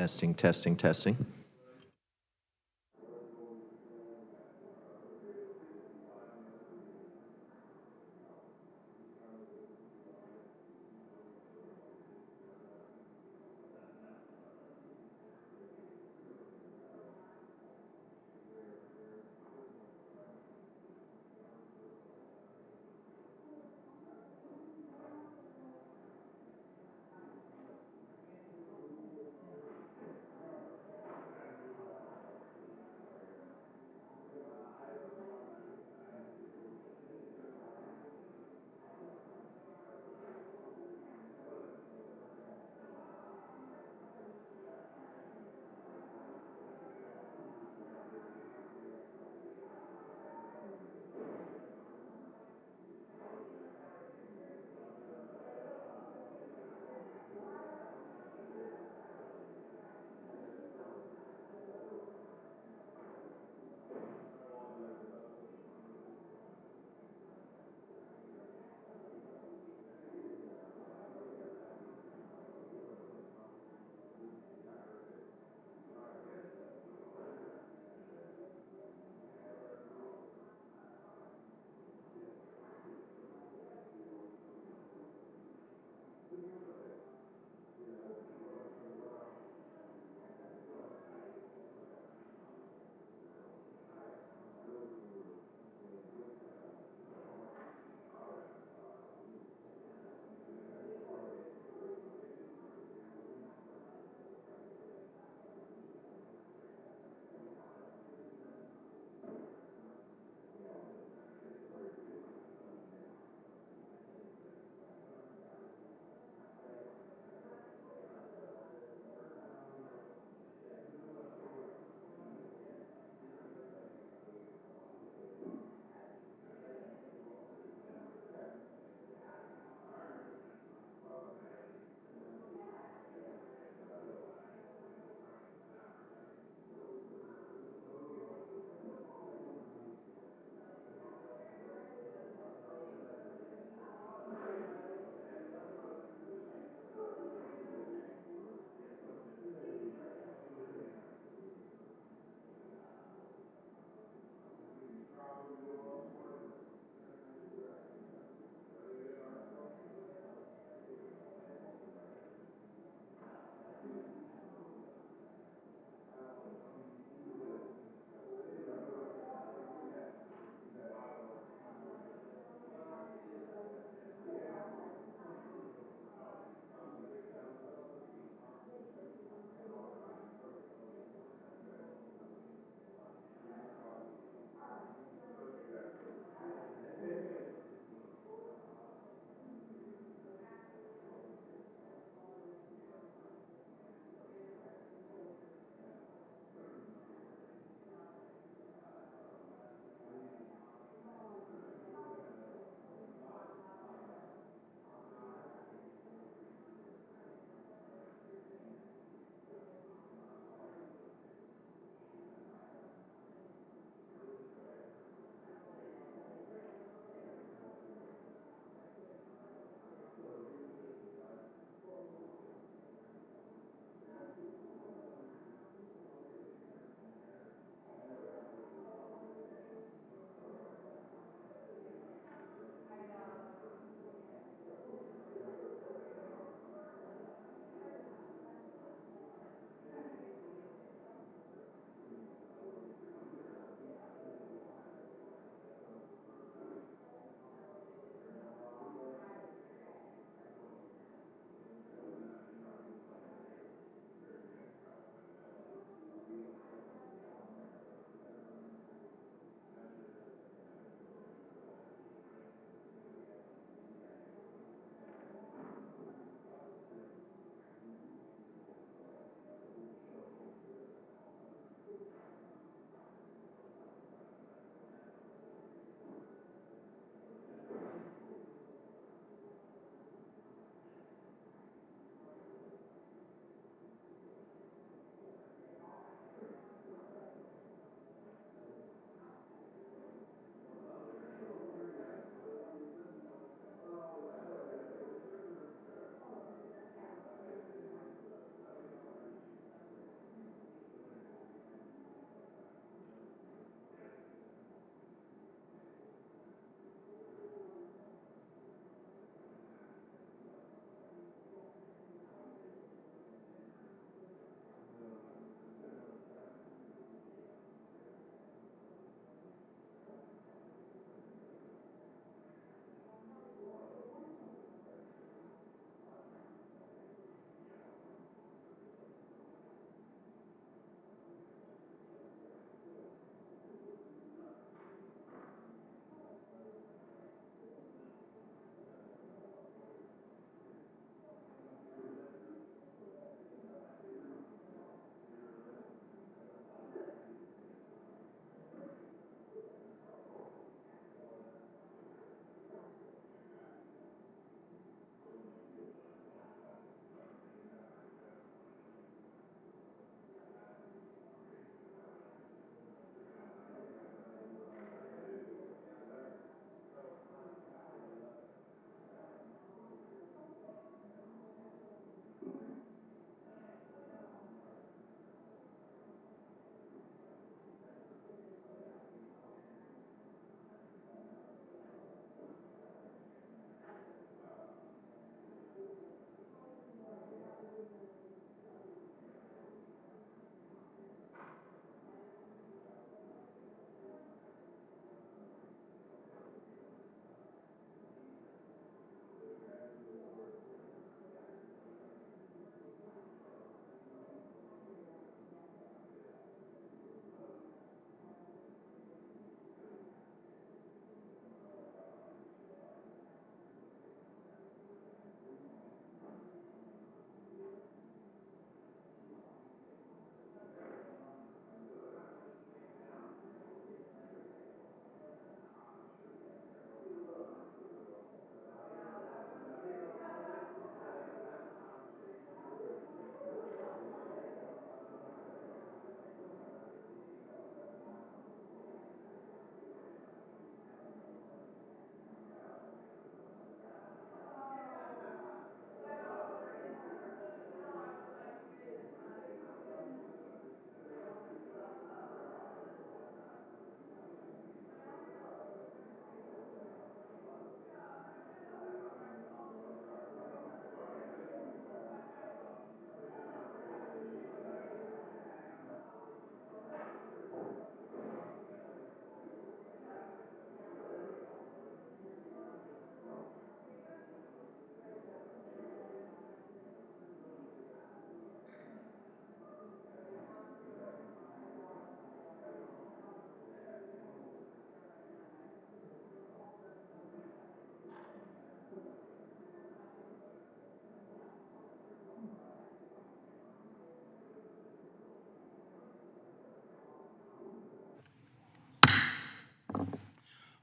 Testing, testing, testing.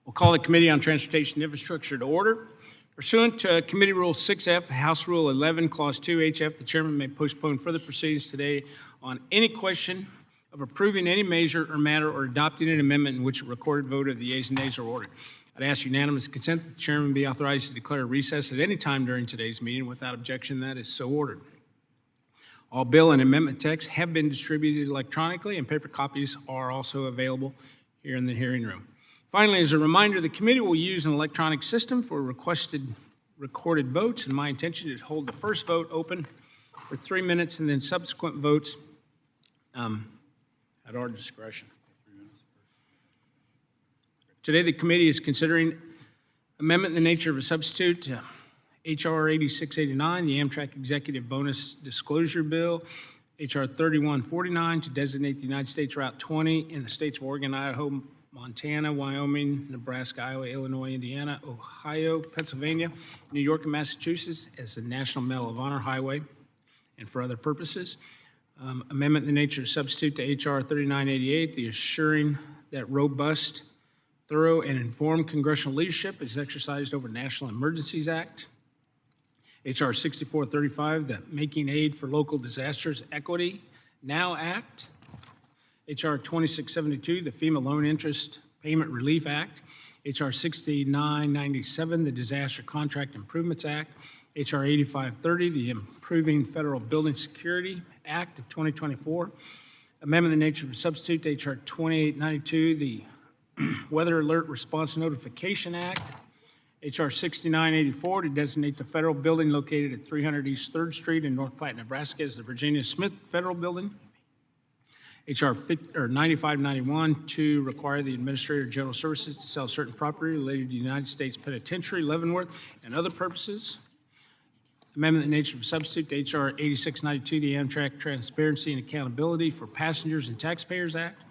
We'll call the Committee on Transportation and Infrastructure to order. Pursuant to Committee Rule 6F, House Rule 11, Clause 2 HF, the chairman may postpone further proceedings today on any question of approving any measure or matter or adopting an amendment in which a recorded vote of the yeas and nays are ordered. I'd ask unanimous consent that the chairman be authorized to declare a recess at any time during today's meeting. Without objection, that is so ordered. All bill and amendment texts have been distributed electronically, and paper copies are also available here in the hearing room. Finally, as a reminder, the committee will use an electronic system for requested recorded votes, and my intention is to hold the first vote open for 3 minutes and then subsequent votes at our discretion. Today, the committee is considering amendment in the nature of a substitute to H.R. 8689, the Amtrak Executive Bonus Disclosure Bill, H.R. 3149 to designate the United States Route 20 in the states of Oregon, Idaho, Montana, Wyoming, Nebraska, Iowa, Illinois, Indiana, Ohio, Pennsylvania, New York, and Massachusetts as the National Medal of Honor Highway, and for other purposes. Amendment in the nature of substitute to H.R. 3988, the assuring that robust, thorough, and informed congressional leadership is exercised over National Emergencies Act. H.R. 6435, the Making Aid for Local Disasters Equity Now Act. H.R. 2672, the FEMA Loan Interest Payment Relief Act. H.R. 6997, the Disaster Contract Improvements Act. H.R. 8530, the Improving Federal Building Security Act of 2024. Amendment in the nature of a substitute to H.R. 2892, the Weather Alert Response Notification Act. H.R. 6984 to designate the federal building located at 300 East 3rd Street in North Platte, Nebraska as the Virginia Smith Federal Building. H.R. 9591 to require the Administrator of General Services to sell certain property related to the United States Penitentiary, Leavenworth, and other purposes. Amendment in the nature of a substitute to H.R. 8692, the Amtrak Transparency and Accountability for Passengers and Taxpayers Act.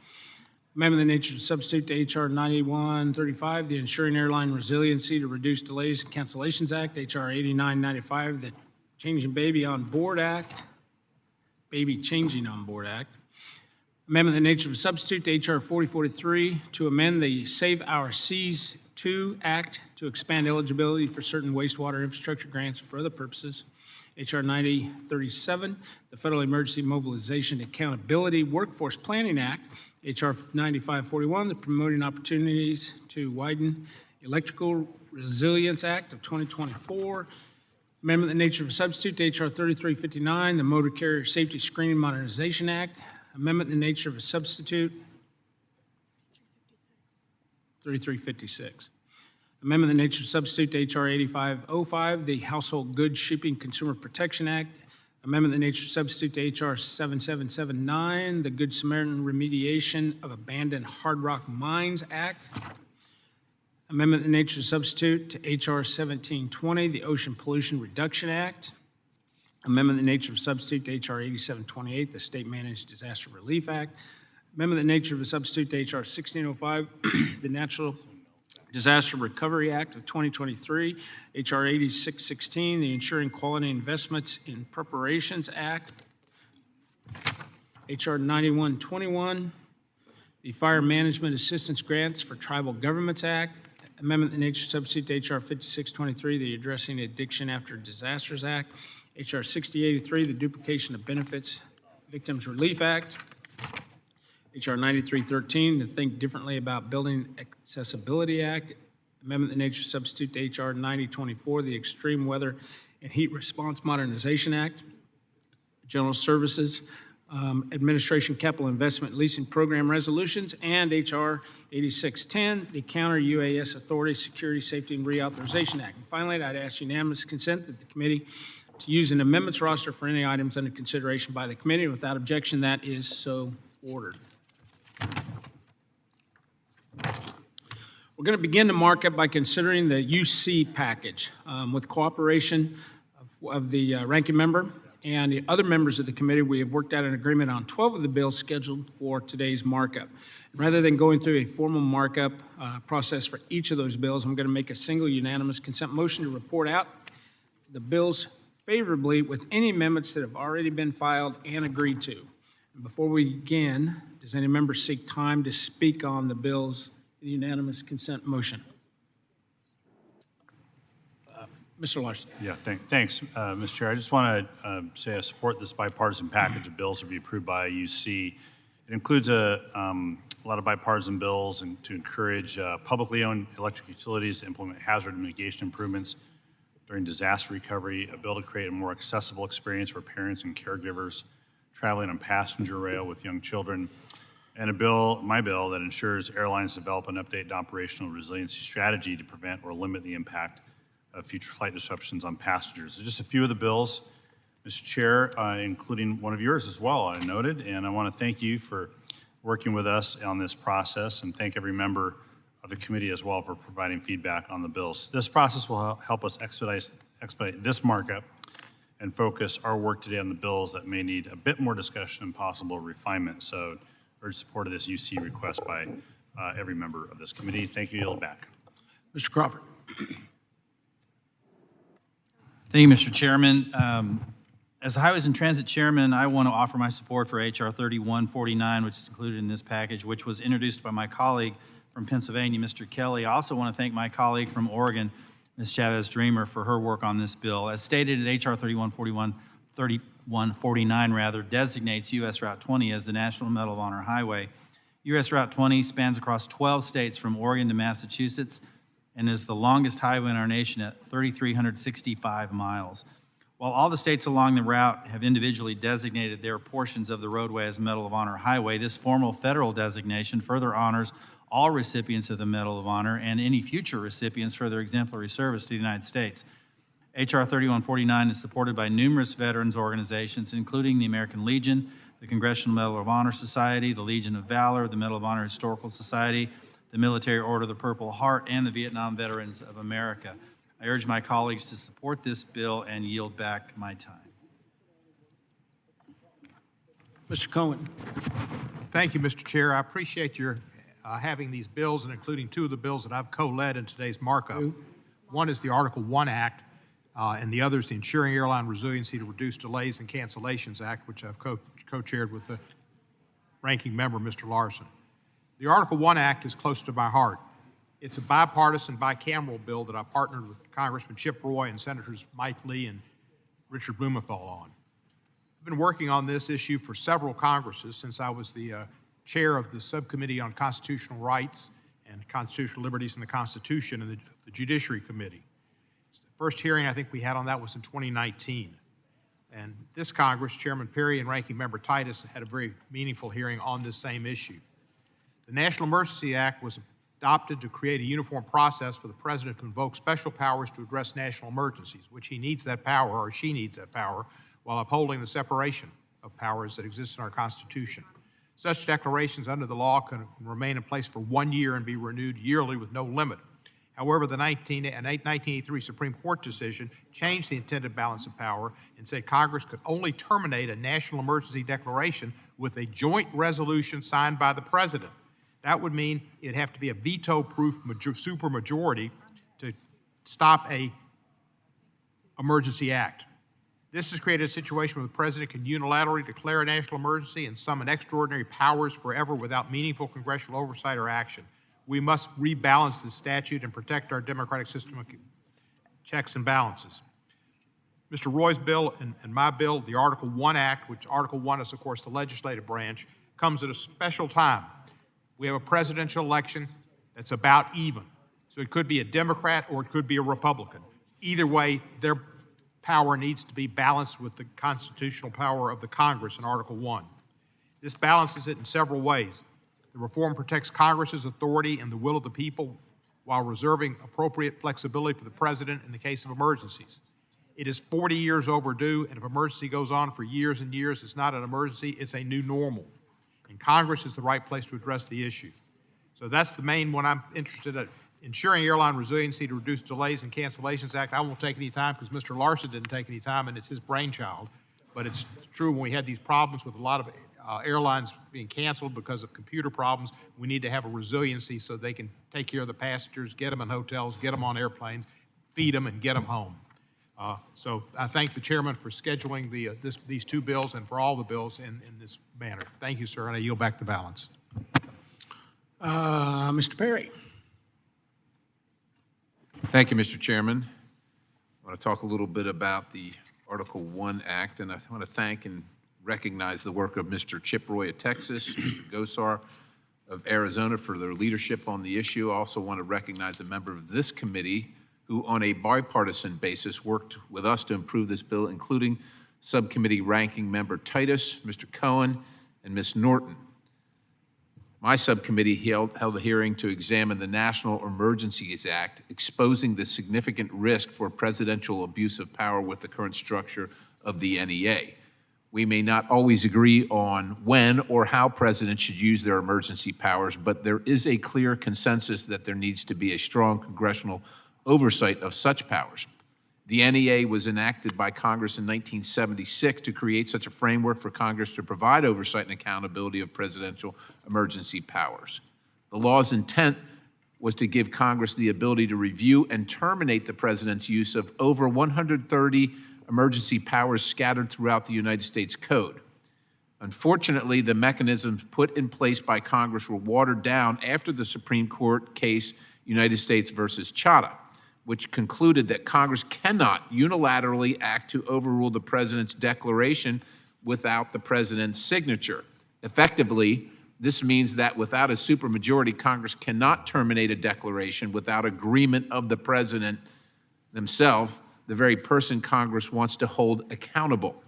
Amendment in the nature of a substitute to H.R. 9135, the Ensuring Airline Resiliency to Reduce Delays and Cancellations Act. H.R. 8995, the Changing Baby on Board Act. Baby Changing on Board Act. Amendment in the nature of a substitute to H.R. 4043 to amend the Save Our Seas 2 Act to expand eligibility for certain wastewater infrastructure grants for other purposes. H.R. 9037, the Federal Emergency Mobilization Accountability Workforce Planning Act. H.R. 9541, the Promoting Opportunities to Widen Electrical Resilience Act of 2024. Amendment in the nature of a substitute to H.R. 3359, the Motor Carrier Safety Screening Modernization Act. Amendment in the nature of a substitute. 3356. Amendment in the nature of substitute to H.R. 8505, the Household Goods Shipping Consumer Protection Act. Amendment in the nature of substitute to H.R. 7779, the Good Samaritan Remediation of Abandoned Hard Rock Mines Act. Amendment in the nature of substitute to H.R. 1720, the Ocean Pollution Reduction Act. Amendment in the nature of substitute to H.R. 8728, the State Managed Disaster Relief Act. Amendment in the nature of a substitute to H.R. 1605, the Natural Disaster Recovery Act of 2023, H.R. 8616, the Ensuring Quality Investments in Preparations Act, H.R. 9121, the Fire Management Assistance Grants for Tribal Governments Act, Amendment in the nature of substitute to H.R. 5623, the Addressing Addiction After Disasters Act, H.R. 6083, the Duplication of Benefits Victims Relief Act, H.R. 9313, the Think Differently About Building Accessibility Act. Amendment in the nature of substitute to H.R. 9024, the Extreme Weather and Heat Response Modernization Act. General Services Administration Capital Investment Leasing Program Resolutions, and H.R. 8610, the Counter UAS Authority Security, Safety, and Reauthorization Act. And finally, I'd ask unanimous consent that the committee to use an amendments roster for any items under consideration by the committee. Without objection, that is so ordered. We're going to begin the markup by considering the UC package with cooperation of the ranking member and the other members of the committee. We have worked out an agreement on 12 of the bills scheduled for today's markup. Rather than going through a formal markup process for each of those bills, I'm going to make a single unanimous consent motion to report out the bills favorably with any amendments that have already been filed and agreed to. And before we begin, does any member seek time to speak on the bills The unanimous consent motion. Mr. Larson. Yeah, thanks, Mr. Chair. I just want to say I support this bipartisan package of bills to be approved by UC. It includes a lot of bipartisan bills and to encourage publicly owned electric utilities to implement hazard mitigation improvements during disaster recovery, a bill to create a more accessible experience for parents and caregivers traveling on passenger rail with young children, and my bill, that ensures airlines develop an updated operational resiliency strategy to prevent or limit the impact of future flight disruptions on passengers. So just a few of the bills, Mr. Chair, including one of yours as well, I noted, and I want to thank you for working with us on this process and thank every member of the committee as well for providing feedback on the bills. This process will help us expedite this markup and focus our work today on the bills that may need a bit more discussion and possible refinement. So I urge support of this UC request by every member of this committee. Thank you. Yield back. Mr. Crawford. Thank you, Mr. Chairman. As the Highways and Transit Chairman, I want to offer my support for H.R. 3149, which is included in this package, which was introduced by my colleague from Pennsylvania, Mr. Kelly. I also want to thank my colleague from Oregon, Ms. Chavez-Dreamer, for her work on this bill. As stated, H.R. 3149 designates U.S. Route 20 as the National Medal of Honor Highway. U.S. Route 20 spans across 12 states from Oregon to Massachusetts and is the longest highway in our nation at 3,365 miles. While all the states along the route have individually designated their portions of the roadway as Medal of Honor Highway, this formal federal designation further honors all recipients of the Medal of Honor and any future recipients for their exemplary service to the United States. H.R. 3149 is supported by numerous veterans organizations, including the American Legion, the Congressional Medal of Honor Society, the Legion of Valor, the Medal of Honor Historical Society, the Military Order of the Purple Heart, and the Vietnam Veterans of America. I urge my colleagues to support this bill and yield back my time. Mr. Cohen. Thank you, Mr. Chair. I appreciate your having these bills and including two of the bills that I've co-led in today's markup. One is the Article 1 Act, and the other is the Ensuring Airline Resiliency to Reduce Delays and Cancellations Act, which I've co-chaired with the ranking member, Mr. Larson. The Article 1 Act is close to my heart. It's a bipartisan, bicameral bill that I partnered with Congressman Chip Roy and Senators Mike Lee and Richard Blumenthal on. I've been working on this issue for several Congresses since I was the chair of the Subcommittee on Constitutional Rights and Constitutional Liberties in the Constitution and the Judiciary Committee. The first hearing I think we had on that was in 2019. And this Congress, Chairman Perry and Ranking Member Titus had a very meaningful hearing on this same issue. The National Emergency Act was adopted to create a uniform process for the President to invoke special powers to address national emergencies, which he needs that power, or she needs that power, while upholding the separation of powers that exists in our Constitution. Such declarations under the law can remain in place for 1 year and be renewed yearly with no limit. However, the 1983 Supreme Court decision changed the intended balance of power and said Congress could only terminate a national emergency declaration with a joint resolution signed by the President. That would mean it'd have to be a veto-proof supermajority to stop a emergency act. This has created a situation where the President can unilaterally declare a national emergency and summon extraordinary powers forever without meaningful congressional oversight or action. We must rebalance the statute and protect our democratic system of checks and balances. Mr. Roy's bill and my bill, the Article 1 Act, which Article 1 is, of course, the legislative branch, comes at a special time. We have a presidential election that's about even. So it could be a Democrat or it could be a Republican. Either way, their power needs to be balanced with the constitutional power of the Congress in Article 1. This balances it in several ways. The reform protects Congress's authority and the will of the people while reserving appropriate flexibility for the President in the case of emergencies. It is 40 years overdue, and if emergency goes on for years and years, it's not an emergency, it's a new normal. And Congress is the right place to address the issue. So that's the main one I'm interested in. Ensuring Airline Resiliency to Reduce Delays and Cancellations Act. I won't take any time because Mr. Larson didn't take any time, and it's his brainchild. But it's true, when we had these problems with a lot of airlines being canceled because of computer problems, we need to have a resiliency so they can take care of the passengers, get them in hotels, get them on airplanes, feed them, and get them home. So I thank the chairman for scheduling these two bills and for all the bills in this manner. Thank you, sir, and I yield back the balance. Mr. Perry. Thank you, Mr. Chairman. I want to talk a little bit about the Article 1 Act, and I want to thank and recognize the work of Mr. Chip Roy of Texas, Mr. Gosar of Arizona for their leadership on the issue. I also want to recognize a member of this committee who, on a bipartisan basis, worked with us to improve this bill, including Subcommittee Ranking Member Titus, Mr. Cohen, and Ms. Norton. My subcommittee held a hearing to examine the National Emergencies Act, exposing the significant risk for presidential abuse of power with the current structure of the NEA. We may not always agree on when or how presidents should use their emergency powers, but there is a clear consensus that there needs to be a strong congressional oversight of such powers. The NEA was enacted by Congress in 1976 to create such a framework for Congress to provide oversight and accountability of presidential emergency powers. The law's intent was to give Congress the ability to review and terminate the president's use of over 130 emergency powers scattered throughout the United States Code. Unfortunately, the mechanisms put in place by Congress were watered down after the Supreme Court case United States versus Chadha, which concluded that Congress cannot unilaterally act to overrule the president's declaration without the president's signature. Effectively, this means that without a supermajority, Congress cannot terminate a declaration without agreement of the president themselves, the very person Congress wants to hold accountable.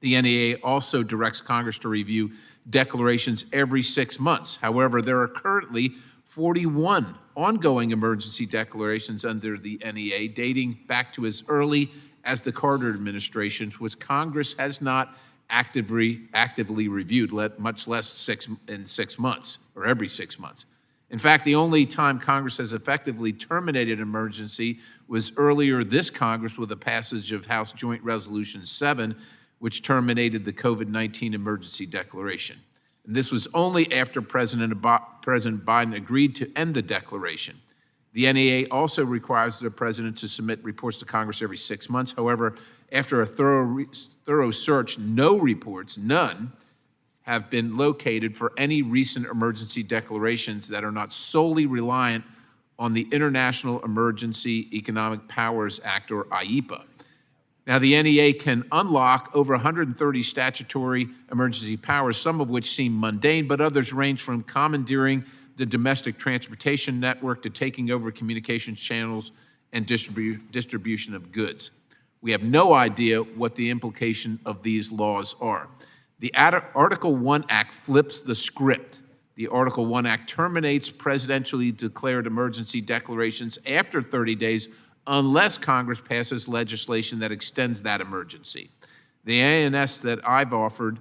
The NEA also directs Congress to review declarations every 6 months. However, there are currently 41 ongoing emergency declarations under the NEA dating back to as early as the Carter administration, which Congress has not actively reviewed, much less in 6 months or every 6 months. In fact, the only time Congress has effectively terminated an emergency was earlier this Congress with the passage of House Joint Resolution 7, which terminated the COVID-19 emergency declaration. And this was only after President Biden agreed to end the declaration. The NEA also requires the president to submit reports to Congress every 6 months. However, after a thorough search, no reports, none, have been located for any recent emergency declarations that are not solely reliant on the International Emergency Economic Powers Act, or IEPA. Now, the NEA can unlock over 130 statutory emergency powers, some of which seem mundane, but others range from commandeering the domestic transportation network to taking over communications channels and distribution of goods. We have no idea what the implication of these laws are. The Article 1 Act flips the script. The Article 1 Act terminates presidentially declared emergency declarations after 30 days unless Congress passes legislation that extends that emergency. The ANS that I've offered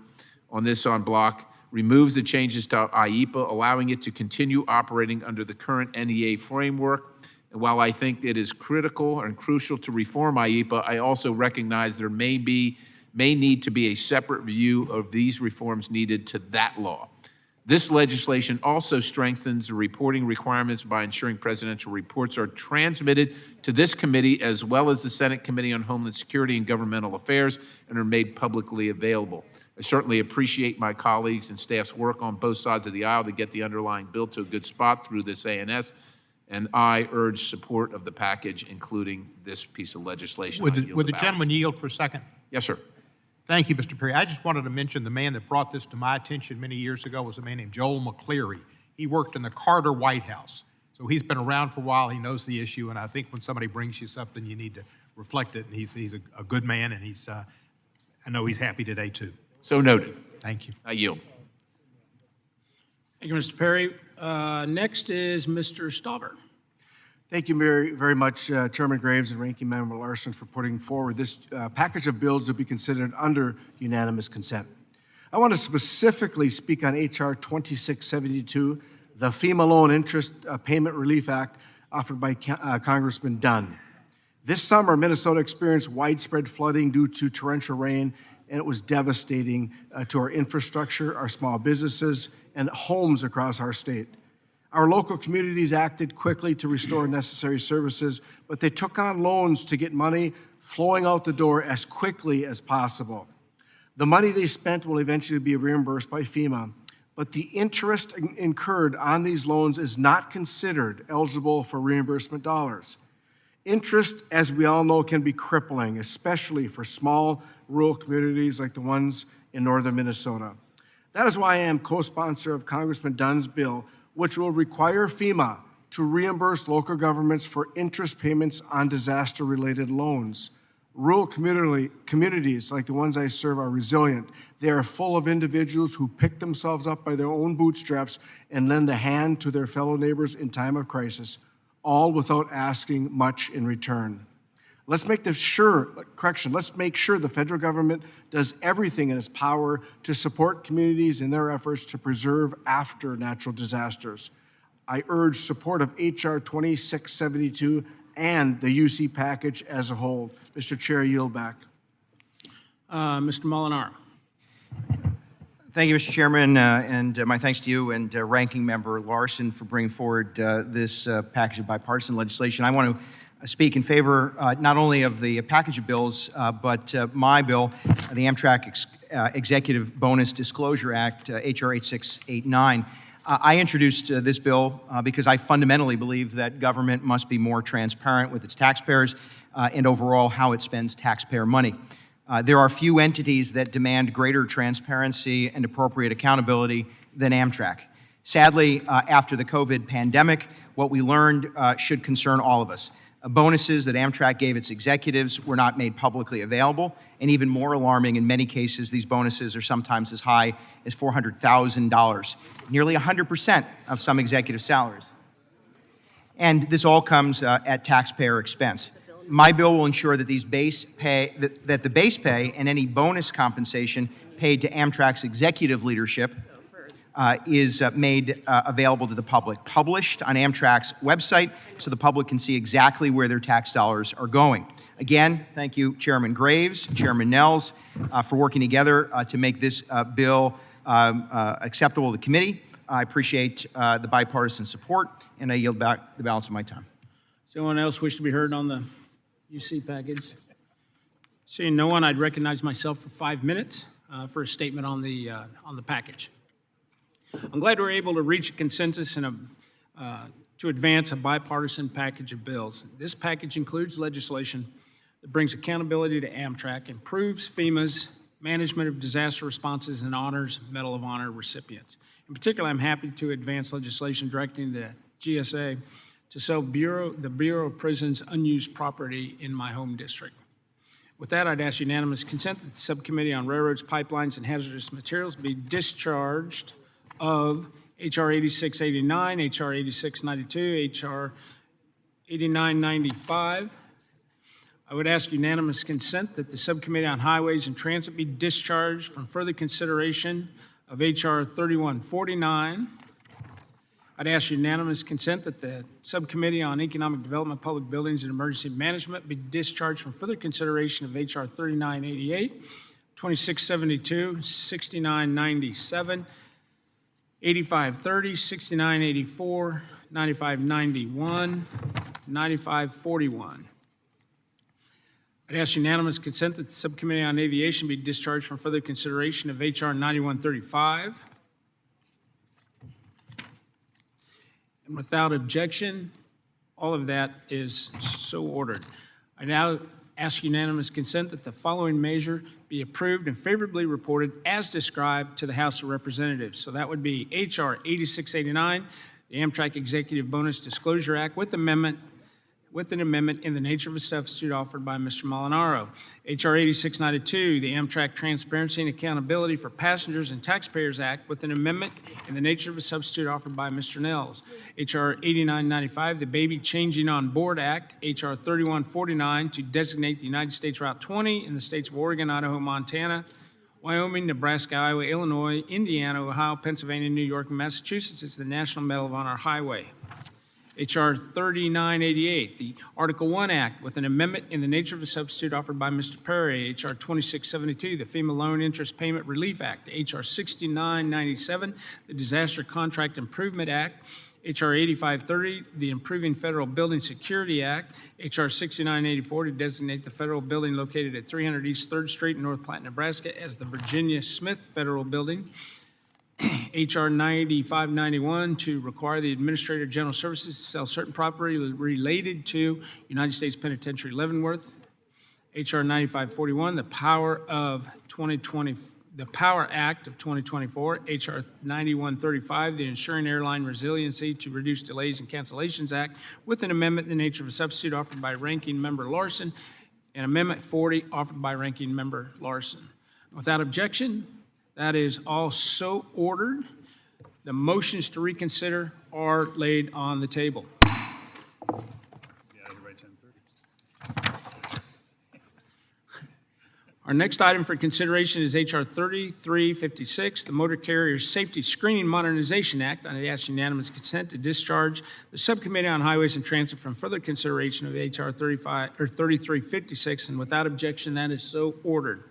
on this en bloc removes the changes to IEPA, allowing it to continue operating under the current NEA framework. And while I think it is critical and crucial to reform IEPA, I also recognize there may need to be a separate review of these reforms needed to that law. This legislation also strengthens the reporting requirements by ensuring presidential reports are transmitted to this committee as well as the Senate Committee on Homeland Security and Governmental Affairs and are made publicly available. I certainly appreciate my colleagues and staff's work on both sides of the aisle to get the underlying bill to a good spot through this ANS, and I urge support of the package, including this piece of legislation. Would the gentleman yield for a second? Yes, sir. Thank you, Mr. Perry. I just wanted to mention the man that brought this to my attention many years ago was a man named Joel McCleary. He worked in the Carter White House. So he's been around for a while. He knows the issue, and I think when somebody brings you something, you need to reflect it. And he's a good man, and I know he's happy today, too. So noted. Thank you. I yield. Thank you, Mr. Perry. Next is Mr. Stauber. Thank you very much, Chairman Graves and Ranking Member Larson, for putting forward this package of bills to be considered under unanimous consent. I want to specifically speak on H.R. 2672, the FEMA Loan Interest Payment Relief Act offered by Congressman Dunn. This summer, Minnesota experienced widespread flooding due to torrential rain, and it was devastating to our infrastructure, our small businesses, and homes across our state. Our local communities acted quickly to restore necessary services, but they took on loans to get money flowing out the door as quickly as possible. The money they spent will eventually be reimbursed by FEMA, but the interest incurred on these loans is not considered eligible for reimbursement dollars. Interest, as we all know, can be crippling, especially for small rural communities like the ones in northern Minnesota. That is why I am co-sponsor of Congressman Dunn's bill, which will require FEMA to reimburse local governments for interest payments on disaster-related loans. Rural communities like the ones I serve are resilient. They are full of individuals who pick themselves up by their own bootstraps and lend a hand to their fellow neighbors in time of crisis, all without asking much in return. Let's make sure the federal government does everything in its power to support communities in their efforts to preserve after natural disasters. I urge support of H.R. 2672 and the UC package as a whole. Mr. Chair, I yield back. Mr. Molinaro. Thank you, Mr. Chairman, and my thanks to you and Ranking Member Larson for bringing forward this package of bipartisan legislation. I want to speak in favor not only of the package of bills, but my bill, the Amtrak Executive Bonus Disclosure Act, H.R. 8689. I introduced this bill because I fundamentally believe that government must be more transparent with its taxpayers and overall how it spends taxpayer money. There are few entities that demand greater transparency and appropriate accountability than Amtrak. Sadly, after the COVID pandemic, what we learned should concern all of us. Bonuses that Amtrak gave its executives were not made publicly available, and even more alarming, in many cases, these bonuses are sometimes as high as $400,000, nearly 100% of some executive salaries. And this all comes at taxpayer expense. My bill will ensure that the base pay and any bonus compensation paid to Amtrak's executive leadership is made available to the public, published on Amtrak's website so the public can see exactly where their tax dollars are going. Again, thank you, Chairman Graves, Chairman Nels, for working together to make this bill acceptable to the committee. I appreciate the bipartisan support, and I yield back the balance of my time. Does anyone else wish to be heard on the UC package? Seeing no one, I'd recognize myself for 5 minutes for a statement on the package. I'm glad we're able to reach a consensus and to advance a bipartisan package of bills. This package includes legislation that brings accountability to Amtrak, improves FEMA's management of disaster responses, and honors Medal of Honor recipients. In particular, I'm happy to advance legislation directing the GSA to sell the Bureau of Prisons unused property in my home district. With that, I'd ask unanimous consent that the Subcommittee on Railroads, Pipelines, and Hazardous Materials be discharged of H.R. 8689, H.R. 8692, H.R. 8995. I would ask unanimous consent that the Subcommittee on Highways and Transit be discharged from further consideration of H.R. 3149. I'd ask unanimous consent that the Subcommittee on Economic Development, Public Buildings, and Emergency Management be discharged from further consideration of H.R. 3988, 2672, 6997, 8530, 6984, 9591, 9541. I'd ask unanimous consent that the Subcommittee on Aviation be discharged from further consideration of H.R. 9135. And without objection, all of that is so ordered. I now ask unanimous consent that the following measure be approved and favorably reported as described to the House of Representatives. So that would be H.R. 8689, the Amtrak Executive Bonus Disclosure Act with an amendment in the nature of a substitute offered by Mr. Molinaro. H.R. 8692, the Amtrak Transparency and Accountability for Passengers and Taxpayers Act with an amendment in the nature of a substitute offered by Mr. Nels. H.R. 8995, the Baby Changing on Board Act. H.R. 3149, to designate the United States Route 20 in the states of Oregon, Idaho, Montana, Wyoming, Nebraska, Iowa, Illinois, Indiana, Ohio, Pennsylvania, New York, and Massachusetts as the National Medal of Honor Highway. H.R. 3988, the Article 1 Act with an amendment in the nature of a substitute offered by Mr. Perry. H.R. 2672, the FEMA Loan Interest Payment Relief Act. H.R. 6997, the Disaster Contract Improvement Act. H.R. 8530, the Improving Federal Building Security Act. H.R. 6984, to designate the federal building located at 300 East 3rd Street in North Platte, Nebraska as the Virginia Smith Federal Building. H.R. 9591 to require the Administrator of General Services to sell certain property related to United States Penitentiary Leavenworth. H.R. 9541, the Power Act of 2024. H.R. 9135, the Ensuring Airline Resiliency to Reduce Delays and Cancellations Act, with an amendment in the nature of a substitute offered by Ranking Member Larson, and Amendment 40 offered by Ranking Member Larson. Without objection, that is all so ordered. The motions to reconsider are laid on the table. Our next item for consideration is H.R. 3356, the Motor Carrier Safety Screening Modernization Act. I ask unanimous consent to discharge the Subcommittee on Highways and Transit from further consideration of H.R. 3356, and without objection, that is so ordered.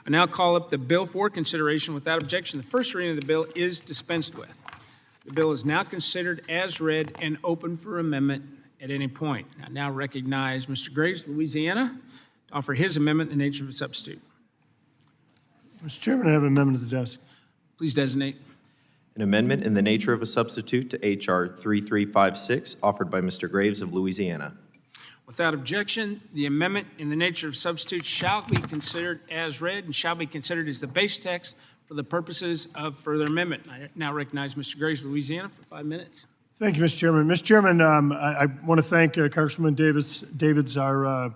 I now call up the bill for consideration. Without objection, the first reading of the bill is dispensed with. The bill is now considered as read and open for amendment at any point. I now recognize Mr. Graves, Louisiana, to offer his amendment in the nature of a substitute. Mr. Chairman, I have an amendment at the desk. Please designate. An amendment in the nature of a substitute to H.R. 3356, offered by Mr. Graves of Louisiana. Without objection, the amendment in the nature of substitute shall be considered as read and shall be considered as the base text for the purposes of further amendment. I now recognize Mr. Graves, Louisiana, for 5 minutes. Thank you, Mr. Chairman. Mr. Chairman, I want to thank Congressman Davids, our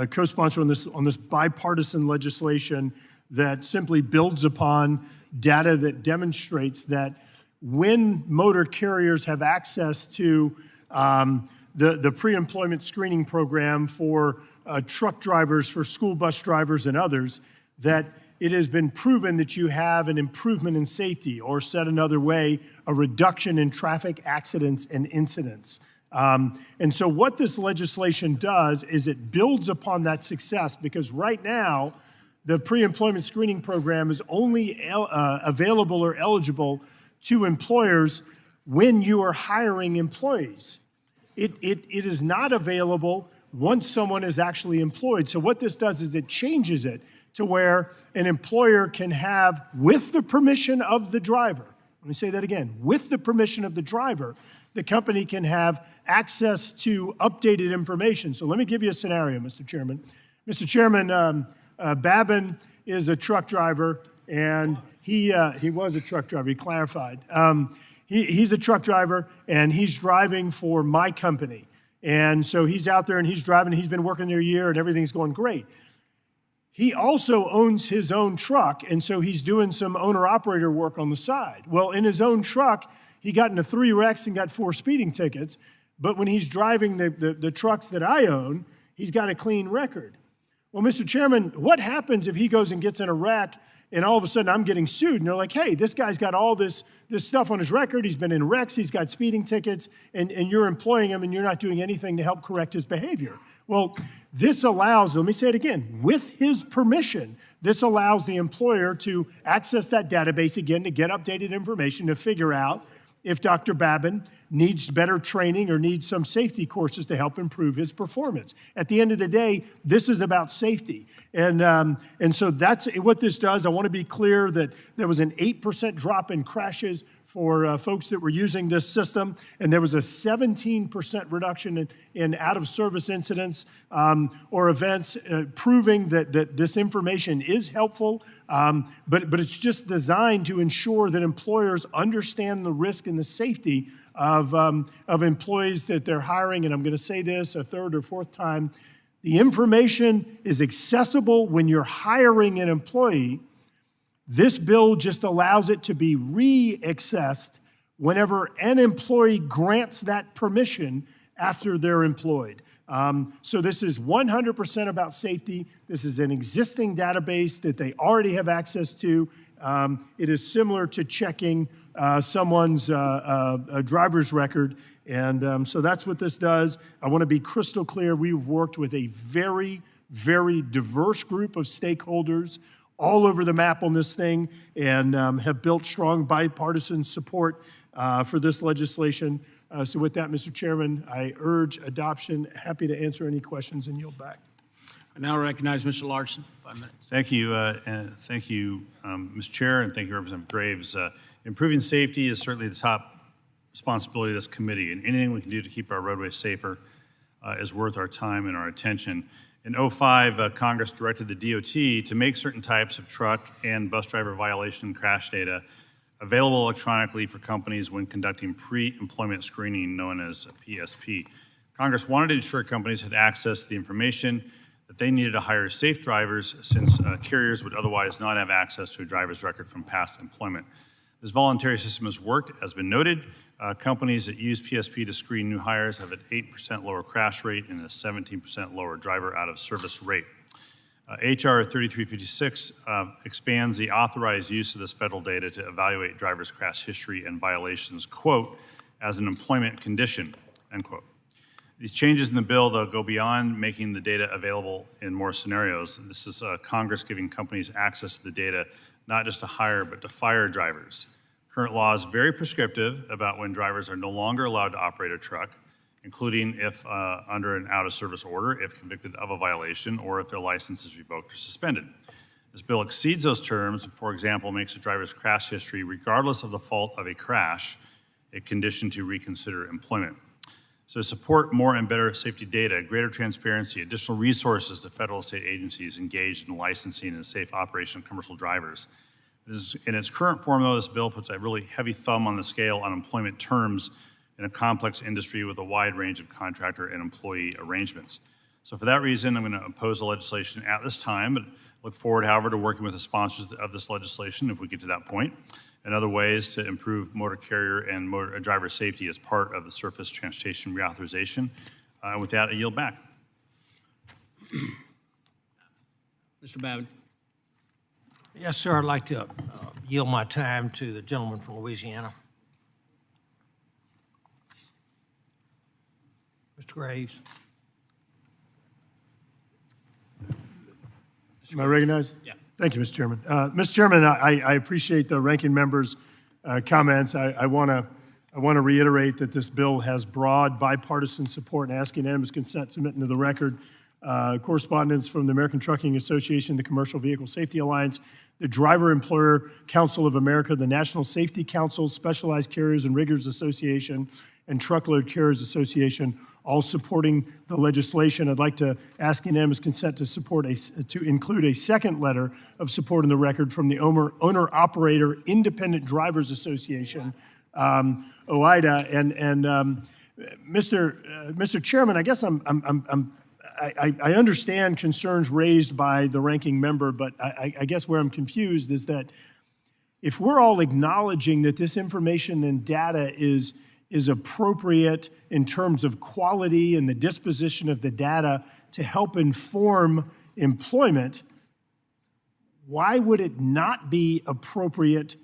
co-sponsor on this bipartisan legislation that simply builds upon data that demonstrates that when motor carriers have access to the pre-employment screening program for truck drivers, for school bus drivers and others, that it has been proven that you have an improvement in safety, or said another way, a reduction in traffic accidents and incidents. And so what this legislation does is it builds upon that success, because right now, the pre-employment screening program is only available or eligible to employers when you are hiring employees. It is not available once someone is actually employed. So what this does is it changes it to where an employer can have, with the permission of the driver, let me say that again, with the permission of the driver, the company can have access to updated information. So let me give you a scenario, Mr. Chairman. Mr. Chairman, Babin is a truck driver, and he was a truck driver, he clarified. He's a truck driver, and he's driving for my company. And so he's out there and he's driving, he's been working there a year and everything's going great. He also owns his own truck, and so he's doing some owner-operator work on the side. Well, in his own truck, he got into 3 wrecks and got 4 speeding tickets, but when he's driving the trucks that I own, he's got a clean record. Well, Mr. Chairman, what happens if he goes and gets in a wreck and all of a sudden I'm getting sued? And they're like, hey, this guy's got all this stuff on his record. He's been in wrecks. He's got speeding tickets, and you're employing him and you're not doing anything to help correct his behavior. Well, this allows, let me say it again, with his permission, this allows the employer to access that database again to get updated information to figure out if Dr. Babin needs better training or needs some safety courses to help improve his performance. At the end of the day, this is about safety. And so that's what this does. I want to be clear that there was an 8% drop in crashes for folks that were using this system, and there was a 17% reduction in out-of-service incidents or events, proving that this information is helpful, but it's just designed to ensure that employers understand the risk and the safety of employees that they're hiring. And I'm going to say this a third or fourth time: the information is accessible when you're hiring an employee. This bill just allows it to be re-accessed whenever an employee grants that permission after they're employed. So this is 100% about safety. This is an existing database that they already have access to. It is similar to checking someone's driver's record. And so that's what this does. I want to be crystal clear. We've worked with a very, very diverse group of stakeholders all over the map on this thing, and have built strong bipartisan support for this legislation. So with that, Mr. Chairman, I urge adoption. Happy to answer any questions and yield back. I now recognize Mr. Larson for 5 minutes. Thank you, Mr. Chair, and thank you, Representative Graves. Improving safety is certainly the top responsibility of this committee, and anything we can do to keep our roadways safer is worth our time and our attention. In '05, Congress directed the DOT to make certain types of truck and bus driver violation crash data available electronically for companies when conducting pre-employment screening, known as PSP. Congress wanted to ensure companies had access to the information that they needed to hire safe drivers, since carriers would otherwise not have access to a driver's record from past employment. This voluntary system has worked, as been noted. Companies that use PSP to screen new hires have an 8% lower crash rate and a 17% lower driver out of service rate. HR 3356 expands the authorized use of this federal data to evaluate drivers' crash history and violations, quote, as an employment condition, end quote. These changes in the bill, though, go beyond making the data available in more scenarios. This is Congress giving companies access to the data, not just to hire, but to fire drivers. Current law is very prescriptive about when drivers are no longer allowed to operate a truck, including if under an out-of-service order, if convicted of a violation, or if their license is revoked or suspended. This bill exceeds those terms, and, for example, makes a driver's crash history, regardless of the fault of a crash, a condition to reconsider employment. So to support more and better safety data, greater transparency, additional resources to federal and state agencies engaged in licensing and safe operation of commercial drivers. In its current form, though, this bill puts a really heavy thumb on the scale on employment terms in a complex industry with a wide range of contractor and employee arrangements. So for that reason, I'm going to oppose the legislation at this time, but look forward, however, to working with the sponsors of this legislation, if we get to that point, and other ways to improve motor carrier and motor driver safety as part of the Surface Transportation Reauthorization. With that, I yield back. Mr. Babbitt. Yes, sir. I'd like to yield my time to the gentleman from Louisiana. Mr. Graves. Am I recognized? Yeah. Thank you, Mr. Chairman. Mr. Chairman, I appreciate the ranking member's comments. I want to reiterate that this bill has broad bipartisan support and ask unanimous consent submitted into the record. Correspondence from the American Trucking Association, the Commercial Vehicle Safety Alliance, the Driver Employer Council of America, the National Safety Council, Specialized Carriers and Riggers Association, and Truckload Carriers Association, all supporting the legislation. I'd like to ask unanimous consent to include a second letter of support in the record from the Owner-Operator Independent Drivers Association, OIDA. And Mr. Chairman, I guess I understand concerns raised by the ranking member, but I guess where I'm confused is that if we're all acknowledging that this information and data is appropriate in terms of quality and the disposition of the data to help inform employment, why would it not be appropriate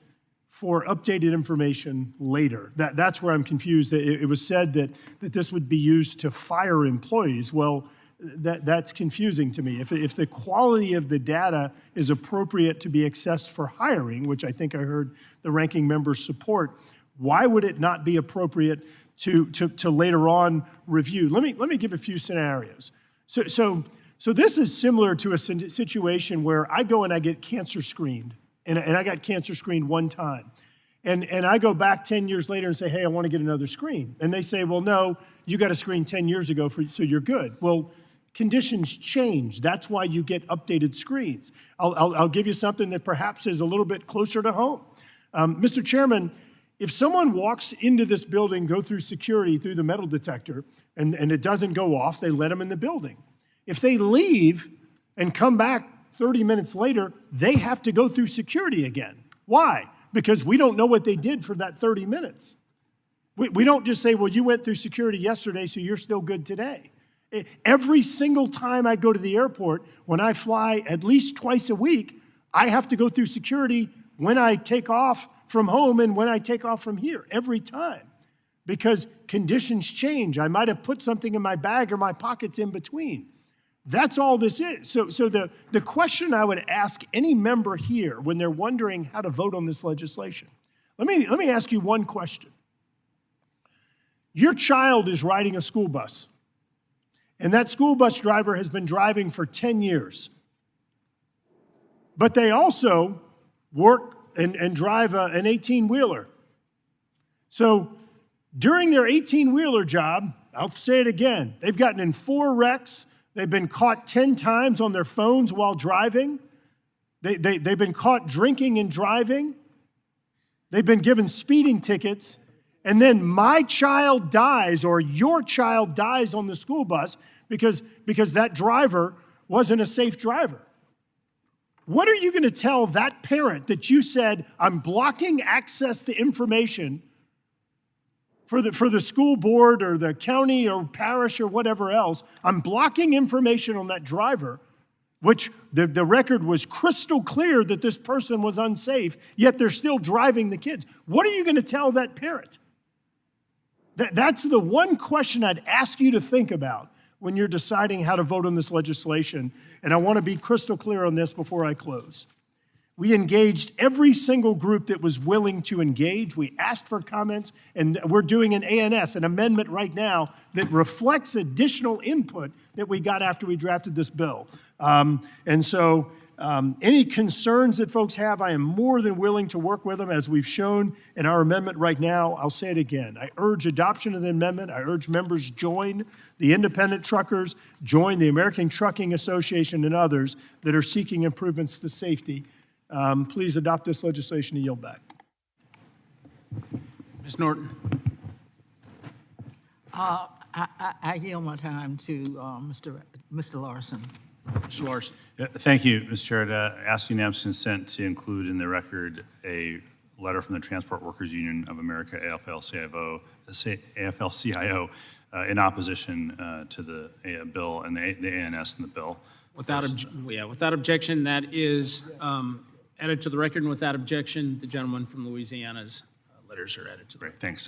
for updated information later? That's where I'm confused. It was said that this would be used to fire employees. Well, that's confusing to me. If the quality of the data is appropriate to be accessed for hiring, which I think I heard the ranking member support, why would it not be appropriate to later on review? Let me give a few scenarios. So this is similar to a situation where I go and I get cancer screened, and I got cancer screened one time. And I go back 10 years later and say, hey, I want to get another screen. And they say, well, no, you got a screen 10 years ago, so you're good. Well, conditions change. That's why you get updated screens. I'll give you something that perhaps is a little bit closer to home. Mr. Chairman, if someone walks into this building, go through security, through the metal detector, and it doesn't go off, they let them in the building. If they leave and come back 30 minutes later, they have to go through security again. Why? Because we don't know what they did for that 30 minutes. We don't just say, well, you went through security yesterday, so you're still good today. Every single time I go to the airport, when I fly at least twice a week, I have to go through security when I take off from home and when I take off from here, every time. Because conditions change. I might have put something in my bag or my pockets in between. That's all this is. So the question I would ask any member here when they're wondering how to vote on this legislation, let me ask you one question. Your child is riding a school bus, and that school bus driver has been driving for 10 years. But they also work and drive an 18-wheeler. So during their 18-wheeler job, I'll say it again, they've gotten in 4 wrecks. They've been caught 10 times on their phones while driving. They've been caught drinking and driving. They've been given speeding tickets. And then my child dies or your child dies on the school bus because that driver wasn't a safe driver. What are you going to tell that parent that you said, I'm blocking access to information for the school board or the county or parish or whatever else? I'm blocking information on that driver, which the record was crystal clear that this person was unsafe, yet they're still driving the kids. What are you going to tell that parent? That's the one question I'd ask you to think about when you're deciding how to vote on this legislation. And I want to be crystal clear on this before I close. We engaged every single group that was willing to engage. We asked for comments, and we're doing an ANS, an amendment right now that reflects additional input that we got after we drafted this bill. Any concerns that folks have, I am more than willing to work with them, as we've shown in our amendment right now. I'll say it again. I urge adoption of the amendment. I urge members join the independent truckers, join the American Trucking Association and others that are seeking improvements to safety. Please adopt this legislation and yield back. Ms. Norton. I yield my time to Mr. Larson. Mr. Larson. Thank you, Mr. Chair. To ask unanimous consent to include in the record a letter from the Transport Workers Union of America, AFL-CIO, in opposition to the bill and the ANS in the bill. Without objection, that is added to the record, and without objection, the gentleman from Louisiana's letters are added to the record. Great, thanks.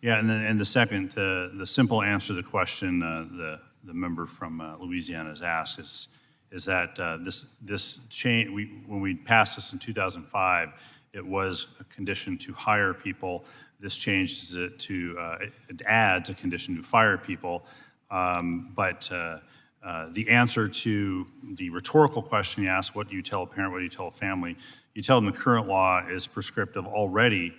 And the second, the simple answer to the question the member from Louisiana has asked is that this change, when we passed this in 2005, it was a condition to hire people. This changes it to, it adds a condition to fire people, but the answer to the rhetorical question you asked, what do you tell a parent, what do you tell a family? You tell them the current law is prescriptive already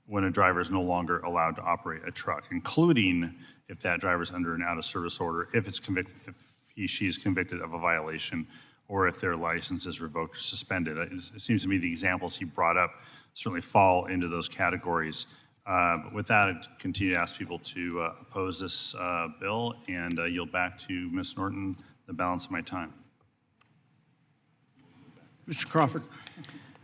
when a driver is no longer allowed to operate a truck, including if that driver is under an out-of-service order, if she is convicted of a violation, or if their license is revoked or suspended. It seems to me the examples he brought up certainly fall into those categories. But with that, I'd continue to ask people to oppose this bill and yield back to Ms. Norton the balance of my time. Mr. Crawford.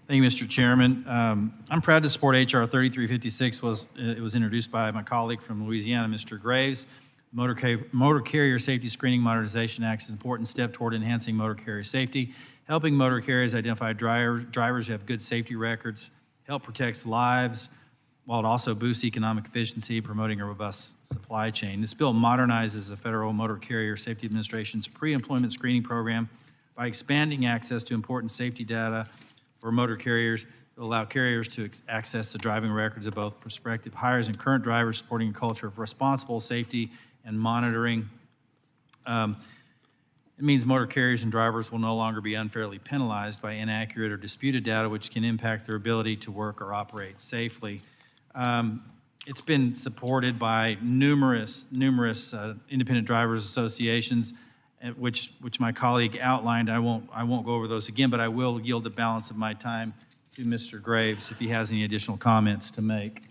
Thank you, Mr. Chairman. I'm proud to support H.R. 3356. It was introduced by my colleague from Louisiana, Mr. Graves. Motor Carrier Safety Screening Modernization Act is an important step toward enhancing motor carrier safety, helping motor carriers identify drivers who have good safety records, help protect lives, while it also boosts economic efficiency, promoting a robust supply chain. This bill modernizes the Federal Motor Carrier Safety Administration's pre-employment screening program by expanding access to important safety data for motor carriers to allow carriers to access the driving records of both prospective hires and current drivers, supporting a culture of responsible safety and monitoring. It means motor carriers and drivers will no longer be unfairly penalized by inaccurate or disputed data, which can impact their ability to work or operate safely. It's been supported by numerous independent drivers associations, which my colleague outlined. I won't go over those again, but I will yield the balance of my time to Mr. Graves if he has any additional comments to make.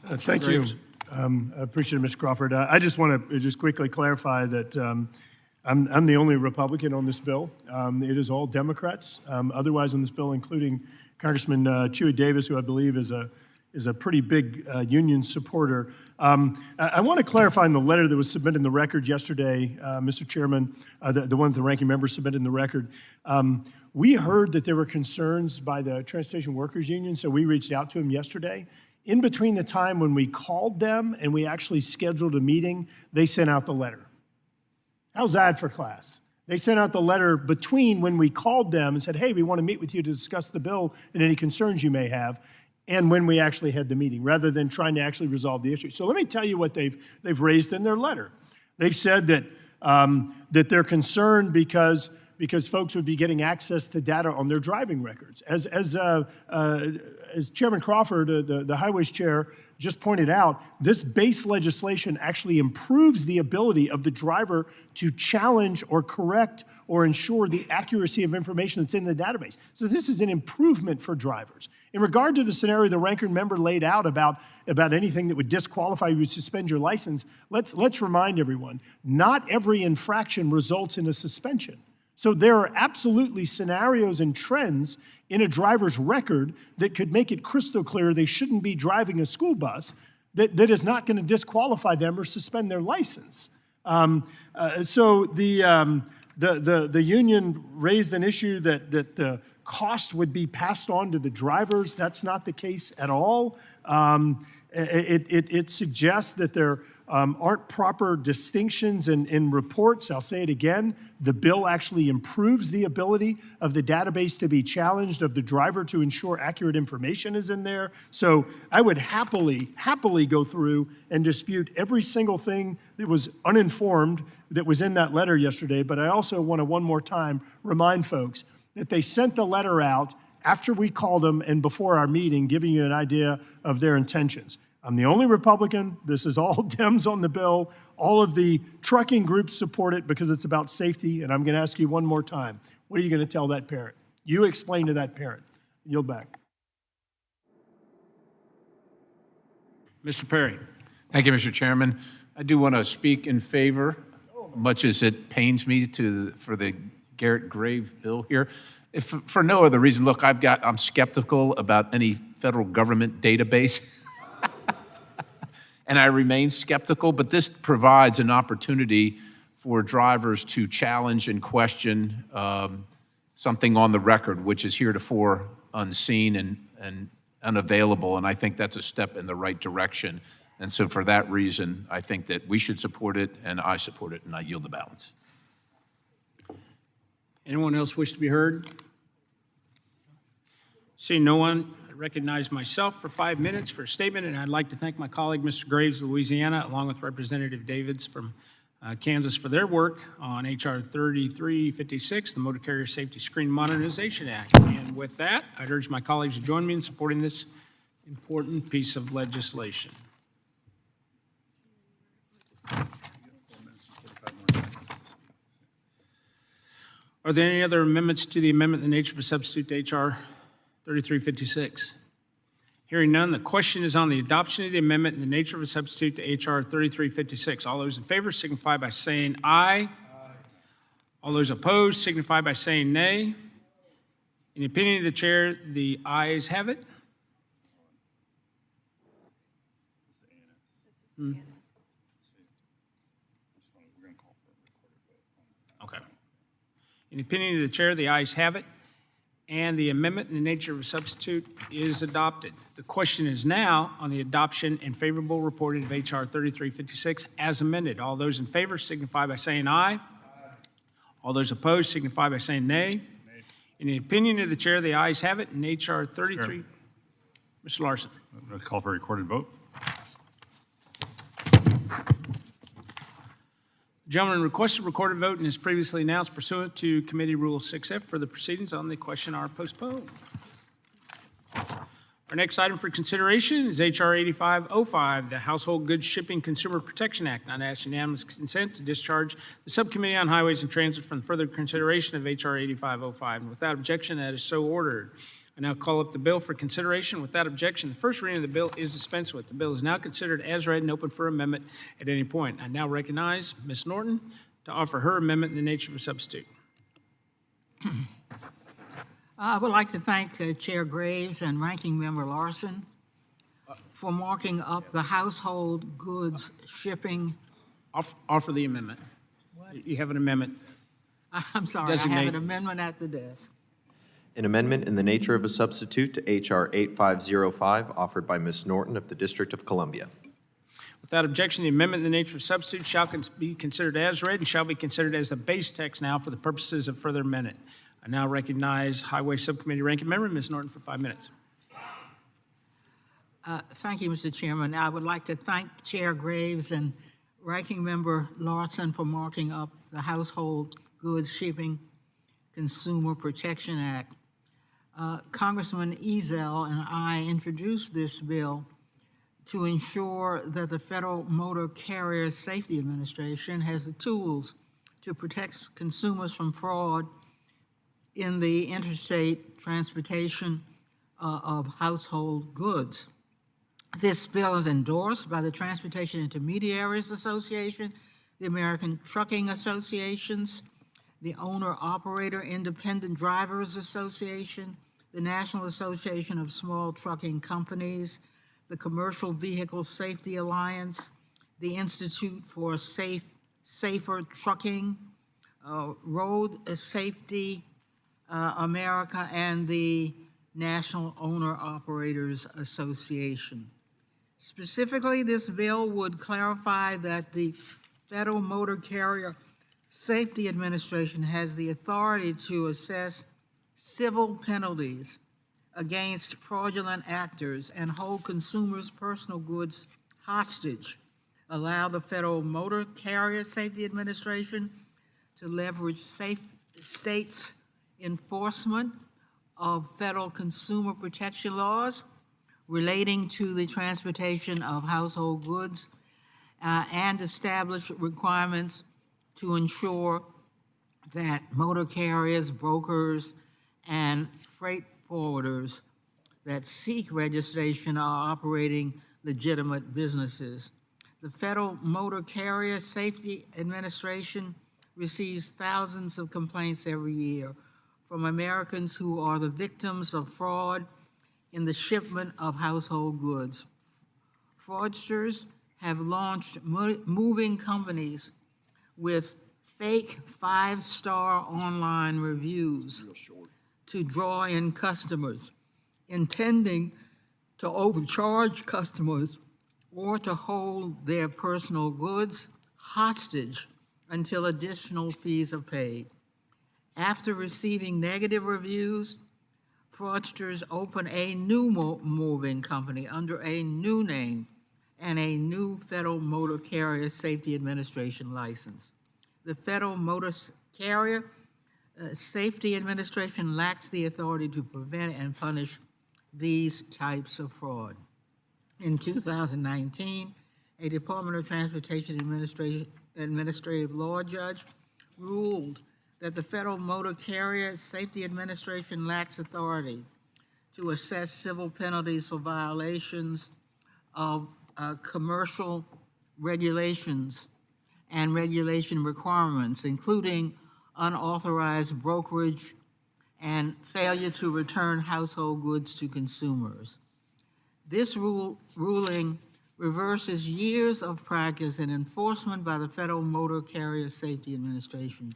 Thank you. I appreciate it, Mr. Crawford. I just want to just quickly clarify that I'm the only Republican on this bill. It is all Democrats. Otherwise on this bill, including Congressman Chewy Davis, who I believe is a pretty big union supporter. I want to clarify in the letter that was submitted in the record yesterday, Mr. Chairman, the one the ranking member submitted in the record. We heard that there were concerns by the Transportation Workers Union, so we reached out to them yesterday. In between the time when we called them and we actually scheduled a meeting, they sent out the letter. How's that for class? They sent out the letter between when we called them and said, hey, we want to meet with you to discuss the bill and any concerns you may have, and when we actually had the meeting, rather than trying to actually resolve the issue. So let me tell you what they've raised in their letter. They've said that they're concerned because because folks would be getting access to data on their driving records. As Chairman Crawford, the Highways Chair, just pointed out, this base legislation actually improves the ability of the driver to challenge or correct or ensure the accuracy of information that's in the database. So this is an improvement for drivers. In regard to the scenario the ranking member laid out about anything that would disqualify you, suspend your license, let's remind everyone, not every infraction results in a suspension. So there are absolutely scenarios and trends in a driver's record that could make it crystal clear they shouldn't be driving a school bus that is not going to disqualify them or suspend their license. So the union raised an issue that the cost would be passed on to the drivers. That's not the case at all. It suggests that there aren't proper distinctions in reports. I'll say it again. The bill actually improves the ability of the database to be challenged, of the driver to ensure accurate information is in there. So I would happily go through and dispute every single thing that was uninformed that was in that letter yesterday. But I also want to one more time remind folks that they sent the letter out after we called them and before our meeting, giving you an idea of their intentions. I'm the only Republican. This is all Dems on the bill. All of the trucking groups support it because it's about safety. And I'm going to ask you one more time. What are you going to tell that parent? You explain to that parent. Yield back. Mr. Perry. Thank you, Mr. Chairman. I do want to speak in favor, much as it pains me for the Garrett Graves bill here. If for no other reason, look, I'm skeptical about any federal government database. And I remain skeptical, but this provides an opportunity for drivers to challenge and question something on the record, which is heretofore unseen and unavailable, and I think that's a step in the right direction. And so for that reason, I think that we should support it, and I support it, and I yield the balance. Anyone else wish to be heard? Seeing no one, I recognize myself for 5 minutes for a statement, and I'd like to thank my colleague, Mr. Graves of Louisiana, along with Representative Davids from Kansas for their work on H.R. 3356, the Motor Carrier Safety Screen Modernization Act. And with that, I'd urge my colleagues to join me in supporting this important piece of legislation. Are there any other amendments to the amendment in the nature of a substitute to H.R. 3356? Hearing none, the question is on the adoption of the amendment in the nature of a substitute to H.R. 3356. All those in favor signify by saying aye. All those opposed signify by saying nay. In the opinion of the chair, the ayes have it. Okay. In the opinion of the chair, the ayes have it, and the amendment in the nature of a substitute is adopted. The question is now on the adoption and favorable reporting of H.R. 3356 as amended. All those in favor signify by saying aye. All those opposed signify by saying nay. In the opinion of the chair, the ayes have it, and H.R. 33. Sure. Mr. Larson. I'm going to call for a recorded vote. The gentleman requested a recorded vote and is previously announced pursuant to Committee Rule 6F. For the proceedings on the question are postponed. Our next item for consideration is H.R. 8505, the Household Goods Shipping Consumer Protection Act. I'd ask unanimous consent to discharge the Subcommittee on Highways and Transit from further consideration of H.R. 8505. And without objection, that is so ordered. I now call up the bill for consideration. Without objection, the first reading of the bill is dispensed with. The bill is now considered as read and open for amendment at any point. I now recognize Ms. Norton to offer her amendment in the nature of a substitute. I would like to thank Chair Graves and Ranking Member Larson for marking up the household goods shipping. Offer the amendment. You have an amendment. I'm sorry, I Designate. have an amendment at the desk. An amendment in the nature of a substitute to H.R. 8505, offered by Ms. Norton of the District of Columbia. Without objection, the amendment in the nature of substitute shall be considered as read and shall be considered as the base text now for the purposes of further amendment. I now recognize Highway Subcommittee Ranking Member Ms. Norton for 5 minutes. Thank you, Mr. Chairman. I would like to thank Chair Graves and Ranking Member Larson for marking up the household goods shipping Consumer Protection Act. Congressman Ezell and I introduced this bill to ensure that the Federal Motor Carrier Safety Administration has the tools to protect consumers from fraud in the interstate transportation of household goods. This bill is endorsed by the Transportation Intermediaries Association, the American Trucking Associations, the Owner-Operator Independent Drivers Association, the National Association of Small Trucking Companies, the Commercial Vehicle Safety Alliance, the Institute for Safer Trucking, Road Safety America, and the National Owner-Operators Association. Specifically, this bill would clarify that the Federal Motor Carrier Safety Administration has the authority to assess civil penalties against fraudulent actors and hold consumers' personal goods hostage, allow the Federal Motor Carrier Safety Administration to leverage states' enforcement of federal consumer protection laws relating to the transportation of household goods, and establish requirements to ensure that motor carriers, brokers, and freight forwarders that seek registration are operating legitimate businesses. The Federal Motor Carrier Safety Administration receives thousands of complaints every year from Americans who are the victims of fraud in the shipment of household goods. Fraudsters have launched moving companies with fake 5-star online reviews to draw in customers, intending to overcharge customers or to hold their personal goods hostage until additional fees are paid. After receiving negative reviews, fraudsters open a new moving company under a new name and a new Federal Motor Carrier Safety Administration license. The Federal Motor Carrier Safety Administration lacks the authority to prevent and punish these types of fraud. In 2019, a Department of Transportation administrative law judge ruled that the Federal Motor Carrier Safety Administration lacks authority to assess civil penalties for violations of commercial regulations and regulation requirements, including unauthorized brokerage and failure to return household goods to consumers. This ruling reverses years of practice and enforcement by the Federal Motor Carrier Safety Administration.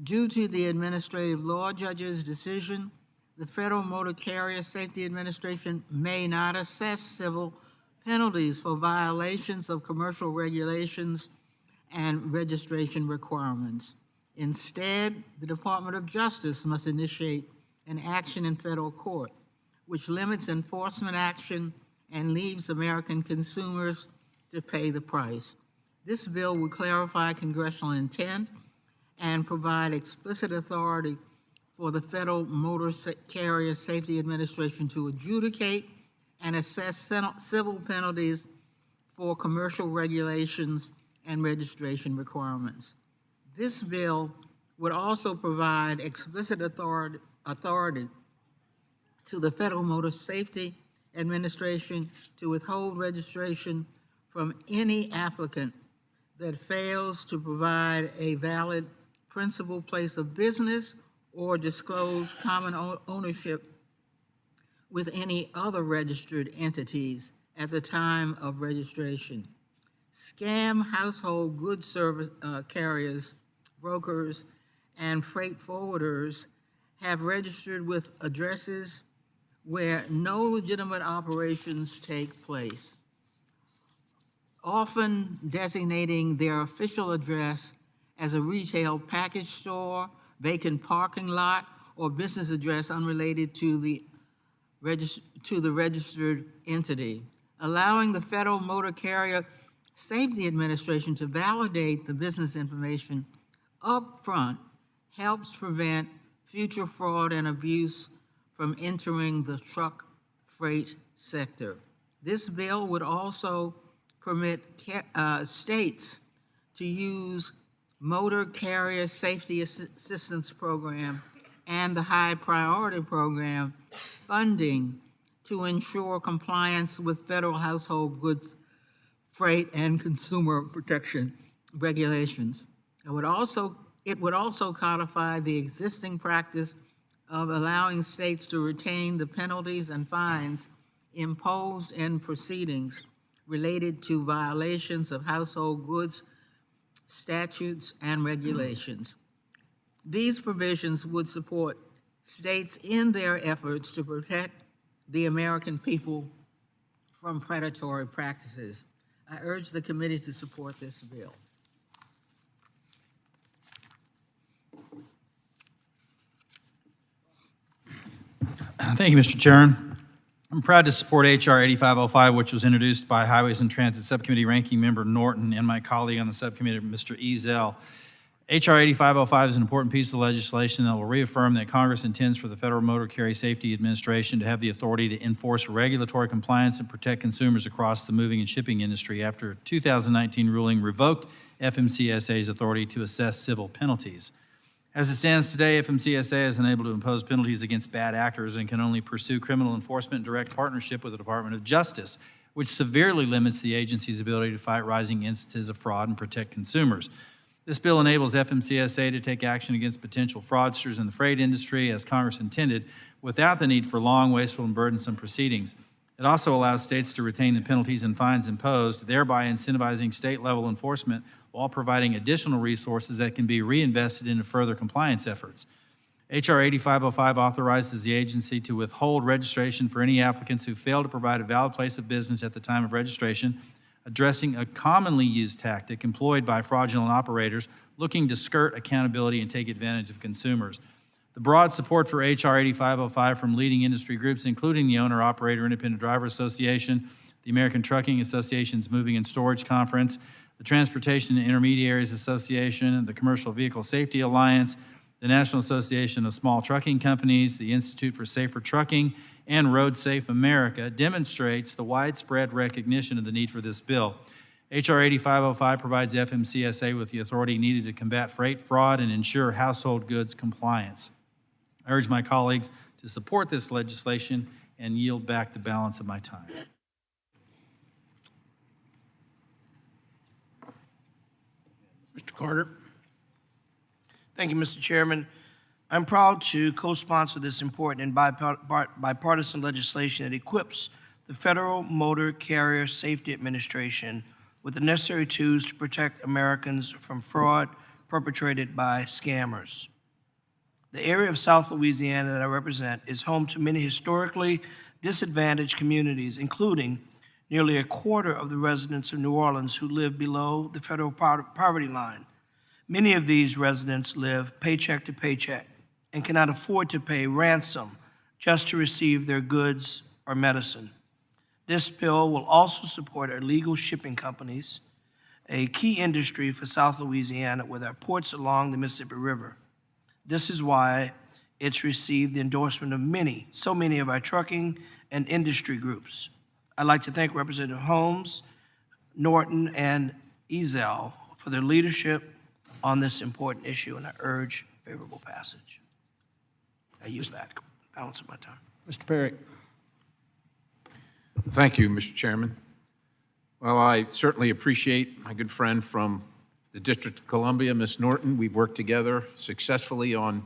Due to the administrative law judge's decision, the Federal Motor Carrier Safety Administration may not assess civil penalties for violations of commercial regulations and registration requirements. Instead, the Department of Justice must initiate an action in federal court, which limits enforcement action and leaves American consumers to pay the price. This bill will clarify congressional intent and provide explicit authority for the Federal Motor Carrier Safety Administration to adjudicate and assess civil penalties for commercial regulations and registration requirements. This bill would also provide explicit authority to the Federal Motor Safety Administration to withhold registration from any applicant that fails to provide a valid principal place of business or disclose common ownership with any other registered entities at the time of registration. Scam household goods service carriers, brokers, and freight forwarders have registered with addresses where no legitimate operations take place, often designating their official address as a retail package store, vacant parking lot, or business address unrelated to the registered entity. Allowing the Federal Motor Carrier Safety Administration to validate the business information up front helps prevent future fraud and abuse from entering the truck freight sector. This bill would also permit states to use Motor Carrier Safety Assistance Program and the High Priority Program funding to ensure compliance with federal household goods, freight, and consumer protection regulations. It would also codify the existing practice of allowing states to retain the penalties and fines imposed in proceedings related to violations of household goods statutes and regulations. These provisions would support states in their efforts to protect the American people from predatory practices. I urge the committee to support this bill. Thank you, Mr. Chairman. I'm proud to support H.R. 8505, which was introduced by Highways and Transit Subcommittee Ranking Member Norton and my colleague on the subcommittee, Mr. Ezell. H.R. 8505 is an important piece of legislation that will reaffirm that Congress intends for the Federal Motor Carrier Safety Administration to have the authority to enforce regulatory compliance and protect consumers across the moving and shipping industry after a 2019 ruling revoked FMCSA's authority to assess civil penalties. As it stands today, FMCSA is unable to impose penalties against bad actors and can only pursue criminal enforcement in direct partnership with the Department of Justice, which severely limits the agency's ability to fight rising instances of fraud and protect consumers. This bill enables FMCSA to take action against potential fraudsters in the freight industry, as Congress intended, without the need for long, wasteful, and burdensome proceedings. It also allows states to retain the penalties and fines imposed, thereby incentivizing state-level enforcement while providing additional resources that can be reinvested into further compliance efforts. H.R. 8505 authorizes the agency to withhold registration for any applicants who fail to provide a valid place of business at the time of registration, addressing a commonly used tactic employed by fraudulent operators looking to skirt accountability and take advantage of consumers. The broad support for H.R. 8505 from leading industry groups, including the Owner-Operator Independent Driver Association, the American Trucking Association's Moving and Storage Conference, the Transportation Intermediaries Association, the Commercial Vehicle Safety Alliance, the National Association of Small Trucking Companies, the Institute for Safer Trucking, and Road Safe America, demonstrates the widespread recognition of the need for this bill. H.R. 8505 provides FMCSA with the authority needed to combat freight fraud and ensure household goods compliance. I urge my colleagues to support this legislation and yield back the balance of my time. Mr. Carter. Thank you, Mr. Chairman. I'm proud to co-sponsor this important and bipartisan legislation that equips the Federal Motor Carrier Safety Administration with the necessary tools to protect Americans from fraud perpetrated by scammers. The area of South Louisiana that I represent is home to many historically disadvantaged communities, including nearly a quarter of the residents of New Orleans who live below the federal poverty line. Many of these residents live paycheck to paycheck and cannot afford to pay ransom just to receive their goods or medicine. This bill will also support our legal shipping companies, a key industry for South Louisiana with our ports along the Mississippi River. This is why it's received the endorsement of so many of our trucking and industry groups. I'd like to thank Representative Holmes, Norton, and Ezell for their leadership on this important issue, and I urge favorable passage. I use back balance of my time. Mr. Perry. Thank you, Mr. Chairman. Well, I certainly appreciate my good friend from the District of Columbia, Ms. Norton. We've worked together successfully on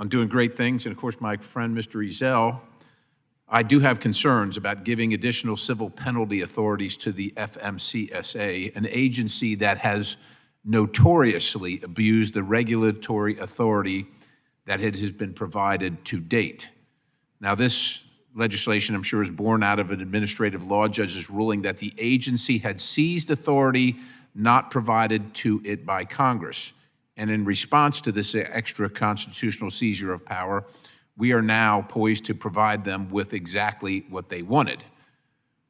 doing great things. And of course, my friend, Mr. Ezell, I do have concerns about giving additional civil penalty authorities to the FMCSA, an agency that has notoriously abused the regulatory authority that it has been provided to date. Now, this legislation, I'm sure, is born out of an administrative law judge's ruling that the agency had seized authority not provided to it by Congress. And in response to this extra constitutional seizure of power, we are now poised to provide them with exactly what they wanted.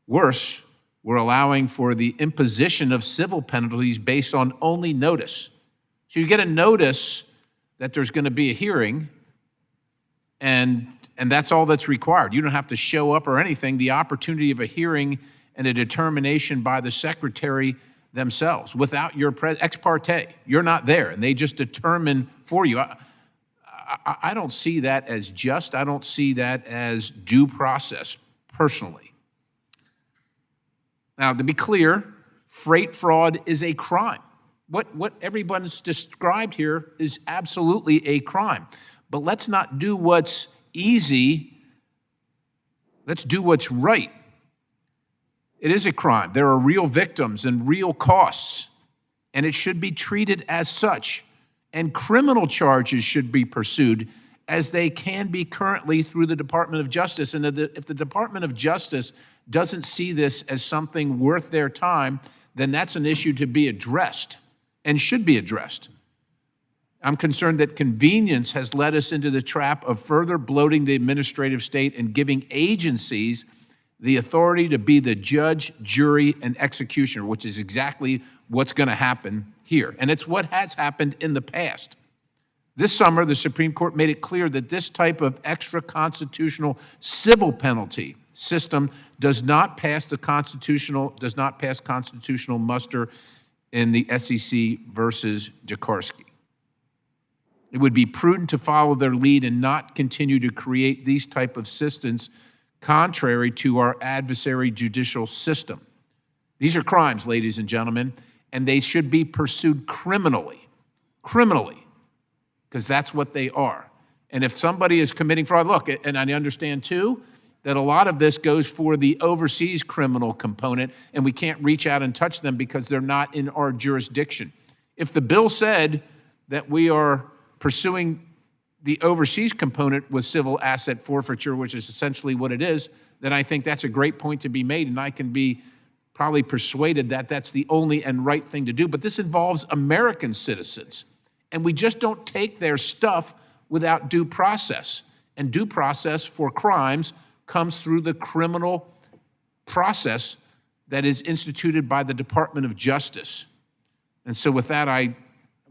Worse, we're allowing for the imposition of civil penalties based on only notice. So you get a notice that there's going to be a hearing, And that's all that's required. You don't have to show up or anything. The opportunity of a hearing and a determination by the secretary themselves without your ex parte. You're not there, and they just determine for you. I don't see that as just. I don't see that as due process, personally. Now, to be clear, freight fraud is a crime. What everyone's described here is absolutely a crime. But let's not do what's easy. Let's do what's right. It is a crime. There are real victims and real costs, and it should be treated as such. And criminal charges should be pursued as they can be currently through the Department of Justice. And if the Department of Justice doesn't see this as something worth their time, then that's an issue to be addressed and should be addressed. I'm concerned that convenience has led us into the trap of further bloating the administrative state and giving agencies the authority to be the judge, jury, and executioner, which is exactly what's going to happen here. And it's what has happened in the past. This summer, the Supreme Court made it clear that this type of extra-constitutional civil penalty system does not pass constitutional muster in the SEC versus Jakarski. It would be prudent to follow their lead and not continue to create these type of systems contrary to our adversary judicial system. These are crimes, ladies and gentlemen, and they should be pursued criminally, because that's what they are. And if somebody is committing fraud, look, and I understand too, that a lot of this goes for the overseas criminal component, and we can't reach out and touch them because they're not in our jurisdiction. If the bill said that we are pursuing the overseas component with civil asset forfeiture, which is essentially what it is, then I think that's a great point to be made, and I can be probably persuaded that that's the only and right thing to do. But this involves American citizens, and we just don't take their stuff without due process. And due process for crimes comes through the criminal process that is instituted by the Department of Justice. And so with that, I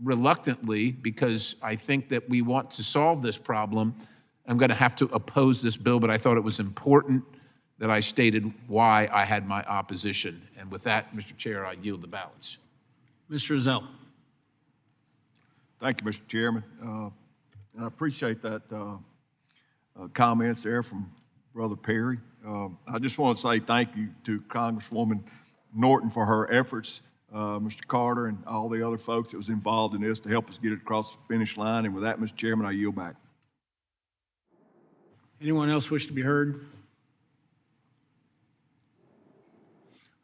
reluctantly, because I think that we want to solve this problem, I'm going to have to oppose this bill, but I thought it was important that I stated why I had my opposition. And with that, Mr. Chair, I yield the balance. Mr. Ezell. Thank you, Mr. Chairman. And I appreciate that comments there from Brother Perry. I just want to say thank you to Congresswoman Norton for her efforts, Mr. Carter and all the other folks that was involved in this to help us get it across the finish line. And with that, Mr. Chairman, I yield back. Anyone else wish to be heard?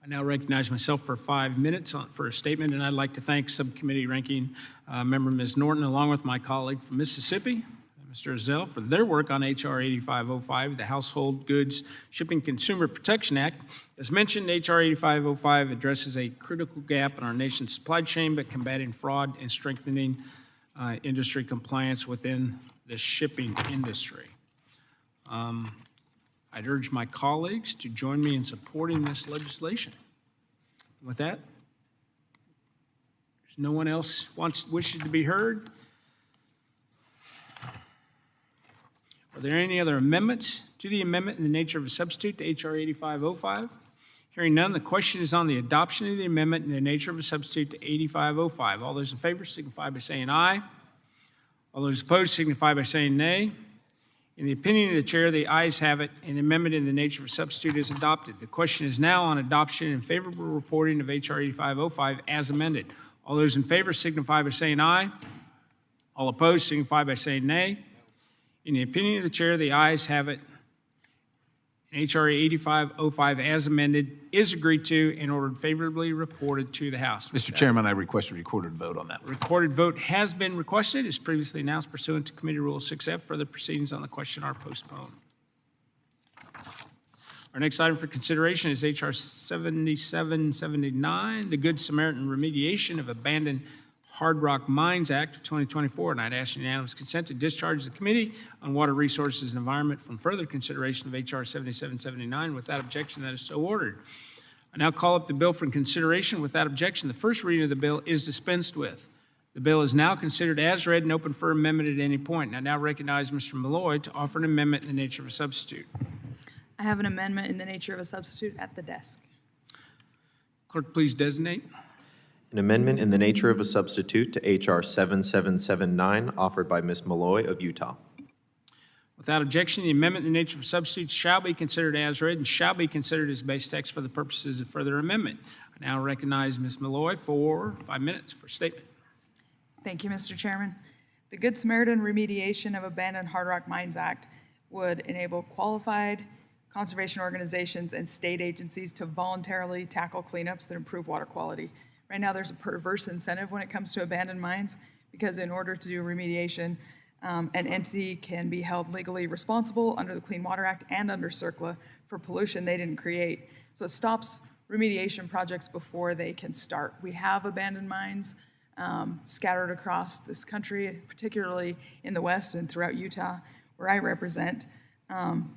I now recognize myself for 5 minutes for a statement, and I'd like to thank Subcommittee Ranking Member Ms. Norton, along with my colleague from Mississippi, Mr. Ezell, for their work on H.R. 8505, the Household Goods Shipping Consumer Protection Act. As mentioned, H.R. 8505 addresses a critical gap in our nation's supply chain by combating fraud and strengthening industry compliance within the shipping industry. I'd urge my colleagues to join me in supporting this legislation. With that, if no one else wishes to be heard, are there any other amendments to the amendment in the nature of a substitute to H.R. 8505? Hearing none, the question is on the adoption of the amendment in the nature of a substitute to 8505. All those in favor signify by saying aye. All those opposed signify by saying nay. In the opinion of the chair, the ayes have it, and the amendment in the nature of a substitute is adopted. The question is now on adoption and favorable reporting of H.R. 8505 as amended. All those in favor signify by saying aye. All opposed signify by saying nay. In the opinion of the chair, the ayes have it, and H.R. 8505 as amended is agreed to and ordered favorably reported to the House. Mr. Chairman, I request a recorded vote on that one. Recorded vote has been requested, as previously announced pursuant to Committee Rule 6F. Further proceedings on the question are postponed. Our next item for consideration is H.R. 7779, the Good Samaritan Remediation of Abandoned Hard Rock Mines Act of 2024, and I'd ask unanimous consent to discharge the Committee on Water Resources and Environment from further consideration of H.R. 7779. Without objection, that is so ordered. I now call up the bill for consideration. Without objection, the first reading of the bill is dispensed with. The bill is now considered as read and open for amendment at any point. And I now recognize Mr. Malloy to offer an amendment in the nature of a substitute. I have an amendment in the nature of a substitute at the desk. Clerk, please designate. An amendment in the nature of a substitute to H.R. 7779, offered by Ms. Malloy of Utah. Without objection, the amendment in the nature of a substitute shall be considered as read and shall be considered as base text for the purposes of further amendment. I now recognize Ms. Malloy for 5 minutes for statement. Thank you, Mr. Chairman. The Good Samaritan Remediation of Abandoned Hard Rock Mines Act would enable qualified conservation organizations and state agencies to voluntarily tackle cleanups that improve water quality. Right now, there's a perverse incentive when it comes to abandoned mines, because in order to do remediation, an entity can be held legally responsible under the Clean Water Act and under CERCLA for pollution they didn't create. So it stops remediation projects before they can start. We have abandoned mines scattered across this country, particularly in the West and throughout Utah, where I represent.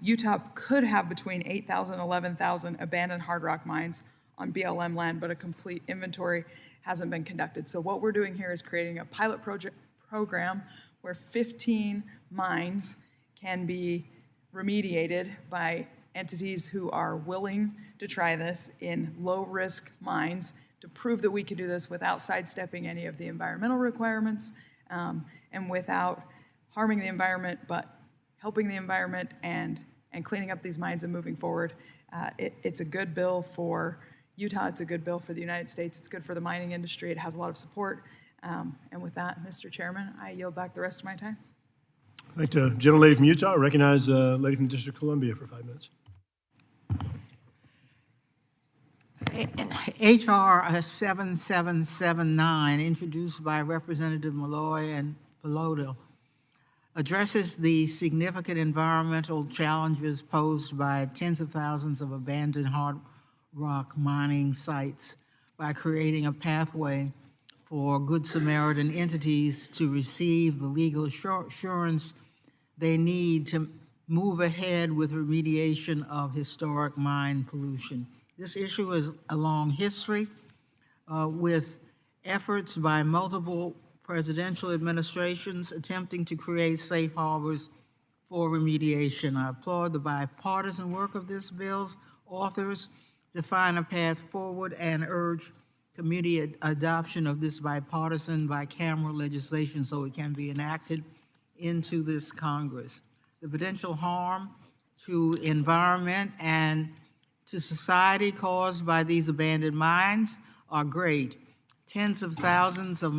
Utah could have between 8,000 and 11,000 abandoned hard rock mines on BLM land, but a complete inventory hasn't been conducted. So what we're doing here is creating a pilot program where 15 mines can be remediated by entities who are willing to try this in low-risk mines to prove that we can do this without sidestepping any of the environmental requirements and without harming the environment, but helping the environment and cleaning up these mines and moving forward. It's a good bill for Utah. It's a good bill for the United States. It's good for the mining industry. It has a lot of support. And with that, Mr. Chairman, I yield back the rest of my time. Thank the gentlelady from Utah. I recognize the lady from the District of Columbia for 5 minutes. H.R. 7779, introduced by Representative Malloy and Pelota, addresses the significant environmental challenges posed by tens of thousands of abandoned hard rock mining sites by creating a pathway for Good Samaritan entities to receive the legal assurance they need to move ahead with remediation of historic mine pollution. This issue is a long history with efforts by multiple presidential administrations attempting to create safe harbors for remediation. I applaud the bipartisan work of this bill's authors to find a path forward and urge community adoption of this bipartisan, bicameral legislation so it can be enacted into this Congress. The potential harm to environment and to society caused by these abandoned mines are great. Tens of thousands of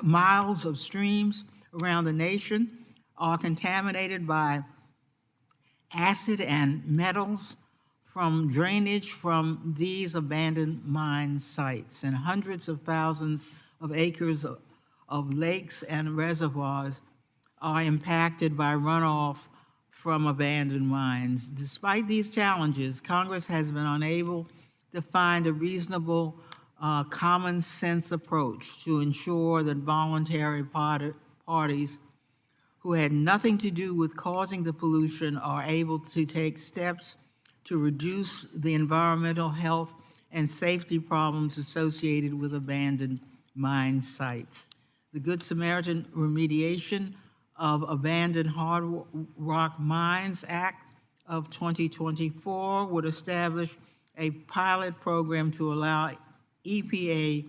miles of streams around the nation are contaminated by acid and metals from drainage from these abandoned mine sites, and hundreds of thousands of acres of lakes and reservoirs are impacted by runoff from abandoned mines. Despite these challenges, Congress has been unable to find a reasonable common sense approach to ensure that voluntary parties who had nothing to do with causing the pollution are able to take steps to reduce the environmental health and safety problems associated with abandoned mine sites. The Good Samaritan Remediation of Abandoned Hard Rock Mines Act of 2024 would establish a pilot program to allow EPA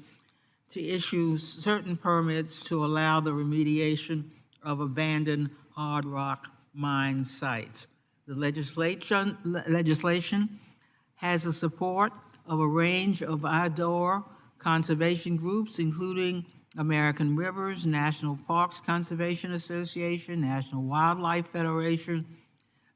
to issue certain permits to allow the remediation of abandoned hard rock mine sites. The legislation has the support of a range of outdoor conservation groups, including American Rivers, National Parks Conservation Association, National Wildlife Federation,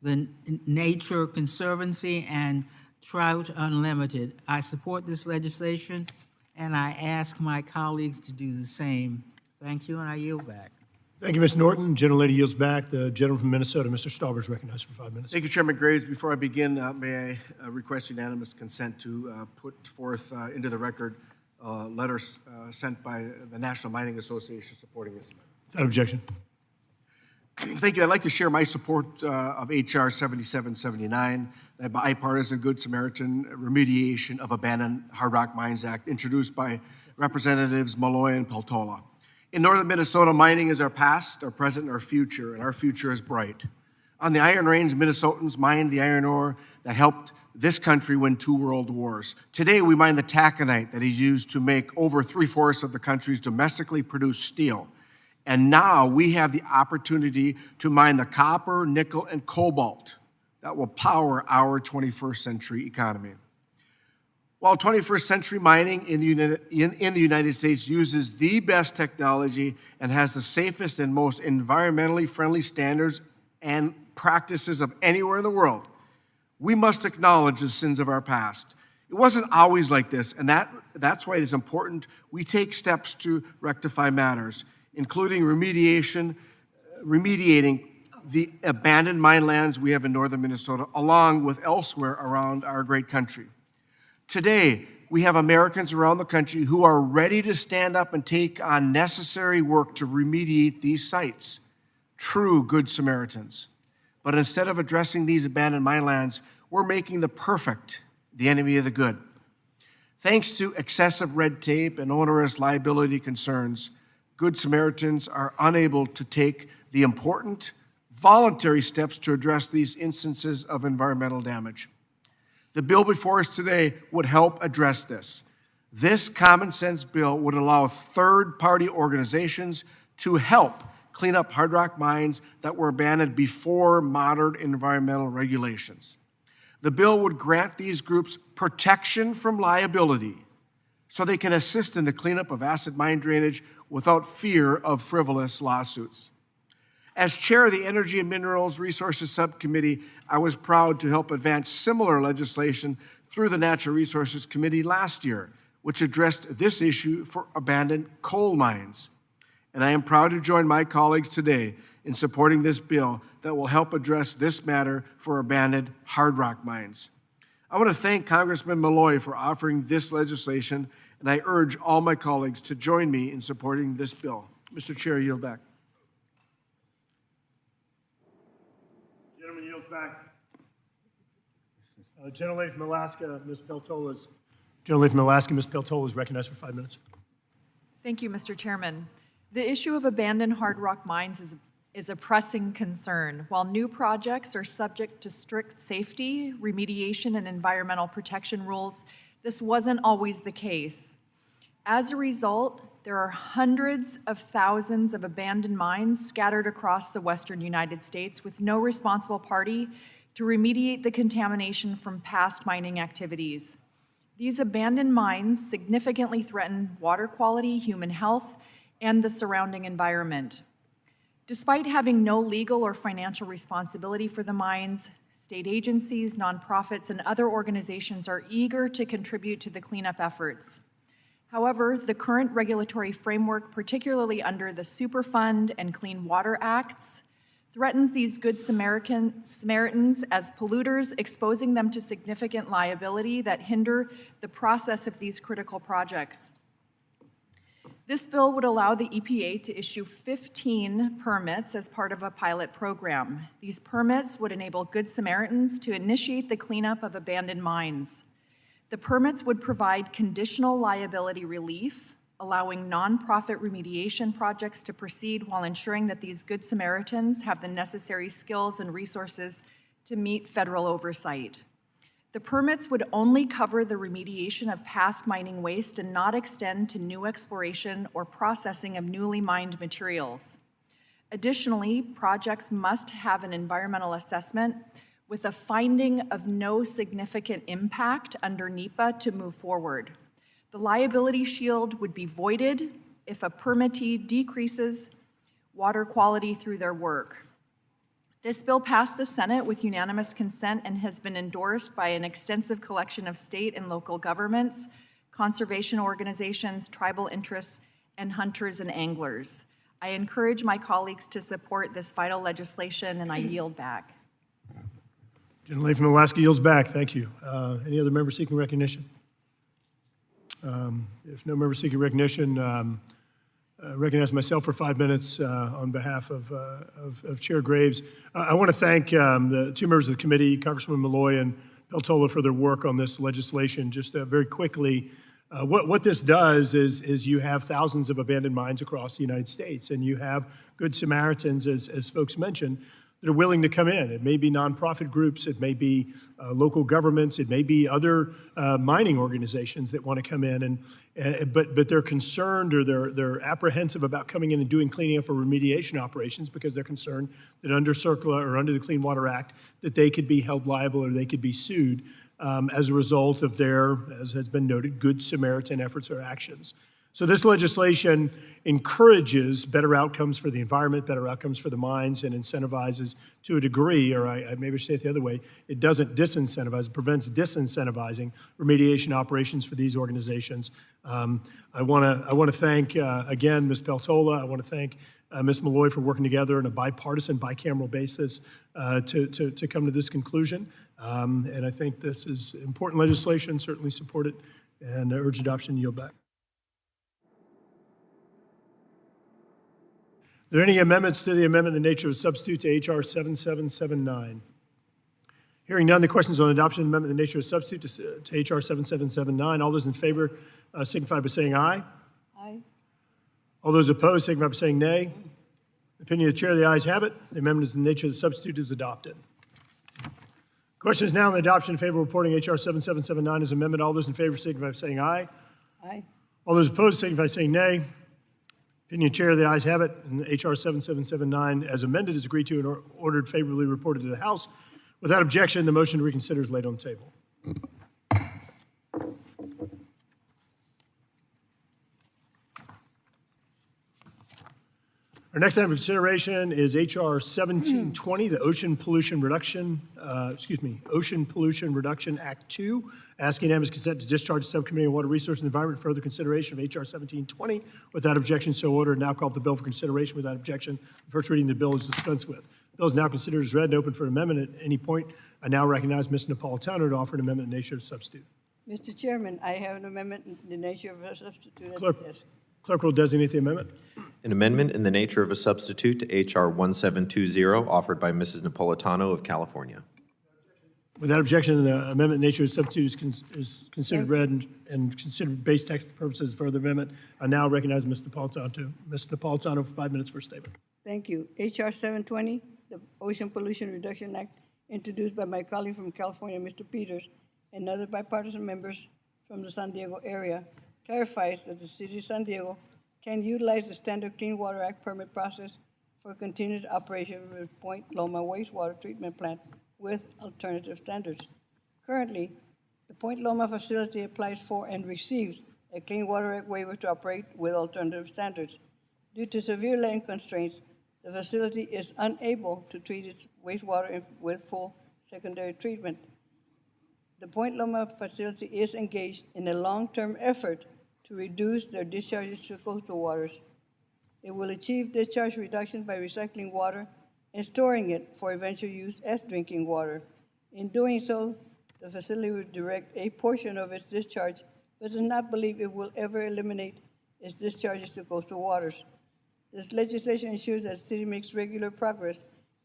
the Nature Conservancy, and Trout Unlimited. I support this legislation, and I ask my colleagues to do the same. Thank you, and I yield back. Thank you, Ms. Norton. Gentlelady yields back. The gentleman from Minnesota, Mr. Stauber, is recognized for 5 minutes. Thank you, Chairman Graves. Before I begin, may I request unanimous consent to put forth into the record letters sent by the National Mining Association supporting this amendment. Without objection. Thank you. I'd like to share my support of H.R. 7779, the Bipartisan Good Samaritan Remediation of Abandoned Hard Rock Mines Act, introduced by Representatives Malloy and Peltola. In northern Minnesota, mining is our past, our present, and our future, and our future is bright. On the Iron Range, Minnesotans mined the iron ore that helped this country win 2 world wars. Today, we mine the taconite that is used to make over 3/4 of the country's domestically produced steel. And now we have the opportunity to mine the copper, nickel, and cobalt that will power our 21st century economy. While 21st century mining in the United States uses the best technology and has the safest and most environmentally friendly standards and practices of anywhere in the world, we must acknowledge the sins of our past. It wasn't always like this, and that's why it is important we take steps to rectify matters, including remediating the abandoned mine lands we have in northern Minnesota, along with elsewhere around our great country. Today, we have Americans around the country who are ready to stand up and take on necessary work to remediate these sites. True Good Samaritans. But instead of addressing these abandoned mine lands, we're making the perfect the enemy of the good. Thanks to excessive red tape and onerous liability concerns, Good Samaritans are unable to take the important voluntary steps to address these instances of environmental damage. The bill before us today would help address this. This common sense bill would allow third-party organizations to help clean up hard rock mines that were abandoned before modern environmental regulations. The bill would grant these groups protection from liability so they can assist in the cleanup of acid mine drainage without fear of frivolous lawsuits. As chair of the Energy and Minerals Resources Subcommittee, I was proud to help advance similar legislation through the Natural Resources Committee last year, which addressed this issue for abandoned coal mines. And I am proud to join my colleagues today in supporting this bill that will help address this matter for abandoned hard rock mines. I want to thank Congressman Malloy for offering this legislation, and I urge all my colleagues to join me in supporting this bill. Mr. Chair, I yield back. Gentleman yields back. Gentlelady from Alaska, Ms. Peltola is recognized for 5 minutes. Thank you, Mr. Chairman. The issue of abandoned hard rock mines is a pressing concern. While new projects are subject to strict safety, remediation, and environmental protection rules, this wasn't always the case. As a result, there are hundreds of thousands of abandoned mines scattered across the western United States with no responsible party to remediate the contamination from past mining activities. These abandoned mines significantly threaten water quality, human health, and the surrounding environment. Despite having no legal or financial responsibility for the mines, state agencies, nonprofits, and other organizations are eager to contribute to the cleanup efforts. However, the current regulatory framework, particularly under the Superfund and Clean Water Acts, threatens these Good Samaritans as polluters, exposing them to significant liability that hinder the process of these critical projects. This bill would allow the EPA to issue 15 permits as part of a pilot program. These permits would enable Good Samaritans to initiate the cleanup of abandoned mines. The permits would provide conditional liability relief, allowing nonprofit remediation projects to proceed while ensuring that these Good Samaritans have the necessary skills and resources to meet federal oversight. The permits would only cover the remediation of past mining waste and not extend to new exploration or processing of newly mined materials. Additionally, projects must have an environmental assessment with a finding of no significant impact under NEPA to move forward. The liability shield would be voided if a permittee decreases water quality through their work. This bill passed the Senate with unanimous consent and has been endorsed by an extensive collection of state and local governments, conservation organizations, tribal interests, and hunters and anglers. I encourage my colleagues to support this vital legislation, and I yield back. Gentlelady from Alaska yields back. Thank you. Any other member seeking recognition? If no member seeking recognition, recognize myself for 5 minutes on behalf of Chair Graves. I want to thank the 2 members of the committee, Congresswoman Malloy and Peltola, for their work on this legislation. Just very quickly, What this does is you have thousands of abandoned mines across the United States, and you have Good Samaritans, as folks mentioned, that are willing to come in. It may be nonprofit groups, it may be local governments, it may be other mining organizations that want to come in, but they're concerned or they're apprehensive about coming in and doing cleaning up or remediation operations because they're concerned that under CERCLA or under the Clean Water Act that they could be held liable or they could be sued as a result of their, as has been noted, Good Samaritan efforts or actions. So this legislation encourages better outcomes for the environment, better outcomes for the mines, and incentivizes to a degree, or I maybe say it the other way, it doesn't disincentivize, it prevents disincentivizing remediation operations for these organizations. I want to thank, again, Ms. Peltola. I want to thank Ms. Malloy for working together on a bipartisan, bicameral basis to come to this conclusion. And I think this is important legislation, certainly support it, and urge adoption and yield back. Are there any amendments to the amendment in the nature of a substitute to H.R. 7779? Hearing none, the question is on adoption of the amendment in the nature of a substitute to H.R. 7779. All those in favor signify by saying aye. Aye. All those opposed signify by saying nay. Opinion of the chair, the ayes have it. The amendment is in the nature of the substitute is adopted. Question is now on the adoption in favor of reporting H.R. 7779 as amendment. All those in favor signify by saying aye. Aye. All those opposed signify by saying nay. Opinion of the chair, the ayes have it, and H.R. 7779 as amended is agreed to and ordered favorably reported to the House. Without objection, the motion to reconsider is laid on the table. Our next item of consideration is H.R. 1720, the Ocean Pollution Reduction Act 2, asking unanimous consent to discharge the Subcommittee on Water Resources and Environment for further consideration of H.R. 1720. Without objection, so ordered. Now call up the bill for consideration. Without objection, the first reading of the bill is dispensed with. The bill is now considered as read and open for amendment. At any point, I now recognize Ms. Napolitano to offer an amendment in the nature of substitute. Mr. Chairman, I have an amendment in the nature of a substitute at Clerk. the desk. Clerk will designate the amendment. An amendment in the nature of a substitute to H.R. 1720, offered by Mrs. Napolitano of California. Without objection, the amendment in nature of substitute is considered read and considered base text purposes for the amendment. I now recognize Ms. Napolitano. Ms. Napolitano for 5 minutes for a statement. Thank you. H.R. 720, the Ocean Pollution Reduction Act, introduced by my colleague from California, Mr. Peters, and other bipartisan members from the San Diego area, clarifies that the City of San Diego can utilize the Standard Clean Water Act permit process for continued operation of the Point Loma wastewater treatment plant with alternative standards. Currently, the Point Loma facility applies for and receives a Clean Water Act waiver to operate with alternative standards. Due to severe land constraints, the facility is unable to treat its wastewater with full secondary treatment. The Point Loma facility is engaged in a long-term effort to reduce their discharges to coastal waters. It will achieve discharge reduction by recycling water and storing it for eventual use as drinking water. In doing so, the facility will direct a portion of its discharge, but does not believe it will ever eliminate its discharges to coastal waters. This legislation ensures that the city makes regular progress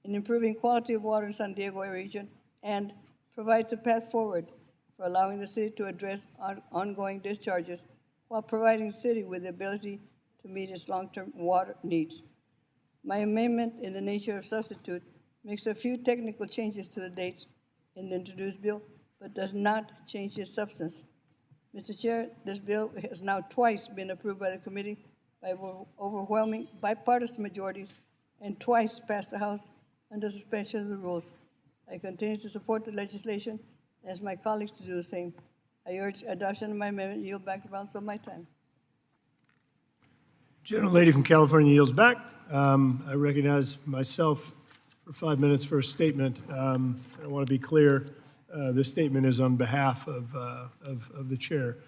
in improving quality of water in San Diego region and provides a path forward for allowing the city to address ongoing discharges while providing the city with the ability to meet its long-term water needs. My amendment in the nature of substitute makes a few technical changes to the dates in the introduced bill, but does not change its substance. Mr. Chair, this bill has now twice been approved by the committee by overwhelming bipartisan majorities and twice passed the House under suspension of the rules. I continue to support the legislation and ask my colleagues to do the same. I urge adoption of my amendment, yield back the balance of my time. Gentlelady from California yields back. I recognize myself for 5 minutes for a statement. I want to be clear, this statement is on behalf of the chair.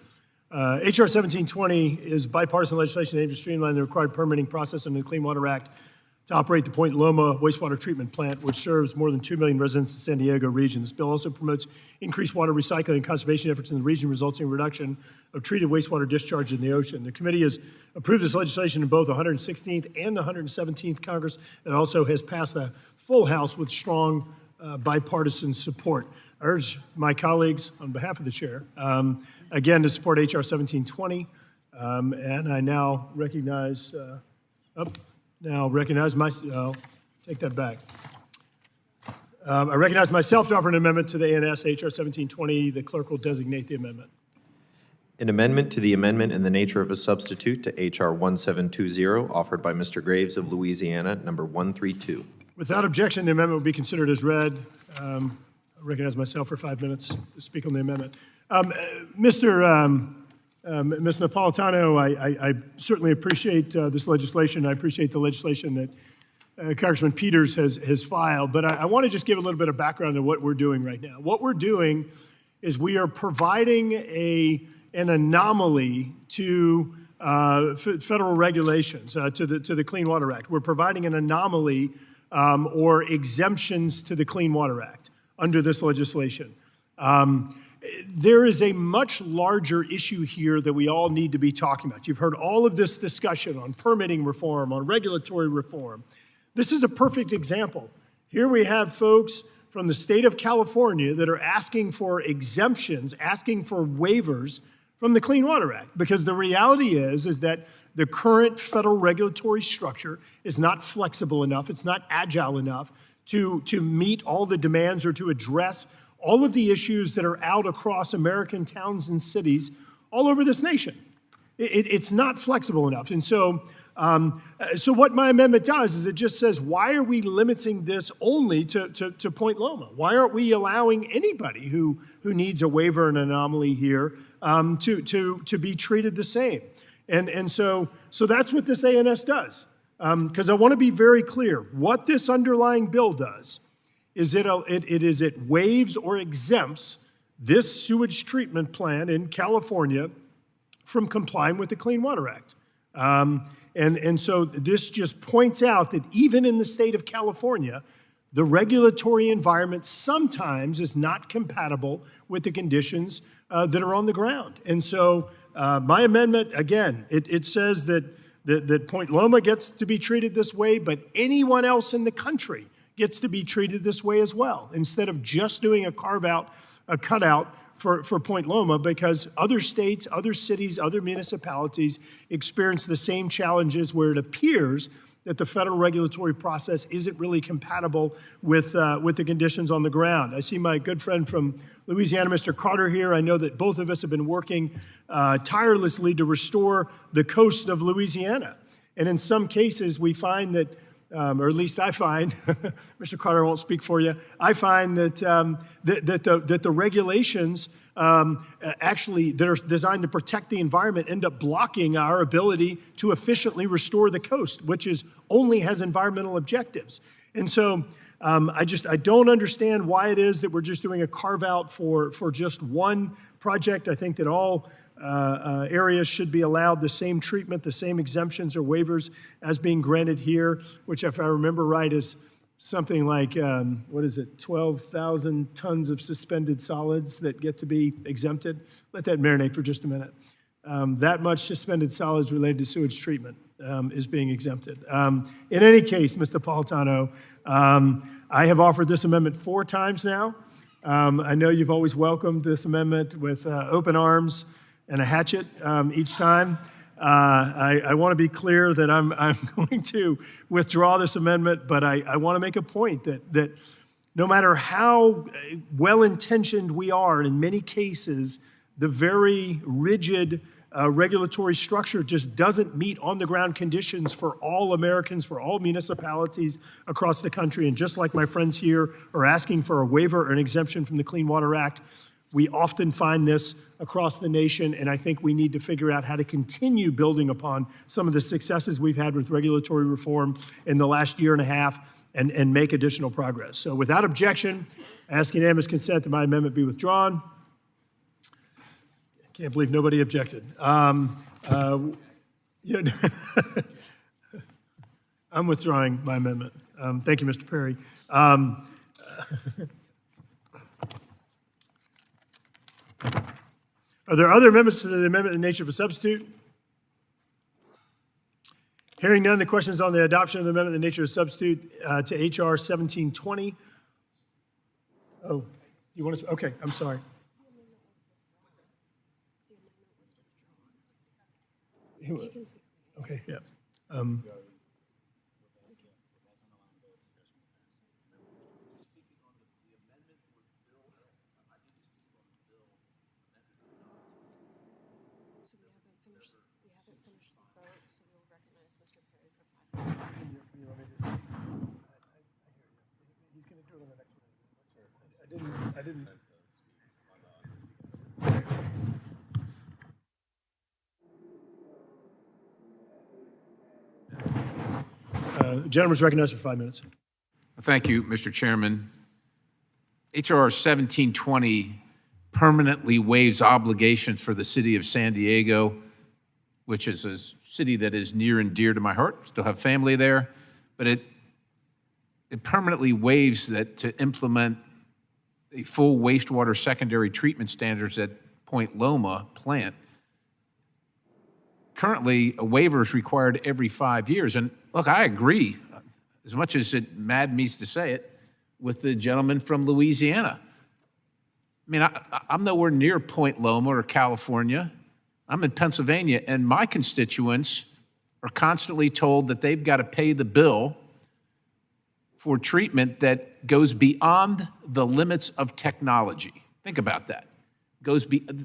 H.R. 1720 is bipartisan legislation aimed to streamline the required permitting process under the Clean Water Act to operate the Point Loma wastewater treatment plant, which serves more than 2 million residents in the San Diego region. This bill also promotes increased water recycling and conservation efforts in the region, resulting in reduction of treated wastewater discharge in the ocean. The committee has approved this legislation in both the 116th and the 117th Congress, and also has passed a full House with strong bipartisan support. I urge my colleagues, on behalf of the chair, again, to support H.R. 1720, and I now recognize, take that back. I recognize myself to offer an amendment to the ANS H.R. 1720. The clerk will designate the amendment. An amendment to the amendment in the nature of a substitute to H.R. 1720, offered by Mr. Graves of Louisiana, number 132. Without objection, the amendment will be considered as read. I recognize myself for 5 minutes to speak on the amendment. Mr. Napolitano, I certainly appreciate this legislation. I appreciate the legislation that Congressman Peters has filed, but I want to just give a little bit of background to what we're doing right now. What we're doing is we are providing an anomaly to federal regulations, to the Clean Water Act. We're providing an anomaly or exemptions to the Clean Water Act under this legislation. There is a much larger issue here that we all need to be talking about. You've heard all of this discussion on permitting reform, on regulatory reform. This is a perfect example. Here we have folks from the state of California that are asking for exemptions, asking for waivers from the Clean Water Act, because the reality is that the current federal regulatory structure is not flexible enough, it's not agile enough to meet all the demands or to address all of the issues that are out across American towns and cities all over this nation. It's not flexible enough. And so what my amendment does is it just says, why are we limiting this only to Point Loma? Why aren't we allowing anybody who needs a waiver and anomaly here to be treated the same? And so that's what this ANS does. Because I want to be very clear, what this underlying bill does is it waives or exempts this sewage treatment plant in California from complying with the Clean Water Act. And so this just points out that even in the state of California, the regulatory environment sometimes is not compatible with the conditions that are on the ground. And so my amendment, again, it says that Point Loma gets to be treated this way, but anyone else in the country gets to be treated this way as well, instead of just doing a carve-out, a cutout for Point Loma, because other states, other cities, other municipalities experience the same challenges where it appears that the federal regulatory process isn't really compatible with the conditions on the ground. I see my good friend from Louisiana, Mr. Carter, here. I know that both of us have been working tirelessly to restore the coast of Louisiana. And in some cases, we find that or at least I find, Mr. Carter won't speak for you, I find that the regulations actually that are designed to protect the environment end up blocking our ability to efficiently restore the coast, which only has environmental objectives. And so I don't understand why it is that we're just doing a carve out for just one project. I think that all areas should be allowed the same treatment, the same exemptions or waivers as being granted here, which, if I remember right, is something like, 12,000 tons of suspended solids that get to be exempted. Let that marinate for just a minute. That much suspended solids related to sewage treatment is being exempted. In any case, Mr. Napolitano, I have offered this amendment 4 times now. I know you've always welcomed this amendment with open arms and a hatchet each time. I want to be clear that I'm going to withdraw this amendment, but I want to make a point that no matter how well-intentioned we are, in many cases, the very rigid regulatory structure just doesn't meet on-the-ground conditions for all Americans, for all municipalities across the country. And just like my friends here are asking for a waiver or an exemption from the Clean Water Act, we often find this across the nation, and I think we need to figure out how to continue building upon some of the successes we've had with regulatory reform in the last year and a half and make additional progress. So without objection, I ask unanimous consent that my amendment be withdrawn. I can't believe nobody objected. I'm withdrawing my amendment. Thank you, Mr. Perry. Are there other amendments to the amendment in the nature of a substitute? Hearing none, the question is on the adoption of the amendment in the nature of a substitute to H.R. 1720. Oh, you want to, okay, I'm sorry. Okay, yeah. I didn't. Gentleman's recognized for 5 minutes. Thank you, Mr. Chairman. H.R. 1720 permanently waives obligations for the city of San Diego, which is a city that is near and dear to my heart. Still have family there, but it permanently waives that to implement a full wastewater secondary treatment standards at Point Loma plant. Currently, a waiver is required every 5 years. And look, I agree, as much as it maddens to say it, with the gentleman from Louisiana. I mean, I'm nowhere near Point Loma or California. I'm in Pennsylvania, and my constituents are constantly told that they've got to pay the bill for treatment that goes beyond the limits of technology. Think about that.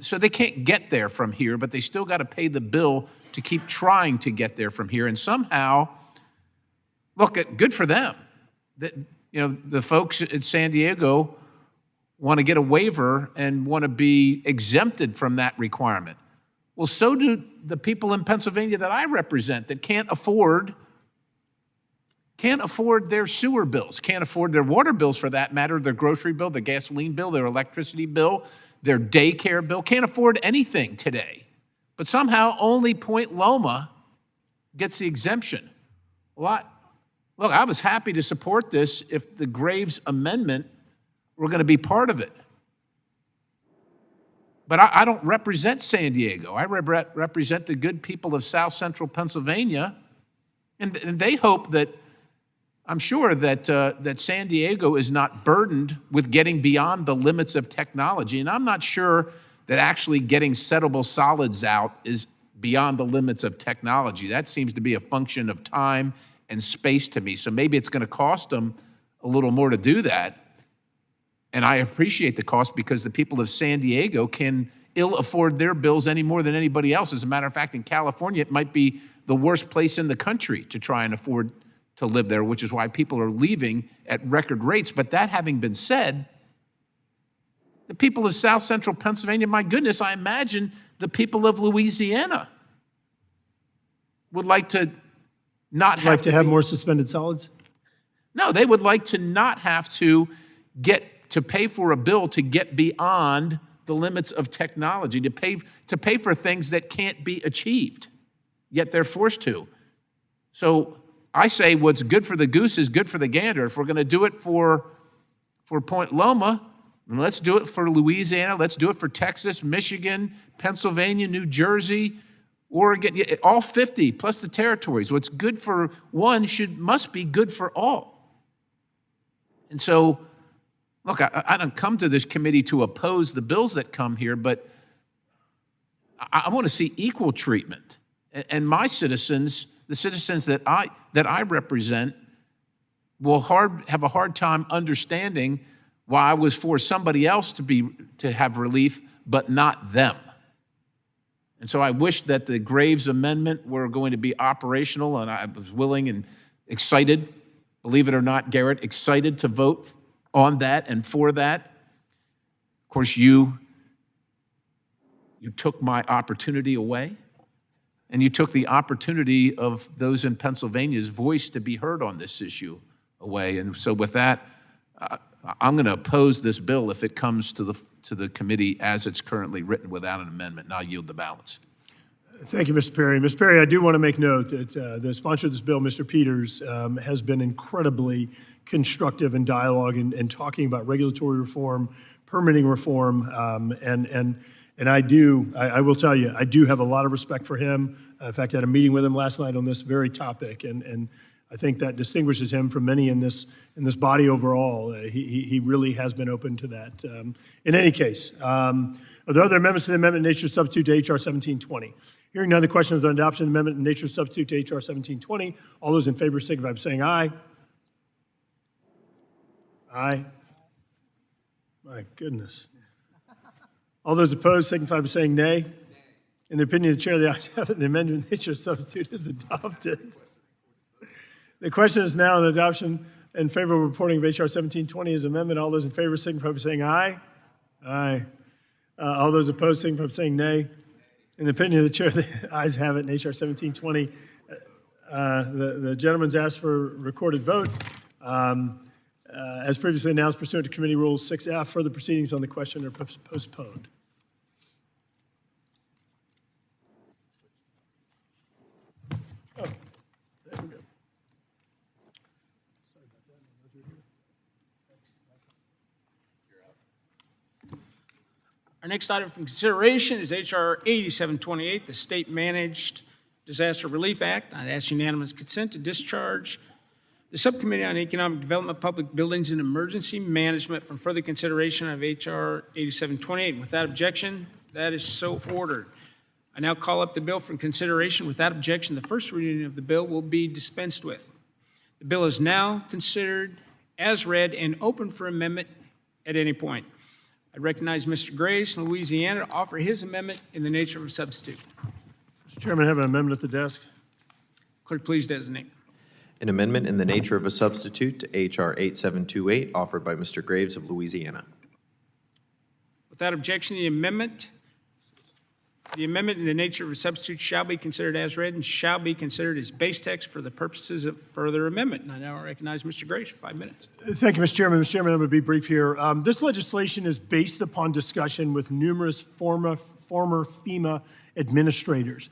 So they can't get there from here, but they still got to pay the bill to keep trying to get there from here. And somehow, look, good for them. The folks at San Diego want to get a waiver and want to be exempted from that requirement. Well, so do the people in Pennsylvania that I represent that can't afford their sewer bills, can't afford their water bills for that matter, their grocery bill, their gasoline bill, their electricity bill, their daycare bill, can't afford anything today. But somehow only Point Loma gets the exemption. Well, I was happy to support this if the Graves Amendment were going to be part of it. But I don't represent San Diego. I represent the good people of South Central Pennsylvania, and they hope that, I'm sure that San Diego is not burdened with getting beyond the limits of technology. And I'm not sure that actually getting settable solids out is beyond the limits of technology. That seems to be a function of time and space to me. So maybe it's going to cost them a little more to do that. And I appreciate the cost because the people of San Diego can ill afford their bills any more than anybody else. As a matter of fact, in California, it might be the worst place in the country to try and afford to live there, which is why people are leaving at record rates. But that having been said, the people of South Central Pennsylvania, my goodness, I imagine the people of Louisiana would like to not have to have more suspended solids? No, they would like to not have to pay for a bill to get beyond the limits of technology, to pay for things that can't be achieved, yet they're forced to. So I say what's good for the goose is good for the gander. If we're going to do it for Point Loma, then let's do it for Louisiana, let's do it for Texas, Michigan, Pennsylvania, New Jersey, Oregon, all 50 plus the territories. What's good for one must be good for all. And so, look, I don't come to this committee to oppose the bills that come here, but I want to see equal treatment. And my citizens, the citizens that I represent, will have a hard time understanding why I was for somebody else to have relief, but not them. And so I wish that the Graves Amendment were going to be operational, and I was willing and excited, believe it or not, Garrett, excited to vote on that and for that. Of course, you took my opportunity away, and you took the opportunity of those in Pennsylvania's voice to be heard on this issue away. And so with that, I'm going to oppose this bill if it comes to the committee as it's currently written without an amendment, and I'll yield the balance. Thank you, Mr. Perry. Mr. Perry, I do want to make note that the sponsor of this bill, Mr. Peters, has been incredibly constructive in dialogue and talking about regulatory reform, permitting reform, and I will tell you, I do have a lot of respect for him. In fact, I had a meeting with him last night on this very topic, and I think that distinguishes him from many in this body overall. He really has been open to that. In any case, are there other amendments to the amendment in nature substitute to H.R. 1720? Hearing none, the question is on adoption of the amendment in nature substitute to H.R. 1720. All those in favor signify by saying aye. Aye. My goodness. All those opposed signify by saying nay. In the opinion of the chair, the ayes have it. The amendment in nature substitute is adopted. The question is now on the adoption in favor of reporting of H.R. 1720 as amendment. All those in favor signify by saying aye. Aye. All those opposed signify by saying nay. In the opinion of the chair, the ayes have it. In H.R. 1720, the gentleman's asked for recorded vote. As previously announced pursuant to Committee Rules 6F, further proceedings on the question are postponed. Oh, there we go. Our next item for consideration is H.R. 8728, the State Managed Disaster Relief Act. I'd ask unanimous consent to discharge the Subcommittee on Economic Development, Public Buildings, and Emergency Management from further consideration of H.R. 8728. Without objection, that is so ordered. I now call up the bill for consideration. Without objection, the first reading of the bill will be dispensed with. The bill is now considered as read and open for amendment at any point. I recognize Mr. Graves from Louisiana to offer his amendment in the nature of a substitute. Mr. Chairman, I have an amendment at the desk. Clerk, please designate. An amendment in the nature of a substitute to H.R. 8728, offered by Mr. Graves of Louisiana. Without objection, the amendment in the nature of a substitute shall be considered as read and shall be considered as base text for the purposes of further amendment. And I now recognize Mr. Graves for 5 minutes. Thank you, Mr. Chairman. Mr. Chairman, I'm going to be brief here. This legislation is based upon discussion with numerous former FEMA administrators.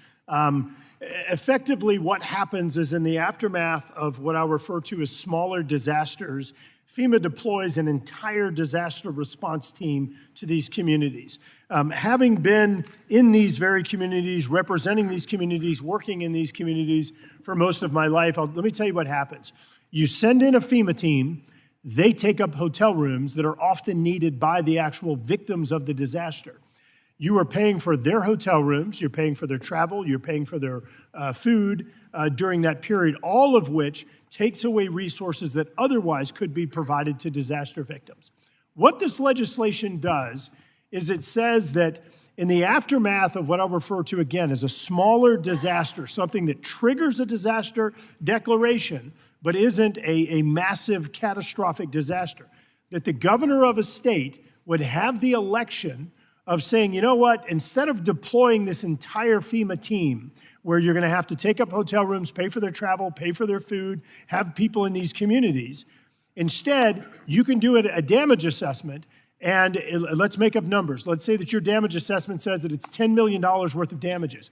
Effectively, what happens is in the aftermath of what I'll refer to as smaller disasters, FEMA deploys an entire disaster response team to these communities. Having been in these very communities, representing these communities, working in these communities for most of my life, let me tell you what happens. You send in a FEMA team, they take up hotel rooms that are often needed by the actual victims of the disaster. You are paying for their hotel rooms, you're paying for their travel, you're paying for their food during that period, all of which takes away resources that otherwise could be provided to disaster victims. What this legislation does is it says that in the aftermath of what I'll refer to again as a smaller disaster, something that triggers a disaster declaration but isn't a massive catastrophic disaster, that the governor of a state would have the election of saying, you know what, instead of deploying this entire FEMA team where you're going to have to take up hotel rooms, pay for their travel, pay for their food, have people in these communities, instead, you can do a damage assessment and let's make up numbers. Let's say that your damage assessment says that it's $10 million worth of damages.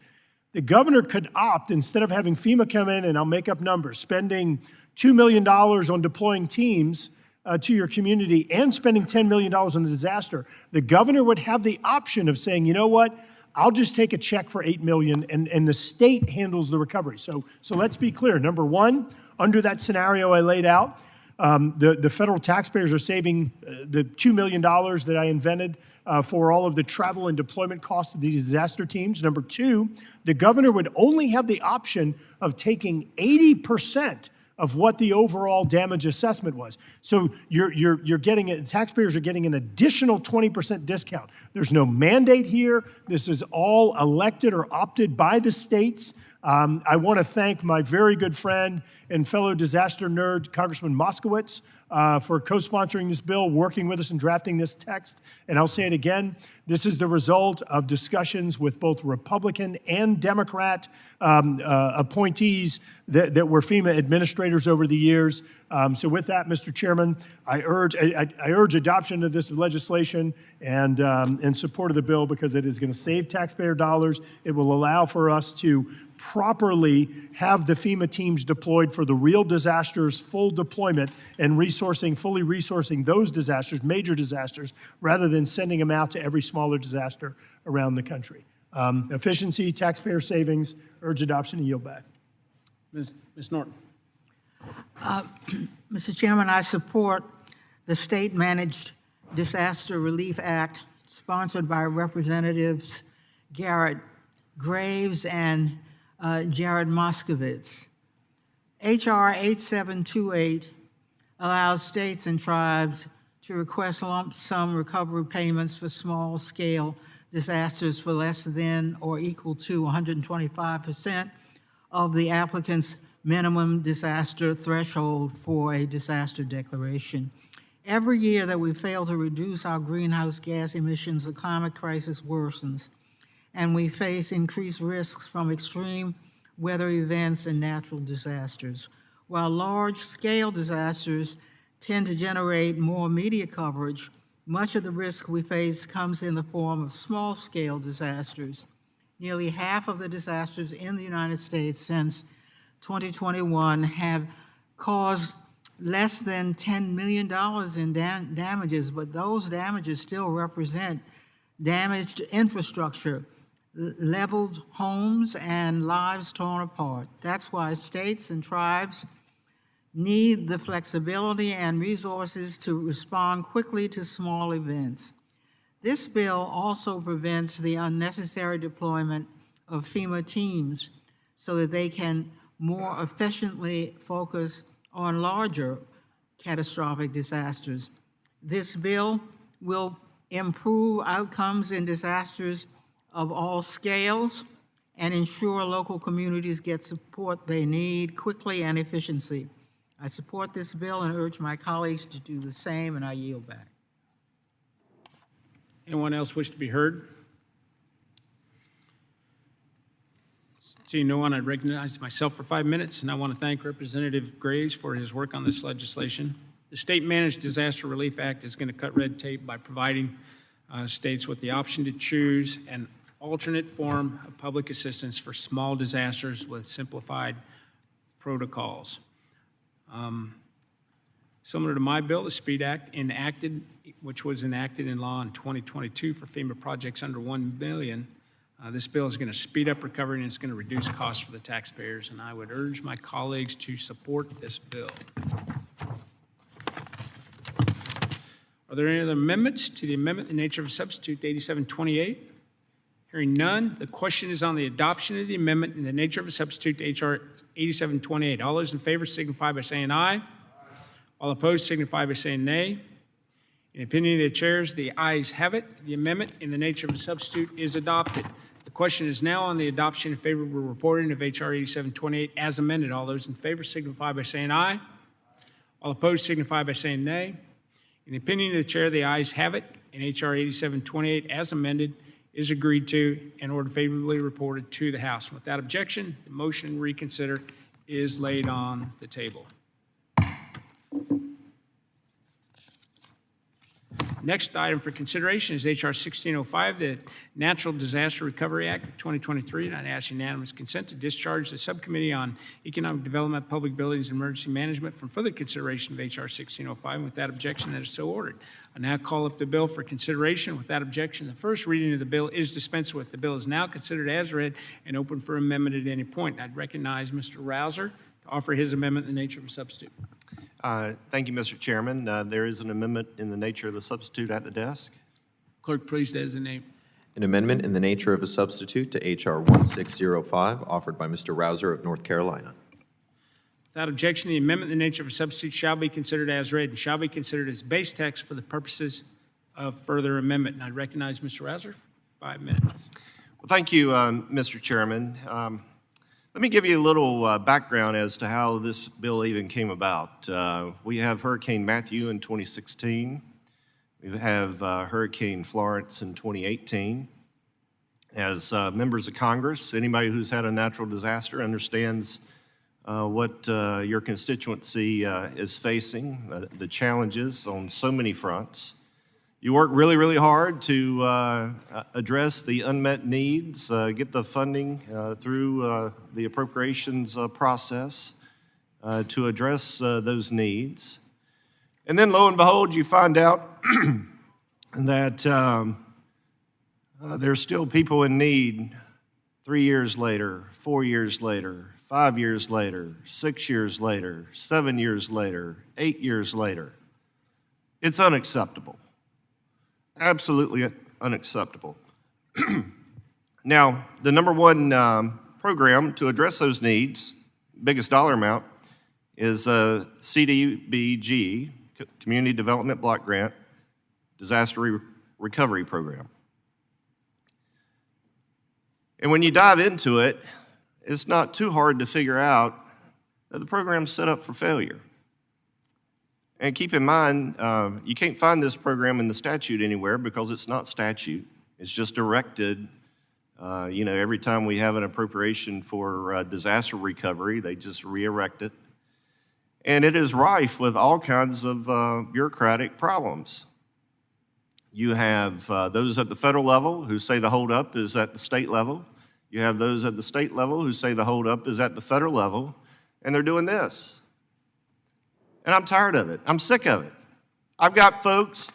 The governor could opt, instead of having FEMA come in, and I'll make up numbers, spending $2 million on deploying teams to your community and spending $10 million on a disaster, the governor would have the option of saying, you know what, I'll just take a check for $8 million and the state handles the recovery. So let's be clear. Number one, under that scenario I laid out, the federal taxpayers are saving the $2 million that I invented for all of the travel and deployment costs of these disaster teams. Number two, the governor would only have the option of taking 80% of what the overall damage assessment was. So you're getting it, taxpayers are getting an additional 20% discount. There's no mandate here. This is all elected or opted by the states. I want to thank my very good friend and fellow disaster nerd, Congressman Moskowitz, for co-sponsoring this bill, working with us in drafting this text. And I'll say it again, this is the result of discussions with both Republican and Democrat appointees that were FEMA administrators over the years. So with that, Mr. Chairman, I urge adoption of this legislation and in support of the bill because it is going to save taxpayer dollars. It will allow for us to properly have the FEMA teams deployed for the real disasters, full deployment, and fully resourcing those disasters, major disasters, rather than sending them out to every smaller disaster around the country. Efficiency, taxpayer savings, urge adoption, and yield back. Ms. Norton. Mr. Chairman, I support the State-Managed Disaster Relief Act sponsored by Representatives Garrett Graves and Jared Moskowitz. H.R. 8728 allows states and tribes to request lump sum recovery payments for small-scale disasters for less than or equal to 125% of the applicant's minimum disaster threshold for a disaster declaration. Every year that we fail to reduce our greenhouse gas emissions, the climate crisis worsens, and we face increased risks from extreme weather events and natural disasters. While large-scale disasters tend to generate more media coverage, much of the risk we face comes in the form of small-scale disasters. Nearly half of the disasters in the United States since 2021 have caused less than $10 million in damages, but those damages still represent damaged infrastructure, leveled homes, and lives torn apart. That's why states and tribes need the flexibility and resources to respond quickly to small events. This bill also prevents the unnecessary deployment of FEMA teams so that they can more efficiently focus on larger catastrophic disasters. This bill will improve outcomes in disasters of all scales and ensure local communities get support they need quickly and efficiently. I support this bill and urge my colleagues to do the same, and I yield back. Anyone else wish to be heard? Seeing no one, I recognize myself for 5 minutes, and I want to thank Representative Graves for his work on this legislation. The State-Managed Disaster Relief Act is going to cut red tape by providing states with the option to choose an alternate form of public assistance for small disasters with simplified protocols. Similar to my bill, the SPEED Act, which was enacted in law in 2022 for FEMA projects under $1 million, this bill is going to speed up recovery and it's going to reduce costs for the taxpayers, and I would urge my colleagues to support this bill. Are there any other amendments to the amendment in the nature of a substitute to 8728? Hearing none, the question is on the adoption of the amendment in the nature of a substitute to H.R. 8728. All those in favor signify by saying aye. All opposed signify by saying nay. In the opinion of the chairs, the ayes have it. The amendment in the nature of a substitute is adopted. The question is now on the adoption and favorable reporting of H.R. 8728 as amended. All those in favor signify by saying aye. All opposed signify by saying nay. In the opinion of the chair, the ayes have it, and H.R. 8728 as amended is agreed to and ordered favorably reported to the House. Without objection, the motion to reconsider is laid on the table. Next item for consideration is H.R. 1605, the Natural Disaster Recovery Act of 2023, and I'd ask unanimous consent to discharge the Subcommittee on Economic Development, Public Buildings, and Emergency Management from further consideration of H.R. 1605. And without objection, that is so ordered. I now call up the bill for consideration. Without objection, the first reading of the bill is dispensed with. The bill is now considered as read and open for amendment at any point. I'd recognize Mr. Rouser to offer his amendment in the nature of a substitute. Thank you, Mr. Chairman. There is an amendment in the nature of the substitute at the desk. Clerk, please designate. An amendment in the nature of a substitute to H.R. 1605, offered by Mr. Rouser of North Carolina. Without objection, the amendment in the nature of a substitute shall be considered as read and shall be considered as base text for the purposes of further amendment. And I recognize Mr. Rouser for 5 minutes. Well, thank you, Mr. Chairman. Let me give you a little background as to how this bill even came about. We have Hurricane Matthew in 2016. We have Hurricane Florence in 2018. As members of Congress, anybody who's had a natural disaster understands what your constituency is facing, the challenges on so many fronts. You work really, really hard to address the unmet needs, get the funding through the appropriations process to address those needs. And then lo and behold, you find out that there's still people in need 3 years later, 4 years later, 5 years later, 6 years later, 7 years later, 8 years later. It's unacceptable. Absolutely unacceptable. Now, the number one program to address those needs, biggest dollar amount, is CDBG, Community Development Block Grant, Disaster Recovery Program. And when you dive into it, it's not too hard to figure out that the program's set up for failure. And keep in mind, you can't find this program in the statute anywhere because it's not statute. It's just directed. Every time we have an appropriation for disaster recovery, they just re-erect it. And it is rife with all kinds of bureaucratic problems. You have those at the federal level who say the holdup is at the state level. You have those at the state level who say the holdup is at the federal level, and they're doing this. And I'm tired of it. I'm sick of it. I've got folks,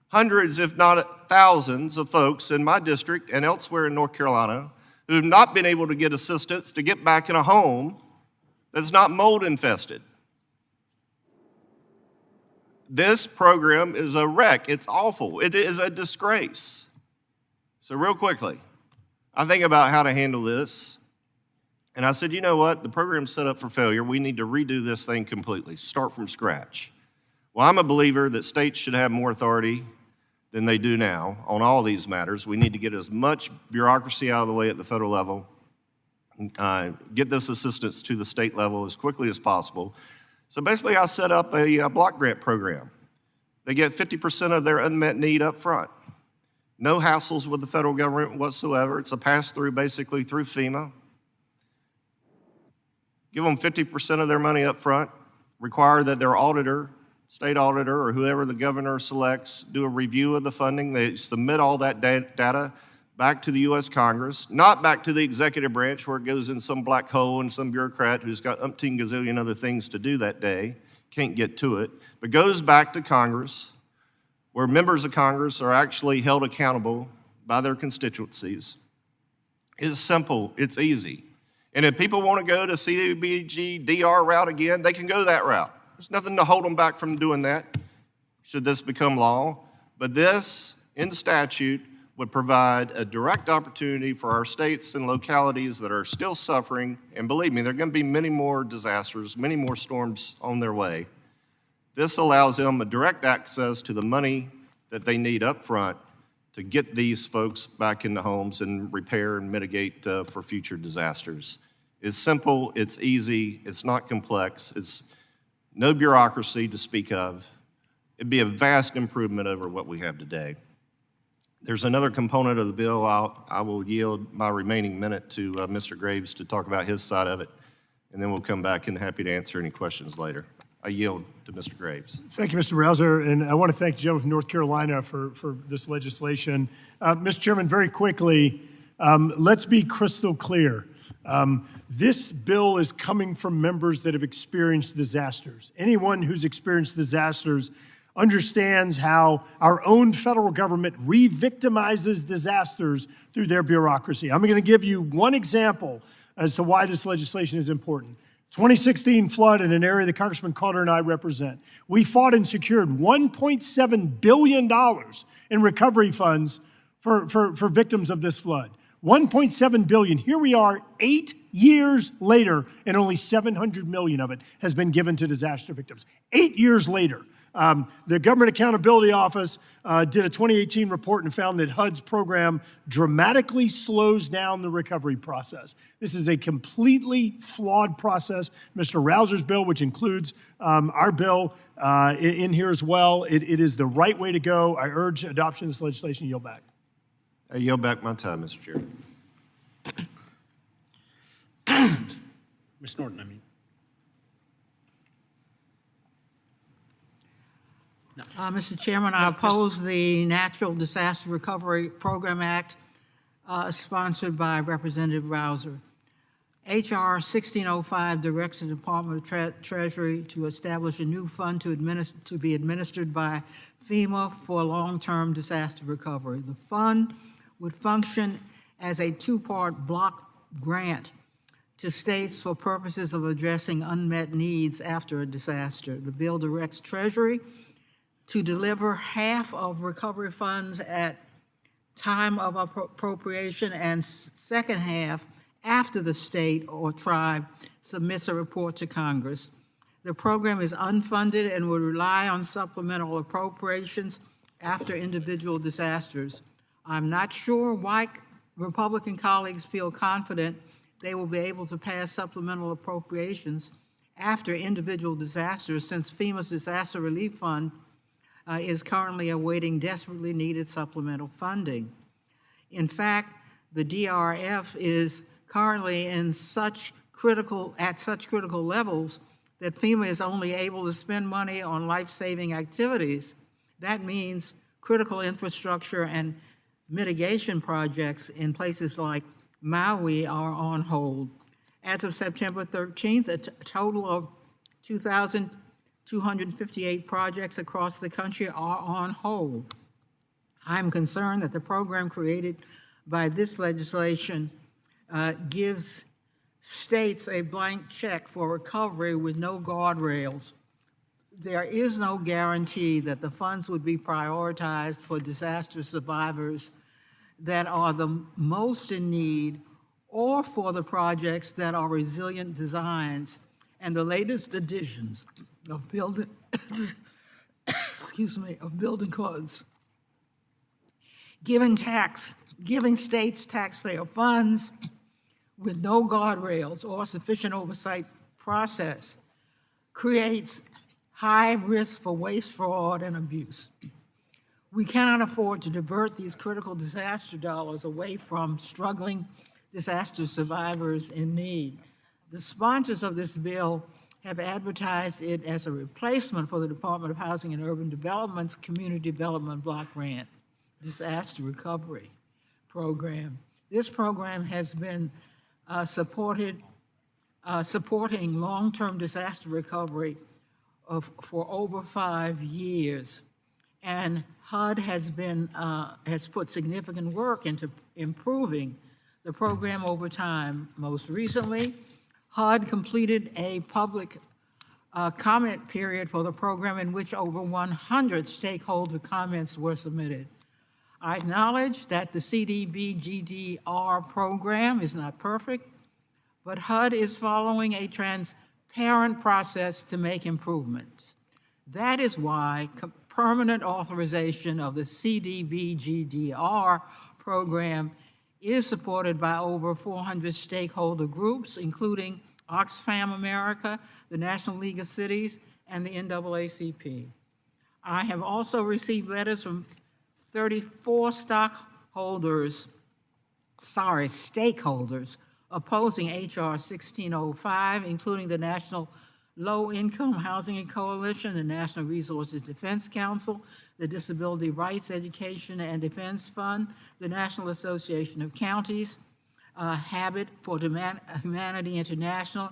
hundreds, if not thousands of folks in my district and elsewhere in North Carolina who have not been able to get assistance to get back in a home that's not mold infested. This program is a wreck. It's awful. It is a disgrace. So real quickly, I think about how to handle this. And I said, you know what? The program's set up for failure. We need to redo this thing completely, start from scratch. Well, I'm a believer that states should have more authority than they do now on all these matters. We need to get as much bureaucracy out of the way at the federal level, get this assistance to the state level as quickly as possible. So basically, I set up a block grant program. They get 50% of their unmet need up front. No hassles with the federal government whatsoever. It's a pass-through basically through FEMA. Give them 50% of their money up front, require that their auditor, state auditor, or whoever the governor selects, do a review of the funding. They submit all that data back to the U.S. Congress, not back to the executive branch where it goes in some black hole and some bureaucrat who's got umpteen gazillion other things to do that day, can't get to it, but goes back to Congress where members of Congress are actually held accountable by their constituencies. It's simple, it's easy. And if people want to go to CDBG DR route again, they can go that route. There's nothing to hold them back from doing that, should this become law. But this, in statute, would provide a direct opportunity for our states and localities that are still suffering, and believe me, there are going to be many more disasters, many more storms on their way. This allows them a direct access to the money that they need up front to get these folks back into homes and repair and mitigate for future disasters. It's simple, it's easy, it's not complex, it's no bureaucracy to speak of. It'd be a vast improvement over what we have today. There's another component of the bill. I will yield my remaining minute to Mr. Graves to talk about his side of it, and then we'll come back and happy to answer any questions later. I yield to Mr. Graves. Thank you, Mr. Rouser, and I want to thank the gentleman from North Carolina for this legislation. Mr. Chairman, very quickly, let's be crystal clear. This bill is coming from members that have experienced disasters. Anyone who's experienced disasters understands how our own federal government re-victimizes disasters through their bureaucracy. I'm going to give you one example as to why this legislation is important. 2016 flood in an area that Congressman Carter and I represent. We fought and secured $1.7 billion in recovery funds for victims of this flood. $1.7 billion. Here we are 8 years later, and only $700 million of it has been given to disaster victims. 8 years later. The Government Accountability Office did a 2018 report and found that HUD's program dramatically slows down the recovery process. This is a completely flawed process. Mr. Rouser's bill, which includes our bill in here as well, it is the right way to go. I urge adoption of this legislation. Yield back. I yield back my time, Mr. Chair. Ms. Norton, I mean. Mr. Chairman, I oppose the Natural Disaster Recovery Program Act sponsored by Representative Rouser. H.R. 1605 directs the Department of Treasury to establish a new fund to be administered by FEMA for long-term disaster recovery. The fund would function as a two-part block grant to states for purposes of addressing unmet needs after a disaster. The bill directs Treasury to deliver half of recovery funds at time of appropriation and second half after the state or tribe submits a report to Congress. The program is unfunded and will rely on supplemental appropriations after individual disasters. I'm not sure why Republican colleagues feel confident they will be able to pass supplemental appropriations after individual disasters, since FEMA's Disaster Relief Fund is currently awaiting desperately needed supplemental funding. In fact, the DRF is currently at such critical levels that FEMA is only able to spend money on life-saving activities. That means critical infrastructure and mitigation projects in places like Maui are on hold. As of September 13th, a total of 2,258 projects across the country are on hold. I'm concerned that the program created by this legislation gives states a blank check for recovery with no guardrails. There is no guarantee that the funds would be prioritized for disaster survivors that are the most in need, or for the projects that are resilient designs and the latest editions of building, of building codes. Giving states taxpayer funds with no guardrails or sufficient oversight process creates high risk for waste, fraud, and abuse. We cannot afford to divert these critical disaster dollars away from struggling disaster survivors in need. The sponsors of this bill have advertised it as a replacement for the Department of Housing and Urban Development's Community Development Block Grant Disaster Recovery Program. This program has been supporting long-term disaster recovery for over 5 years. And HUD has put significant work into improving the program over time. Most recently, HUD completed a public comment period for the program in which over 100 stakeholder comments were submitted. I acknowledge that the CDBG-DR program is not perfect, but HUD is following a transparent process to make improvements. That is why permanent authorization of the CDBG-DR program is supported by over 400 stakeholder groups, including Oxfam America, the National League of Cities, and the NAACP. I have also received letters from 34 stakeholders opposing H.R. 1605, including the National Low Income Housing Coalition, the National Resources Defense Council, the Disability Rights Education and Defense Fund, the National Association of Counties, Habit for Humanity International,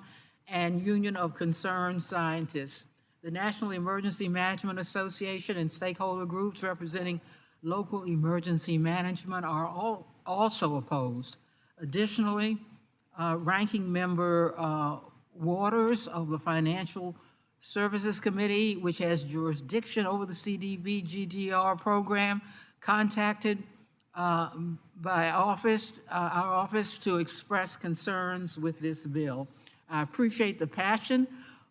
and Union of Concerned Scientists. The National Emergency Management Association and stakeholder groups representing local emergency management are also opposed. Additionally, Ranking Member Waters of the Financial Services Committee, which has jurisdiction over the CDBG-DR program, contacted our office to express concerns with this bill. I appreciate the passion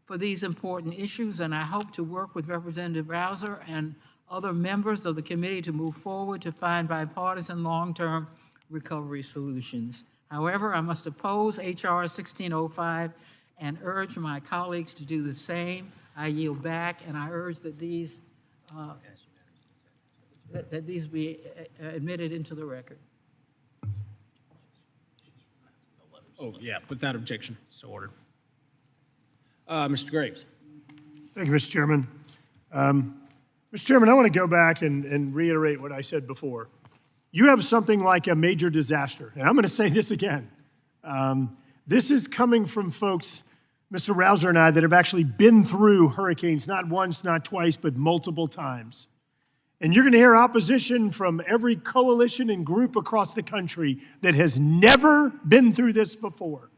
for these important issues, and I hope to work with Representative Rouser and other members of the committee to move forward to find bipartisan long-term recovery solutions. However, I must oppose H.R. 1605 and urge my colleagues to do the same. I yield back, and I urge that these be admitted into the record. Oh, yeah, without objection, so ordered. Mr. Graves. Thank you, Mr. Chairman. Mr. Chairman, I want to go back and reiterate what I said before. You have something like a major disaster, and I'm going to say this again. This is coming from folks, Mr. Rouser and I, that have actually been through hurricanes, not once, not twice, but multiple times. And you're going to hear opposition from every coalition and group across the country that has never been through this before.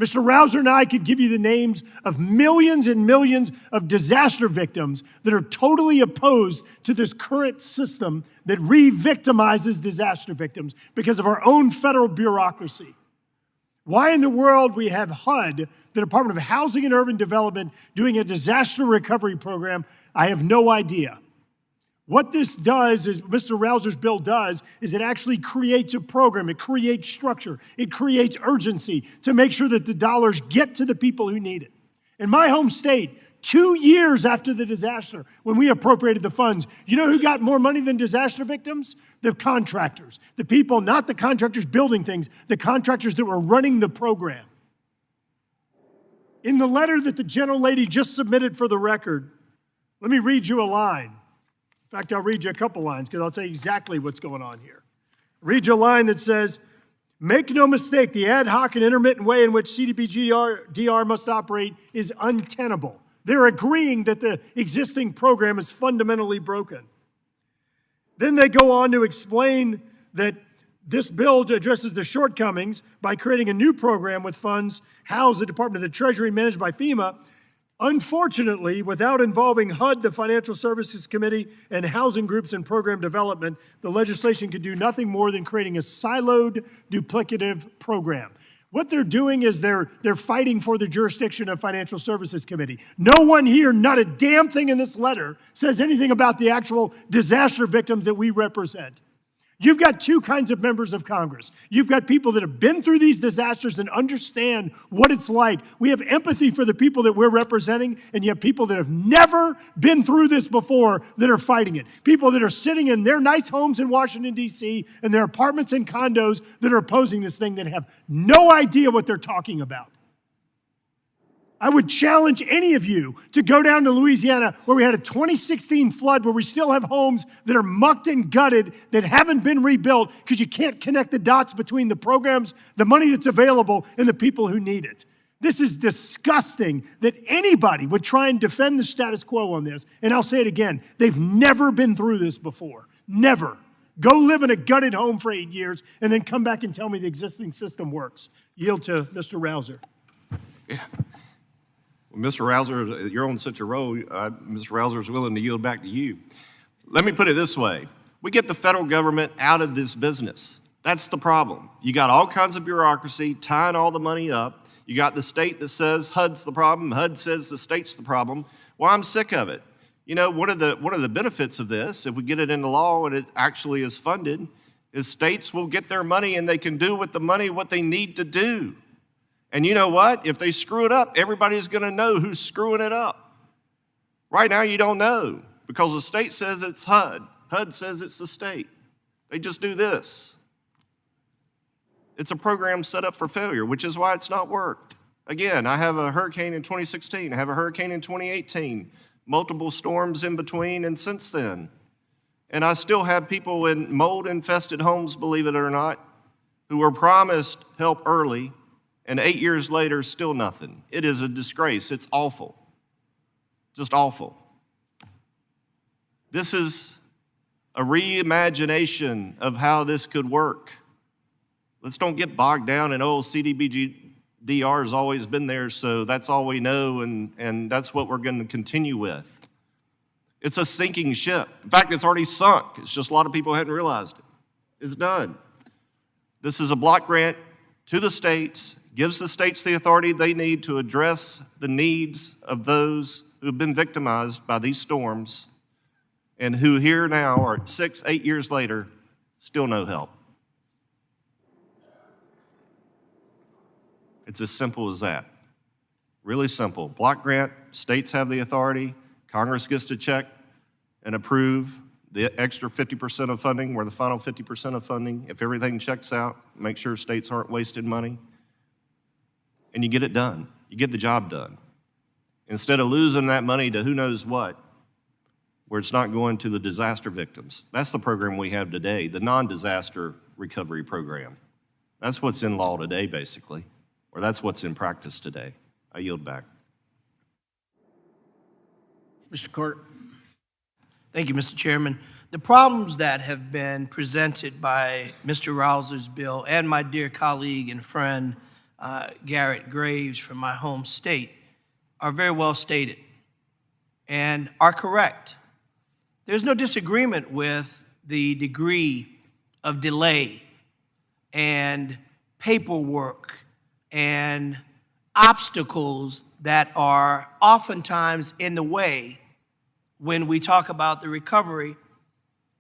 Mr. Rouser and I could give you the names of millions and millions of disaster victims that are totally opposed to this current system that re-victimizes disaster victims because of our own federal bureaucracy. Why in the world we have HUD, the Department of Housing and Urban Development, doing a disaster recovery program, I have no idea. What this does, is Mr. Rouser's bill does, is it actually creates a program, it creates structure, it creates urgency to make sure that the dollars get to the people who need it. In my home state, 2 years after the disaster, when we appropriated the funds, you know who got more money than disaster victims? The contractors. The people, not the contractors building things, the contractors that were running the program. In the letter that the gentlelady just submitted for the record, let me read you a line. In fact, I'll read you a couple lines because I'll tell you exactly what's going on here. Read you a line that says, make no mistake, the ad hoc and intermittent way in which CDBG-DR must operate is untenable. They're agreeing that the existing program is fundamentally broken. Then they go on to explain that this bill addresses the shortcomings by creating a new program with funds housed at the Department of the Treasury managed by FEMA. Unfortunately, without involving HUD, the Financial Services Committee, and housing groups and program development, the legislation could do nothing more than creating a siloed, duplicative program. What they're doing is they're fighting for the jurisdiction of Financial Services Committee. No one here, not a damn thing in this letter, says anything about the actual disaster victims that we represent. You've got two kinds of members of Congress. You've got people that have been through these disasters and understand what it's like. We have empathy for the people that we're representing, and you have people that have never been through this before that are fighting it. People that are sitting in their nice homes in Washington, D.C., and their apartments and condos that are opposing this thing that have no idea what they're talking about. I would challenge any of you to go down to Louisiana where we had a 2016 flood where we still have homes that are mucked and gutted that haven't been rebuilt because you can't connect the dots between the programs, the money that's available, and the people who need it. This is disgusting that anybody would try and defend the status quo on this. And I'll say it again, they've never been through this before. Never. Go live in a gutted home for 8 years and then come back and tell me the existing system works. Yield to Mr. Rouser. Yeah. Well, Mr. Rouser, you're on such a roll, Mr. Rouser is willing to yield back to you. Let me put it this way. We get the federal government out of this business. That's the problem. You got all kinds of bureaucracy tying all the money up. You got the state that says HUD's the problem. HUD says the state's the problem. Well, I'm sick of it. You know, one of the benefits of this, if we get it into law and it actually is funded, is states will get their money and they can do with the money what they need to do. And you know what? If they screw it up, everybody's going to know who's screwing it up. Right now, you don't know because the state says it's HUD. HUD says it's the state. They just do this. It's a program set up for failure, which is why it's not worked. Again, I have a hurricane in 2016. I have a hurricane in 2018. Multiple storms in between and since then. And I still have people in mold-infested homes, believe it or not, who were promised help early, and 8 years later, still nothing. It is a disgrace. It's awful. Just awful. This is a reimagination of how this could work. Let's don't get bogged down in, CDBG-DR has always been there, so that's all we know, and that's what we're going to continue with. It's a sinking ship. In fact, it's already sunk. It's just a lot of people hadn't realized it. It's done. This is a block grant to the states, gives the states the authority they need to address the needs of those who have been victimized by these storms and who here now are 6, 8 years later, still no help. It's as simple as that. Really simple. Block grant, states have the authority, Congress gets to check and approve the extra 50% of funding, or the final 50% of funding. If everything checks out, make sure states aren't wasting money. And you get it done. You get the job done. Instead of losing that money to who knows what, where it's not going to the disaster victims. That's the program we have today, the non-disaster recovery program. That's what's in law today, basically, or that's what's in practice today. I yield back. Mr. Court. Thank you, Mr. Chairman. the problems that have been presented by Mr. Rouser's bill and my dear colleague and friend Garrett Graves from my home state are very well stated and are correct. There's no disagreement with the degree of delay and paperwork and obstacles that are oftentimes in the way when we talk about the recovery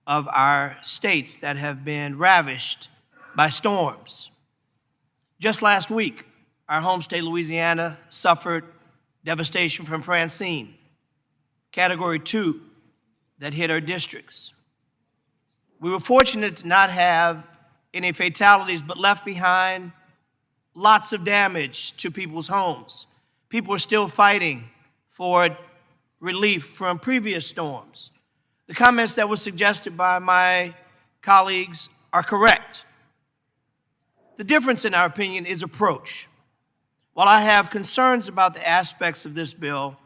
of our states that have been ravished by storms. Just last week, our home state, Louisiana, suffered devastation from Francine, Category 2, that hit our districts. We were fortunate to not have any fatalities, but left behind lots of damage to people's homes. People are still fighting for relief from previous storms. The comments that were suggested by my colleagues are correct. The difference, in our opinion, is approach. While I have concerns about the aspects of this bill,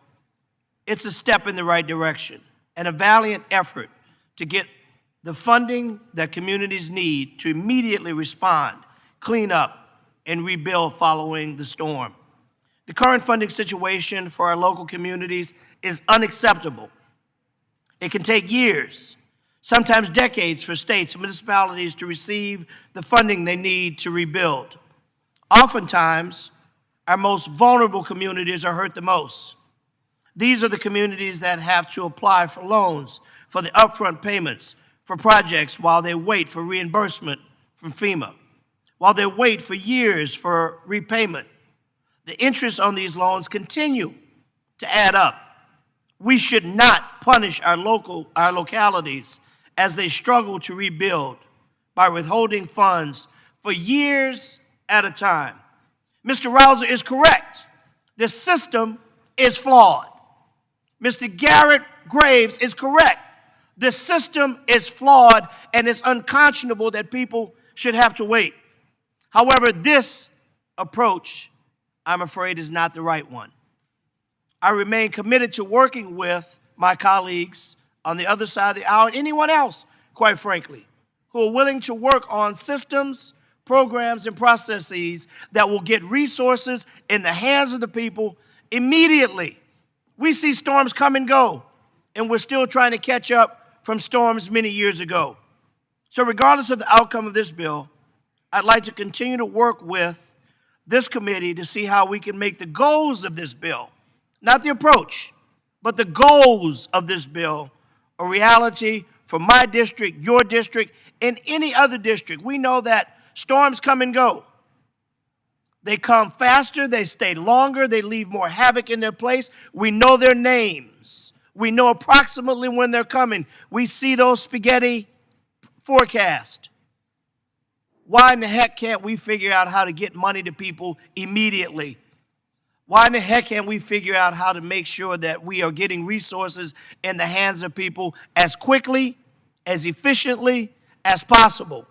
it's a step in the right direction and a valiant effort to get the funding that communities need to immediately respond, clean up, and rebuild following the storm. The current funding situation for our local communities is unacceptable. It can take years, sometimes decades, for states and municipalities to receive the funding they need to rebuild. Oftentimes, our most vulnerable communities are hurt the most. These are the communities that have to apply for loans, for the upfront payments, for projects while they wait for reimbursement from FEMA, while they wait for years for repayment. The interest on these loans continue to add up. We should not punish our localities as they struggle to rebuild by withholding funds for years at a time. Mr. Rouser is correct. This system is flawed. Mr. Garrett Graves is correct. This system is flawed, and it's unconscionable that people should have to wait. However, this approach, I'm afraid, is not the right one. I remain committed to working with my colleagues on the other side of the aisle, and anyone else, quite frankly, who are willing to work on systems, programs, and processes that will get resources in the hands of the people immediately. We see storms come and go, and we're still trying to catch up from storms many years ago. So regardless of the outcome of this bill, I'd like to continue to work with this committee to see how we can make the goals of this bill, not the approach, but the goals of this bill, a reality for my district, your district, and any other district. We know that storms come and go. They come faster, they stay longer, they leave more havoc in their place. We know their names. We know approximately when they're coming. We see those spaghetti forecasts. Why in the heck can't we figure out how to get money to people immediately? Why in the heck can't we figure out how to make sure that we are getting resources in the hands of people as quickly, as efficiently as possible,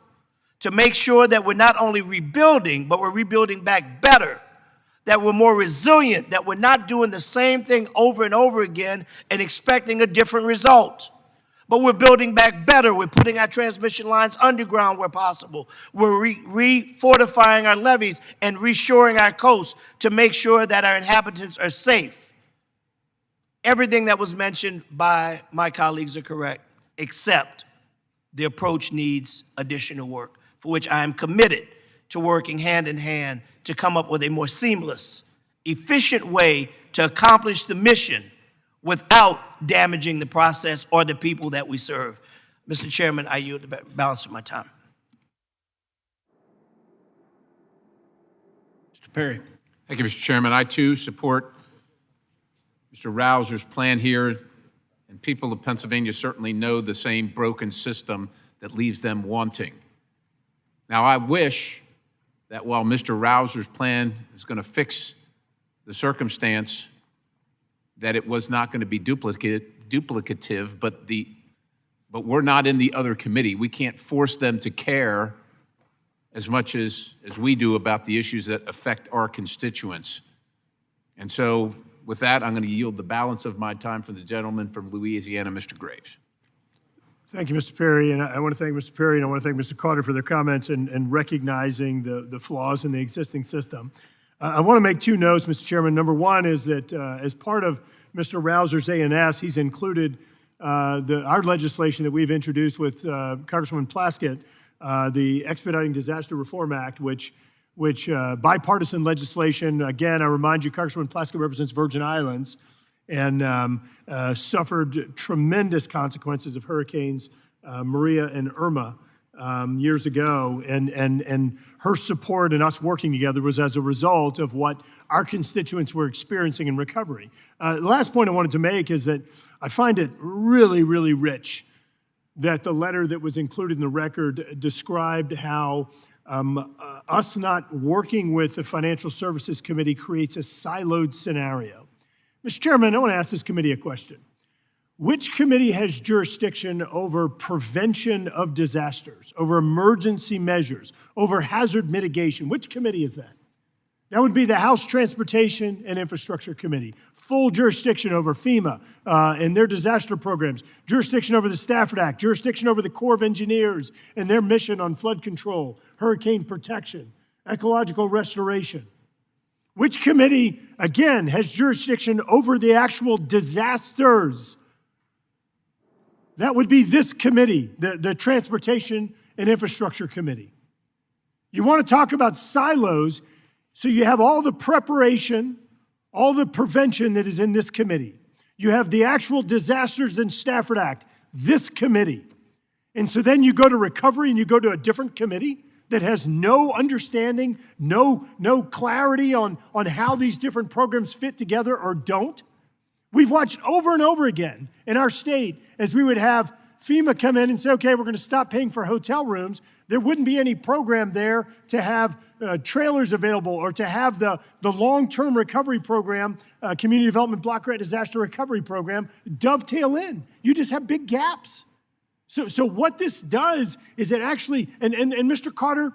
to make sure that we're not only rebuilding, but we're rebuilding back better, that we're more resilient, that we're not doing the same thing over and over again and expecting a different result. But we're building back better. We're putting our transmission lines underground where possible. We're re-fortifying our levees and reshoring our coast to make sure that our inhabitants are safe. Everything that was mentioned by my colleagues are correct, except the approach needs additional work, for which I am committed to working hand in hand to come up with a more seamless, efficient way to accomplish the mission without damaging the process or the people that we serve. Mr. Chairman, I yield the balance of my time. Mr. Perry. Thank you, Mr. Chairman. I, too, support Mr. Rouser's plan here, and people of Pennsylvania certainly know the same broken system that leaves them wanting. Now, I wish that while Mr. Rouser's plan is going to fix the circumstance, that it was not going to be duplicative, but we're not in the other committee. We can't force them to care as much as we do about the issues that affect our constituents. And so with that, I'm going to yield the balance of my time for the gentleman from Louisiana, Mr. Graves. Thank you, Mr. Perry, and I want to thank Mr. Perry and I want to thank Mr. Carter for their comments and recognizing the flaws in the existing system. I want to make two notes, Mr. Chairman. Number one is that as part of Mr. Rouser's A&S, he's included our legislation that we've introduced with Congresswoman Plaskett, the Expediting Disaster Reform Act, which bipartisan legislation. Again, I remind you, Congresswoman Plaskett represents Virgin Islands and suffered tremendous consequences of hurricanes Maria and Irma years ago. And her support and us working together was as a result of what our constituents were experiencing in recovery. The last point I wanted to make is that I find it really, really rich that the letter that was included in the record described how us not working with the Financial Services Committee creates a siloed scenario. Mr. Chairman, I want to ask this committee a question. Which committee has jurisdiction over prevention of disasters, over emergency measures, over hazard mitigation? Which committee is that? That would be the House Transportation and Infrastructure Committee. Full jurisdiction over FEMA and their disaster programs, jurisdiction over the Stafford Act, jurisdiction over the Corps of Engineers and their mission on flood control, hurricane protection, ecological restoration. Which committee, again, has jurisdiction over the actual disasters? That would be this committee, the Transportation and Infrastructure Committee. You want to talk about silos, so you have all the preparation, all the prevention that is in this committee. You have the actual disasters in Stafford Act, this committee. And so then you go to recovery and you go to a different committee that has no understanding, no clarity on how these different programs fit together or don't. We've watched over and over again in our state as we would have FEMA come in and say, okay, we're going to stop paying for hotel rooms. There wouldn't be any program there to have trailers available or to have the long-term recovery program, Community Development Block Grant Disaster Recovery Program, dovetail in. You just have big gaps. So what this does is it actually, and Mr. Carter,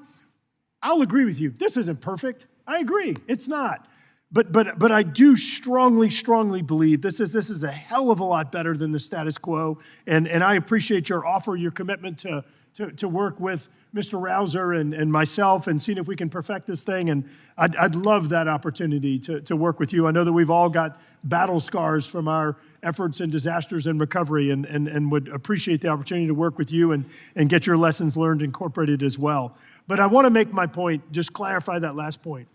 I'll agree with you. This isn't perfect. I agree. It's not. But I do strongly believe this is a hell of a lot better than the status quo. And I appreciate your offer, your commitment to work with Mr. Rouser and myself and seeing if we can perfect this thing. And I'd love that opportunity to work with you. I know that we've all got battle scars from our efforts in disasters and recovery and would appreciate the opportunity to work with you and get your lessons learned incorporated as well. But I want to make my point, just clarify that last point.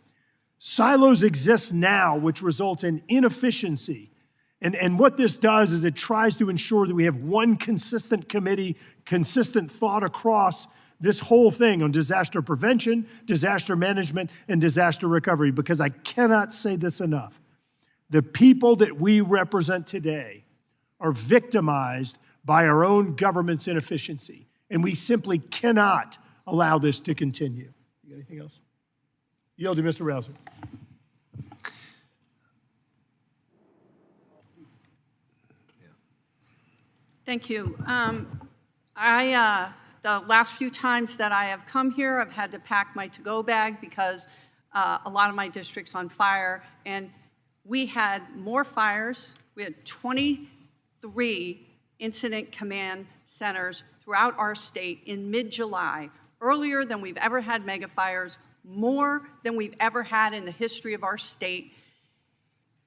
Silos exist now, which results in inefficiency. And what this does is it tries to ensure that we have one consistent committee, consistent thought across this whole thing on disaster prevention, disaster management, and disaster recovery, because I cannot say this enough. The people that we represent today are victimized by our own government's inefficiency, and we simply cannot allow this to continue. You got anything else? Yield to Mr. Rouser. Thank you. The last few times that I have come here, I've had to pack my to-go bag because a lot of my district's on fire, and we had more fires. We had 23 incident command centers throughout our state in mid-July, earlier than we've ever had mega fires, more than we've ever had in the history of our state.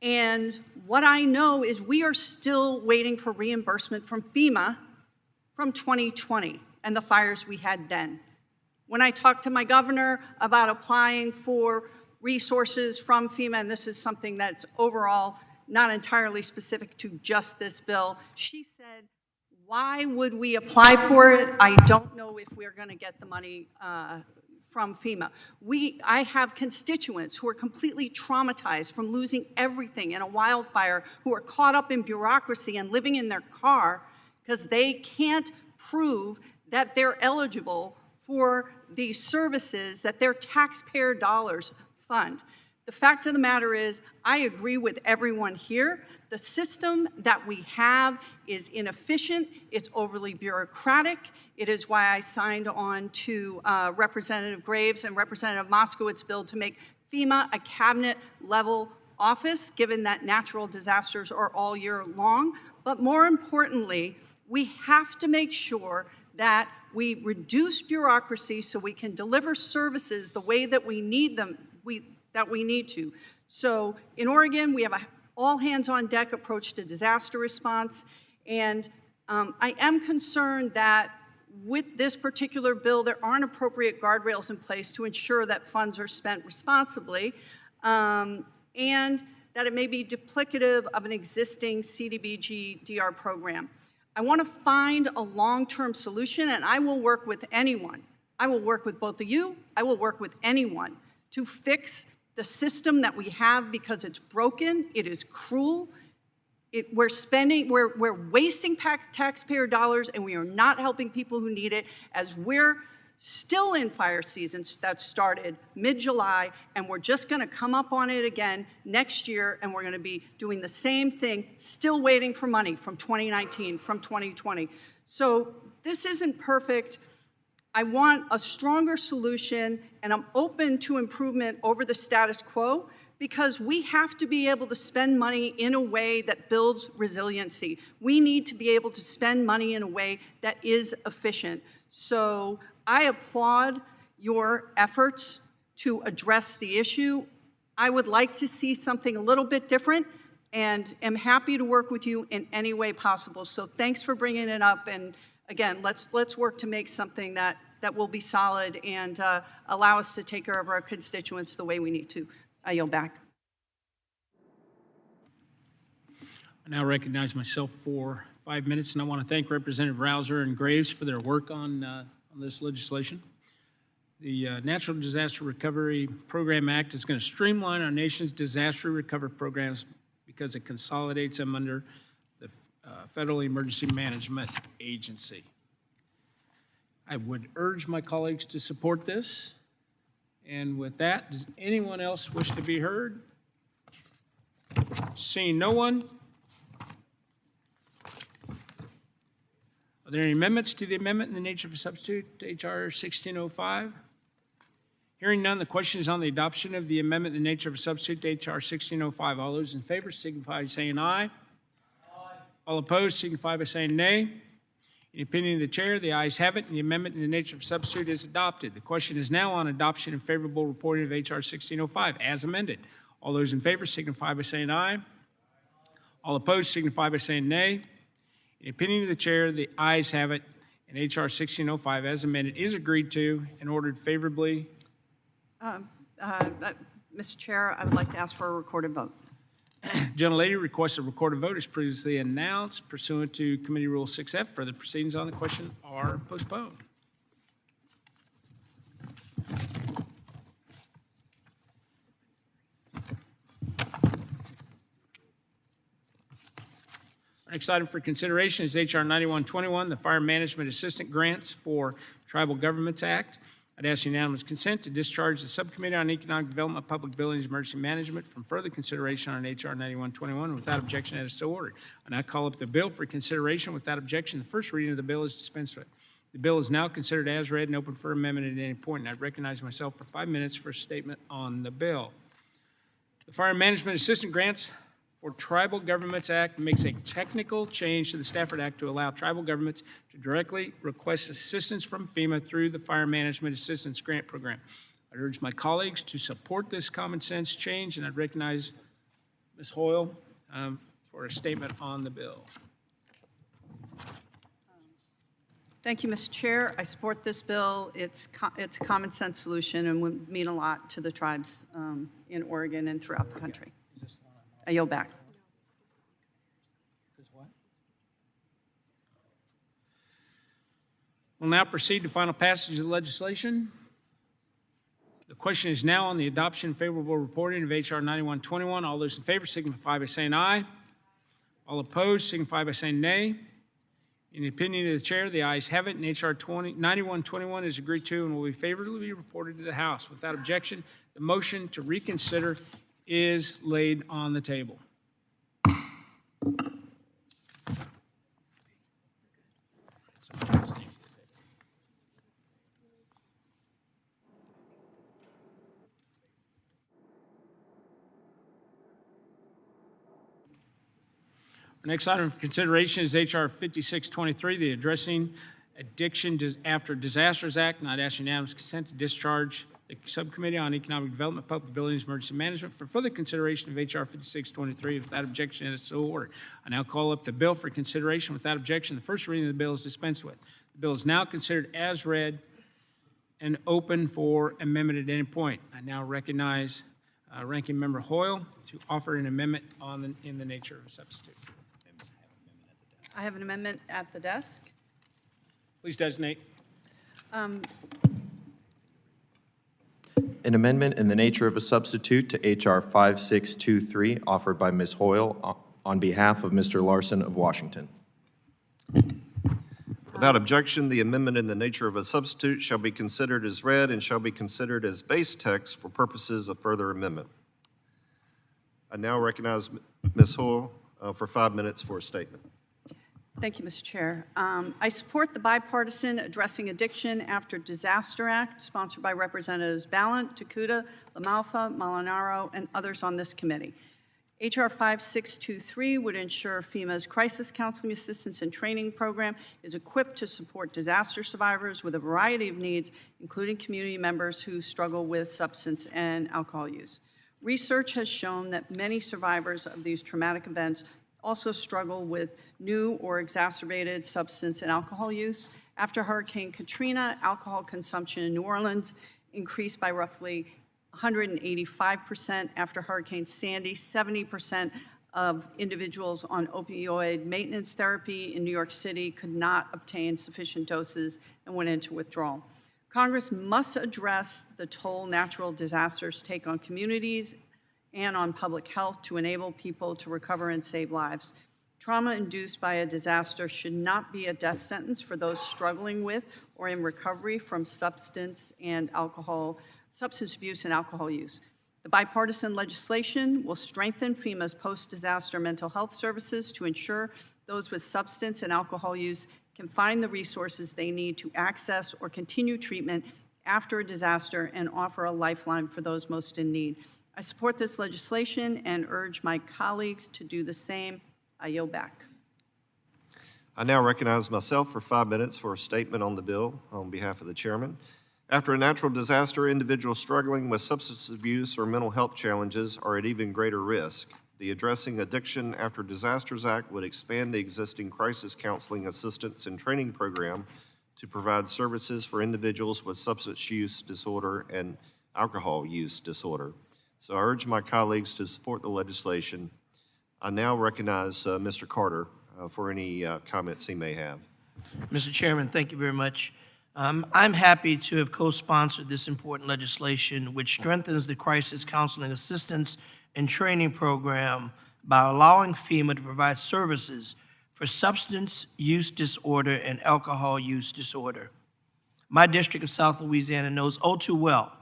And what I know is we are still waiting for reimbursement from FEMA from 2020 and the fires we had then. When I talked to my governor about applying for resources from FEMA, and this is something that's overall not entirely specific to just this bill, she said, why would we apply for it? I don't know if we're going to get the money from FEMA. I have constituents who are completely traumatized from losing everything in a wildfire, who are caught up in bureaucracy and living in their car because they can't prove that they're eligible for the services that their taxpayer dollars fund. The fact of the matter is, I agree with everyone here. The system that we have is inefficient, it's overly bureaucratic. It is why I signed on to Representative Graves and Representative Moskowitz's bill to make FEMA a cabinet-level office, given that natural disasters are all year long. But more importantly, We have to make sure that we reduce bureaucracy so we can deliver services the way that we need them, that we need to. So in Oregon, we have a all-hands-on-deck approach to disaster response, and I am concerned that with this particular bill, there aren't appropriate guardrails in place to ensure that funds are spent responsibly, and that it may be duplicative of an existing CDBG DR program. I want to find a long-term solution, and I will work with anyone. I will work with both of you. I will work with anyone to fix the system that we have because it's broken, it is cruel, we're wasting taxpayer dollars, and we are not helping people who need it, as we're still in fire seasons that started mid-July, and we're just going to come up on it again next year, and we're going to be doing the same thing, still waiting for money from 2019, from 2020. So this isn't perfect. I want a stronger solution, and I'm open to improvement over the status quo, because we have to be able to spend money in a way that builds resiliency. We need to be able to spend money in a way that is efficient. So I applaud your efforts to address the issue. I would like to see something a little bit different, and am happy to work with you in any way possible. So thanks for bringing it up, and again, let's work to make something that will be solid and allow us to take care of our constituents the way we need to. I yield back. I now recognize myself for 5 minutes, and I want to thank Representative Rouser and Graves for their work on this legislation. The Natural Disaster Recovery Program Act is going to streamline our nation's disaster recovery programs because it consolidates them under the Federal Emergency Management Agency. I would urge my colleagues to support this. And with that, does anyone else wish to be heard? Seeing no one. Are there any amendments to the amendment in the nature of a substitute to H.R. 1605? Hearing none, the question is on the adoption of the amendment in the nature of a substitute to H.R. 1605. All those in favor signify by saying aye. Aye. All opposed signify by saying nay. In the opinion of the chair, the ayes have it, and the amendment in the nature of substitute is adopted. The question is now on adoption and favorable reporting of H.R. 1605 as amended. All those in favor signify by saying aye. All opposed signify by saying nay. In the opinion of the chair, the ayes have it, and H.R. 1605 as amended is agreed to and ordered favorably. Mr. Chair, I would like to ask for a recorded vote. Gentlelady requests a recorded vote as previously announced pursuant to Committee Rule 6F. Further proceedings on the question are postponed. Our next item for consideration is H.R. 9121, the Fire Management Assistant Grants for Tribal Governments Act. I'd ask unanimous consent to discharge the Subcommittee on Economic Development, Public Buildings, and Emergency Management from further consideration on H.R. 9121. Without objection, that is so ordered. I now call up the bill for consideration. Without objection, the first reading of the bill is dispensed with. The bill is now considered as read and open for amendment at any point, and I recognize myself for 5 minutes for a statement on the bill. The Fire Management Assistant Grants for Tribal Governments Act makes a technical change to the Stafford Act to allow tribal governments to directly request assistance from FEMA through the Fire Management Assistance Grant Program. I urge my colleagues to support this common sense change, and I recognize Ms. Hoyle for a statement on the bill. Thank you, Mr. Chair. I support this bill. It's a common sense solution and would mean a lot to the tribes in Oregon and throughout the country. I yield back. We'll now proceed to final passage of the legislation. The question is now on the adoption and favorable reporting of H.R. 9121. All those in favor signify by saying aye. All opposed signify by saying nay. In the opinion of the chair, the ayes have it, and H.R. 9121 is agreed to and will be favorably reported to the House. Without objection, the motion to reconsider is laid on the table. Our next item for consideration is H.R. 5623, the Addressing Addiction After Disasters Act, and I'd ask unanimous consent to discharge the Subcommittee on Economic Development, Public Buildings, Emergency Management for further consideration of H.R. 5623. Without objection, it is so ordered. I now call up the bill for consideration. Without objection, the first reading of the bill is dispensed with. The bill is now considered as read and open for amendment at any point. I now recognize Ranking Member Hoyle to offer an amendment in the nature of a substitute. I have an amendment at the desk. Please designate. An amendment in the nature of a substitute to H.R. 5623, offered by Ms. Hoyle on behalf of Mr. Larson of Washington. Without objection, the amendment in the nature of a substitute shall be considered as read and shall be considered as base text for purposes of further amendment. I now recognize Ms. Hoyle for 5 minutes for a statement. Thank you, Mr. Chair. I support the bipartisan Addressing Addiction After Disaster Act, sponsored by Representatives Ballant, Takuda, LaMalfa, Molinaro, and others on this committee. H.R. 5623 would ensure FEMA's Crisis Counseling Assistance and Training Program is equipped to support disaster survivors with a variety of needs, including community members who struggle with substance and alcohol use. Research has shown that many survivors of these traumatic events also struggle with new or exacerbated substance and alcohol use. After Hurricane Katrina, alcohol consumption in New Orleans increased by roughly 185%. After Hurricane Sandy, 70% of individuals on opioid maintenance therapy in New York City could not obtain sufficient doses and went into withdrawal. Congress must address the toll natural disasters take on communities and on public health to enable people to recover and save lives. Trauma induced by a disaster should not be a death sentence for those struggling with or in recovery from substance abuse and alcohol use. The bipartisan legislation will strengthen FEMA's post-disaster mental health services to ensure those with substance and alcohol use can find the resources they need to access or continue treatment after a disaster and offer a lifeline for those most in need. I support this legislation and urge my colleagues to do the same. I yield back. I now recognize myself for 5 minutes for a statement on the bill on behalf of the chairman. After a natural disaster, individuals struggling with substance abuse or mental health challenges are at even greater risk. The Addressing Addiction After Disasters Act would expand the existing crisis counseling assistance and training program to provide services for individuals with substance use disorder and alcohol use disorder. So I urge my colleagues to support the legislation. I now recognize Mr. Carter for any comments he may have. Mr. Chairman, thank you very much. I'm happy to have co-sponsored this important legislation, which strengthens the Crisis Counseling Assistance and Training Program by allowing FEMA to provide services for substance use disorder and alcohol use disorder. My district of South Louisiana knows all too well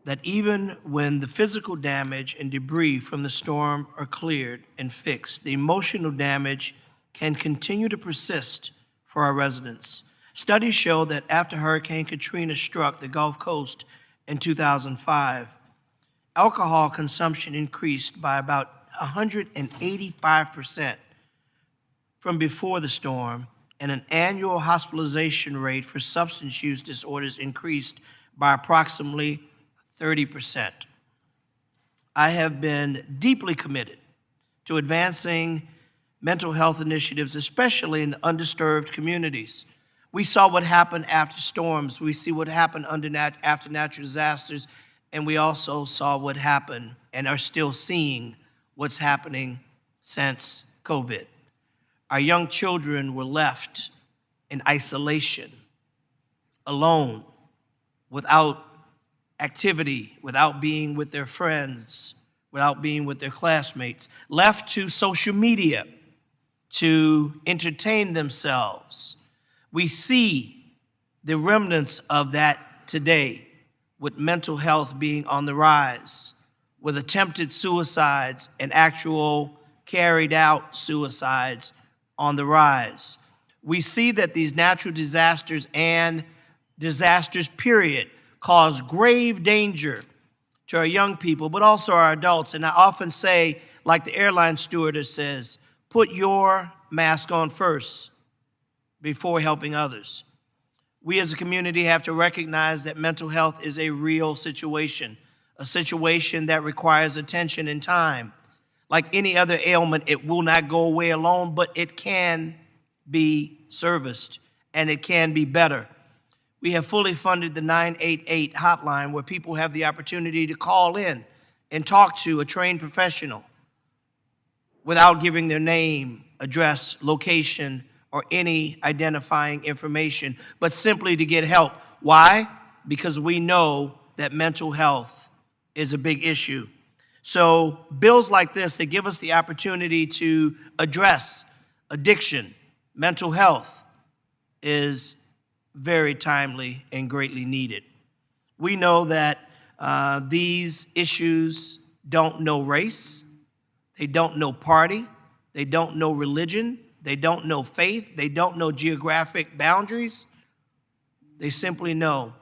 that even when the physical damage and debris from the storm are cleared and fixed, the emotional damage can continue to persist for our residents. Studies show that after Hurricane Katrina struck the Gulf Coast in 2005, alcohol consumption increased by about 185% from before the storm, and an annual hospitalization rate for substance use disorders increased by approximately 30%. I have been deeply committed to advancing mental health initiatives, especially in undisturbed communities. We saw what happened after storms. We see what happened after natural disasters, and we also saw what happened and are still seeing what's happening since COVID. Our young children were left in isolation, alone, without activity, without being with their friends, without being with their classmates, left to social media to entertain themselves. We see the remnants of that today, with mental health being on the rise, with attempted suicides and actual carried out suicides on the rise. We see that these natural disasters and disasters, period, cause grave danger to our young people, but also our adults. And I often say, like the airline stewardess says, put your mask on first before helping others. We as a community have to recognize that mental health is a real situation, a situation that requires attention and time. Like any other ailment, it will not go away alone, but it can be serviced and it can be better. We have fully funded the 988 hotline where people have the opportunity to call in and talk to a trained professional without giving their name, address, location, or any identifying information, but simply to get help. Why? Because we know that mental health is a big issue. So bills like this, they give us the opportunity to address addiction. Mental health is very timely and greatly needed. We know that these issues don't know race, they don't know party, they don't know religion, they don't know faith, they don't know geographic boundaries. They simply know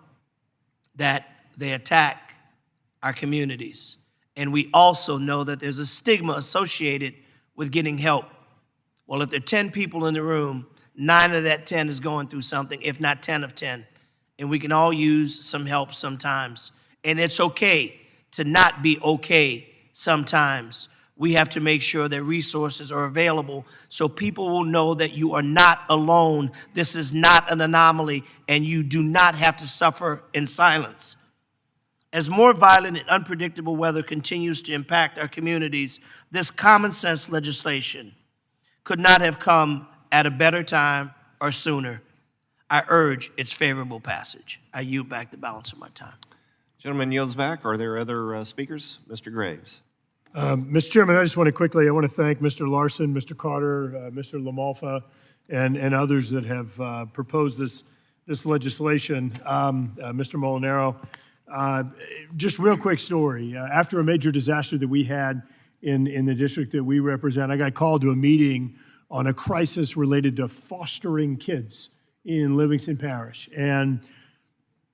that they attack our communities. And we also know that there's a stigma associated with getting help. Well, if there are 10 people in the room, 9 of that 10 is going through something, if not 10 of 10. And we can all use some help sometimes. And it's okay to not be okay sometimes. We have to make sure that resources are available so people will know that you are not alone. This is not an anomaly, and you do not have to suffer in silence. As more violent and unpredictable weather continues to impact our communities, this common sense legislation could not have come at a better time or sooner. I urge its favorable passage. I yield back the balance of my time. Gentleman yields back. Are there other speakers? Mr. Graves. Mr. Chairman, I just want to thank Mr. Larson, Mr. Carter, Mr. LaMalfa, and others that have proposed this legislation. Mr. Molinaro, just real quick story. After a major disaster that we had in the district that we represent, I got called to a meeting on a crisis related to fostering kids in Livingston Parish. And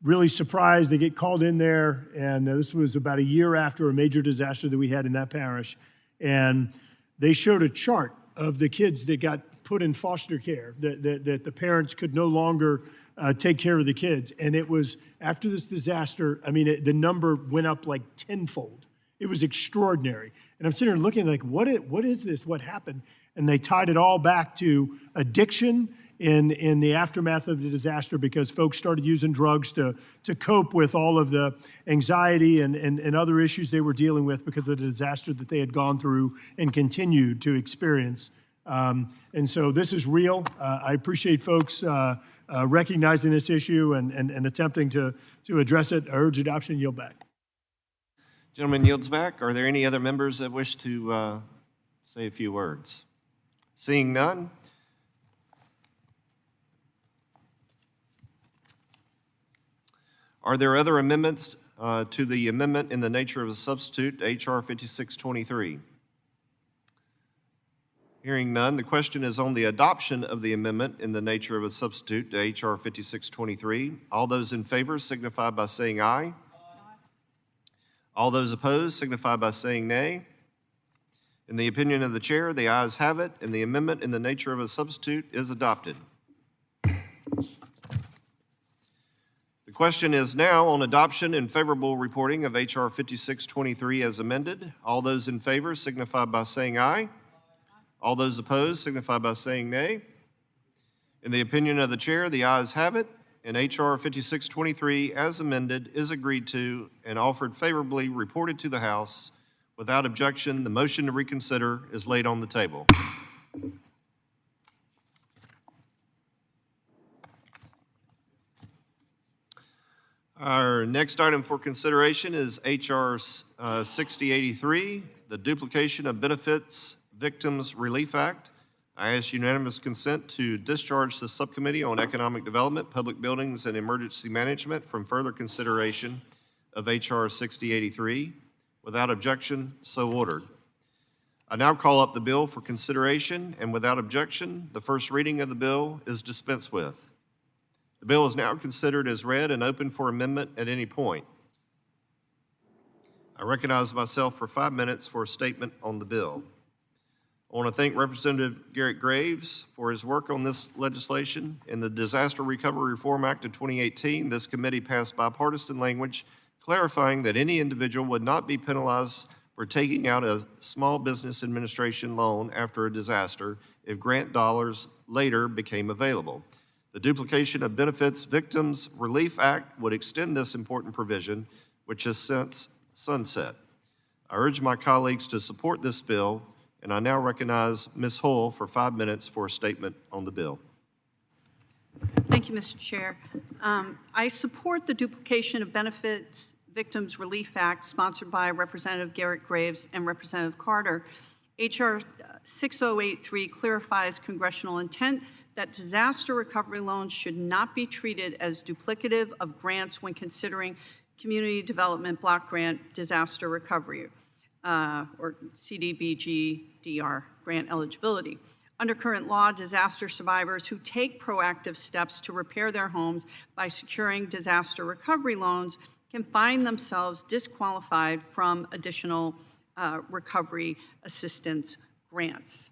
really surprised. They get called in there, and this was about a year after a major disaster that we had in that parish. And they showed a chart of the kids that got put in foster care, that the parents could no longer take care of the kids. And it was, after this disaster, I mean, the number went up like tenfold. It was extraordinary. And I'm sitting there looking like, what is this? What happened? And they tied it all back to addiction in the aftermath of the disaster, because folks started using drugs to cope with all of the anxiety and other issues they were dealing with because of the disaster that they had gone through and continued to experience. And so this is real. I appreciate folks recognizing this issue and attempting to address it. I urge adoption. Yield back. Gentleman yields back. Are there any other members that wish to say a few words? Seeing none. Are there other amendments to the amendment in the nature of a substitute to H.R. 5623? Hearing none, the question is on the adoption of the amendment in the nature of a substitute to H.R. 5623. All those in favor signify by saying aye. All those opposed signify by saying nay. In the opinion of the chair, the ayes have it, and the amendment in the nature of a substitute is adopted. The question is now on adoption and favorable reporting of H.R. 5623 as amended. All those in favor signify by saying aye. All those opposed signify by saying nay. In the opinion of the chair, the ayes have it, and H.R. 5623 as amended is agreed to and offered favorably reported to the House. Without objection, the motion to reconsider is laid on the table. Our next item for consideration is H.R. 6083, the Duplication of Benefits Victims Relief Act. I ask unanimous consent to discharge the Subcommittee on Economic Development, Public Buildings, and Emergency Management from further consideration of H.R. 6083. Without objection, so ordered. I now call up the bill for consideration, and without objection, the first reading of the bill is dispensed with. The bill is now considered as read and open for amendment at any point. I recognize myself for 5 minutes for a statement on the bill. I want to thank Representative Garrett Graves for his work on this legislation. In the Disaster Recovery Reform Act of 2018, this committee passed bipartisan language clarifying that any individual would not be penalized for taking out a small business administration loan after a disaster if grant dollars later became available. The Duplication of Benefits Victims Relief Act would extend this important provision, which has since sunset. I urge my colleagues to support this bill, and I now recognize Ms. Hull for 5 minutes for a statement on the bill. Thank you, Mr. Chair. I support the Duplication of Benefits Victims Relief Act sponsored by Representative Garrett Graves and Representative Carter. H.R. 6083 clarifies congressional intent that disaster recovery loans should not be treated as duplicative of grants when considering Community Development Block Grant Disaster Recovery, or CDBG-DR grant eligibility. Under current law, disaster survivors who take proactive steps to repair their homes by securing disaster recovery loans can find themselves disqualified from additional recovery assistance grants.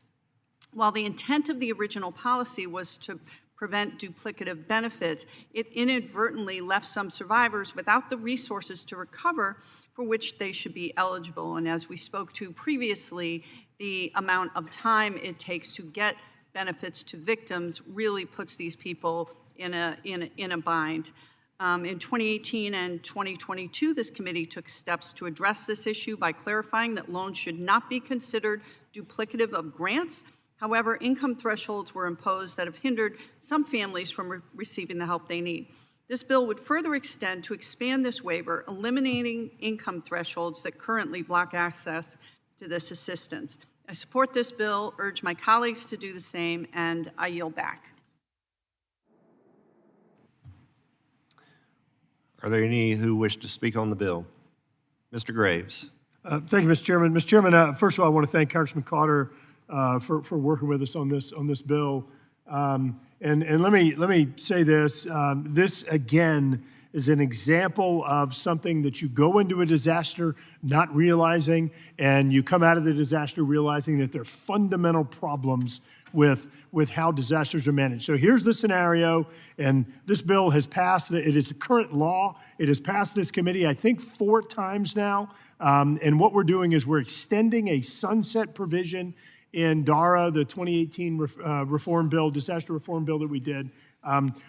While the intent of the original policy was to prevent duplicative benefits, it inadvertently left some survivors without the resources to recover for which they should be eligible. And as we spoke to previously, the amount of time it takes to get benefits to victims really puts these people in a bind. In 2018 and 2022, this committee took steps to address this issue by clarifying that loans should not be considered duplicative of grants. However, income thresholds were imposed that have hindered some families from receiving the help they need. This bill would further extend to expand this waiver, eliminating income thresholds that currently block access to this assistance. I support this bill, urge my colleagues to do the same, and I yield back. Are there any who wish to speak on the bill? Mr. Graves. Thank you, Mr. Chairman. Mr. Chairman, first of all, I want to thank Congressman Carter for working with us on this bill. And let me say this. This again is an example of something that you go into a disaster not realizing, and you come out of the disaster realizing that there are fundamental problems with how disasters are managed. So here's the scenario, and this bill has passed. It is the current law. It has passed this committee, I think, 4 times now. And what we're doing is we're extending a sunset provision in DARA, the 2018 reform bill, disaster reform bill that we did.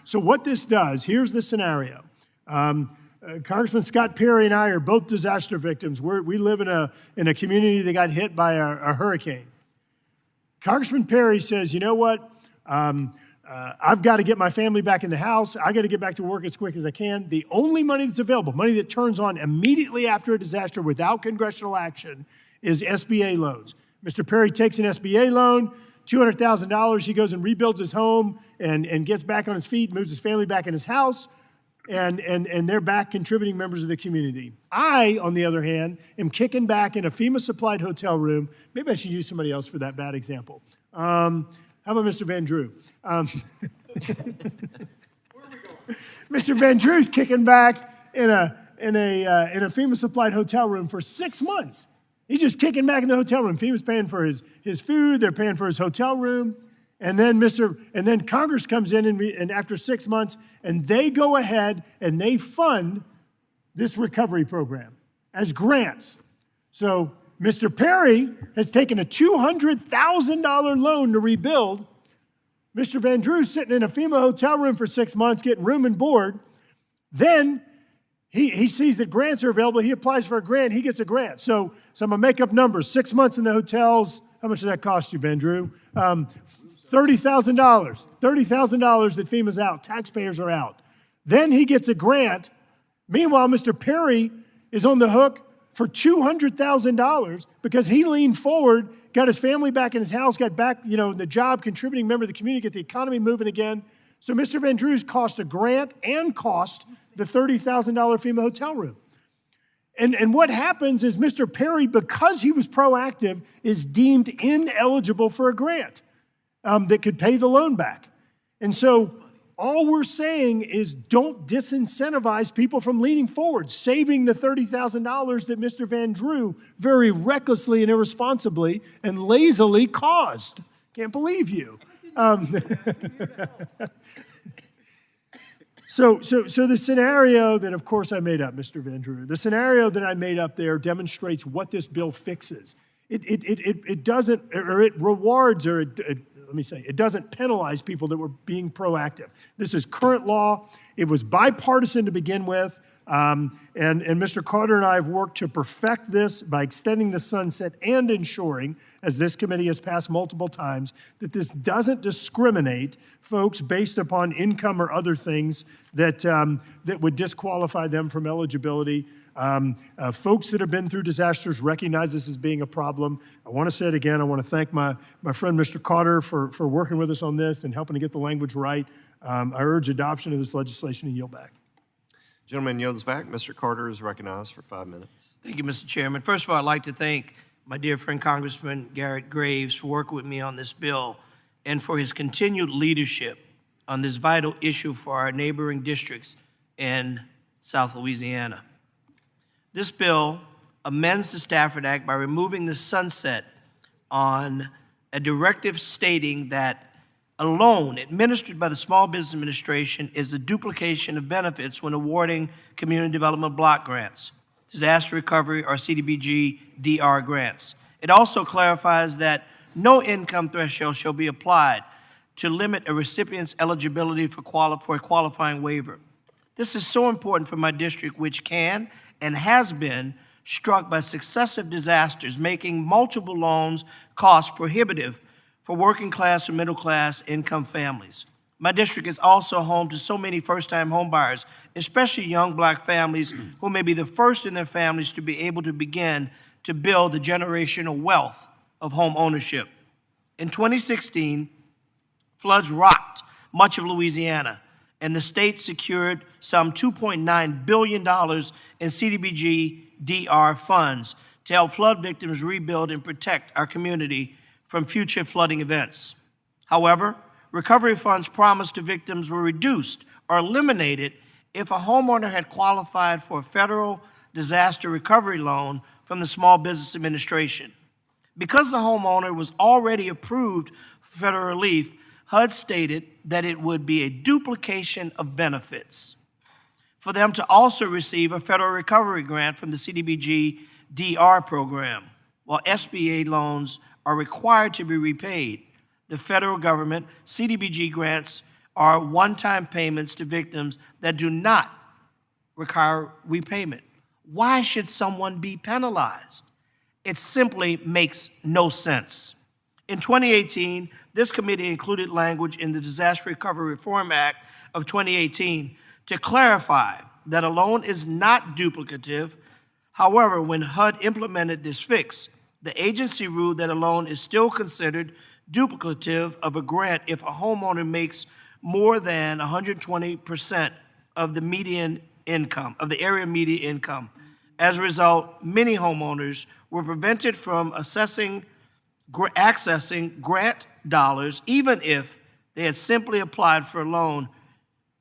So what this does, here's the scenario. Congressman Scott Perry and I are both disaster victims. We live in a community that got hit by a hurricane. Congressman Perry says, you know what? I've got to get my family back in the house. I got to get back to work as quick as I can. The only money that's available, money that turns on immediately after a disaster without congressional action, is SBA loans. Mr. Perry takes an SBA loan, $200,000. He goes and rebuilds his home and gets back on his feet, moves his family back in his house, and they're back contributing members of the community. I, on the other hand, am kicking back in a FEMA-supplied hotel room. Maybe I should use somebody else for that bad example. How about Mr. Van Drew? Mr. Van Drew's kicking back in a FEMA-supplied hotel room for 6 months. He's just kicking back in the hotel room. FEMA's paying for his food. They're paying for his hotel room. And then Congress comes in and after 6 months, and they go ahead and they fund this recovery program as grants. So Mr. Perry has taken a $200,000 loan to rebuild. Mr. Van Drew's sitting in a FEMA hotel room for 6 months getting room and board. Then he sees that grants are available. He applies for a grant. He gets a grant. So I'm going to make up numbers. 6 months in the hotels. How much did that cost you, Van Drew? $30,000. $30,000 that FEMA's out. Taxpayers are out. Then he gets a grant. Meanwhile, Mr. Perry is on the hook for $200,000 because he leaned forward, got his family back in his house, got back, the job, contributing member of the community, get the economy moving again. So Mr. Van Drew's cost a grant and cost the $30,000 FEMA hotel room. And what happens is Mr. Perry, because he was proactive, is deemed ineligible for a grant that could pay the loan back. And so All we're saying is don't disincentivize people from leaning forward, saving the $30,000 that Mr. Van Drew very recklessly and irresponsibly and lazily caused. Can't believe you. So the scenario that, of course, I made up, Mr. Van Drew, the scenario that I made up there demonstrates what this bill fixes. It doesn't, or it rewards, or it doesn't penalize people that were being proactive. This is current law. It was bipartisan to begin with, and Mr. Carter and I have worked to perfect this by extending the sunset and ensuring, as this committee has passed multiple times, that this doesn't discriminate folks based upon income or other things that would disqualify them from eligibility. Folks that have been through disasters recognize this as being a problem. I want to say it again. I want to thank my friend, Mr. Carter, for working with us on this and helping to get the language right. I urge adoption of this legislation and yield back. Gentleman yields back. Mr. Carter is recognized for 5 minutes. Thank you, Mr. Chairman. First of all, I'd like to thank my dear friend Congressman Garrett Graves for working with me on this bill and for his continued leadership on this vital issue for our neighboring districts in South Louisiana. This bill amends the Stafford Act by removing the sunset on a directive stating that a loan administered by the Small Business Administration is a duplication of benefits when awarding community development block grants, disaster recovery, or CDBG DR grants. It also clarifies that no income threshold shall be applied to limit a recipient's eligibility for a qualifying waiver. This is so important for my district, which can and has been struck by successive disasters, making multiple loans cost prohibitive for working class or middle class income families. My district is also home to so many first-time homebuyers, especially young black families who may be the first in their families to be able to begin to build the generational wealth of home ownership. In 2016, floods rocked much of Louisiana, and the state secured some $2.9 billion in CDBG DR funds to help flood victims rebuild and protect our community from future flooding events. However, recovery funds promised to victims were reduced or eliminated if a homeowner had qualified for a federal disaster recovery loan from the Small Business Administration. Because the homeowner was already approved for federal relief, HUD stated that it would be a duplication of benefits for them to also receive a federal recovery grant from the CDBG DR program. While SBA loans are required to be repaid, the federal government CDBG grants are one-time payments to victims that do not require repayment. Why should someone be penalized? It simply makes no sense. In 2018, this committee included language in the Disaster Recovery Reform Act of 2018 to clarify that a loan is not duplicative. However, when HUD implemented this fix, the agency ruled that a loan is still considered duplicative of a grant if a homeowner makes more than 120% of the median income, of the area median income. As a result, many homeowners were prevented from accessing grant dollars, even if they had simply applied for a loan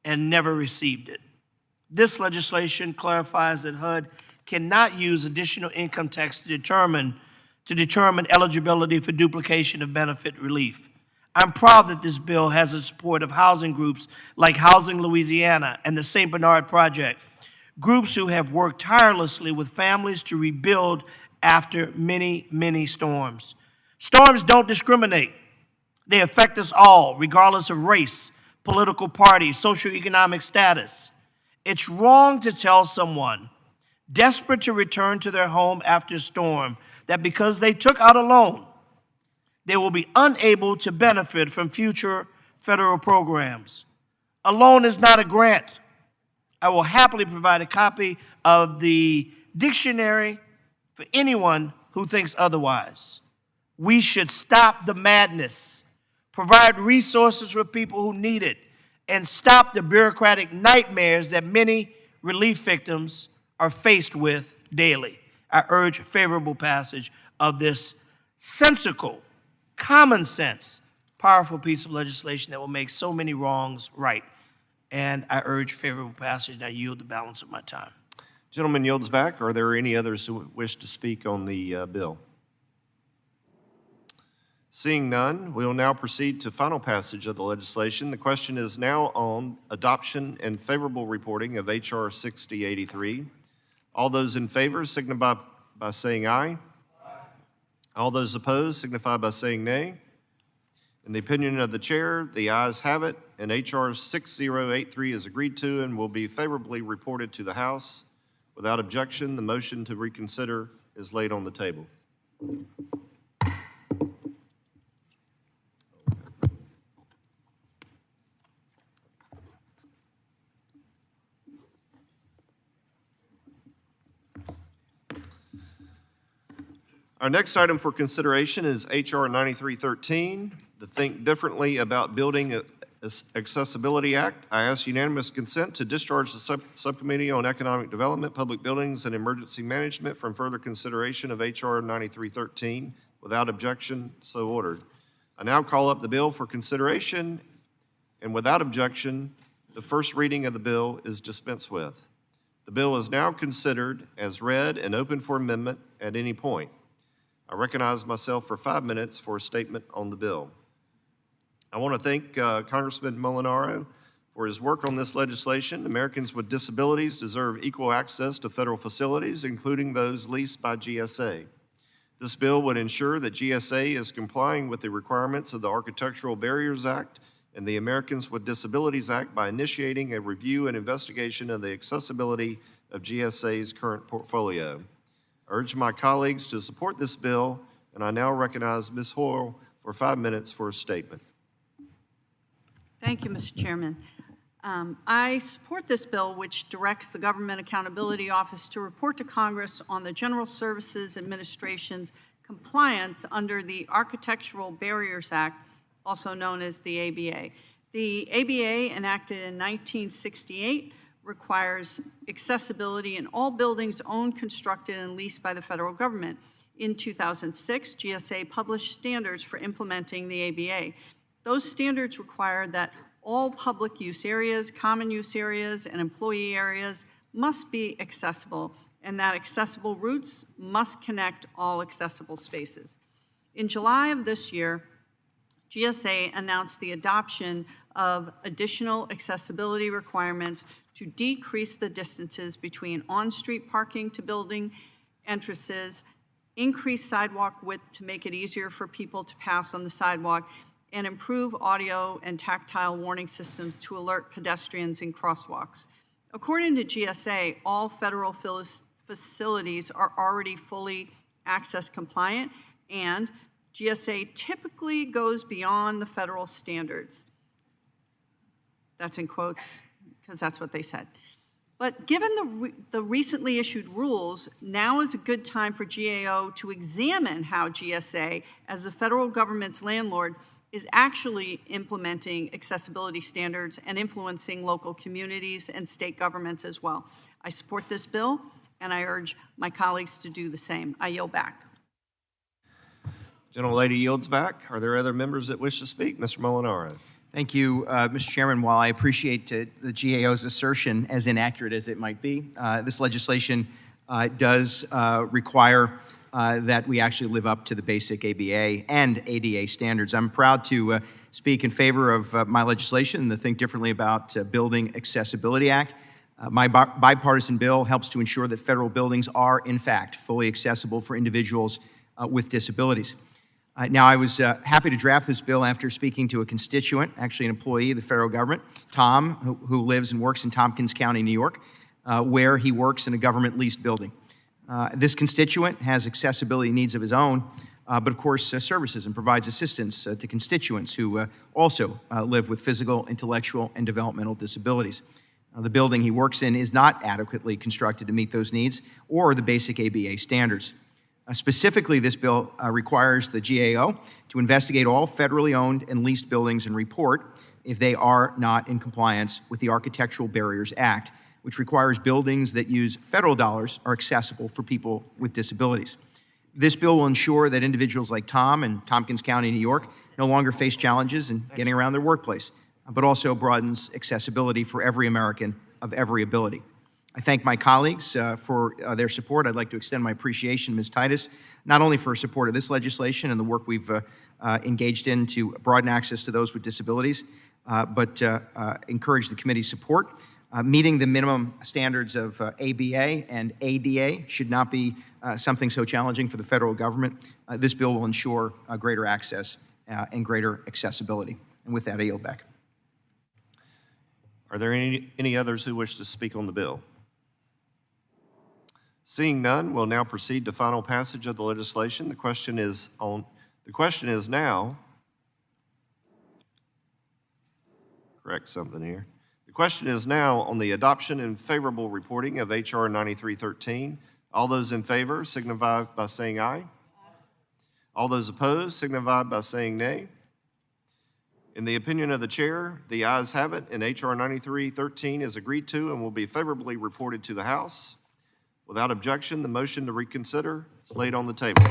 and never received it. This legislation clarifies that HUD cannot use additional income tax to determine eligibility for duplication of benefit relief. I'm proud that this bill has the support of housing groups like Housing Louisiana and the St. Bernard Project, groups who have worked tirelessly with families to rebuild after many, many storms. Storms don't discriminate. They affect us all, regardless of race, political party, socioeconomic status. It's wrong to tell someone desperate to return to their home after a storm that because they took out a loan, they will be unable to benefit from future federal programs. A loan is not a grant. I will happily provide a copy of the dictionary for anyone who thinks otherwise. We should stop the madness, provide resources for people who need it, and stop the bureaucratic nightmares that many relief victims are faced with daily. I urge favorable passage of this sensical, common sense, powerful piece of legislation that will make so many wrongs right. and I urge favorable passage, and I yield the balance of my time. Gentleman yields back. Are there any others who wish to speak on the bill? Seeing none, we will now proceed to final passage of the legislation. The question is now on adoption and favorable reporting of H.R. 6083. All those in favor signify by saying aye. All those opposed signify by saying nay. In the opinion of the chair, the ayes have it, and H.R. 6083 is agreed to and will be favorably reported to the House. Without objection, the motion to reconsider is laid on the table. Our next item for consideration is H.R. 9313, the Think Differently About Building Accessibility Act. I ask unanimous consent to discharge the Subcommittee on Economic Development, Public Buildings, and Emergency Management from further consideration of H.R. 9313. Without objection, so ordered. I now call up the bill for consideration, and without objection, the first reading of the bill is dispensed with. The bill is now considered as read and open for amendment at any point. I recognize myself for 5 minutes for a statement on the bill. I want to thank Congressman Molinaro for his work on this legislation. Americans with disabilities deserve equal access to federal facilities, including those leased by GSA. This bill would ensure that GSA is complying with the requirements of the Architectural Barriers Act and the Americans with Disabilities Act by initiating a review and investigation of the accessibility of GSA's current portfolio. I urge my colleagues to support this bill, and I now recognize Ms. Hoyle for 5 minutes for a statement. Thank you, Mr. Chairman. I support this bill, which directs the Government Accountability Office to report to Congress on the General Services Administration's compliance under the Architectural Barriers Act, also known as the ABA. The ABA, enacted in 1968, requires accessibility in all buildings owned, constructed, and leased by the federal government. In 2006, GSA published standards for implementing the ABA. Those standards require that all public use areas, common use areas, and employee areas must be accessible, and that accessible routes must connect all accessible spaces. In July of this year, GSA announced the adoption of additional accessibility requirements to decrease the distances between on-street parking to building entrances, increase sidewalk width to make it easier for people to pass on the sidewalk, and improve audio and tactile warning systems to alert pedestrians in crosswalks. According to GSA, all federal facilities are already fully access compliant, and GSA typically goes beyond the federal standards. That's in quotes, because that's what they said. But given the recently issued rules, now is a good time for GAO to examine how GSA, as the federal government's landlord, is actually implementing accessibility standards and influencing local communities and state governments as well. I support this bill, and I urge my colleagues to do the same. I yield back. Gentlelady yields back. Are there other members that wish to speak? Mr. Molinaro. Thank you, Mr. Chairman. While I appreciate the GAO's assertion, as inaccurate as it might be, this legislation does require that we actually live up to the basic ABA and ADA standards. I'm proud to speak in favor of my legislation, the Think Differently About Building Accessibility Act. My bipartisan bill helps to ensure that federal buildings are, in fact, fully accessible for individuals with disabilities. Now, I was happy to draft this bill after speaking to a constituent, actually an employee of the federal government, Tom, who lives and works in Tompkins County, New York, where he works in a government-leased building. This constituent has accessibility needs of his own, but of course services and provides assistance to constituents who also live with physical, intellectual, and developmental disabilities. The building he works in is not adequately constructed to meet those needs or the basic ABA standards. Specifically, this bill requires the GAO to investigate all federally owned and leased buildings and report if they are not in compliance with the Architectural Barriers Act, which requires buildings that use federal dollars are accessible for people with disabilities. This bill will ensure that individuals like Tom in Tompkins County, New York, no longer face challenges in getting around their workplace. but also broadens accessibility for every American of every ability. I thank my colleagues for their support. I'd like to extend my appreciation to Ms. Titus, not only for her support of this legislation and the work we've engaged in to broaden access to those with disabilities, but encourage the committee's support. Meeting the minimum standards of ABA and ADA should not be something so challenging for the federal government. This bill will ensure greater access and greater accessibility. And with that, I yield back. Are there any others who wish to speak on the bill? Seeing none, we'll now proceed to final passage of the legislation. The question is now, correct something here. The question is now on the adoption and favorable reporting of H.R. 9313. All those in favor signify by saying aye. All those opposed signify by saying nay. In the opinion of the chair, the ayes have it, and H.R. 9313 is agreed to and will be favorably reported to the House. Without objection, the motion to reconsider is laid on the table.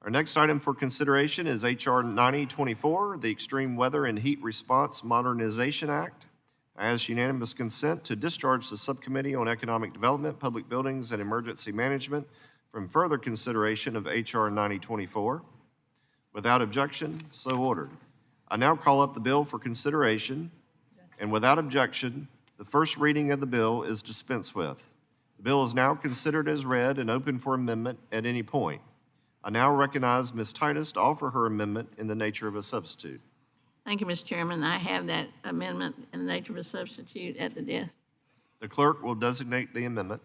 Our next item for consideration is H.R. 9024, the Extreme Weather and Heat Response Modernization Act. I ask unanimous consent to discharge the Subcommittee on Economic Development, Public Buildings, and Emergency Management from further consideration of H.R. 9024. Without objection, so ordered. I now call up the bill for consideration, and without objection, the first reading of the bill is dispensed with. The bill is now considered as read and open for amendment at any point. I now recognize Ms. Titus to offer her amendment in the nature of a substitute. Thank you, Mr. Chairman. I have that amendment in the nature of a substitute at the desk. The clerk will designate the amendment.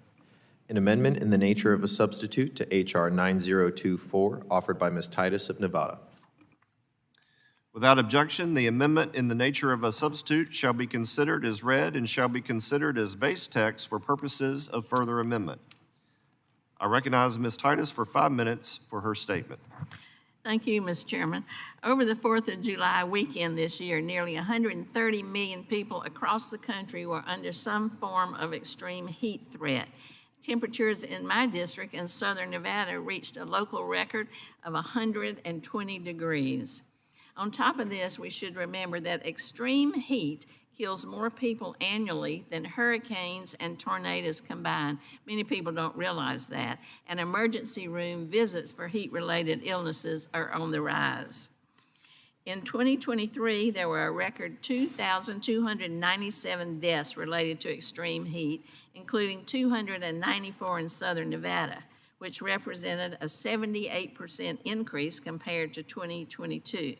An amendment in the nature of a substitute to H.R. 9024, offered by Ms. Titus of Nevada. Without objection, the amendment in the nature of a substitute shall be considered as read and shall be considered as base text for purposes of further amendment. I recognize Ms. Titus for 5 minutes for her statement. Thank you, Mr. Chairman. Over the 4th of July weekend this year, nearly 130 million people across the country were under some form of extreme heat threat. Temperatures in my district in southern Nevada reached a local record of 120 degrees. On top of this, we should remember that extreme heat kills more people annually than hurricanes and tornadoes combined. Many people don't realize that. And emergency room visits for heat-related illnesses are on the rise. In 2023, there were a record 2,297 deaths related to extreme heat, including 294 in southern Nevada, which represented a 78% increase compared to 2022.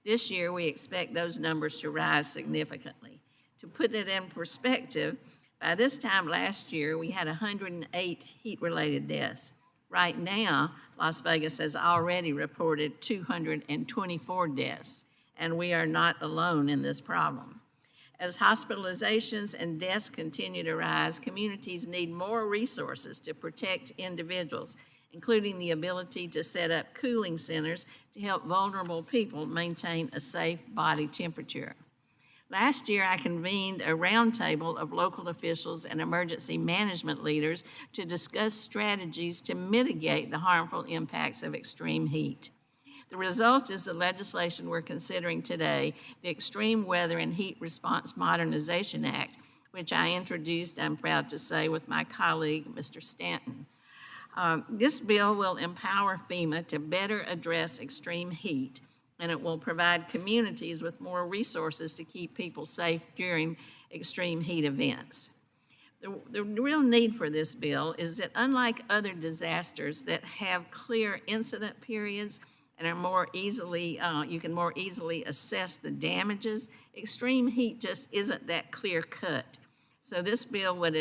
This year, we expect those numbers to rise significantly. To put it in perspective, by this time last year, we had 108 heat-related deaths. Right now, Las Vegas has already reported 224 deaths, and we are not alone in this problem. As hospitalizations and deaths continue to rise, communities need more resources to protect individuals, including the ability to set up cooling centers to help vulnerable people maintain a safe body temperature. Last year, I convened a roundtable of local officials and emergency management leaders to discuss strategies to mitigate the harmful impacts of extreme heat. The result is the legislation we're considering today, the Extreme Weather and Heat Response Modernization Act, which I introduced, I'm proud to say, with my colleague, Mr. Stanton. This bill will empower FEMA to better address extreme heat, and it will provide communities with more resources to keep people safe during extreme heat events. The real need for this bill is that unlike other disasters that have clear incident periods and are more easily, you can more easily assess the damages, extreme heat just isn't that clear cut. So this bill would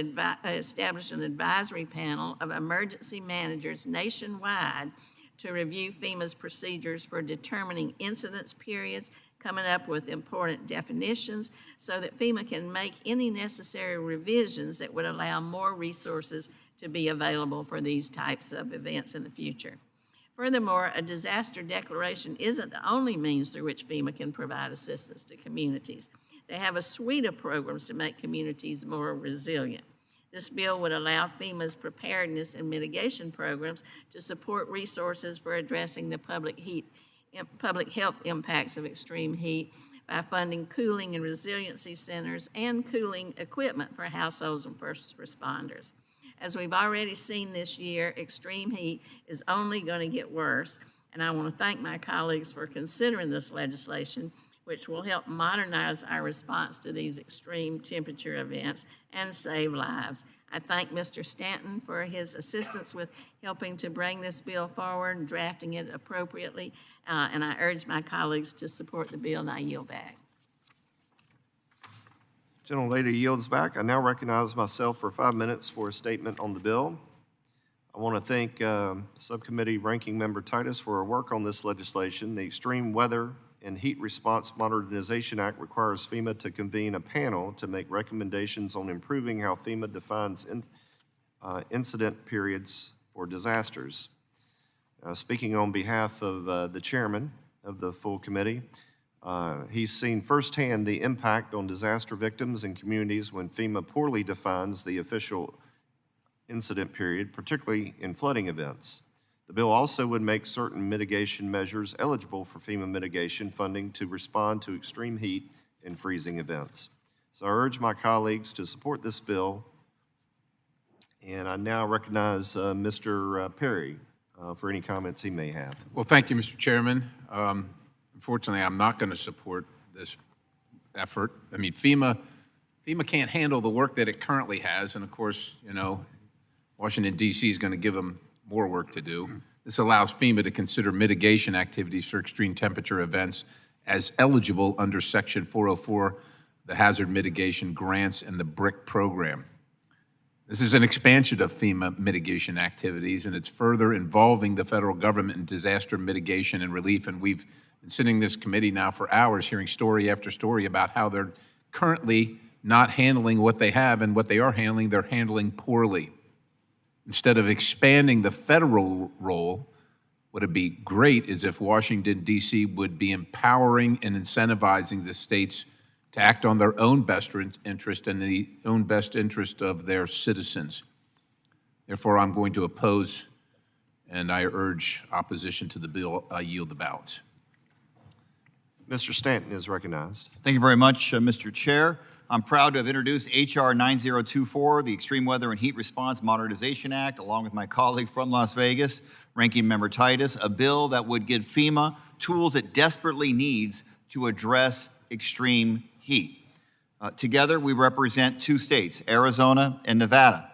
establish an advisory panel of emergency managers nationwide to review FEMA's procedures for determining incidence periods, coming up with important definitions so that FEMA can make any necessary revisions that would allow more resources to be available for these types of events in the future. Furthermore, a disaster declaration isn't the only means through which FEMA can provide assistance to communities. They have a suite of programs to make communities more resilient. This bill would allow FEMA's preparedness and mitigation programs to support resources for addressing the public health impacts of extreme heat by funding cooling and resiliency centers and cooling equipment for households and first responders. As we've already seen this year, extreme heat is only going to get worse, and I want to thank my colleagues for considering this legislation, which will help modernize our response to these extreme temperature events and save lives. I thank Mr. Stanton for his assistance with helping to bring this bill forward and drafting it appropriately, and I urge my colleagues to support the bill, and I yield back. Gentlelady yields back. I now recognize myself for 5 minutes for a statement on the bill. I want to thank Subcommittee Ranking Member Titus for her work on this legislation. The Extreme Weather and Heat Response Modernization Act requires FEMA to convene a panel to make recommendations on improving how FEMA defines incident periods for disasters. Speaking on behalf of the chairman of the full committee, he's seen firsthand the impact on disaster victims and communities when FEMA poorly defines the official incident period, particularly in flooding events. The bill also would make certain mitigation measures eligible for FEMA mitigation funding to respond to extreme heat and freezing events. So I urge my colleagues to support this bill, and I now recognize Mr. Perry for any comments he may have. Well, thank you, Mr. Chairman. Unfortunately, I'm not going to support this effort. I mean, FEMA can't handle the work that it currently has, and of course, you know, Washington, D.C. is going to give them more work to do. This allows FEMA to consider mitigation activities for extreme temperature events as eligible under Section 404, the Hazard Mitigation Grants and the BRIC program. This is an expansion of FEMA mitigation activities, and it's further involving the federal government in disaster mitigation and relief. And we've been sitting in this committee now for hours hearing story after story about how they're currently not handling what they have, and what they are handling, they're handling poorly. Instead of expanding the federal role, what would be great is if Washington, D.C. would be empowering and incentivizing the states to act on their own best interest and the own best interest of their citizens. Therefore, I'm going to oppose, and I urge opposition to the bill. I yield the balance. Mr. Stanton is recognized. Thank you very much, Mr. Chair. I'm proud to have introduced H.R. 9024, the Extreme Weather and Heat Response Modernization Act, along with my colleague from Las Vegas, Ranking Member Titus, a bill that would give FEMA tools it desperately needs to address extreme heat. Together, we represent two states, Arizona and Nevada,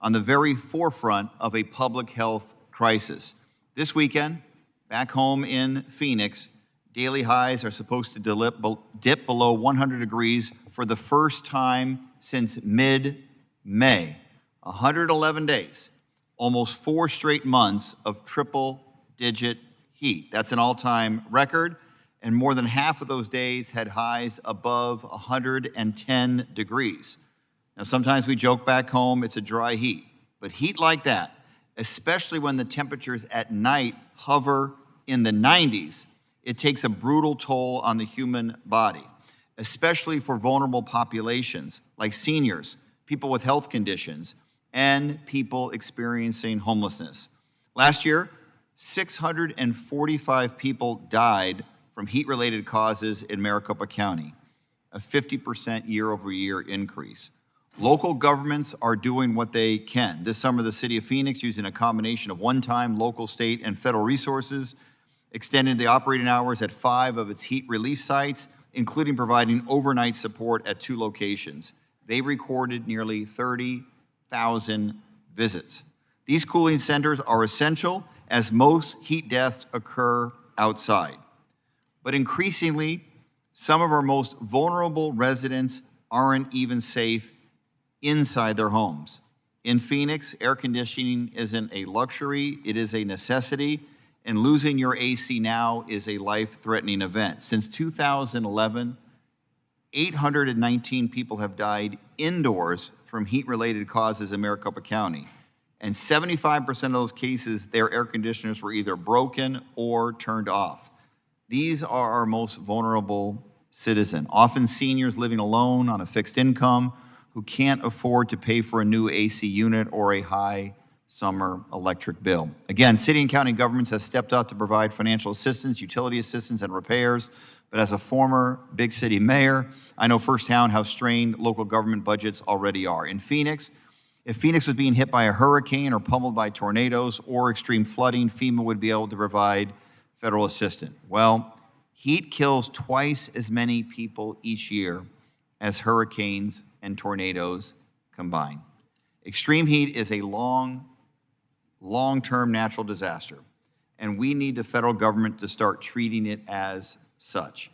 on the very forefront of a public health crisis. This weekend, back home in Phoenix, daily highs are supposed to dip below 100 degrees for the first time since mid-May. 111 days, almost 4 straight months of triple-digit heat. That's an all-time record, and more than half of those days had highs above 110 degrees. Now, sometimes we joke back home it's a dry heat, but heat like that, especially when the temperatures at night hover in the 90s, it takes a brutal toll on the human body, especially for vulnerable populations like seniors, people with health conditions, and people experiencing homelessness. Last year, 645 people died from heat-related causes in Maricopa County, a 50% year-over-year increase. Local governments are doing what they can. This summer, the city of Phoenix, using a combination of one-time local, state, and federal resources, extended the operating hours at 5 of its heat relief sites, including providing overnight support at 2 locations. They recorded nearly 30,000 visits. These cooling centers are essential as most heat deaths occur outside. But increasingly, some of our most vulnerable residents aren't even safe inside their homes. In Phoenix, air conditioning isn't a luxury, it is a necessity, and losing your AC now is a life-threatening event. Since 2011, 819 people have died indoors from heat-related causes in Maricopa County. And 75% of those cases, their air conditioners were either broken or turned off. These are our most vulnerable citizens, often seniors living alone on a fixed income, who can't afford to pay for a new AC unit or a high summer electric bill. Again, city and county governments have stepped up to provide financial assistance, utility assistance, and repairs. But as a former big city mayor, I know firsthand how strained local government budgets already are. In Phoenix, if Phoenix was being hit by a hurricane or pummeled by tornadoes or extreme flooding, FEMA would be able to provide federal assistance. Well, heat kills twice as many people each year as hurricanes and tornadoes combined. Extreme heat is a long-term natural disaster, and we need the federal government to start treating it as such.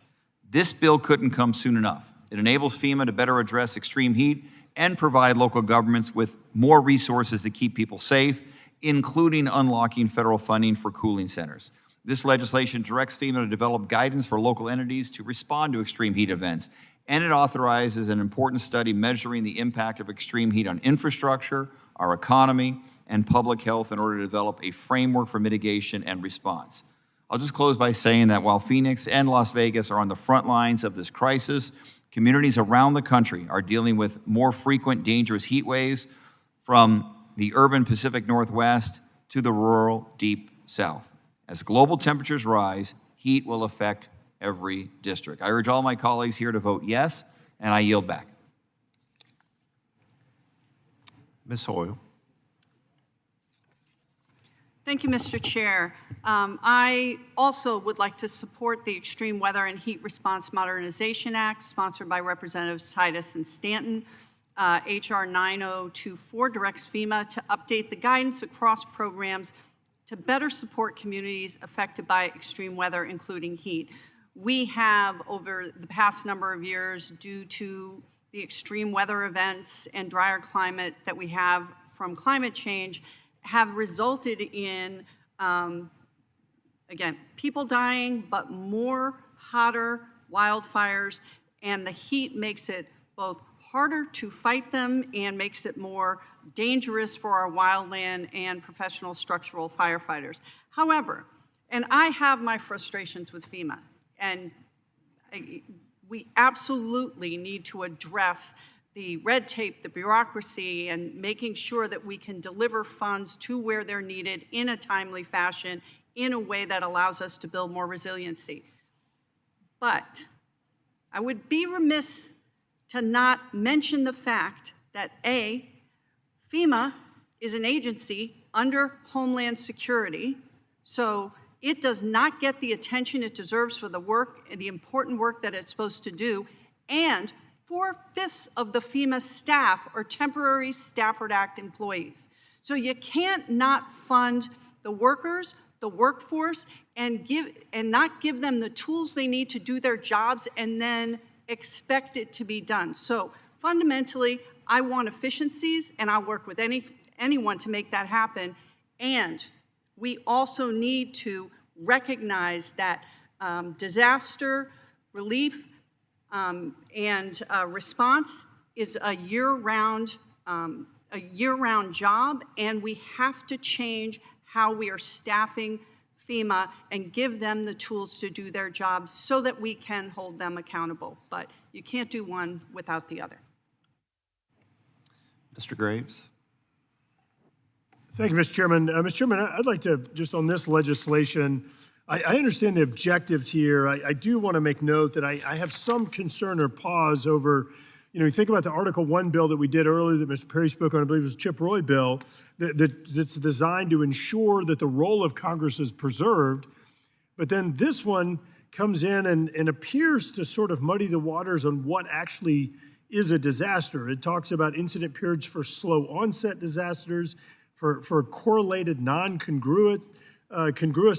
This bill couldn't come soon enough. It enables FEMA to better address extreme heat and provide local governments with more resources to keep people safe, including unlocking federal funding for cooling centers. This legislation directs FEMA to develop guidance for local entities to respond to extreme heat events, and it authorizes an important study measuring the impact of extreme heat on infrastructure, our economy, and public health in order to develop a framework for mitigation and response. I'll just close by saying that while Phoenix and Las Vegas are on the front lines of this crisis, communities around the country are dealing with more frequent dangerous heat waves, from the urban Pacific Northwest to the rural Deep South. As global temperatures rise, heat will affect every district. I urge all my colleagues here to vote yes, and I yield back. Ms. Hoyle. Thank you, Mr. Chair. I also would like to support the Extreme Weather and Heat Response Modernization Act, sponsored by Representatives Titus and Stanton. H.R. 9024 directs FEMA to update the guidance across programs to better support communities affected by extreme weather, including heat. We have, over the past number of years, due to the extreme weather events and drier climate that we have from climate change, have resulted in, again, people dying, but more hotter wildfires, and the heat makes it both harder to fight them and makes it more dangerous for our wildland and professional structural firefighters. However, and I have my frustrations with FEMA, and we absolutely need to address the red tape, the bureaucracy, and making sure that we can deliver funds to where they're needed in a timely fashion, in a way that allows us to build more resiliency. But I would be remiss to not mention the fact that A, FEMA is an agency under Homeland Security, so it does not get the attention it deserves for the work and the important work that it's supposed to do, and 4/5 of the FEMA staff are temporary Stafford Act employees. So you can't not fund the workers, the workforce, and not give them the tools they need to do their jobs and then expect it to be done. So fundamentally, I want efficiencies, and I'll work with anyone to make that happen. And we also need to recognize that disaster relief and response is a year-round job, and we have to change how we are staffing FEMA and give them the tools to do their jobs so that we can hold them accountable. But you can't do one without the other. Mr. Graves. Thank you, Mr. Chairman. Mr. Chairman, I'd like to, just on this legislation, I understand the objectives here. I do want to make note that I have some concern or pause over, you think about the Article 1 bill that we did earlier that Mr. Perry spoke on, I believe it was Chip Roy bill, that's designed to ensure that the role of Congress is preserved. But then this one comes in and appears to sort of muddy the waters on what actually is a disaster. It talks about incident periods for slow onset disasters, for correlated non-congruous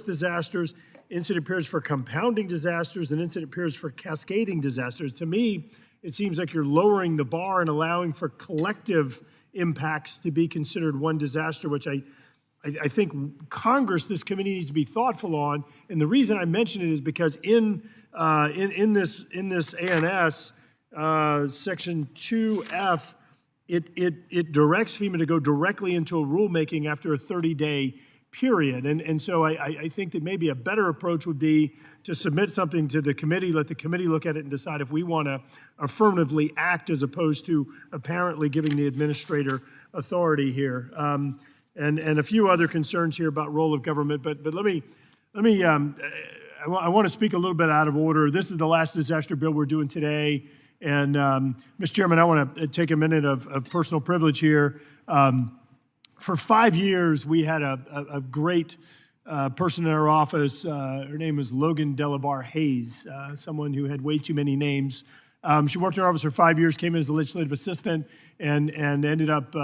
disasters, incident periods for compounding disasters, and incident periods for cascading disasters. To me, it seems like you're lowering the bar and allowing for collective impacts to be considered one disaster, which I think Congress, this committee, needs to be thoughtful on. And the reason I mention it is because in this ANS, Section 2F, it directs FEMA to go directly into a rulemaking after a 30-day period. And so I think that maybe a better approach would be to submit something to the committee, let the committee look at it and decide if we want to affirmatively act as opposed to apparently giving the administrator authority here. And a few other concerns here about role of government, but let me I want to speak a little bit out of order. This is the last disaster bill we're doing today. And, Mr. Chairman, I want to take a minute of personal privilege here. For 5 years, we had a great person in our office. Her name was Logan Delabar Hayes, someone who had way too many names. She worked in our office for 5 years, came in as a legislative assistant, and ended up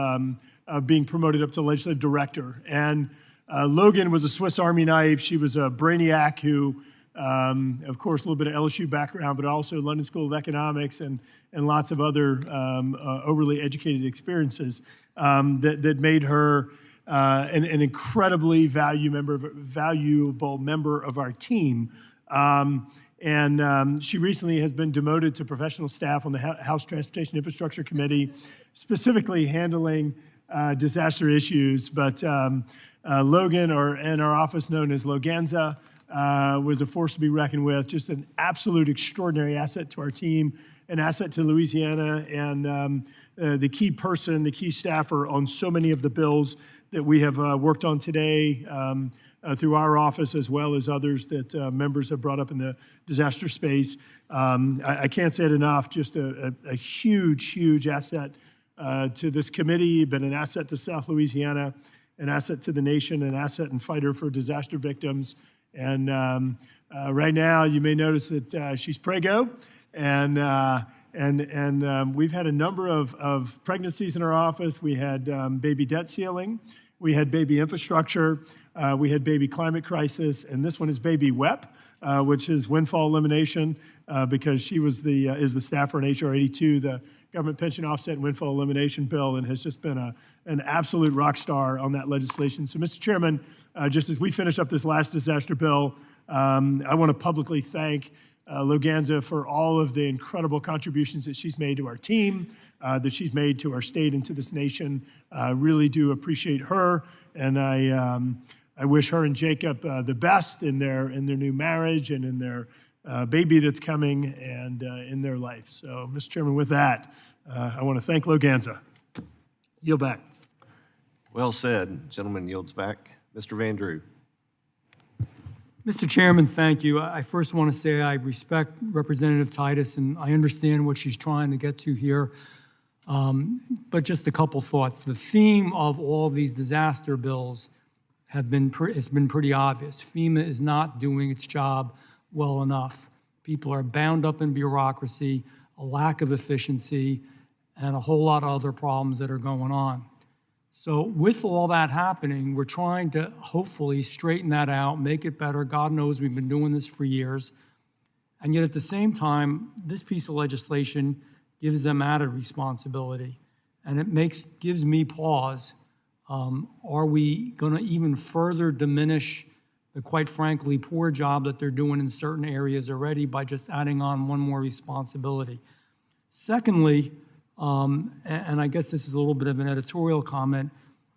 being promoted up to legislative director. And Logan was a Swiss Army knife. She was a brainiac who, of course, a little bit of LSU background, but also London School of Economics and lots of other overly educated experiences that made her an incredibly valuable member of our team. And she recently has been demoted to professional staff on the House Transportation Infrastructure Committee, specifically handling disaster issues. But Logan, or in our office known as Loganza, was a force to be reckoned with, just an absolute extraordinary asset to our team, an asset to Louisiana, and the key person, the key staffer on so many of the bills that we have worked on today through our office, as well as others that members have brought up in the disaster space. I can't say it enough, just a huge, huge asset to this committee, been an asset to South Louisiana, an asset to the nation, an asset and fighter for disaster victims. And right now, you may notice that she's prego, and we've had a number of pregnancies in our office. We had baby debt ceiling, we had baby infrastructure, we had baby climate crisis, and this one is baby WEP, which is windfall elimination, because she was is the staffer in HR 82, the government pension offset and windfall elimination bill, and has just been an absolute rock star on that legislation. So, Mr. Chairman, just as we finish up this last disaster bill, I want to publicly thank Loganza for all of the incredible contributions that she's made to our team, that she's made to our state and to this nation. Really do appreciate her, and I wish her and Jacob the best in their new marriage and in their baby that's coming and in their life. So, Mr. Chairman, with that, I want to thank Loganza. Yield back. Well said. Gentleman yields back. Mr. Van Drew. Mr. Chairman, thank you. I first want to say I respect Representative Titus, and I understand what she's trying to get to here. But just a couple thoughts. The theme of all these disaster bills has been pretty obvious. FEMA is not doing its job well enough. People are bound up in bureaucracy, a lack of efficiency, and a whole lot of other problems that are going on. So with all that happening, we're trying to hopefully straighten that out, make it better. God knows we've been doing this for years. And yet at the same time, this piece of legislation gives them added responsibility. And it gives me pause. Are we going to even further diminish the, quite frankly, poor job that they're doing in certain areas already by just adding on one more responsibility? Secondly, and I guess this is a little bit of an editorial comment,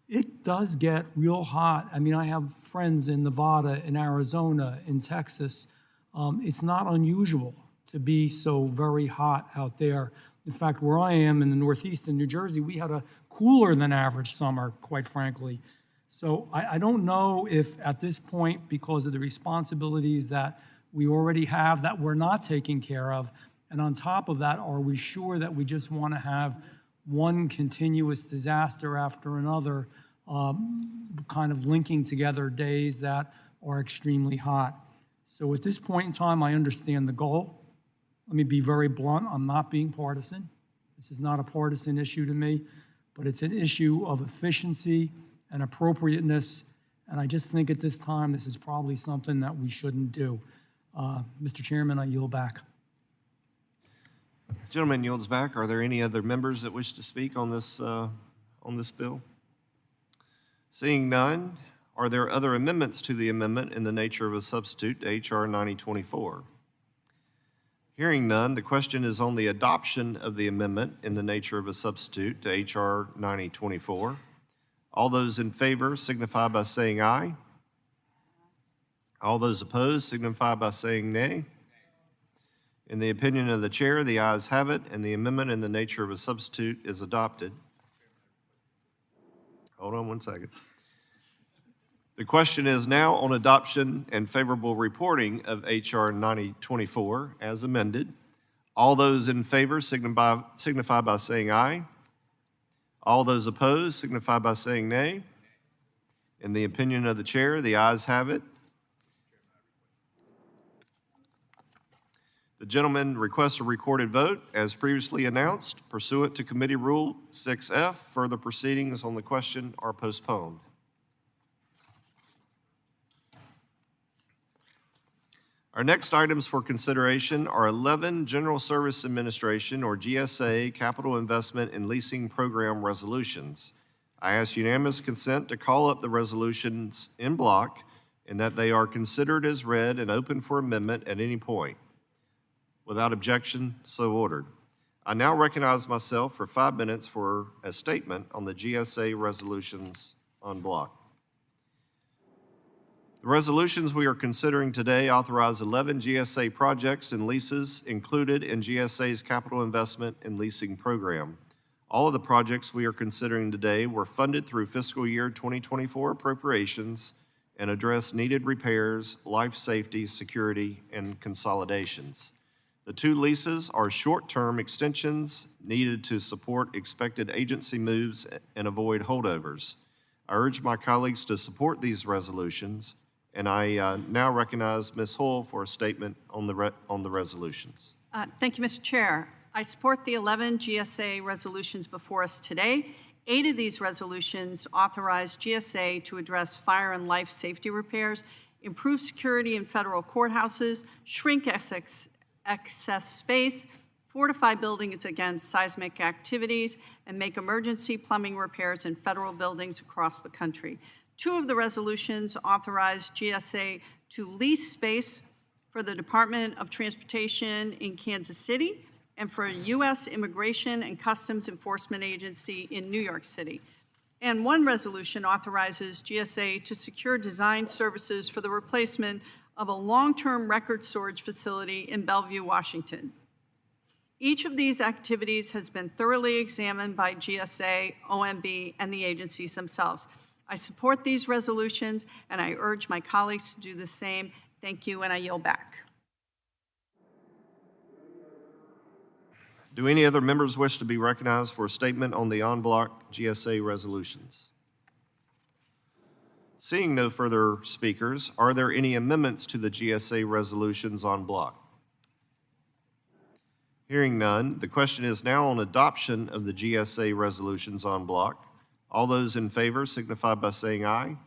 it does get real hot. I mean, I have friends in Nevada, in Arizona, in Texas. It's not unusual to be so very hot out there. In fact, where I am in the Northeast in New Jersey, we had a cooler than average summer, quite frankly. So I don't know if at this point, because of the responsibilities that we already have that we're not taking care of, and on top of that, are we sure that we just want to have one continuous disaster after another, kind of linking together days that are extremely hot? So at this point in time, I understand the goal. Let me be very blunt. I'm not being partisan. This is not a partisan issue to me, but it's an issue of efficiency and appropriateness. And I just think at this time, this is probably something that we shouldn't do. Mr. Chairman, I yield back. Gentleman yields back. Are there any other members that wish to speak on this bill? Seeing none, are there other amendments to the amendment in the nature of a substitute to H.R. 9024? Hearing none, the question is on the adoption of the amendment in the nature of a substitute to H.R. 9024. All those in favor signify by saying aye. All those opposed signify by saying nay. In the opinion of the chair, the ayes have it, and the amendment in the nature of a substitute is adopted. Hold on one second. The question is now on adoption and favorable reporting of H.R. 9024 as amended. All those in favor signify by saying aye. All those opposed signify by saying nay. In the opinion of the chair, the ayes have it. The gentleman requests a recorded vote as previously announced. Pursuant to Committee Rule 6F, further proceedings on the question are postponed. Our next items for consideration are 11 General Service Administration, or GSA, Capital Investment and Leasing Program resolutions. I ask unanimous consent to call up the resolutions in block and that they are considered as read and open for amendment at any point. Without objection, so ordered. I now recognize myself for 5 minutes for a statement on the GSA resolutions on block. The resolutions we are considering today authorize 11 GSA projects and leases included in GSA's Capital Investment and Leasing Program. All of the projects we are considering today were funded through fiscal year 2024 appropriations and address needed repairs, life safety, security, and consolidations. The 2 leases are short-term extensions needed to support expected agency moves and avoid holdovers. I urge my colleagues to support these resolutions, and I now recognize Ms. Hoyle for a statement on the resolutions. Thank you, Mr. Chair. I support the 11 GSA resolutions before us today. 8 of these resolutions authorize GSA to address fire and life safety repairs, improve security in federal courthouses, shrink excess space, fortify buildings against seismic activities, and make emergency plumbing repairs in federal buildings across the country. 2 of the resolutions authorize GSA to lease space for the Department of Transportation in Kansas City and for a U.S. Immigration and Customs Enforcement Agency in New York City. And 1 resolution authorizes GSA to secure design services for the replacement of a long-term record storage facility in Bellevue, Washington. Each of these activities has been thoroughly examined by GSA, OMB, and the agencies themselves. I support these resolutions, and I urge my colleagues to do the same. Thank you, and I yield back. Do any other members wish to be recognized for a statement on the en bloc GSA resolutions? Seeing no further speakers, are there any amendments to the GSA resolutions en bloc? Hearing none, the question is now on adoption of the GSA resolutions en bloc. All those in favor signify by saying aye.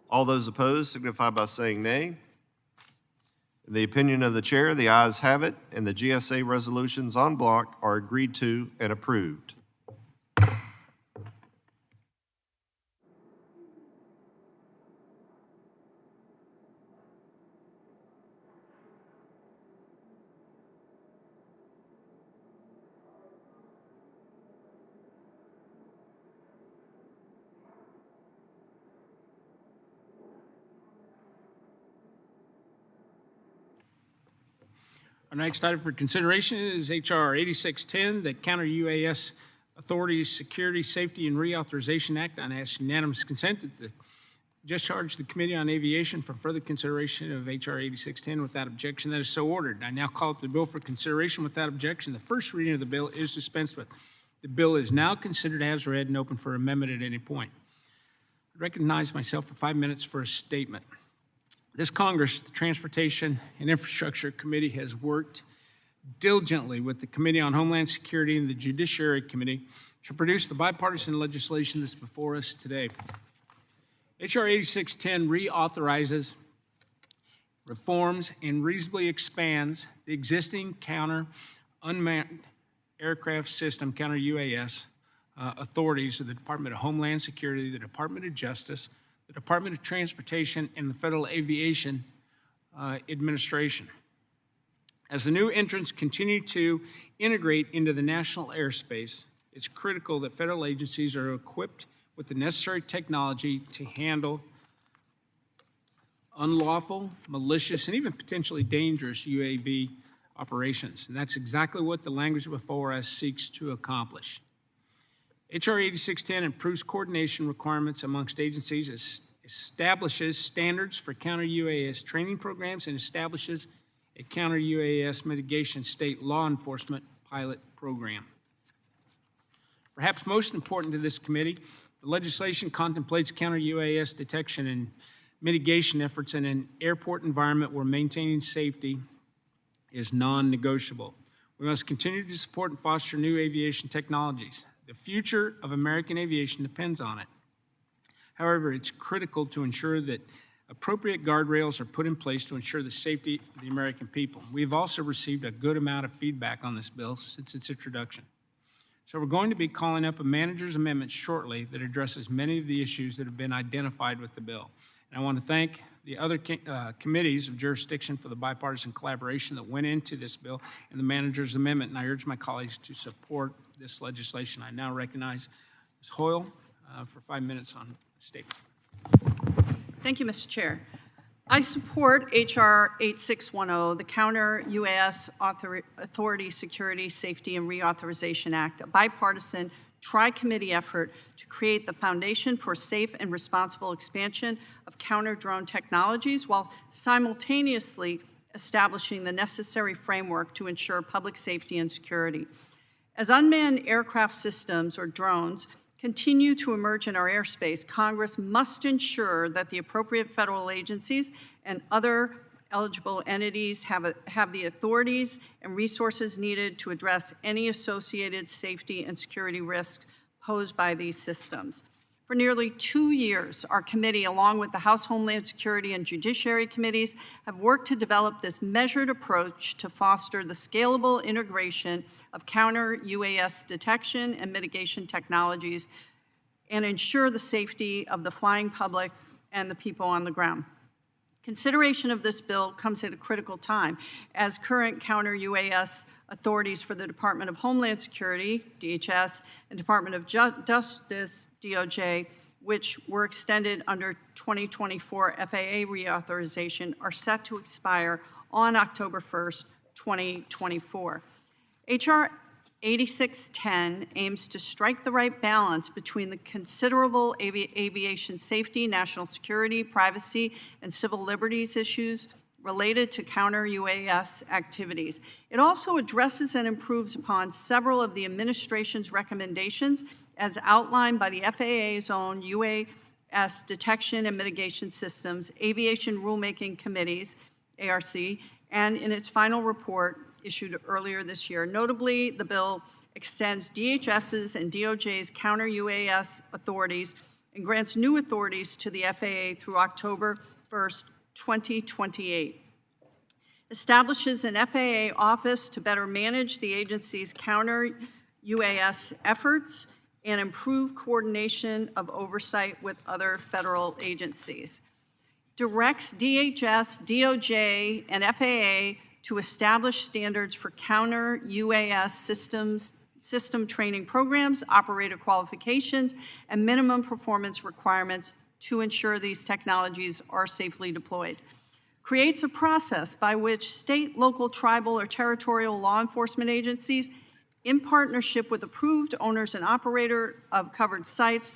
All those opposed signify by saying nay. In the opinion of the chair, the ayes have it, and the GSA resolutions en bloc are agreed to and approved. Our next item for consideration is H.R. 8610, the Counter UAS Authorities Security, Safety, and Reauthorization Act. I ask unanimous consent that the discharge the Committee on Aviation for further consideration of H.R. 8610 without objection. That is so ordered. I now call up the bill for consideration without objection. The first reading of the bill is dispensed with. The bill is now considered as read and open for amendment at any point. I recognize myself for 5 minutes for a statement. This Congress, the Transportation and Infrastructure Committee, has worked diligently with the Committee on Homeland Security and the Judiciary Committee to produce the bipartisan legislation that's before us today. H.R. 8610 reauthorizes, reforms, and reasonably expands the existing counter unmanned aircraft system, counter UAS, authorities of the Department of Homeland Security, the Department of Justice, the Department of Transportation, and the Federal Aviation Administration. As the new entrants continue to integrate into the national airspace, it's critical that federal agencies are equipped with the necessary technology to handle unlawful, malicious, and even potentially dangerous UAV operations. And that's exactly what the language before us seeks to accomplish. H.R. 8610 improves coordination requirements amongst agencies, establishes standards for counter-UAS training programs, and establishes a counter-UAS mitigation state law enforcement pilot program. Perhaps most important to this committee, the legislation contemplates counter-UAS detection and mitigation efforts in an airport environment where maintaining safety is non-negotiable. We must continue to support and foster new aviation technologies. The future of American aviation depends on it. However, it's critical to ensure that appropriate guardrails are put in place to ensure the safety of the American people. We've also received a good amount of feedback on this bill since its introduction. So we're going to be calling up a manager's amendment shortly that addresses many of the issues that have been identified with the bill. And I want to thank the other committees of jurisdiction for the bipartisan collaboration that went into this bill and the manager's amendment, and I urge my colleagues to support this legislation. I now recognize Ms. Hoyle for 5 minutes on statement. Thank you, Mr. Chair. I support H.R. 8610, the Counter-UAS Authority Security, Safety, and Reauthorization Act, a bipartisan tri-committee effort to create the foundation for safe and responsible expansion of counter-drone technologies while simultaneously establishing the necessary framework to ensure public safety and security. As unmanned aircraft systems, or drones, continue to emerge in our airspace, Congress must ensure that the appropriate federal agencies and other eligible entities have the authorities and resources needed to address any associated safety and security risks posed by these systems. For nearly 2 years, our committee, along with the House Homeland Security and Judiciary Committees, have worked to develop this measured approach to foster the scalable integration of counter-UAS detection and mitigation technologies and ensure the safety of the flying public and the people on the ground. Consideration of this bill comes at a critical time, as current counter-UAS authorities for the Department of Homeland Security, DHS, and Department of Justice, DOJ, which were extended under 2024 FAA reauthorization, are set to expire on October 1st, 2024. H.R. 8610 aims to strike the right balance between the considerable aviation safety, national security, privacy, and civil liberties issues related to counter-UAS activities. It also addresses and improves upon several of the administration's recommendations as outlined by the FAA's own UAS detection and mitigation systems, aviation rulemaking committees, ARC, and in its final report issued earlier this year. Notably, the bill extends DHS's and DOJ's counter-UAS authorities and grants new authorities to the FAA through October 1st, 2028. Establishes an FAA office to better manage the agency's counter-UAS efforts and improve coordination of oversight with other federal agencies. Directs DHS, DOJ, and FAA to establish standards for counter-UAS system training programs, operator qualifications, and minimum performance requirements to ensure these technologies are safely deployed. Creates a process by which state, local, tribal, or territorial law enforcement agencies, in partnership with approved owners and operator of covered sites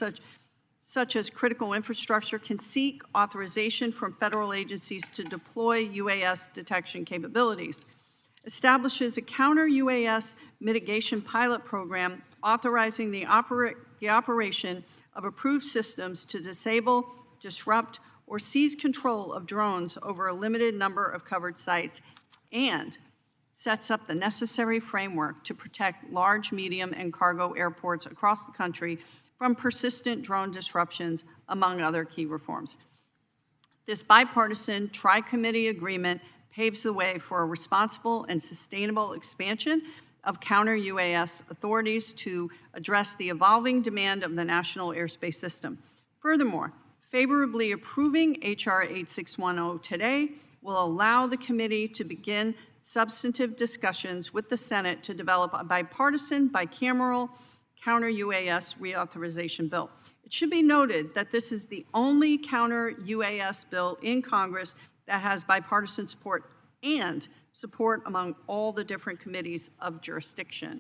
such as critical infrastructure, can seek authorization from federal agencies to deploy UAS detection capabilities. Establishes a counter-UAS mitigation pilot program authorizing the operation of approved systems to disable, disrupt, or seize control of drones over a limited number of covered sites, and sets up the necessary framework to protect large, medium, and cargo airports across the country from persistent drone disruptions, among other key reforms. This bipartisan tri-committee agreement paves the way for a responsible and sustainable expansion of counter-UAS authorities to address the evolving demand of the national airspace system. Furthermore, favorably approving H.R. 8610 today will allow the committee to begin substantive discussions with the Senate to develop a bipartisan, bicameral, counter-UAS reauthorization bill. It should be noted that this is the only counter-UAS bill in Congress that has bipartisan support and support among all the different committees of jurisdiction.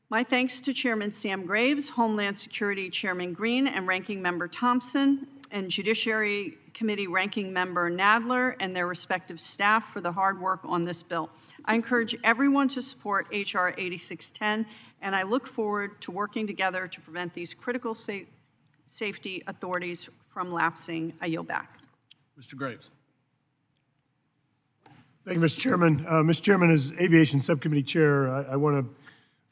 My thanks to Chairman Sam Graves, Homeland Security Chairman Green, and Ranking Member Thompson, and Judiciary Committee Ranking Member Nadler and their respective staff for the hard work on this bill. I encourage everyone to support H.R. 8610, and I look forward to working together to prevent these critical safety authorities from lapsing. I yield back. Mr. Graves. Thank you, Mr. Chairman. Mr. Chairman, as Aviation Subcommittee Chair, I want to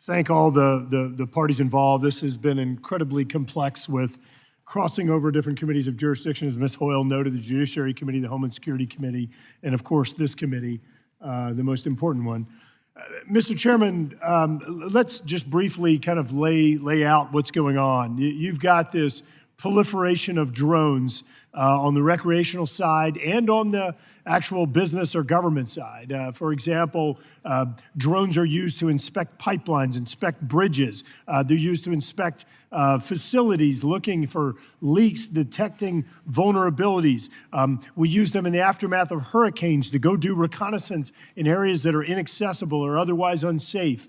thank all the parties involved. This has been incredibly complex with crossing over different committees of jurisdiction, as Ms. Hoyle noted, the Judiciary Committee, the Homeland Security Committee, and of course this committee, the most important one. Mr. Chairman, let's just briefly kind of lay out what's going on. You've got this proliferation of drones on the recreational side and on the actual business or government side. For example, drones are used to inspect pipelines, inspect bridges. They're used to inspect facilities, looking for leaks, detecting vulnerabilities. We use them in the aftermath of hurricanes to go do reconnaissance in areas that are inaccessible or otherwise unsafe.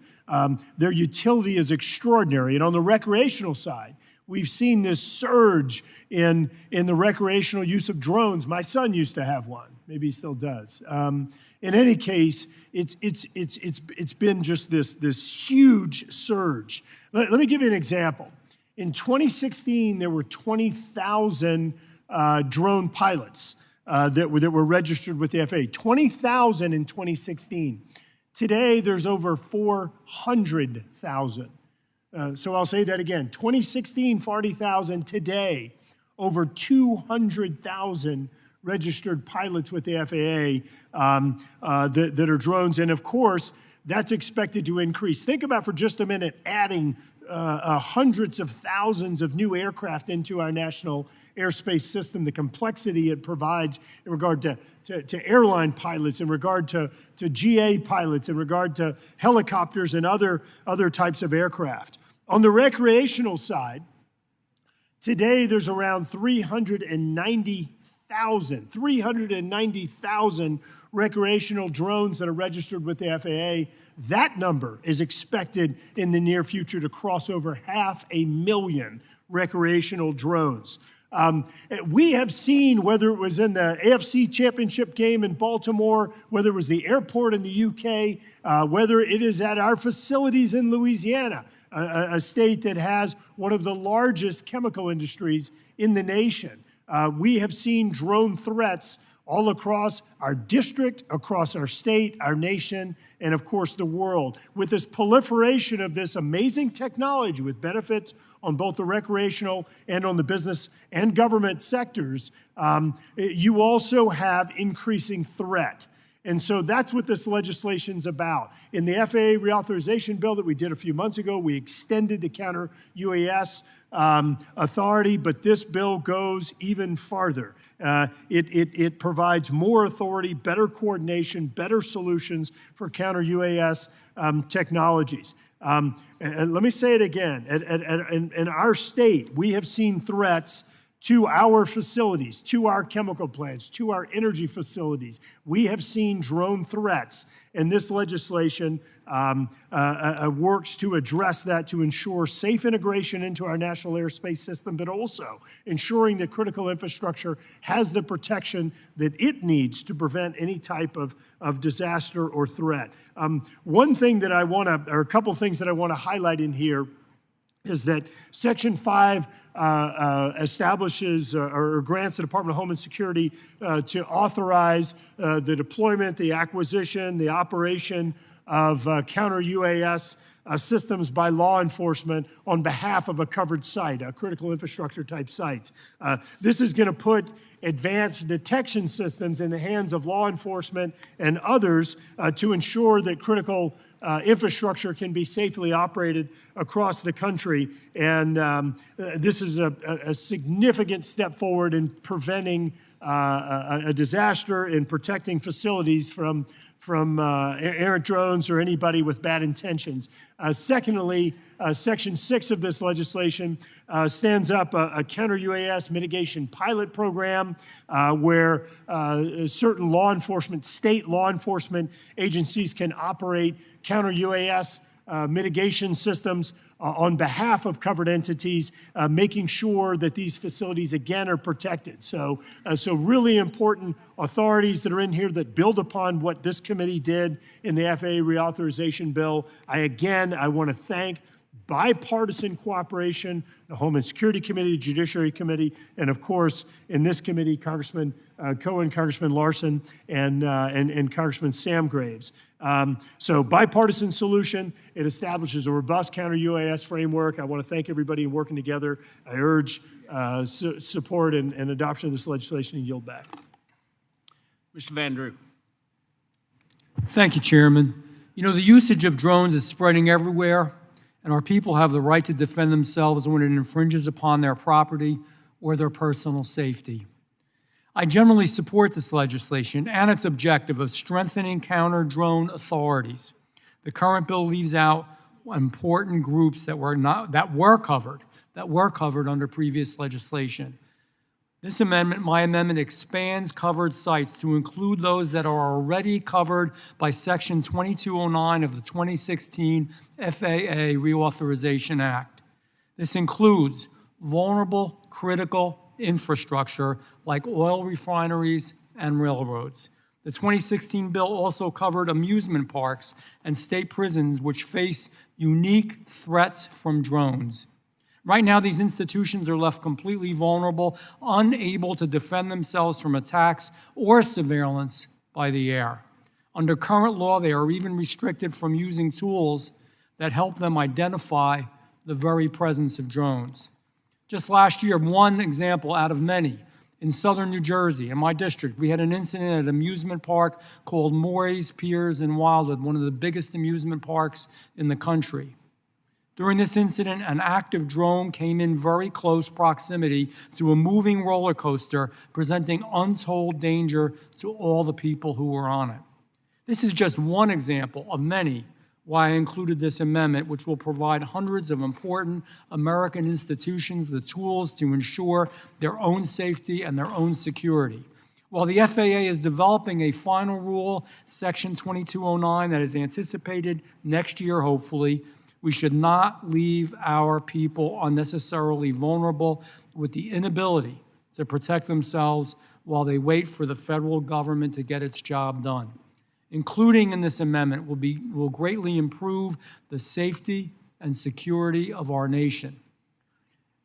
Their utility is extraordinary. And on the recreational side, we've seen this surge in the recreational use of drones. My son used to have one. Maybe he still does. In any case, it's been just this huge surge. Let me give you an example. In 2016, there were 20,000 drone pilots that were registered with the FAA. 20,000 in 2016. Today, there's over 400,000. So I'll say that again. 2016, 40,000. Today, over 200,000 registered pilots with the FAA that are drones. And of course, that's expected to increase. Think about for just a minute adding hundreds of thousands of new aircraft into our national airspace system, the complexity it provides in regard to airline pilots, in regard to GA pilots, in regard to helicopters and other types of aircraft. On the recreational side, today there's around 390,000 recreational drones that are registered with the FAA. That number is expected in the near future to cross over 500,000 recreational drones. We have seen, whether it was in the AFC Championship game in Baltimore, whether it was the airport in the UK, whether it is at our facilities in Louisiana, a state that has one of the largest chemical industries in the nation. We have seen drone threats all across our district, across our state, our nation, and of course the world. With this proliferation of this amazing technology with benefits on both the recreational and on the business and government sectors, you also have increasing threat. And so that's what this legislation's about. In the FAA reauthorization bill that we did a few months ago, we extended the counter-UAS authority, but this bill goes even farther. It provides more authority, better coordination, better solutions for counter-UAS technologies. And let me say it again. In our state, we have seen threats to our facilities, to our chemical plants, to our energy facilities. We have seen drone threats, and this legislation works to address that, to ensure safe integration into our national airspace system, but also ensuring that critical infrastructure has the protection that it needs to prevent any type of disaster or threat. One thing that I want to, or a couple things that I want to highlight in here is that Section 5 establishes or grants the Department of Homeland Security to authorize the deployment, the acquisition, the operation of counter-UAS systems by law enforcement on behalf of a covered site, a critical infrastructure type sites. This is going to put advanced detection systems in the hands of law enforcement and others to ensure that critical infrastructure can be safely operated across the country. And this is a significant step forward in preventing a disaster, in protecting facilities from errant drones or anybody with bad intentions. Secondly, Section 6 of this legislation stands up a counter-UAS mitigation pilot program where certain law enforcement, state law enforcement agencies can operate counter-UAS mitigation systems on behalf of covered entities, making sure that these facilities, again, are protected. So really important authorities that are in here that build upon what this committee did in the FAA reauthorization bill. I want to thank bipartisan cooperation, the Homeland Security Committee, the Judiciary Committee, and of course, in this committee, Congressman Cohen, Congressman Larson, and Congressman Sam Graves. So bipartisan solution. It establishes a robust counter-UAS framework. I want to thank everybody in working together. I urge support and adoption of this legislation and yield back. Mr. Van Drew. Thank you, Chairman. You know, the usage of drones is spreading everywhere, and our people have the right to defend themselves when it infringes upon their property or their personal safety. I generally support this legislation and its objective of strengthening counter-drone authorities. The current bill leaves out important groups that were covered under previous legislation. This amendment, my amendment, expands covered sites to include those that are already covered by Section 2209 of the 2016 FAA Reauthorization Act. This includes vulnerable, critical infrastructure like oil refineries and railroads. The 2016 bill also covered amusement parks and state prisons which face unique threats from drones. Right now, these institutions are left completely vulnerable, unable to defend themselves from attacks or surveillance by the air. Under current law, they are even restricted from using tools that help them identify the very presence of drones. Just last year, one example out of many, in southern New Jersey, in my district, we had an incident at an amusement park called Morey's Piers in Wildwood, one of the biggest amusement parks in the country. During this incident, an active drone came in very close proximity to a moving roller coaster, presenting untold danger to all the people who were on it. This is just one example of many why I included this amendment, which will provide hundreds of important American institutions the tools to ensure their own safety and their own security. While the FAA is developing a final rule, Section 2209, that is anticipated next year, hopefully, we should not leave our people unnecessarily vulnerable with the inability to protect themselves while they wait for the federal government to get its job done. Including in this amendment will greatly improve the safety and security of our nation.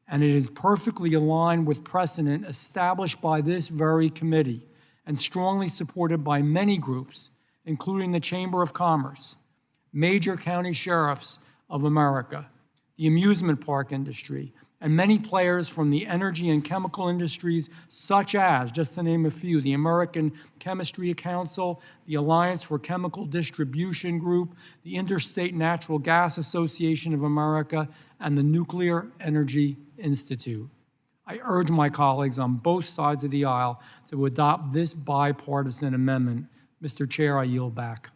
And it is perfectly aligned with precedent established by this very committee and strongly supported by many groups, including the Chamber of Commerce, major county sheriffs of America, the amusement park industry, and many players from the energy and chemical industries, such as, just to name a few, the American Chemistry Council, the Alliance for Chemical Distribution Group, the Interstate Natural Gas Association of America, and the Nuclear Energy Institute. I urge my colleagues on both sides of the aisle to adopt this bipartisan amendment. Mr. Chair, I yield back.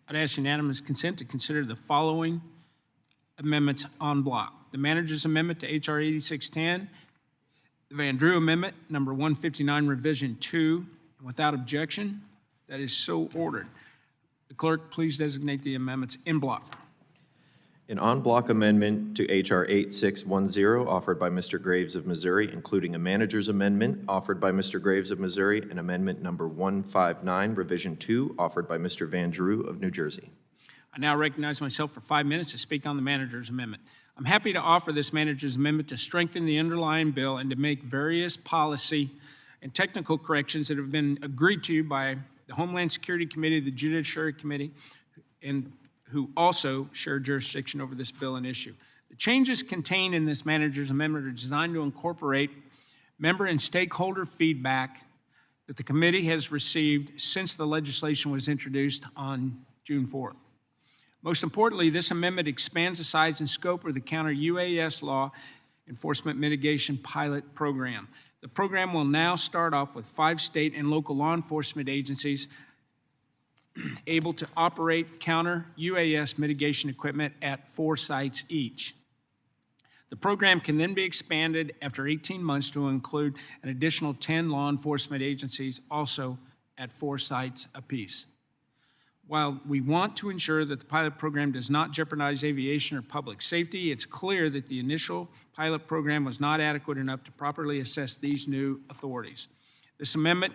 I'd ask unanimous consent to consider the following amendments en bloc. The Manager's Amendment to H.R. 8610, the Van Drew Amendment, number 159, Revision 2, and without objection, that is so ordered. The clerk, please designate the amendments en bloc. An en bloc amendment to H.R. 8610 offered by Mr. Graves of Missouri, including a manager's amendment offered by Mr. Graves of Missouri, and amendment number 159, Revision 2, offered by Mr. Van Drew of New Jersey. I now recognize myself for 5 minutes to speak on the manager's amendment. I'm happy to offer this manager's amendment to strengthen the underlying bill and to make various policy and technical corrections that have been agreed to by the Homeland Security Committee, the Judiciary Committee, and who also share jurisdiction over this bill and issue. The changes contained in this manager's amendment are designed to incorporate member and stakeholder feedback that the committee has received since the legislation was introduced on June 4th. Most importantly, this amendment expands the size and scope of the counter-UAS law Enforcement Mitigation Pilot Program. The program will now start off with 5 state and local law enforcement agencies able to operate counter UAS mitigation equipment at 4 sites each. The program can then be expanded after 18 months to include an additional 10 law enforcement agencies, also at 4 sites apiece. While we want to ensure that the pilot program does not jeopardize aviation or public safety, it's clear that the initial pilot program was not adequate enough to properly assess these new authorities. This amendment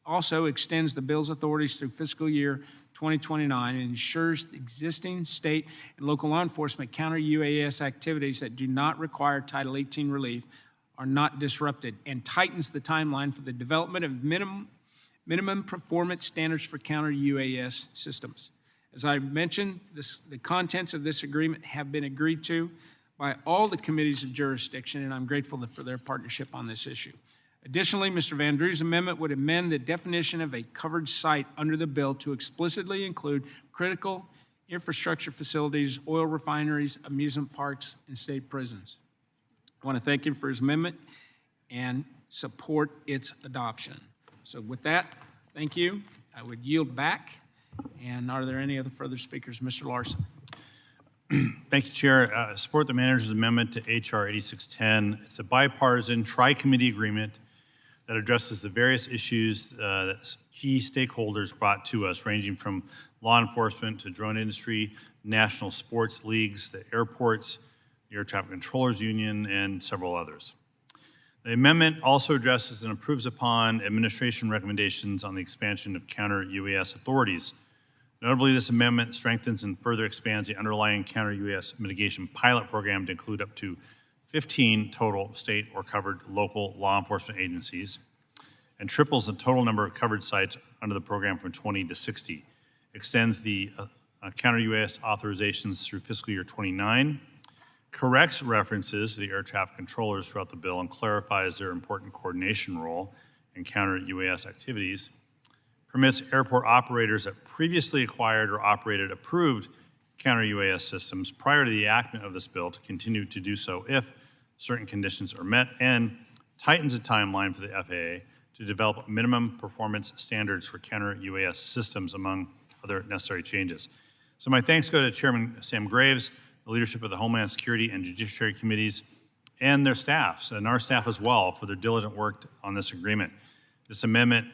also extends the bill's authorities through fiscal year 2029 and ensures the existing state and local law enforcement counter-UAS activities that do not require Title 18 relief are not disrupted, and tightens the timeline for the development of minimum performance standards for counter-UAS systems. As I mentioned, the contents of this agreement have been agreed to by all the committees of jurisdiction, and I'm grateful for their partnership on this issue. Additionally, Mr. Van Drew's amendment would amend the definition of a covered site under the bill to explicitly include critical infrastructure facilities, oil refineries, amusement parks, and state prisons. I want to thank him for his amendment and support its adoption. So with that, thank you. I would yield back. And are there any other further speakers? Mr. Larson. Thank you, Chair. Support the manager's amendment to H.R. 8610. It's a bipartisan tri-committee agreement that addresses the various issues that key stakeholders brought to us, ranging from law enforcement to drone industry, national sports leagues, the airports, the Air Traffic Controllers Union, and several others. The amendment also addresses and improves upon administration recommendations on the expansion of counter-UAS authorities. Notably, this amendment strengthens and further expands the underlying counter-UAS mitigation pilot program to include up to 15 total state or covered local law enforcement agencies, and triples the total number of covered sites under the program from 20 to 60. Extends the counter-UAS authorizations through fiscal year 29, corrects references to the air traffic controllers throughout the bill, and clarifies their important coordination role in counter-UAS activities, permits airport operators that previously acquired or operated approved counter-UAS systems prior to the enactment of this bill to continue to do so if certain conditions are met, and tightens the timeline for the FAA to develop minimum performance standards for counter-UAS systems, among other necessary changes. So my thanks go to Chairman Sam Graves, the leadership of the Homeland Security and Judiciary Committees, and their staffs, and our staff as well, for their diligent work on this agreement. This amendment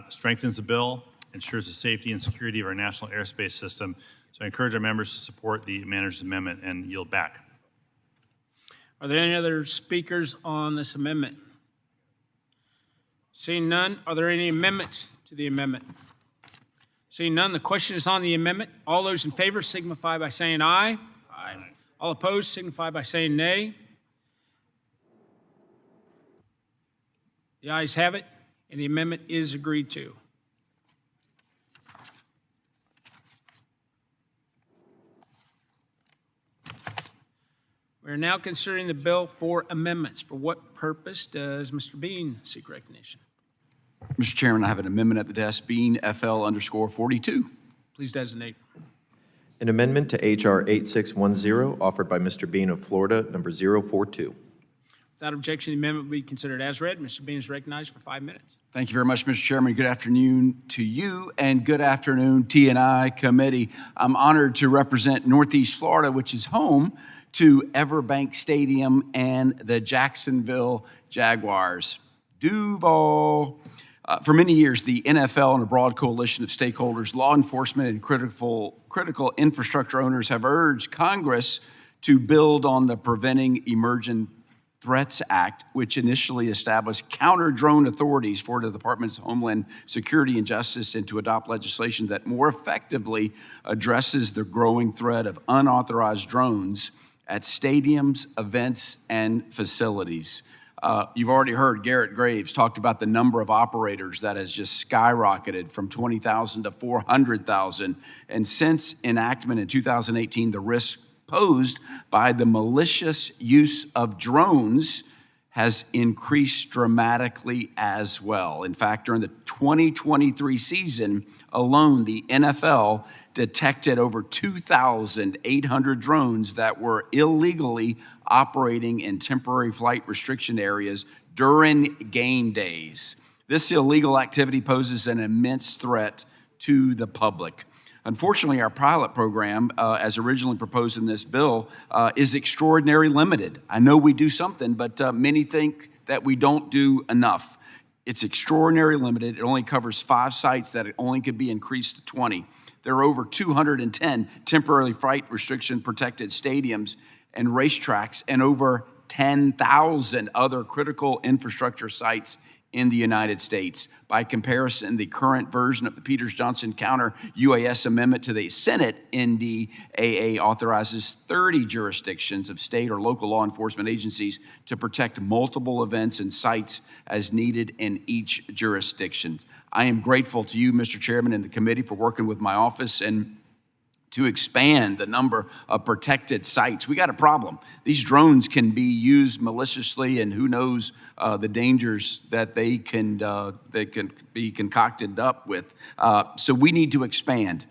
strengthens the bill, ensures the safety and security of our national airspace system. So I encourage our members to support the manager's amendment and yield back. Are there any other speakers on this amendment? Seeing none, are there any amendments to the amendment? Seeing none, the question is on the amendment. All those in favor signify by saying aye. Aye. All opposed signify by saying nay. The ayes have it, and the amendment is agreed to. We are now considering the bill for amendments. For what purpose does Mr. Bean seek recognition? Mr. Chairman, I have an amendment at the desk, Bean FL_42. Please designate. An amendment to H.R. 8610, offered by Mr. Bean of Florida, number 042. Without objection, the amendment will be considered as read. Mr. Bean is recognized for 5 minutes. Thank you very much, Mr. Chairman. Good afternoon to you, and good afternoon, T&I Committee. I'm honored to represent Northeast Florida, which is home to Everbank Stadium and the Jacksonville Jaguars. Duval. For many years, the NFL and a broad coalition of stakeholders, law enforcement, and critical infrastructure owners have urged Congress to build on the Preventing Emerging Threats Act, which initially established counter-drone authorities for the Departments of Homeland Security and Justice, and to adopt legislation that more effectively addresses the growing threat of unauthorized drones at stadiums, events, and facilities. You've already heard Garrett Graves talked about the number of operators that has just skyrocketed from 20,000 to 400,000. And since enactment in 2018, the risk posed by the malicious use of drones has increased dramatically as well. In fact, during the 2023 season alone, the NFL detected over 2,800 drones that were illegally operating in temporary flight restriction areas during game days. This illegal activity poses an immense threat to the public. Unfortunately, our pilot program, as originally proposed in this bill, is extraordinarily limited. I know we do something, but many think that we don't do enough. It's extraordinarily limited. It only covers 5 sites that it only could be increased to 20. There are over 210 temporary flight restriction protected stadiums and racetracks and over 10,000 other critical infrastructure sites in the United States. By comparison, the current version of the Peters-Johnson counter-UAS amendment to the Senate NDAA authorizes 30 jurisdictions of state or local law enforcement agencies to protect multiple events and sites as needed in each jurisdiction. I am grateful to you, Mr. Chairman, and the committee for working with my office and to expand the number of protected sites. We got a problem. These drones can be used maliciously, and who knows the dangers that they can be concocted up with. So we need to expand.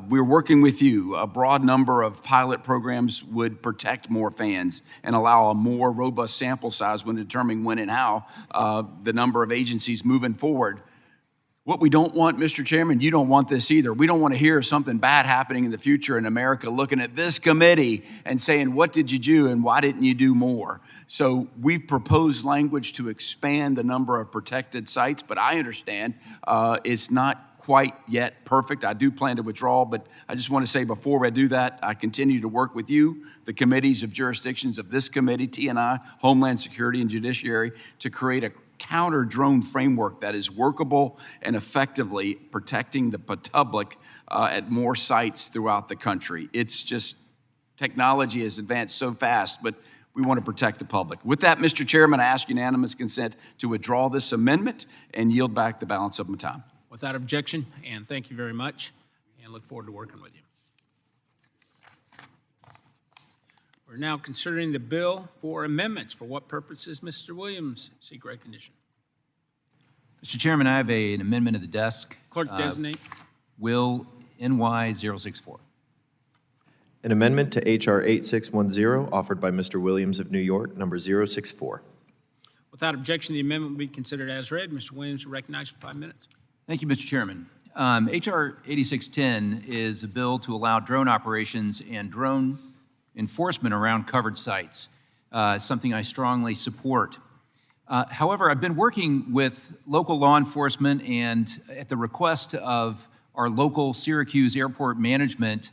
We're working with you. A broad number of pilot programs would protect more fans and allow a more robust sample size when determining when and how the number of agencies moving forward. What we don't want, Mr. Chairman, you don't want this either. We don't want to hear something bad happening in the future in America looking at this committee and saying, what did you do and why didn't you do more? So we've proposed language to expand the number of protected sites, but I understand it's not quite yet perfect. I do plan to withdraw, but I just want to say before I do that, I continue to work with you, the committees of jurisdictions of this committee, T&I, Homeland Security, and Judiciary, to create a counter-drone framework that is workable and effectively protecting the public at more sites throughout the country. It's just, technology has advanced so fast, but we want to protect the public. With that, Mr. Chairman, I ask unanimous consent to withdraw this amendment and yield back the balance of my time. Without objection, and thank you very much, and look forward to working with you. We're now considering the bill for amendments. For what purposes, Mr. Williams? Seek recognition. Mr. Chairman, I have an amendment of the desk. Clerk designate. Will NY 064. An amendment to H.R. 8610, offered by Mr. Williams of New York, number 064. Without objection, the amendment will be considered as read. Mr. Williams, recognized for 5 minutes. Thank you, Mr. Chairman. H.R. 8610 is a bill to allow drone operations and drone enforcement around covered sites, something I strongly support. However, I've been working with local law enforcement and at the request of our local Syracuse Airport management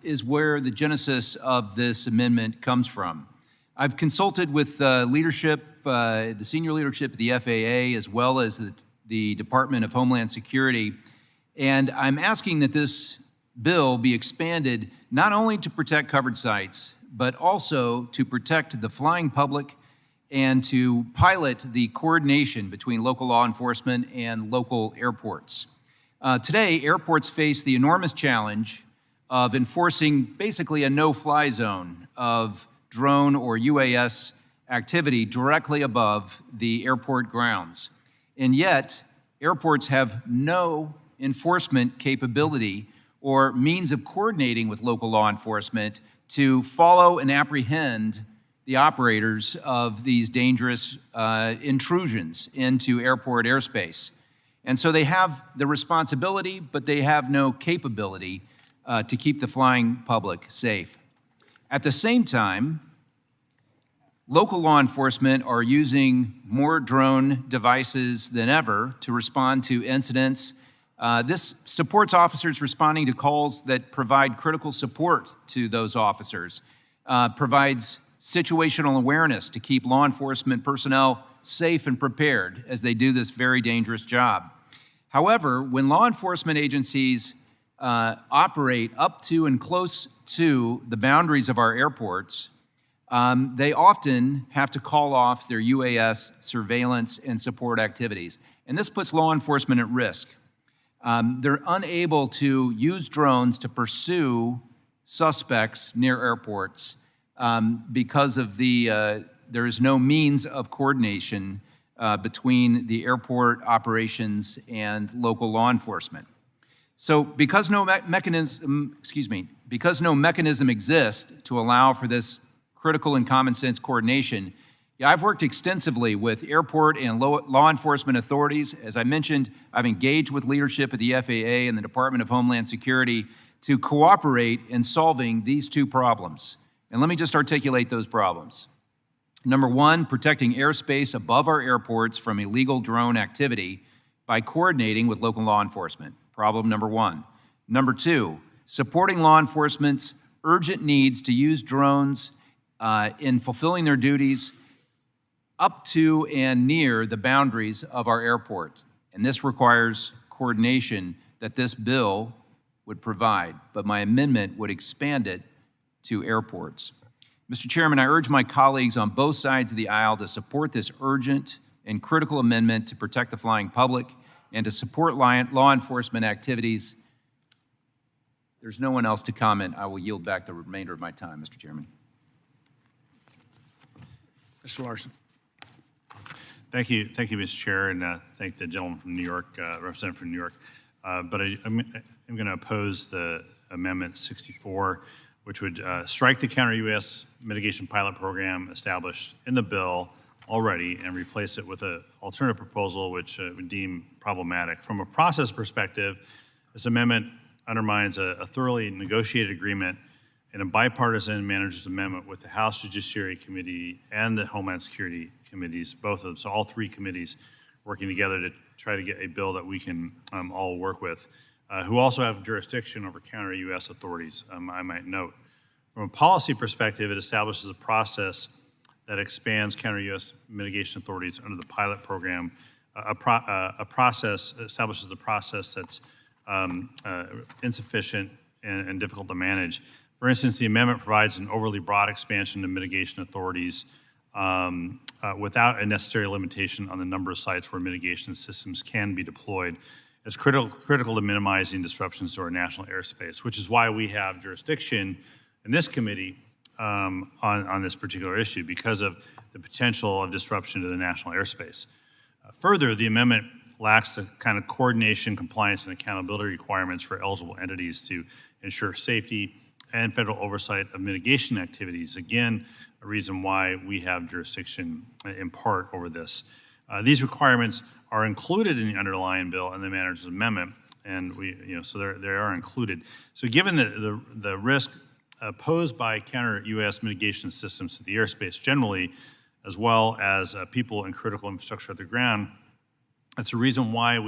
is where the genesis of this amendment comes from. I've consulted with leadership, the senior leadership of the FAA, as well as the Department of Homeland Security, and I'm asking that this bill be expanded not only to protect covered sites, but also to protect the flying public and to pilot the coordination between local law enforcement and local airports. Today, airports face the enormous challenge of enforcing basically a no-fly zone of drone or UAS activity directly above the airport grounds. And yet, airports have no enforcement capability or means of coordinating with local law enforcement to follow and apprehend the operators of these dangerous intrusions into airport airspace. And so they have the responsibility, but they have no capability to keep the flying public safe. At the same time, local law enforcement are using more drone devices than ever to respond to incidents. This supports officers responding to calls that provide critical support to those officers, provides situational awareness to keep law enforcement personnel safe and prepared as they do this very dangerous job. However, when law enforcement agencies operate up to and close to the boundaries of our airports, they often have to call off their UAS surveillance and support activities. And this puts law enforcement at risk. They're unable to use drones to pursue suspects near airports because of the there is no means of coordination between the airport operations and local law enforcement. So because no mechanism exists to allow for this critical and common sense coordination, I've worked extensively with airport and law enforcement authorities. As I mentioned, I've engaged with leadership at the FAA and the Department of Homeland Security to cooperate in solving these two problems. And let me just articulate those problems. Number one, protecting airspace above our airports from illegal drone activity by coordinating with local law enforcement. Problem number one. Number two, supporting law enforcement's urgent needs to use drones in fulfilling their duties up to and near the boundaries of our airports. And this requires coordination that this bill would provide, but my amendment would expand it to airports. Mr. Chairman, I urge my colleagues on both sides of the aisle to support this urgent and critical amendment to protect the flying public and to support law enforcement activities. There's no one else to comment. I will yield back the remainder of my time, Mr. Chairman. Mr. Larson. Thank you, Mr. Chair, and thank the gentleman from New York, representative from New York. But I'm going to oppose the Amendment 64, which would strike the counter-U.S. mitigation pilot program established in the bill already and replace it with an alternative proposal which would deem problematic. From a process perspective, this amendment undermines a thoroughly negotiated agreement in a bipartisan manager's amendment with the House Judiciary Committee and the Homeland Security Committees, both of them, so all three committees working together to try to get a bill that we can all work with, who also have jurisdiction over counter-U.S. authorities, I might note. From a policy perspective, it establishes a process that expands counter-U.S. mitigation authorities under the pilot program. Establishes a process that's insufficient and difficult to manage. For instance, the amendment provides an overly broad expansion of mitigation authorities without a necessary limitation on the number of sites where mitigation systems can be deployed. It's critical to minimizing disruptions to our national airspace, which is why we have jurisdiction in this committee on this particular issue, because of the potential of disruption to the national airspace. Further, the amendment lacks the kind of coordination, compliance, and accountability requirements for eligible entities to ensure safety and federal oversight of mitigation activities. Again, a reason why we have jurisdiction in part over this. These requirements are included in the underlying bill and the manager's amendment, and so they are included. So given the risk posed by counter-U.S. mitigation systems to the airspace generally, as well as people and critical infrastructure at the ground, that's the reason why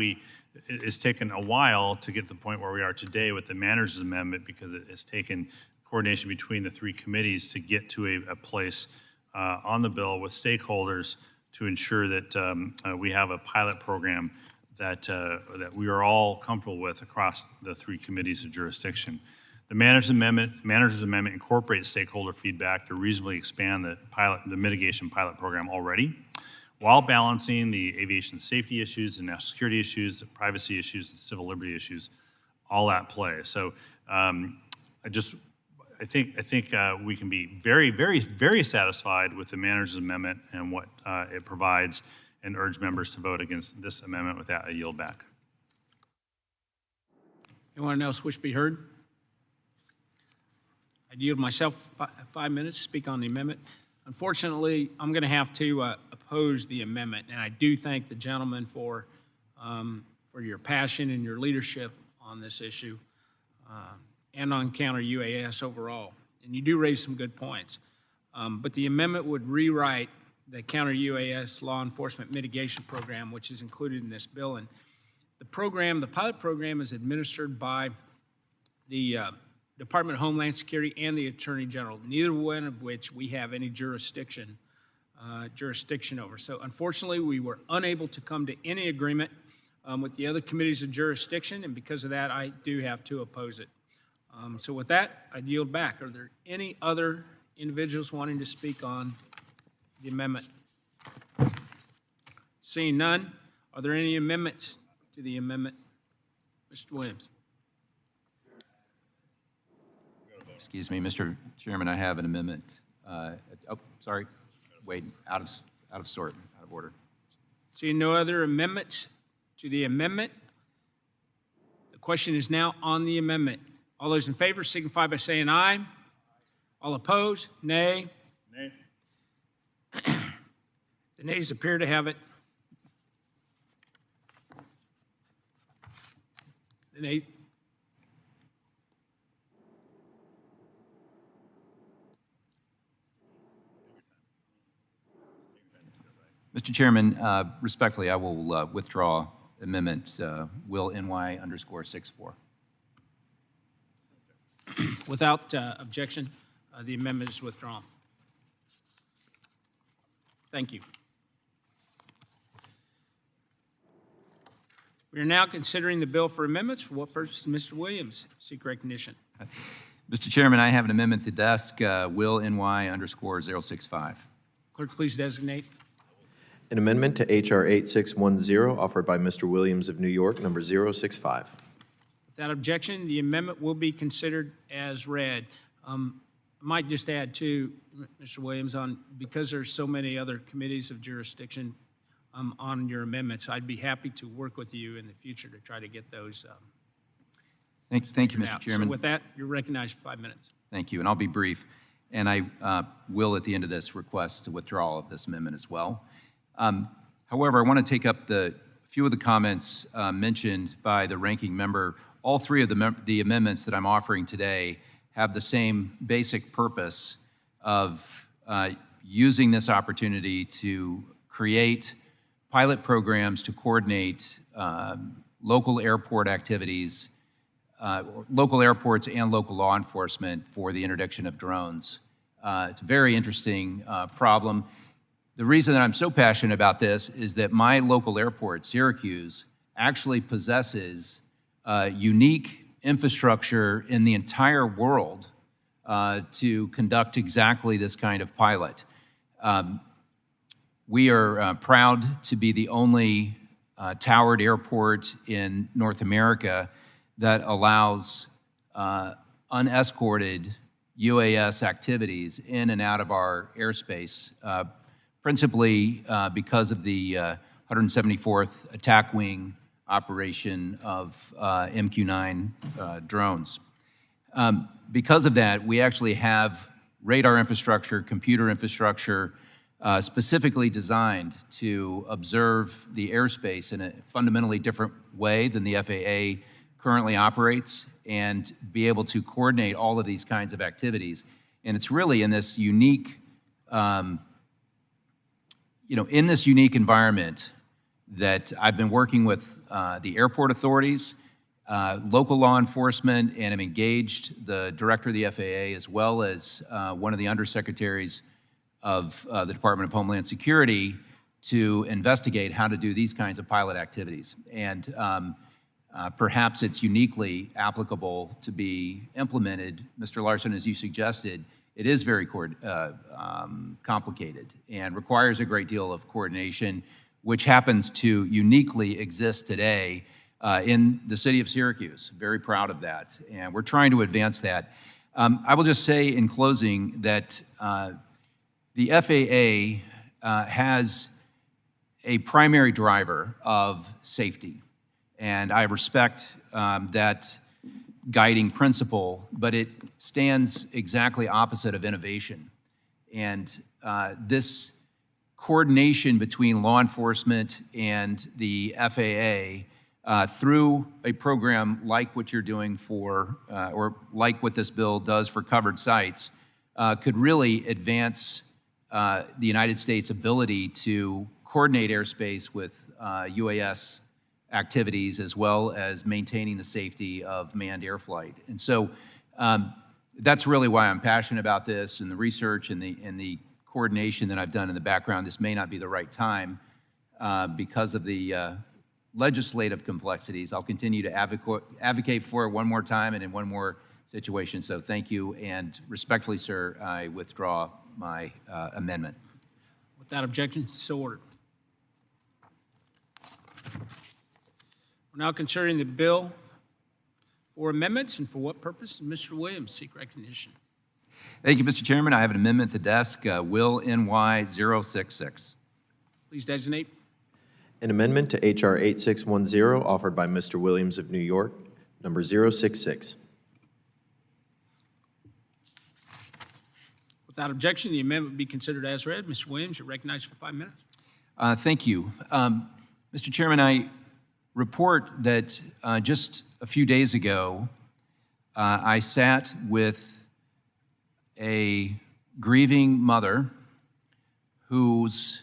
it's taken a while to get to the point where we are today with the manager's amendment, because it has taken coordination between the three committees to get to a place on the bill with stakeholders to ensure that we have a pilot program that we are all comfortable with across the three committees of jurisdiction. The manager's amendment incorporates stakeholder feedback to reasonably expand the mitigation pilot program already, while balancing the aviation safety issues, the national security issues, the privacy issues, the civil liberty issues, all at play. So I think we can be very, very, very satisfied with the manager's amendment and what it provides, and urge members to vote against this amendment. With that, I yield back. Anyone else wish to be heard? I yield myself 5 minutes to speak on the amendment. Unfortunately, I'm going to have to oppose the amendment, and I do thank the gentleman for your passion and your leadership on this issue and on counter-UAS overall. And you do raise some good points. But the amendment would rewrite the counter-UAS law enforcement mitigation program, which is included in this bill. And the pilot program is administered by the Department of Homeland Security and the Attorney General, neither one of which we have any jurisdiction over. So unfortunately, we were unable to come to any agreement with the other committees of jurisdiction, and because of that, I do have to oppose it. So with that, I yield back. Are there any other individuals wanting to speak on the amendment? Seeing none, are there any amendments to the amendment? Mr. Williams. Excuse me, Mr. Chairman, I have an amendment. Sorry. way out of sort, out of order. Seeing no other amendments to the amendment, the question is now on the amendment. All those in favor signify by saying aye. All opposed, nay. Nay. The nays appear to have it. The nay. Mr. Chairman, respectfully, I will withdraw amendment Will NY _64. Without objection, the amendment is withdrawn. Thank you. We are now considering the bill for amendments. For what purpose, Mr. Williams? Seek recognition. Mr. Chairman, I have an amendment to desk Will NY _065. Clerk, please designate. An amendment to H.R. 8610, offered by Mr. Williams of New York, number 065. Without objection, the amendment will be considered as read. I might just add too, Mr. Williams, because there's so many other committees of jurisdiction on your amendments, I'd be happy to work with you in the future to try to get those. Thank you, Mr. out. Chairman. So with that, you're recognized for 5 minutes. Thank you, and I'll be brief. And I will, at the end of this, request a withdrawal of this amendment as well. However, I want to take up a few of the comments mentioned by the ranking member. All three of the amendments that I'm offering today have the same basic purpose of using this opportunity to create pilot programs to coordinate local airport activities, local airports and local law enforcement for the interdiction of drones. It's a very interesting problem. The reason that I'm so passionate about this is that my local airport, Syracuse, actually possesses unique infrastructure in the entire world to conduct exactly this kind of pilot. We are proud to be the only towered airport in North America that allows unescorted UAS activities in and out of our airspace, principally because of the 174th Attack Wing operation of MQ-9 drones. Because of that, we actually have radar infrastructure, computer infrastructure, specifically designed to observe the airspace in a fundamentally different way than the FAA currently operates and be able to coordinate all of these kinds of activities. And it's really in this unique, in this unique environment that I've been working with the airport authorities, local law enforcement, and have engaged the director of the FAA as well as one of the undersecretaries of the Department of Homeland Security to investigate how to do these kinds of pilot activities. And perhaps it's uniquely applicable to be implemented. Mr. Larson, as you suggested, it is very complicated and requires a great deal of coordination, which happens to uniquely exist today in the city of Syracuse. Very proud of that, and we're trying to advance that. I will just say in closing that the FAA has a primary driver of safety, and I respect that guiding principle, but it stands exactly opposite of innovation. And this coordination between law enforcement and the FAA through a program like what you're doing for, or like what this bill does for covered sites, could really advance the United States' ability to coordinate airspace with UAS activities as well as maintaining the safety of manned air flight. And so that's really why I'm passionate about this, and the research and the coordination that I've done in the background. This may not be the right time because of the legislative complexities. I'll continue to advocate for it one more time and in one more situation. So thank you, and respectfully, sir, I withdraw my amendment. Without objection, so ordered. We're now considering the bill for amendments, and for what purpose? Mr. Williams, seek recognition. Thank you, Mr. Chairman. I have an amendment at the desk, Will NY 066. Please designate. An amendment to H.R. 8610, offered by Mr. Williams of New York, number 066. Without objection, the amendment be considered as read. Mr. Williams, you're recognized for 5 minutes. Thank you. Mr. Chairman, I report that just a few days ago, I sat with a grieving mother whose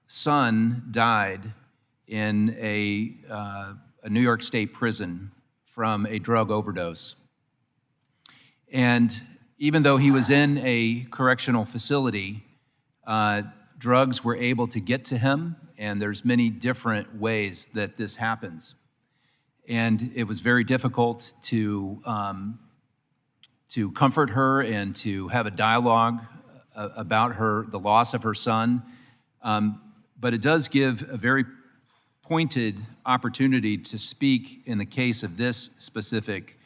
son died in a New York State prison from a drug overdose. And even though he was in a correctional facility, drugs were able to get to him, and there's many different ways that this happens. And it was very difficult to comfort her and to have a dialogue about the loss of her son. But it does give a very pointed opportunity to speak in the case of this specific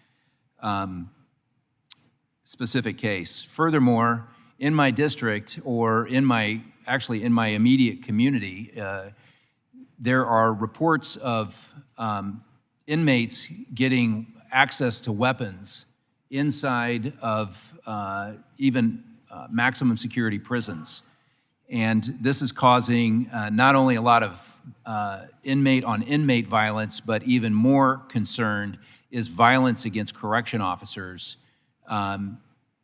case. Furthermore, in my district, or actually in my immediate community, there are reports of inmates getting access to weapons inside of even maximum security prisons. And this is causing not only a lot of inmate-on-inmate violence, but even more concerned is violence against correction officers,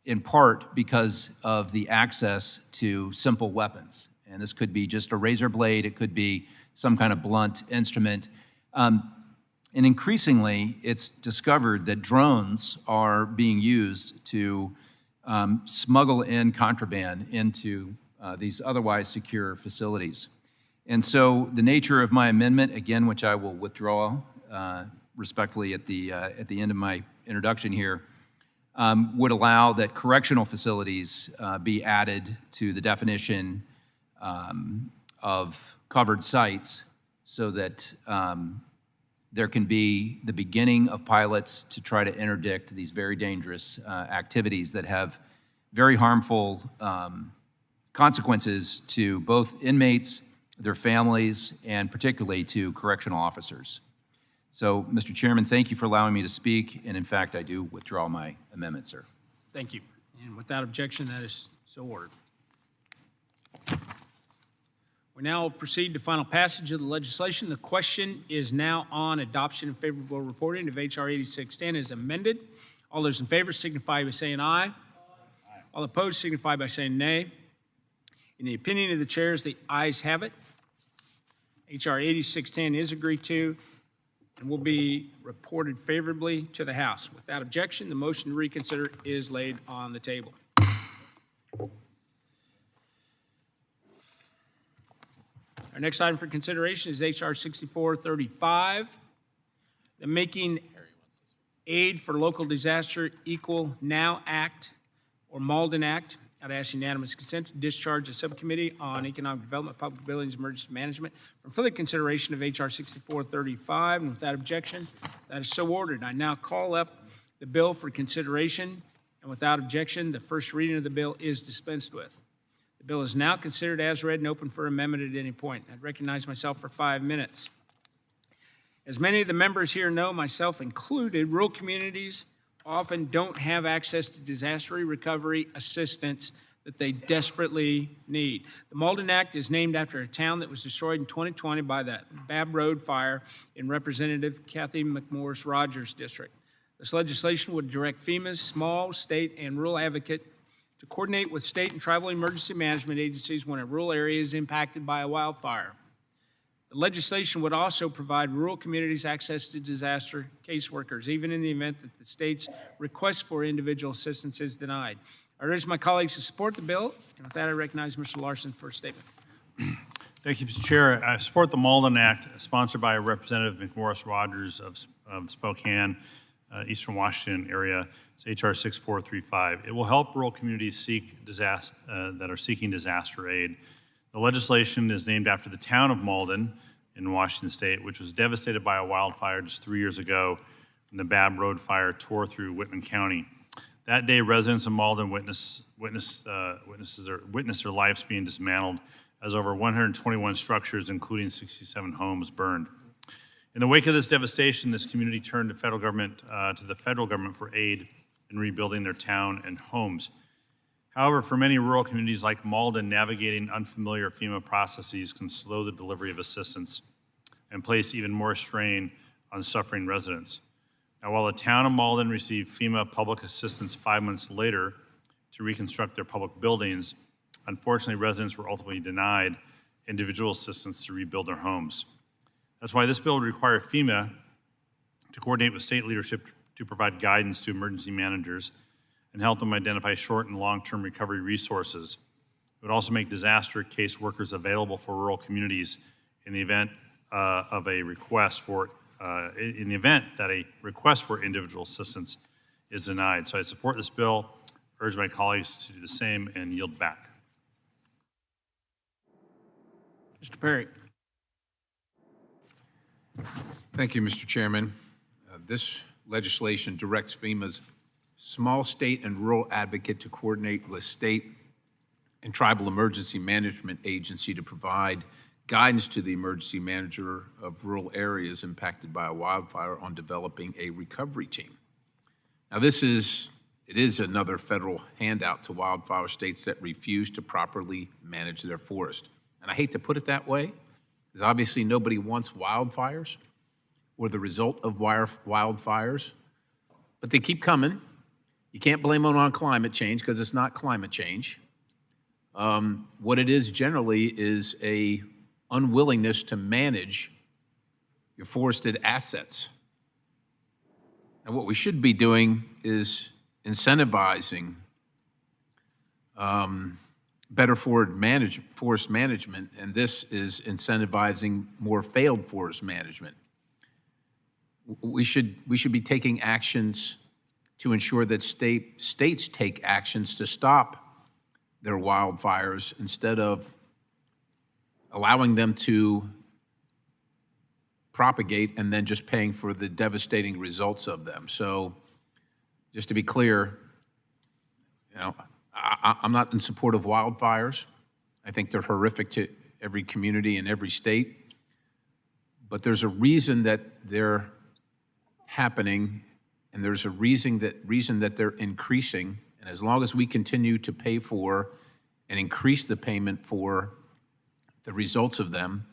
in part because of the access to simple weapons. And this could be just a razor blade, it could be some kind of blunt instrument. And increasingly, it's discovered that drones are being used to smuggle in contraband into these otherwise secure facilities. And so the nature of my amendment, again, which I will withdraw respectfully at the end of my introduction here, would allow that correctional facilities be added to the definition of covered sites so that there can be the beginning of pilots to try to interdict these very dangerous activities that have very harmful consequences to both inmates, their families, and particularly to correctional officers. So, Mr. Chairman, thank you for allowing me to speak, and in fact, I do withdraw my amendment, sir. Thank you. And without objection, that is so ordered. We now proceed to final passage of the legislation. The question is now on adoption and favorable reporting of H.R. 8610 as amended. All those in favor signify by saying aye. All opposed signify by saying nay. In the opinion of the chairs, the ayes have it. H.R. 8610 is agreed to and will be reported favorably to the House. Without objection, the motion to reconsider is laid on the table. Our next item for consideration is H.R. 6435, the Making Aid for Local Disaster Equal Now Act, or Malden Act. I'd ask unanimous consent to discharge the Subcommittee on Economic Development, Public Buildings, and Emergency Management from further consideration of H.R. 6435. And without objection, that is so ordered. I now call up the bill for consideration, and without objection, the first reading of the bill is dispensed with. The bill is now considered as read and open for amendment at any point. I'd recognize myself for 5 minutes. As many of the members here know, myself included, rural communities often don't have access to disaster recovery assistance that they desperately need. The Malden Act is named after a town that was destroyed in 2020 by the Babb Road fire in Representative Kathy McMorris Rogers' district. This legislation would direct FEMA's small, state, and rural advocate to coordinate with state and tribal emergency management agencies when a rural area is impacted by a wildfire. The legislation would also provide rural communities access to disaster caseworkers, even in the event that the state's request for individual assistance is denied. I urge my colleagues to support the bill, and with that, I recognize Mr. Larson for a statement. Thank you, Mr. Chair. I support the Malden Act, sponsored by Representative McMorris Rogers of Spokane, Eastern Washington area. It's H.R. 6435. It will help rural communities that are seeking disaster aid. The legislation is named after the town of Malden in Washington State, which was devastated by a wildfire just 3 years ago when the Babb Road fire tore through Whitman County. That day, residents of Malden witnessed their lives being dismantled as over 121 structures, including 67 homes, burned. In the wake of this devastation, this community turned to the federal government for aid in rebuilding their town and homes. However, for many rural communities like Malden, navigating unfamiliar FEMA processes can slow the delivery of assistance and place even more strain on suffering residents. Now, while the town of Malden received FEMA public assistance 5 months later to reconstruct their public buildings, unfortunately, residents were ultimately denied individual assistance to rebuild their homes. That's why this bill would require FEMA to coordinate with state leadership to provide guidance to emergency managers and help them identify short and long-term recovery resources. It would also make disaster case workers available for rural communities in the event that a request for individual assistance is denied. So I support this bill, urge my colleagues to do the same, and yield back. Mr. Perry. Thank you, Mr. Chairman. This legislation directs FEMA's small state and rural advocate to coordinate with state and tribal emergency management agency to provide guidance to the emergency manager of rural areas impacted by a wildfire on developing a recovery team. Now, it is another federal handout to wildfire states that refuse to properly manage their forest. And I hate to put it that way, because obviously nobody wants wildfires or the result of wildfires, but they keep coming. You can't blame them on climate change because it's not climate change. What it is generally is a unwillingness to manage your forested assets. And what we should be doing is incentivizing better forest management, and this is incentivizing more failed forest management. We should be taking actions to ensure that states take actions to stop their wildfires instead of allowing them to propagate and then just paying for the devastating results of them. So just to be clear, I'm not in support of wildfires. I think they're horrific to every community and every state. But there's a reason that they're happening, and there's a reason that they're increasing. And as long as we continue to pay for and increase the payment for the results of them,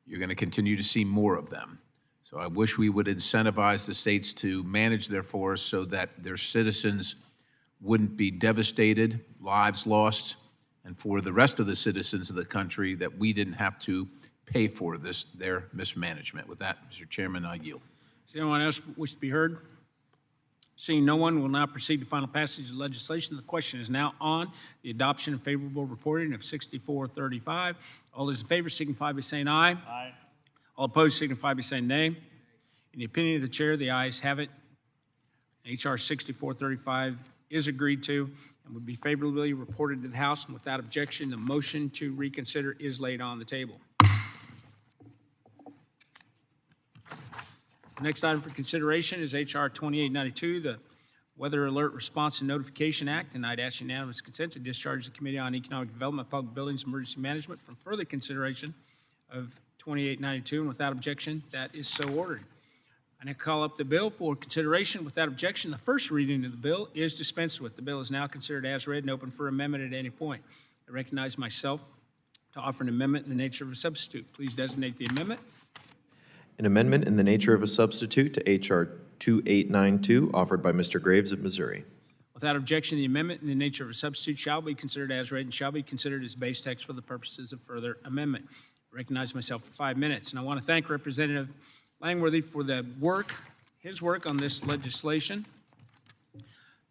you're going to continue to see more of them. So I wish we would incentivize the states to manage their forests so that their citizens wouldn't be devastated, lives lost, and for the rest of the citizens of the country that we didn't have to pay for their mismanagement. With that, Mr. Chairman, I yield. Does anyone else wish to be heard? Seeing no one, we'll now proceed to final passage of legislation. The question is now on the adoption of favorable reporting of 6435. All those in favor signify by saying aye. Aye. All opposed signify by saying nay. In the opinion of the chair, the ayes have it. H.R. 6435 is agreed to and would be favorably reported to the House. And without objection, the motion to reconsider is laid on the table. The next item for consideration is H.R. 2892, the Weather Alert Response and Notification Act, and I'd ask unanimous consent to discharge the Committee on Economic Development, Public Buildings, and Emergency Management from further consideration of 2892, and without objection, that is so ordered. I now call up the bill for consideration. Without objection, the first reading of the bill is dispensed with. The bill is now considered as read and open for amendment at any point. I recognize myself to offer an amendment in the nature of a substitute. Please designate the amendment. An amendment in the nature of a substitute to H.R. 2892, offered by Mr. Graves of Missouri. Without objection, the amendment in the nature of a substitute shall be considered as read and shall be considered as base text for the purposes of further amendment. I recognize myself for 5 minutes, and I want to thank Representative Langworthy for his work on this legislation.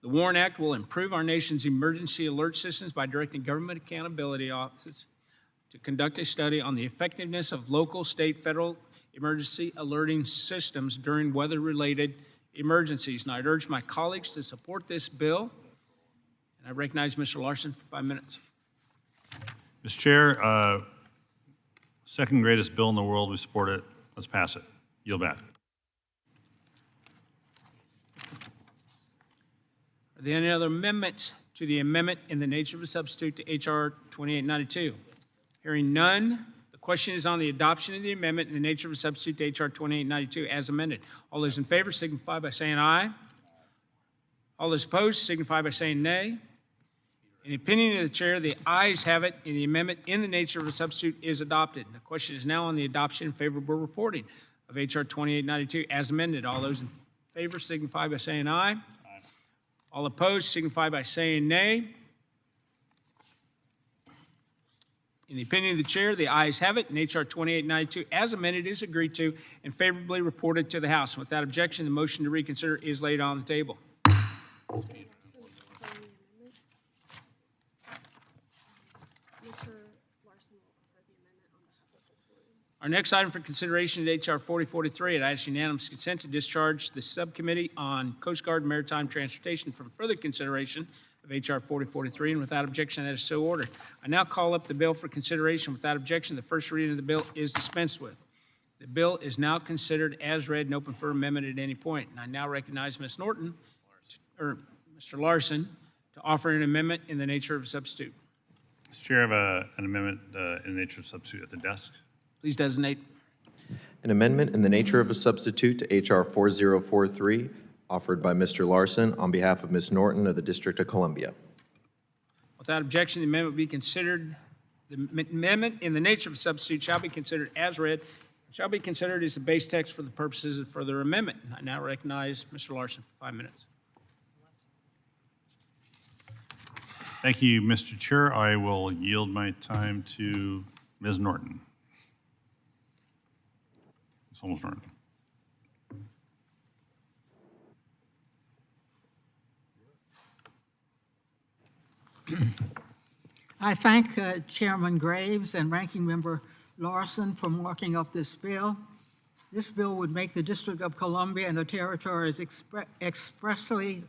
The WARN Act will improve our nation's emergency alert systems by directing Government Accountability Office to conduct a study on the effectiveness of local, state, federal emergency alerting systems during weather-related emergencies. And I'd urge my colleagues to support this bill. And I recognize Mr. Larson for 5 minutes. Mr. Chair, second greatest bill in the world. We support it. Let's pass it. Yield back. Are there any other amendments to the amendment in the nature of a substitute to H.R. 2892? Hearing none, the question is on the adoption of the amendment in the nature of a substitute to H.R. 2892 as amended. All those in favor signify by saying aye. All those opposed signify by saying nay. In the opinion of the chair, the ayes have it, and the amendment in the nature of a substitute is adopted. The question is now on the adoption and favorable reporting of H.R. 2892 as amended. All those in favor signify by saying aye. All opposed signify by saying nay. In the opinion of the chair, the ayes have it, and H.R. 2892 as amended is agreed to and favorably reported to the House. Without objection, the motion to reconsider is laid on the table. Our next item for consideration is H.R. 4043. I'd ask unanimous consent to discharge the Subcommittee on Coast Guard and Maritime Transportation from further consideration of H.R. 4043, and without objection, that is so ordered. I now call up the bill for consideration. Without objection, the first reading of the bill is dispensed with. The bill is now considered as read and open for amendment at any point. And I now recognize Ms. Norton, or Mr. Larson, to offer an amendment in the nature of a substitute. Mr. Chair, I have an amendment in the nature of substitute at the desk. Please designate. An amendment in the nature of a substitute to H.R. 4043, offered by Mr. Larson on behalf of Ms. Norton of the District of Columbia. Without objection, the amendment will be considered, the amendment in the nature of a substitute shall be considered as read, and shall be considered as the base text for the purposes of further amendment. I now recognize Mr. Larson for 5 minutes. Thank you, Mr. Chair. I will yield my time to Ms. Norton. Ms. Holmes Norton. I thank Chairman Graves and Ranking Member Larson for marking up this bill. This bill would make the District of Columbia and the territories expressly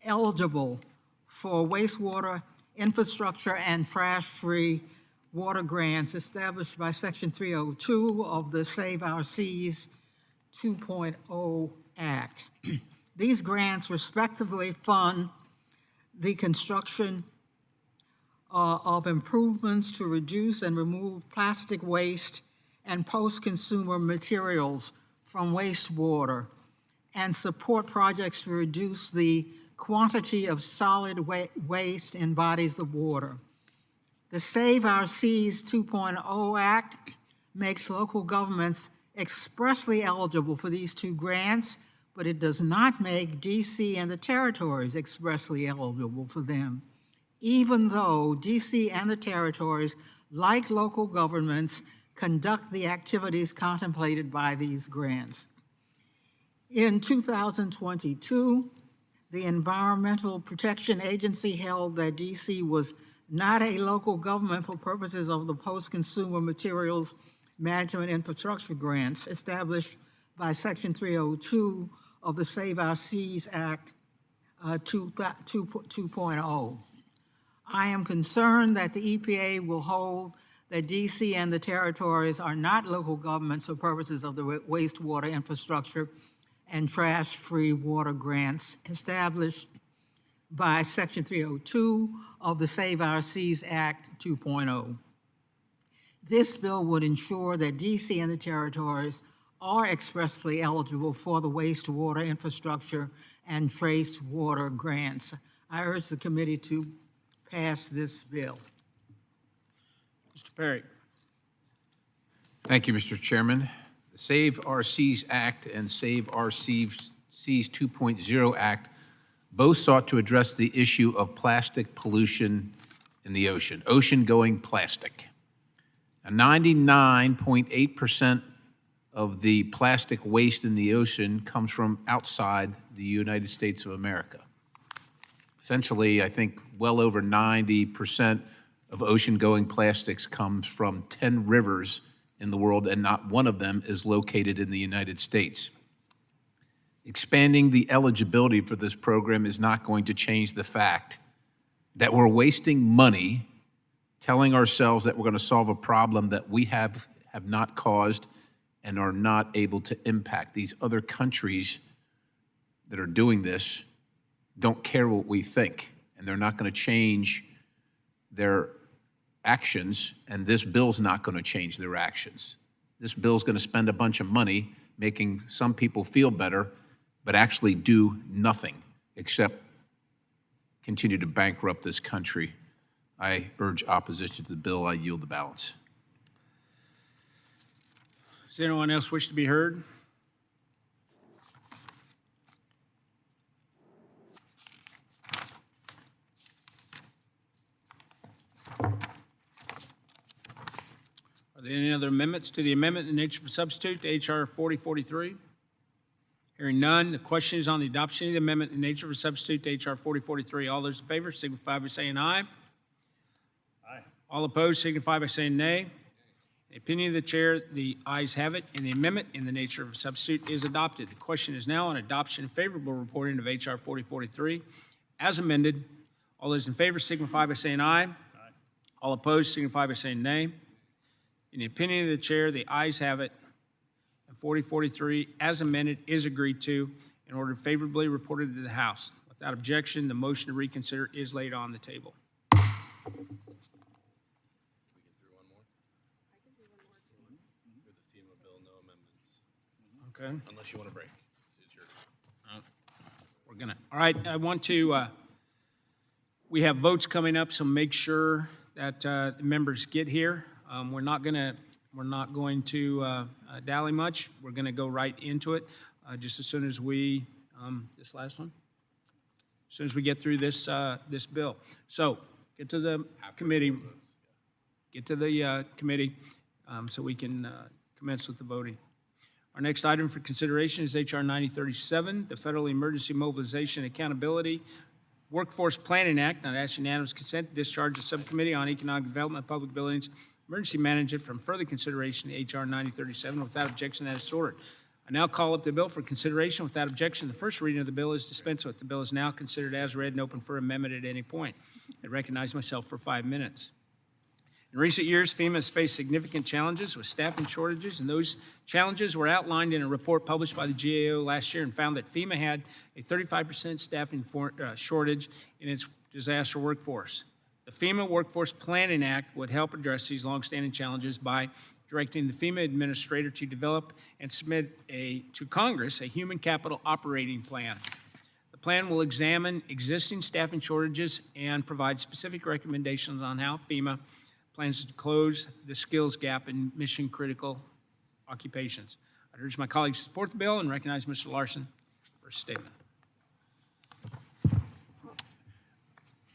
eligible for wastewater infrastructure and trash-free water grants established by Section 302 of the Save Our Seas 2.0 Act. These grants respectively fund the construction of improvements to reduce and remove plastic waste and post-consumer materials from wastewater, and support projects to reduce the quantity of solid waste in bodies of water. The Save Our Seas 2.0 Act makes local governments expressly eligible for these two grants, but it does not make DC and the territories expressly eligible for them, even though DC and the territories, like local governments, conduct the activities contemplated by these grants. In 2022, the Environmental Protection Agency held that DC was not a local government for purposes of the post-consumer materials management infrastructure grants established by Section 302 of the Save Our Seas Act 2.0. I am concerned that the EPA will hold that DC and the territories are not local governments for purposes of the wastewater infrastructure and trash-free water grants established by Section 302 of the Save Our Seas Act 2.0. This bill would ensure that DC and the territories are expressly eligible for the wastewater infrastructure and trace water grants. I urge the committee to pass this bill. Mr. Perry. Thank you, Mr. Chairman. The Save Our Seas Act and Save Our Seas 2.0 Act both sought to address the issue of plastic pollution in the ocean, ocean-going plastic. 99.8% of the plastic waste in the ocean comes from outside the United States of America. Essentially, I think well over 90% of ocean-going plastics comes from 10 rivers in the world, and not one of them is located in the United States. Expanding the eligibility for this program is not going to change the fact that we're wasting money telling ourselves that we're going to solve a problem that we have not caused and are not able to impact. These other countries that are doing this don't care what we think, and they're not going to change their actions, and this bill's not going to change their actions. This bill's going to spend a bunch of money making some people feel better, but actually do nothing except continue to bankrupt this country. I urge opposition to the bill. I yield the balance. Does anyone else wish to be heard? Are there any other amendments to the amendment in the nature of a substitute to H.R. 4043? Hearing none, the question is on the adoption of the amendment in the nature of a substitute to H.R. 4043. All those in favor signify by saying aye. Aye. All opposed signify by saying nay. In the opinion of the chair, the ayes have it, and the amendment in the nature of a substitute is adopted. The question is now on adoption and favorable reporting of H.R. 4043 as amended. All those in favor signify by saying aye. Aye. All opposed signify by saying nay. In the opinion of the chair, the ayes have it, and 4043, as amended, is agreed to in order favorably reported to the House. Without objection, the motion to reconsider is laid on the table. Okay. Unless you want to break. We're gonna, all right, I want to, we have votes coming up, so make sure that the members get here. We're not going to dally much. We're gonna go right into it just as soon as we, this last one? As soon as we get through this, this bill. So get to the committee, so we can commence with the voting. Our next item for consideration is H.R. 9037, the Federal Emergency Mobilization Accountability Workforce Planning Act. I'd ask unanimous consent to discharge the Subcommittee on Economic Development, Public Buildings, Emergency Management from further consideration to H.R. 9037. Without objection, that is ordered. I now call up the bill for consideration. Without objection, the first reading of the bill is dispensed with. The bill is now considered as read and open for amendment at any point. I recognize myself for 5 minutes. In recent years, FEMA has faced significant challenges with staffing shortages, and those challenges were outlined in a report published by the GAO last year and found that FEMA had a 35% staffing shortage in its disaster workforce. The FEMA Workforce Planning Act would help address these longstanding challenges by directing the FEMA administrator to develop and submit to Congress a human capital operating plan. The plan will examine existing staffing shortages and provide specific recommendations on how FEMA plans to close the skills gap in mission-critical occupations. I urge my colleagues to support the bill and recognize Mr. Larson for a statement.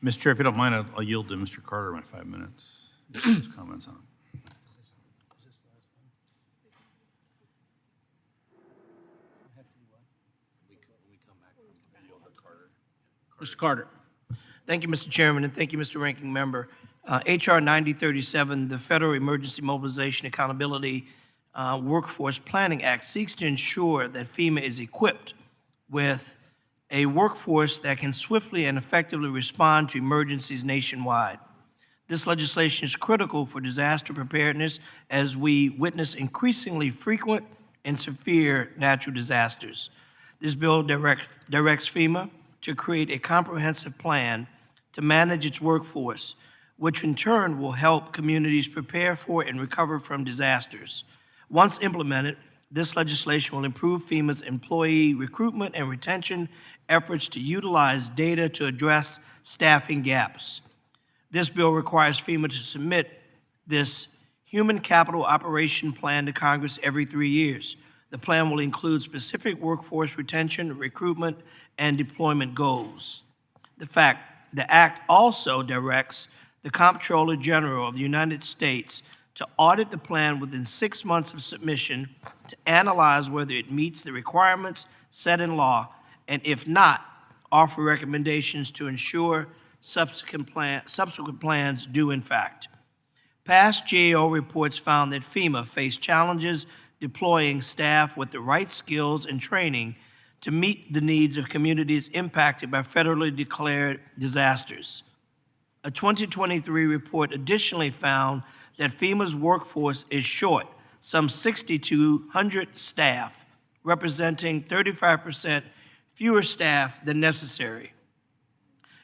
Mr. Chair, if you don't mind, I'll yield to Mr. Carter my 5 minutes. His comments on it. Mr. Carter. Thank you, Mr. Chairman, and thank you, Mr. Ranking Member. H.R. 9037, the Federal Emergency Mobilization Accountability Workforce Planning Act, seeks to ensure that FEMA is equipped with a workforce that can swiftly and effectively respond to emergencies nationwide. This legislation is critical for disaster preparedness as we witness increasingly frequent and severe natural disasters. This bill directs FEMA to create a comprehensive plan to manage its workforce, which in turn will help communities prepare for and recover from disasters. Once implemented, this legislation will improve FEMA's employee recruitment and retention efforts to utilize data to address staffing gaps. This bill requires FEMA to submit this human capital operation plan to Congress every 3 years. The plan will include specific workforce retention, recruitment, and deployment goals. The Act also directs the Comptroller General of the United States to audit the plan within 6 months of submission to analyze whether it meets the requirements set in law, and if not, offer recommendations to ensure subsequent plans do in fact. Past GAO reports found that FEMA faced challenges deploying staff with the right skills and training to meet the needs of communities impacted by federally declared disasters. A 2023 report additionally found that FEMA's workforce is short some 6,200 staff, representing 35% fewer staff than necessary.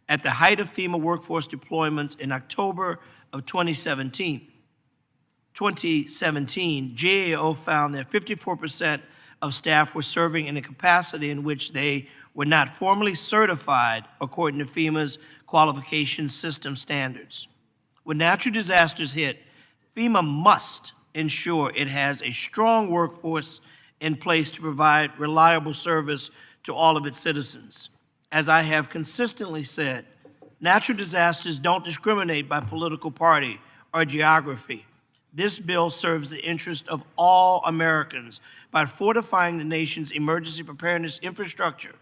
At the height of FEMA workforce deployments in October of 2017, GAO found that 54% of staff were serving in a capacity in which they were not formally certified according to FEMA's qualification system standards. When natural disasters hit, FEMA must ensure it has a strong workforce in place to provide reliable service to all of its citizens. As I have consistently said, natural disasters don't discriminate by political party or geography. This bill serves the interest of all Americans by fortifying the nation's emergency preparedness infrastructure.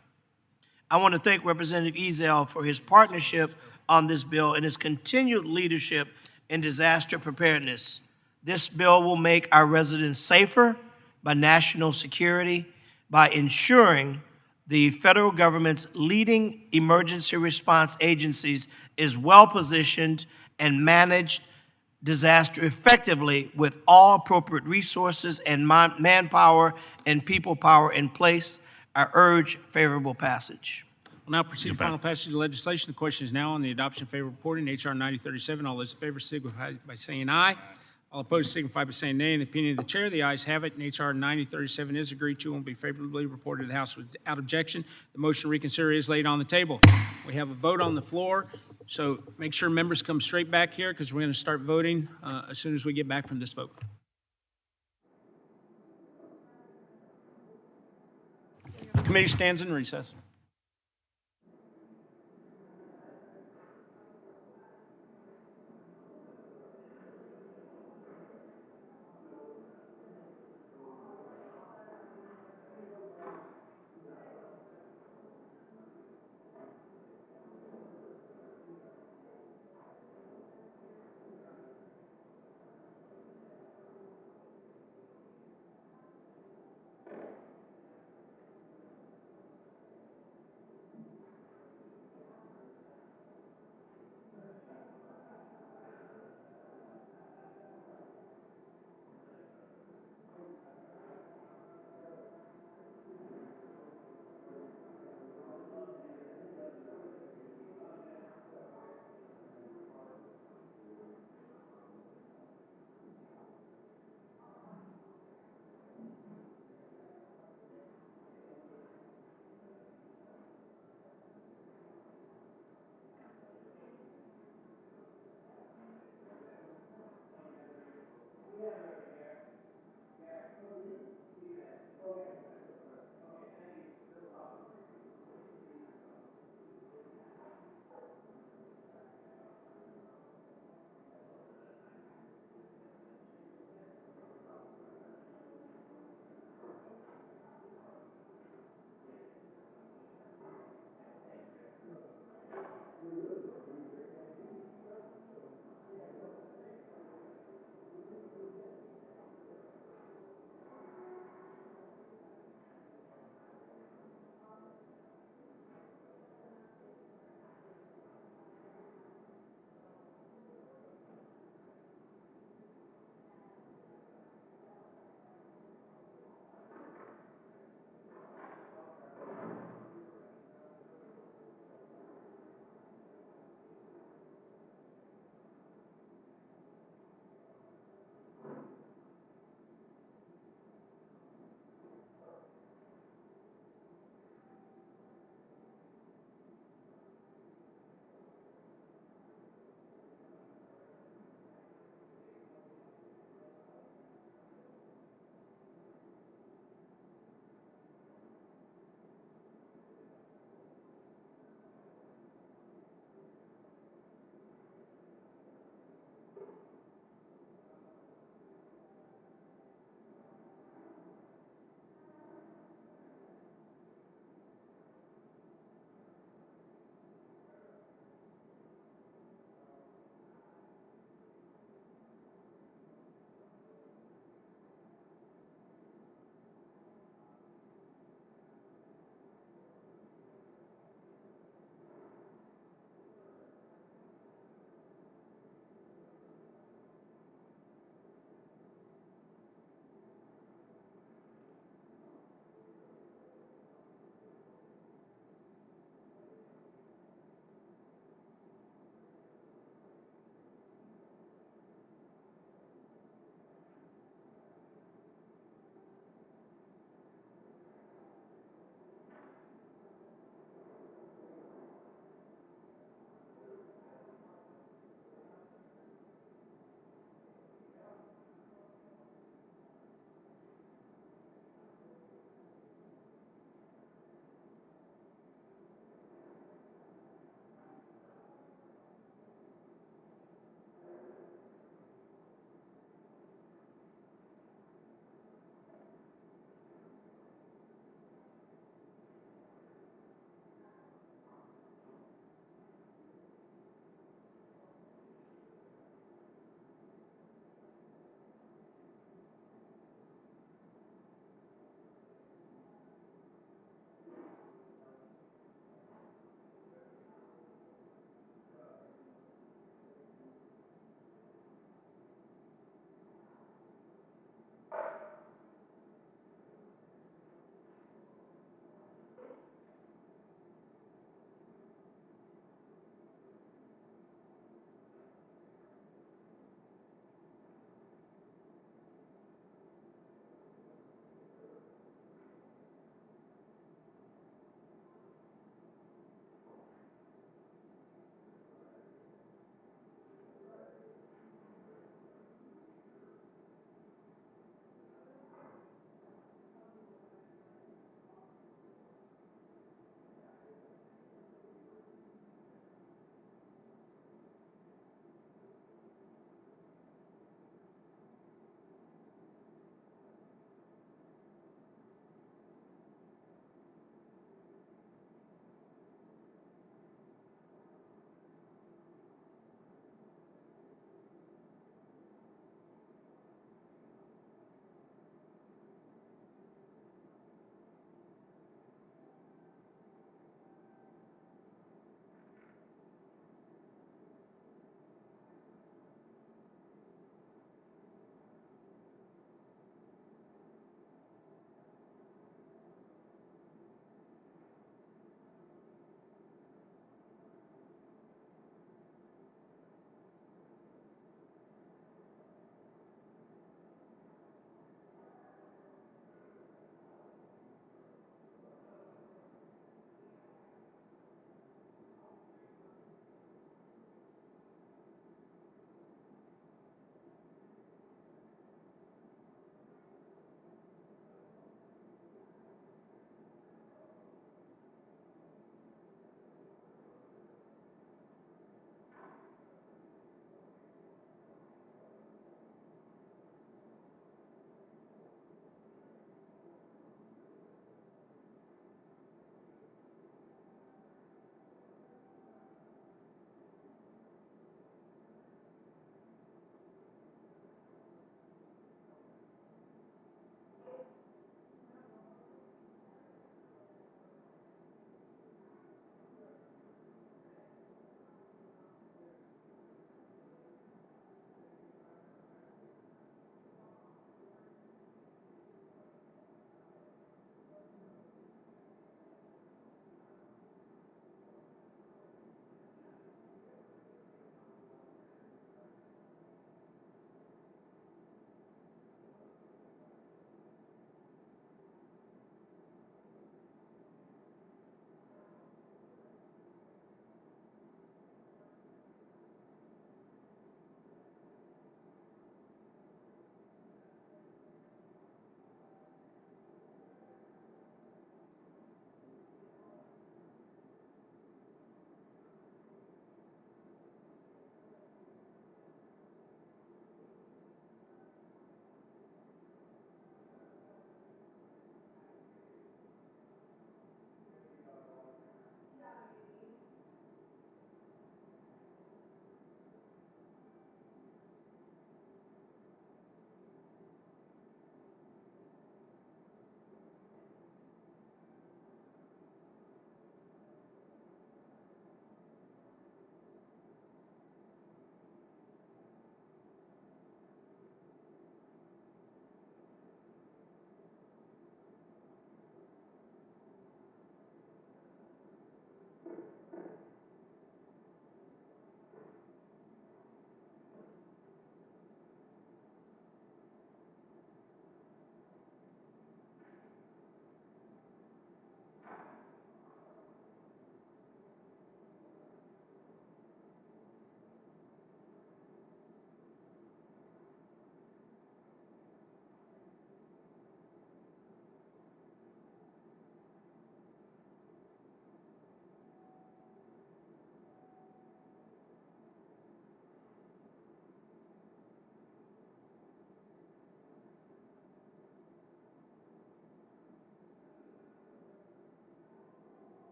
I want to thank Representative Ezell for his partnership on this bill and his continued leadership in disaster preparedness. This bill will make our residents safer by national security, by ensuring the federal government's leading emergency response agencies is well-positioned and managed disaster effectively with all appropriate resources and manpower and people power in place. I urge favorable passage. We'll now proceed to final passage of the legislation. The question is now on the adoption of favorable reporting, H.R. 9037. All those in favor signify by saying aye. All opposed signify by saying nay. In the opinion of the chair, the ayes have it, and H.R. 9037 is agreed to and will be favorably reported to the House without objection. The motion to reconsider is laid on the table. We have a vote on the floor, so make sure members come straight back here because we're going to start voting as soon as we get back from this vote. Committee stands in recess.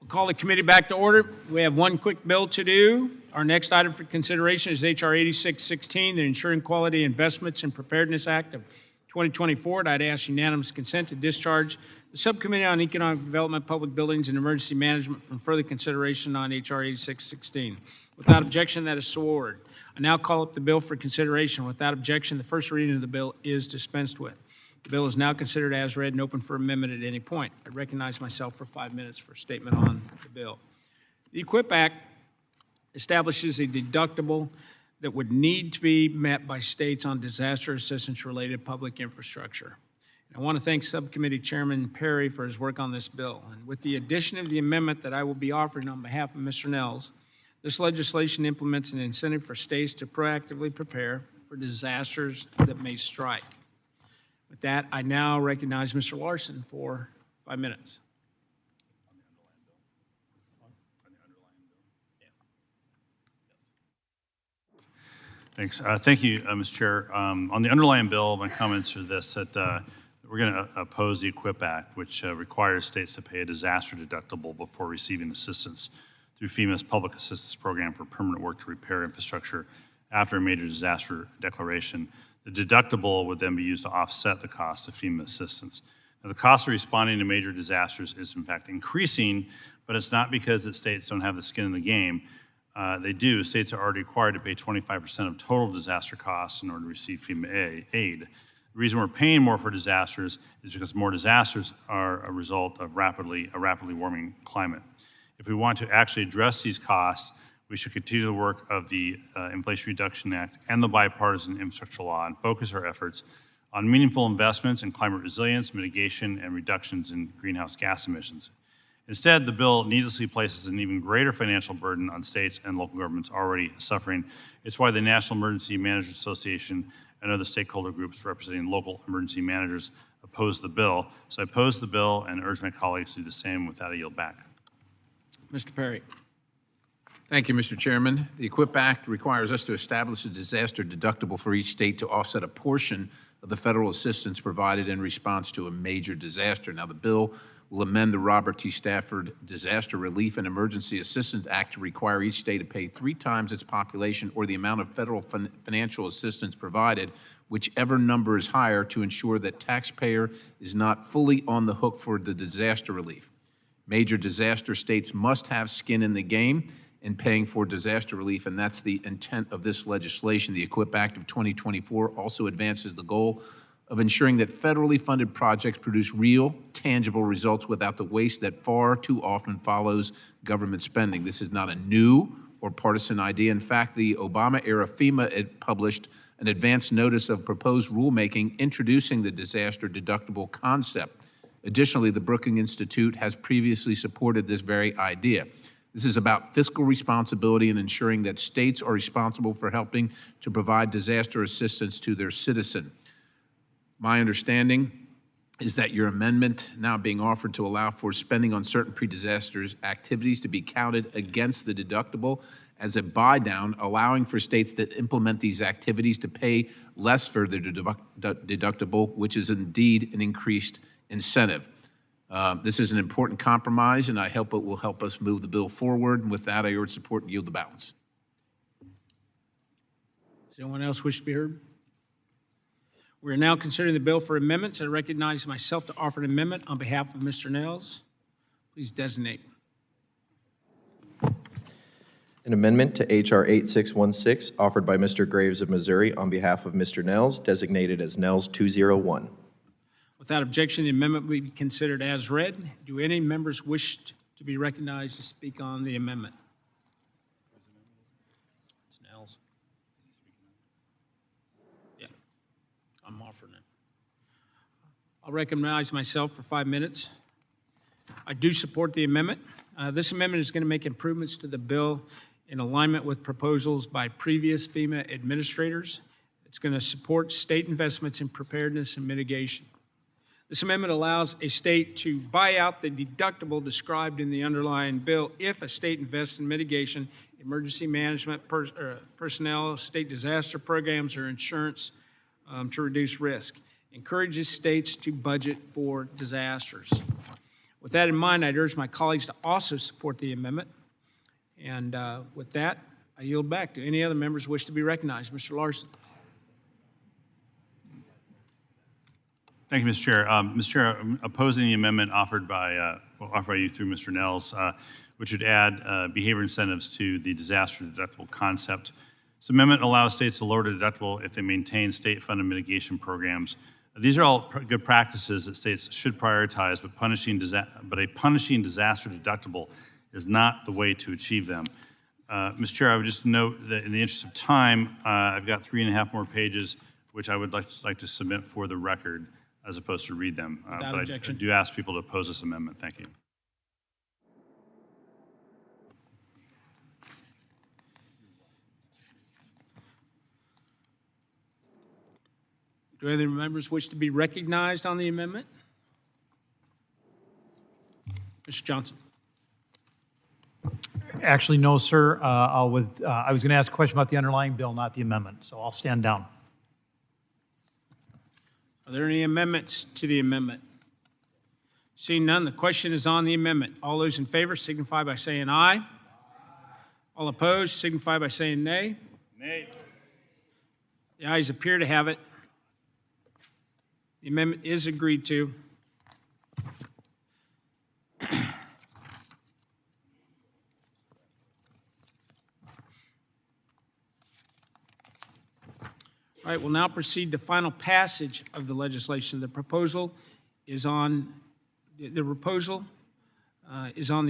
Call the committee back to order. We have one quick bill to do. Our next item for consideration is H.R. 8616, the Ensuring Quality Investments and Preparedness Act of 2024. I'd ask unanimous consent to discharge the Subcommittee on Economic Development, Public Buildings, and Emergency Management from further consideration on H.R. 8616. Without objection, that is so ordered. I now call up the bill for consideration. Without objection, the first reading of the bill is dispensed with. The bill is now considered as read and open for amendment at any point. I recognize myself for 5 minutes for a statement on the bill. The EQIP Act establishes a deductible that would need to be met by states on disaster assistance-related public infrastructure. And I want to thank Subcommittee Chairman Perry for his work on this bill. And with the addition of the amendment that I will be offering on behalf of Mr. Nels, this legislation implements an incentive for states to proactively prepare for disasters that may strike. With that, I now recognize Mr. Larson for 5 minutes. Thanks. Thank you, Mr. Chair. On the underlying bill, my comments are this, that we're going to oppose the EQIP Act, which requires states to pay a disaster deductible before receiving assistance through FEMA's Public Assistance Program for permanent work to repair infrastructure after a major disaster declaration. The deductible would then be used to offset the cost of FEMA assistance. Now, the cost of responding to major disasters is in fact increasing, but it's not because the states don't have the skin in the game. They do. States are already required to pay 25% of total disaster costs in order to receive FEMA aid. The reason we're paying more for disasters is because more disasters are a result of a rapidly warming climate. If we want to actually address these costs, we should continue the work of the Inflation Reduction Act and the bipartisan infrastructure law and focus our efforts on meaningful investments in climate resilience, mitigation, and reductions in greenhouse gas emissions. Instead, the bill needlessly places an even greater financial burden on states and local governments already suffering. It's why the National Emergency Managers Association and other stakeholder groups representing local emergency managers oppose the bill. So I oppose the bill and urge my colleagues to do the same. With that, I yield back. Mr. Perry. Thank you, Mr. Chairman. The EQIP Act requires us to establish a disaster deductible for each state to offset a portion of the federal assistance provided in response to a major disaster. Now, the bill will amend the Robert T. Stafford Disaster Relief and Emergency Assistance Act to require each state to pay 3 times its population or the amount of federal financial assistance provided, whichever number is higher, to ensure that taxpayer is not fully on the hook for the disaster relief. Major disaster states must have skin in the game in paying for disaster relief, and that's the intent of this legislation. The EQIP Act of 2024 also advances the goal of ensuring that federally funded projects produce real, tangible results without the waste that far too often follows government spending. This is not a new or partisan idea. In fact, the Obama-era FEMA had published an advance notice of proposed rulemaking introducing the disaster deductible concept. Additionally, the Brookings Institute has previously supported this very idea. This is about fiscal responsibility and ensuring that states are responsible for helping to provide disaster assistance to their citizen. My understanding is that your amendment now being offered to allow for spending on certain pre-disaster activities to be counted against the deductible as a buy-down, allowing for states that implement these activities to pay less for their deductible, which is indeed an increased incentive. This is an important compromise, and I hope it will help us move the bill forward. And with that, I urge support and yield the balance. Does anyone else wish to be heard? We are now considering the bill for amendments. I recognize myself to offer an amendment on behalf of Mr. Nels. Please designate. An amendment to H.R. 8616 offered by Mr. Graves of Missouri on behalf of Mr. Nels, designated as Nels 201. Without objection, the amendment will be considered as read. Do any members wish to be recognized to speak on the amendment? It's Nels. Yeah, I'm offering it. I'll recognize myself for 5 minutes. I do support the amendment. This amendment is going to make improvements to the bill in alignment with proposals by previous FEMA administrators. It's going to support state investments in preparedness and mitigation. This amendment allows a state to buy out the deductible described in the underlying bill if a state invests in mitigation, emergency management personnel, state disaster programs, or insurance to reduce risk. Encourages states to budget for disasters. With that in mind, I'd urge my colleagues to also support the amendment. And with that, I yield back. Do any other members wish to be recognized? Mr. Larson. Thank you, Mr. Chair. Mr. Chair, I'm opposing the amendment offered by you through Mr. Nels, which would add behavior incentives to the disaster deductible concept. This amendment allows states to lower the deductible if they maintain state-funded mitigation programs. These are all good practices that states should prioritize, but a punishing disaster deductible is not the way to achieve them. Mr. Chair, I would just note that in the interest of time, I've got 3.5 more pages, which I would like to submit for the record, as opposed to read them. Without but objection. I do ask people to oppose this amendment. Thank you. Do any other members wish to be recognized on the amendment? Mr. Johnson. Actually, no, sir. I was going to ask a question about the underlying bill, not the amendment, so I'll stand down. Are there any amendments to the amendment? Seeing none, the question is on the amendment. All those in favor signify by saying aye. All opposed signify by saying nay. Nay. The ayes appear to have it. The amendment is agreed to. All right, we'll now proceed to final passage of the legislation. The proposal is on the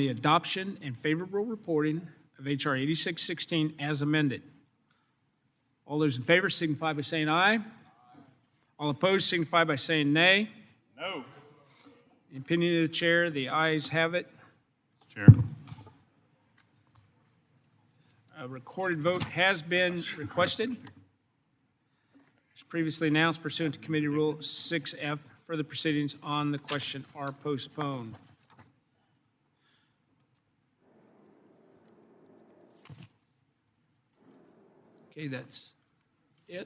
adoption and favorable reporting of H.R. 8616 as amended. All those in favor signify by saying aye. All opposed signify by saying nay. No. In the opinion of the chair, the ayes have it. Chair. A recorded vote has been requested. As previously announced pursuant to Committee Rule 6F, further proceedings on the question are postponed. Okay, that's it.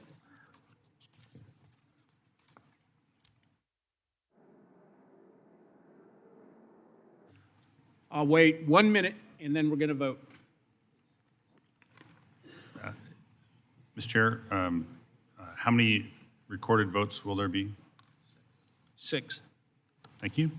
I'll wait 1 minute, and then we're going to vote. Mr. Chair, how many recorded votes will there be? 6. Thank you.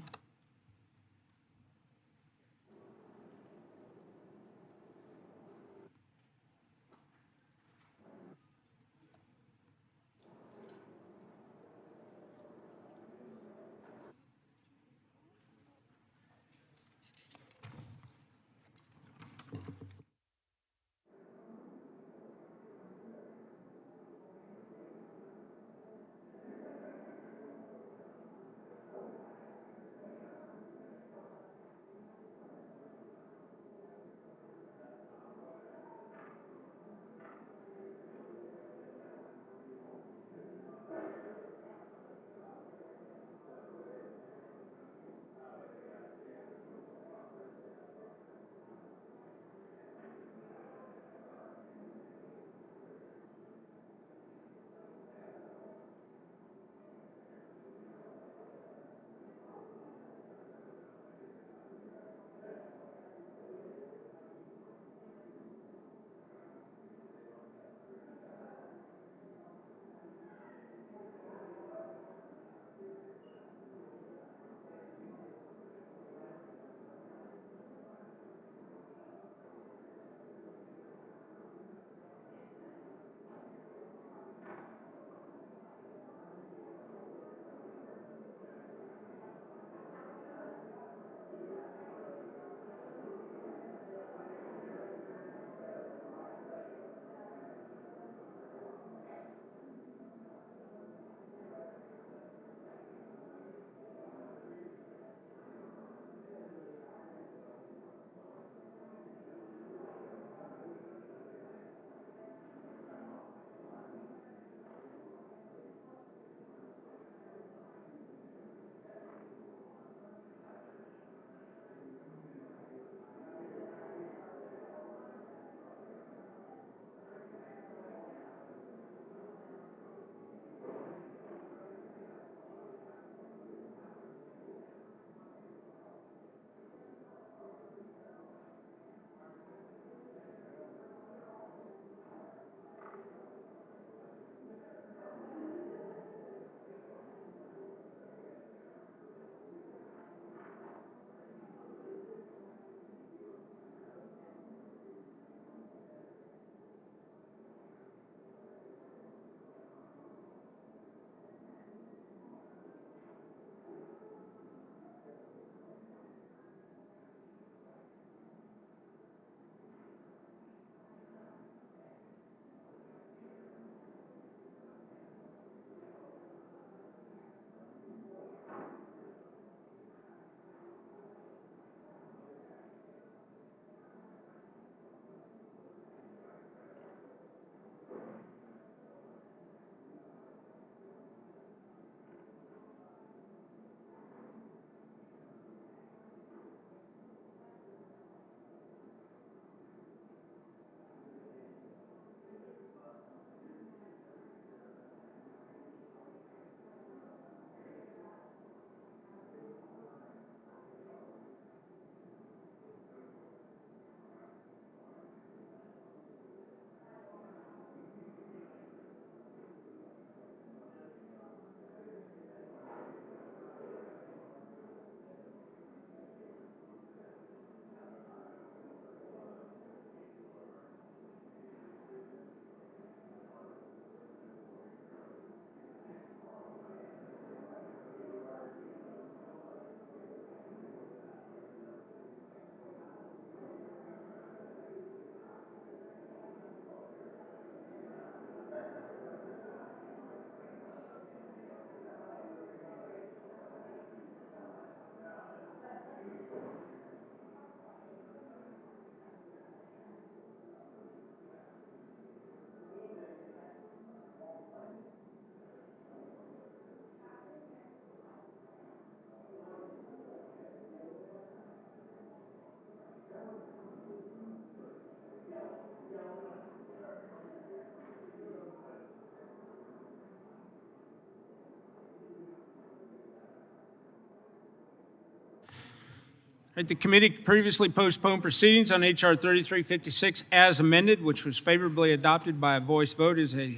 Right, the committee previously postponed proceedings on H.R. 3356 as amended, which was favorably adopted by a voice vote. Is a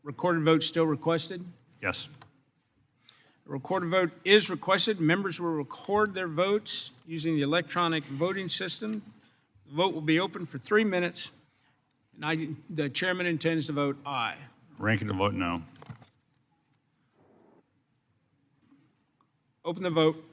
recorded vote still requested? Yes. A recorded vote is requested. Members will record their votes using the electronic voting system. The vote will be open for 3 minutes, and the chairman intends to vote aye. Ranking to vote no. Open the vote.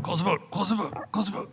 Close the vote. Close the vote. Close the vote.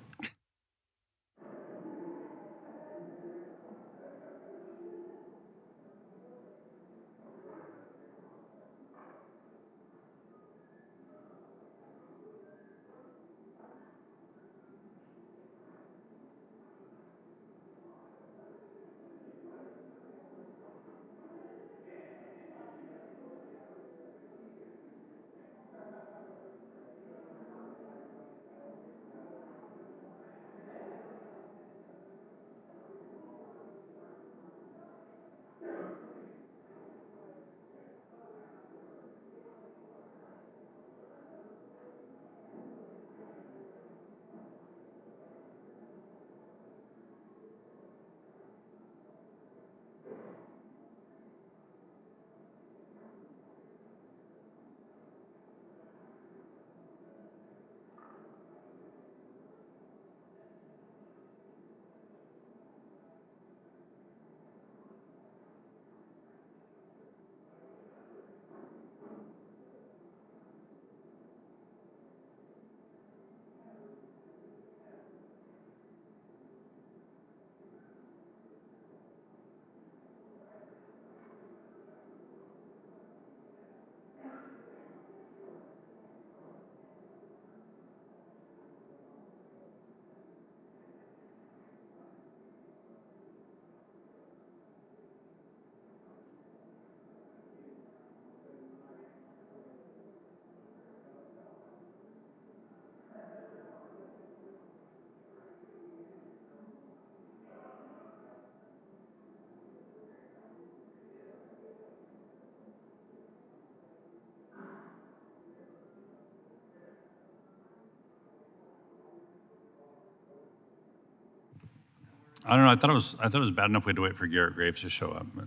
I don't know, I thought it was bad enough we had to wait for Garrett Graves to show up, but.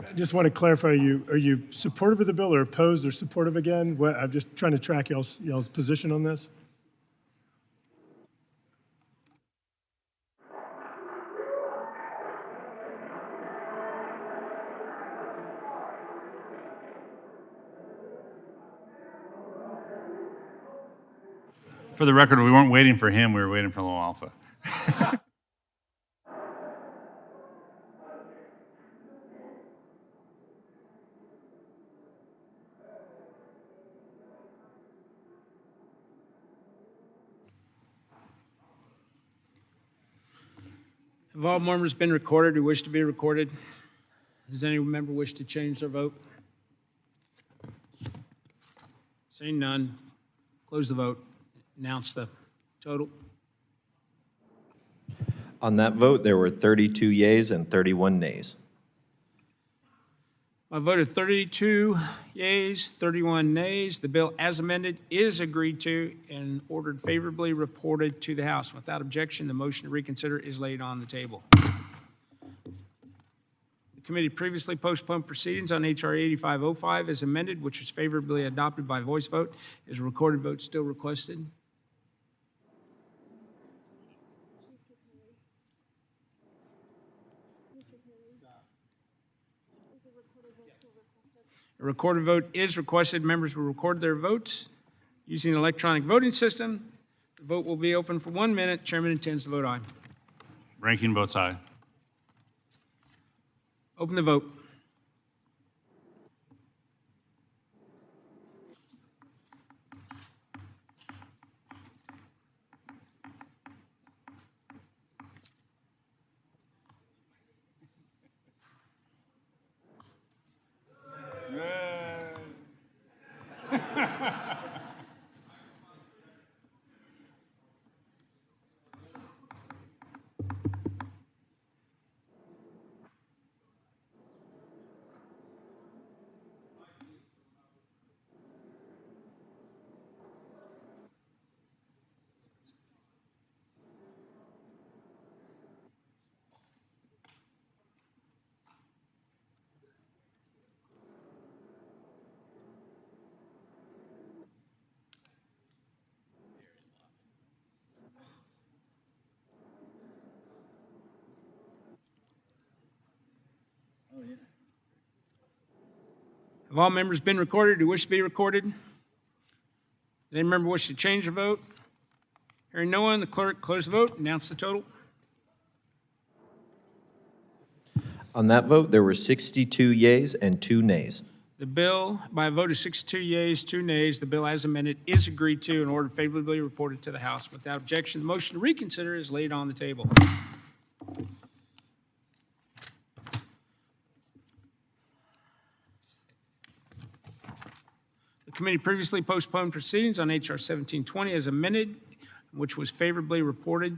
I just want to clarify, are you supportive of the bill or opposed or supportive again? I'm just trying to track y'all's position on this. For the record, we weren't waiting for him, we were waiting for Low Alpha. Have all members been recorded who wish to be recorded? Does any member wish to change their vote? Seeing none, close the vote. Announce the total. On that vote, there were 32 yeas and 31 nays. By a vote of 32 yeas, 31 nays, the bill as amended is agreed to and ordered favorably reported to the House. Without objection, the motion to reconsider is laid on the table. The committee previously postponed proceedings on H.R. 8505 as amended, which was favorably adopted by voice vote. Is a recorded vote still requested? A recorded vote is requested. Members will record their votes using the electronic voting system. The vote will be open for 1 minute. Chairman intends to vote aye. Ranking votes aye. Open the vote. Have all members been recorded who wish to be recorded? Does any member wish to change their vote? Hearing no one, the clerk close the vote, announce the total. On that vote, there were 62 yeas and 2 nays. The bill, by a vote of 62 yeas, 2 nays, the bill as amended is agreed to and ordered favorably reported to the House. Without objection, the motion to reconsider is laid on the table. The committee previously postponed proceedings on H.R. 1720 as amended, which was favorably reported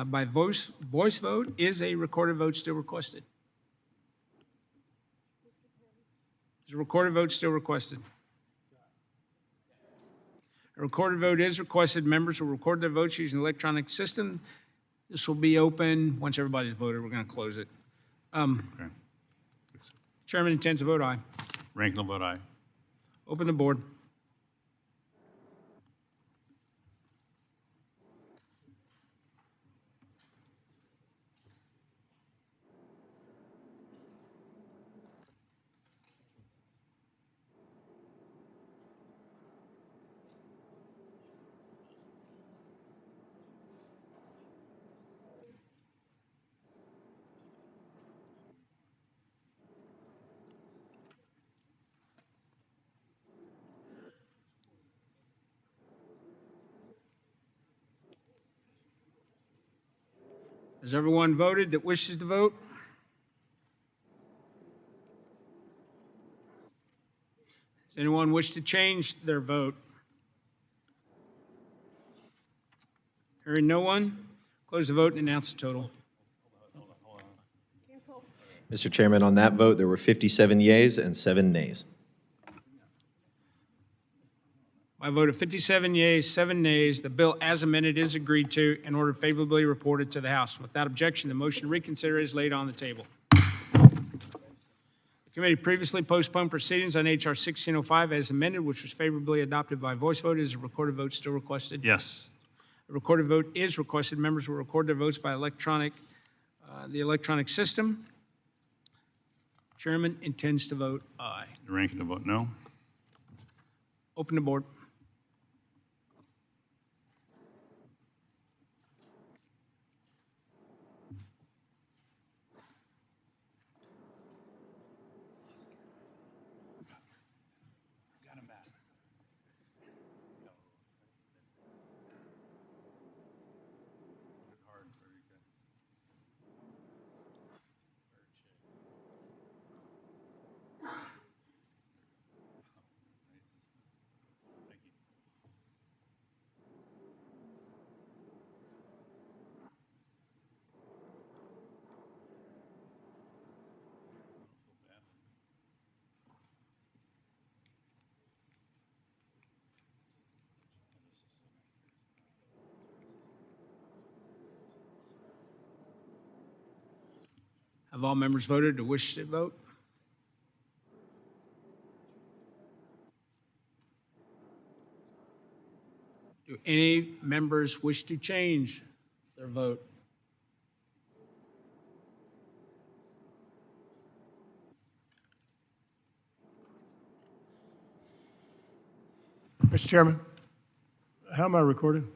by voice vote. Is a recorded vote still requested? Is a recorded vote still requested? A recorded vote is requested. Members will record their votes using the electronic system. This will be open once everybody's voted. We're going to close it. Okay. Chairman intends to vote aye. Ranking will vote aye. Open the board. Has everyone voted that wishes to vote? Does anyone wish to change their vote? Hearing no one, close the vote and announce the total. Mr. Chairman, on that vote, there were 57 yeas and 7 nays. By a vote of 57 yeas, 7 nays, the bill as amended is agreed to and ordered favorably reported to the House. Without objection, the motion to reconsider is laid on the table. The committee previously postponed proceedings on H.R. 1605 as amended, which was favorably adopted by voice vote. Is a recorded vote still requested? Yes. A recorded vote is requested. Members will record their votes by the electronic system. Chairman intends to vote aye. The ranking to vote no. Open the board. Have all members voted to wish to vote? Do any members wish to change their vote? Mr. Chairman, how am I recorded?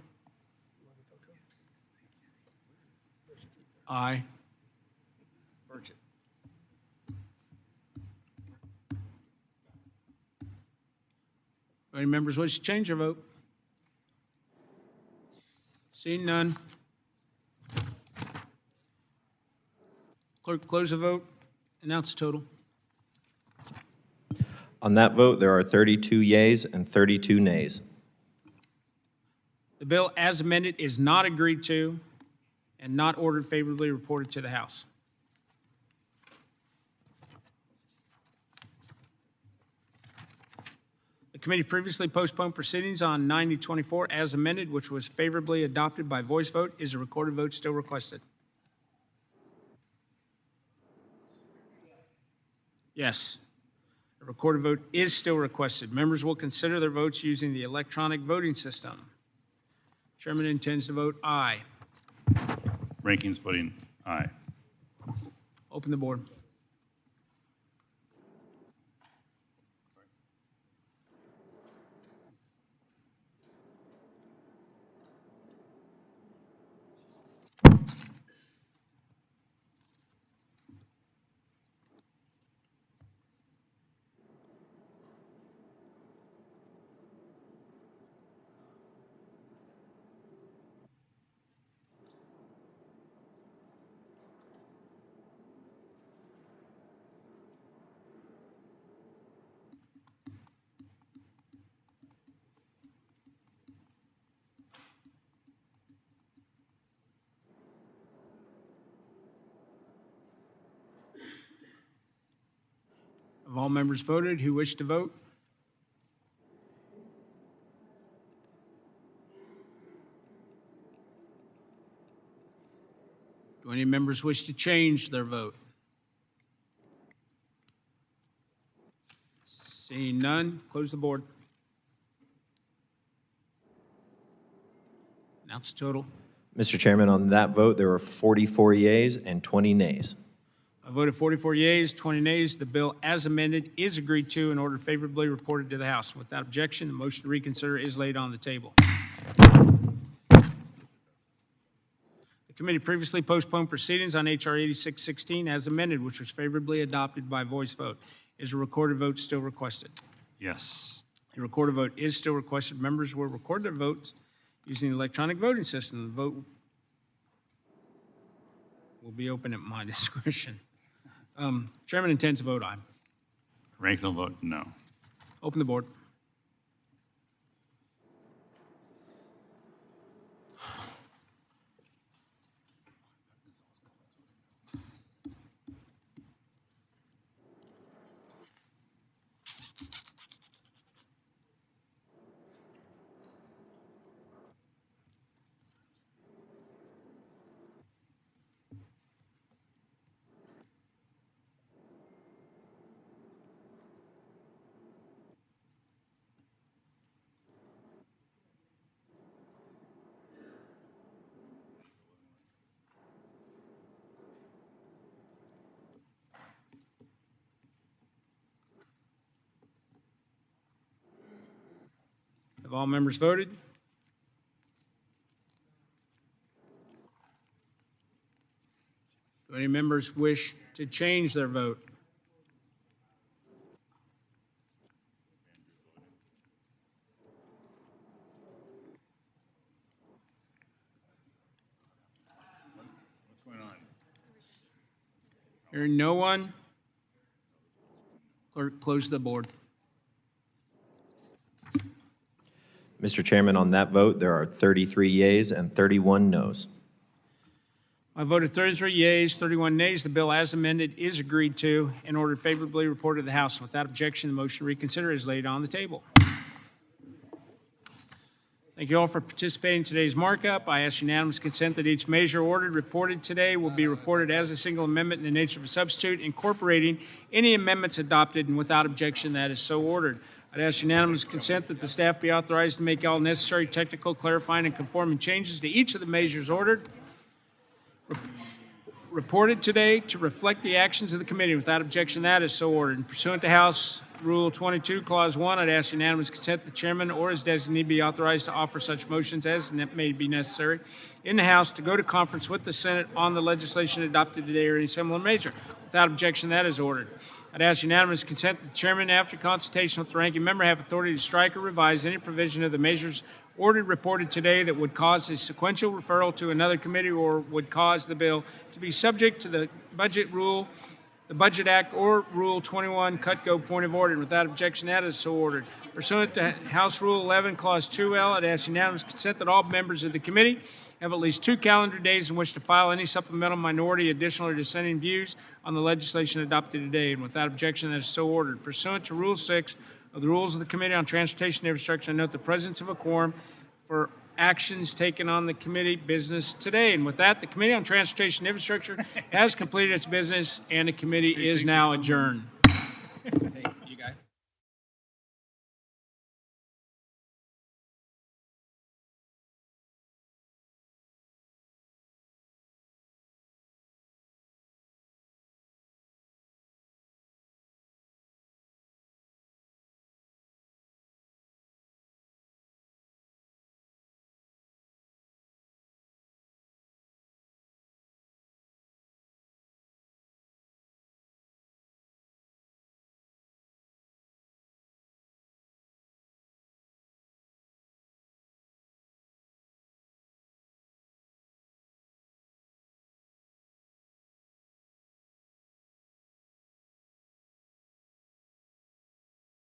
Aye. Do any members wish to change their vote? Seeing none. Clerk, close the vote. Announce the total. On that vote, there are 32 yeas and 32 nays. The bill as amended is not agreed to and not ordered favorably reported to the House. The committee previously postponed proceedings on 9024 as amended, which was favorably adopted by voice vote. Is a recorded vote still requested? Yes. A recorded vote is still requested. Members will consider their votes using the electronic voting system. Chairman intends to vote aye. Rankings voting aye. Open the board. Have all members voted who wish to vote? Do any members wish to change their vote? Seeing none, close the board. Announce the total. Mr. Chairman, on that vote, there are 44 yeas and 20 nays. A vote of 44 yeas, 20 nays. The bill as amended is agreed to and ordered favorably reported to the House. Without objection, the motion to reconsider is laid on the table. The committee previously postponed proceedings on H.R. 8616 as amended, which was favorably adopted by voice vote. Is a recorded vote still requested? Yes. A recorded vote is still requested. Members will record their votes using the electronic voting system. The vote will be open at my discretion. Chairman intends to vote aye. Ranking will vote no. Open the board. all members voted? Do any members wish to change their vote? Hearing no one, clerk, close the board. Mr. Chairman, on that vote, there are 33 yeas and 31 noes. I voted 33 yeas, 31 nays. The bill as amended is agreed to and ordered favorably reported to the House. Without objection, the motion to reconsider is laid on the table. Thank you all for participating in today's markup. I ask unanimous consent that each measure ordered reported today will be reported as a single amendment in the nature of a substitute, incorporating any amendments adopted, and without objection, that is so ordered. I'd ask unanimous consent that the staff be authorized to make all necessary technical, clarifying, and conforming changes to each of the measures ordered reported today to reflect the actions of the committee. Without objection, that is so ordered. And pursuant to House Rule 22, Clause 1, I'd ask unanimous consent that the chairman or his designee be authorized to offer such motions as may be necessary in the House to go to conference with the Senate on the legislation adopted today or any similar measure. Without objection, that is ordered. I'd ask unanimous consent that the chairman, after consultation with the ranking member, have authority to strike or revise any provision of the measures ordered reported today that would cause a sequential referral to another committee or would cause the bill to be subject to the budget rule, the Budget Act, or Rule 21, cut-go point of order. And without objection, that is so ordered. Pursuant to House Rule 11, Clause 2L, I'd ask unanimous consent that all members of the committee have at least 2 calendar days in which to file any supplemental, minority, additional, or dissenting views on the legislation adopted today. And without objection, that is so ordered. Pursuant to Rule 6 of the Rules of the Committee on Transportation and Infrastructure, I note the presence of a quorum for actions taken on the committee business today. And with that, the Committee on Transportation and Infrastructure has completed its business, and the committee is now adjourned.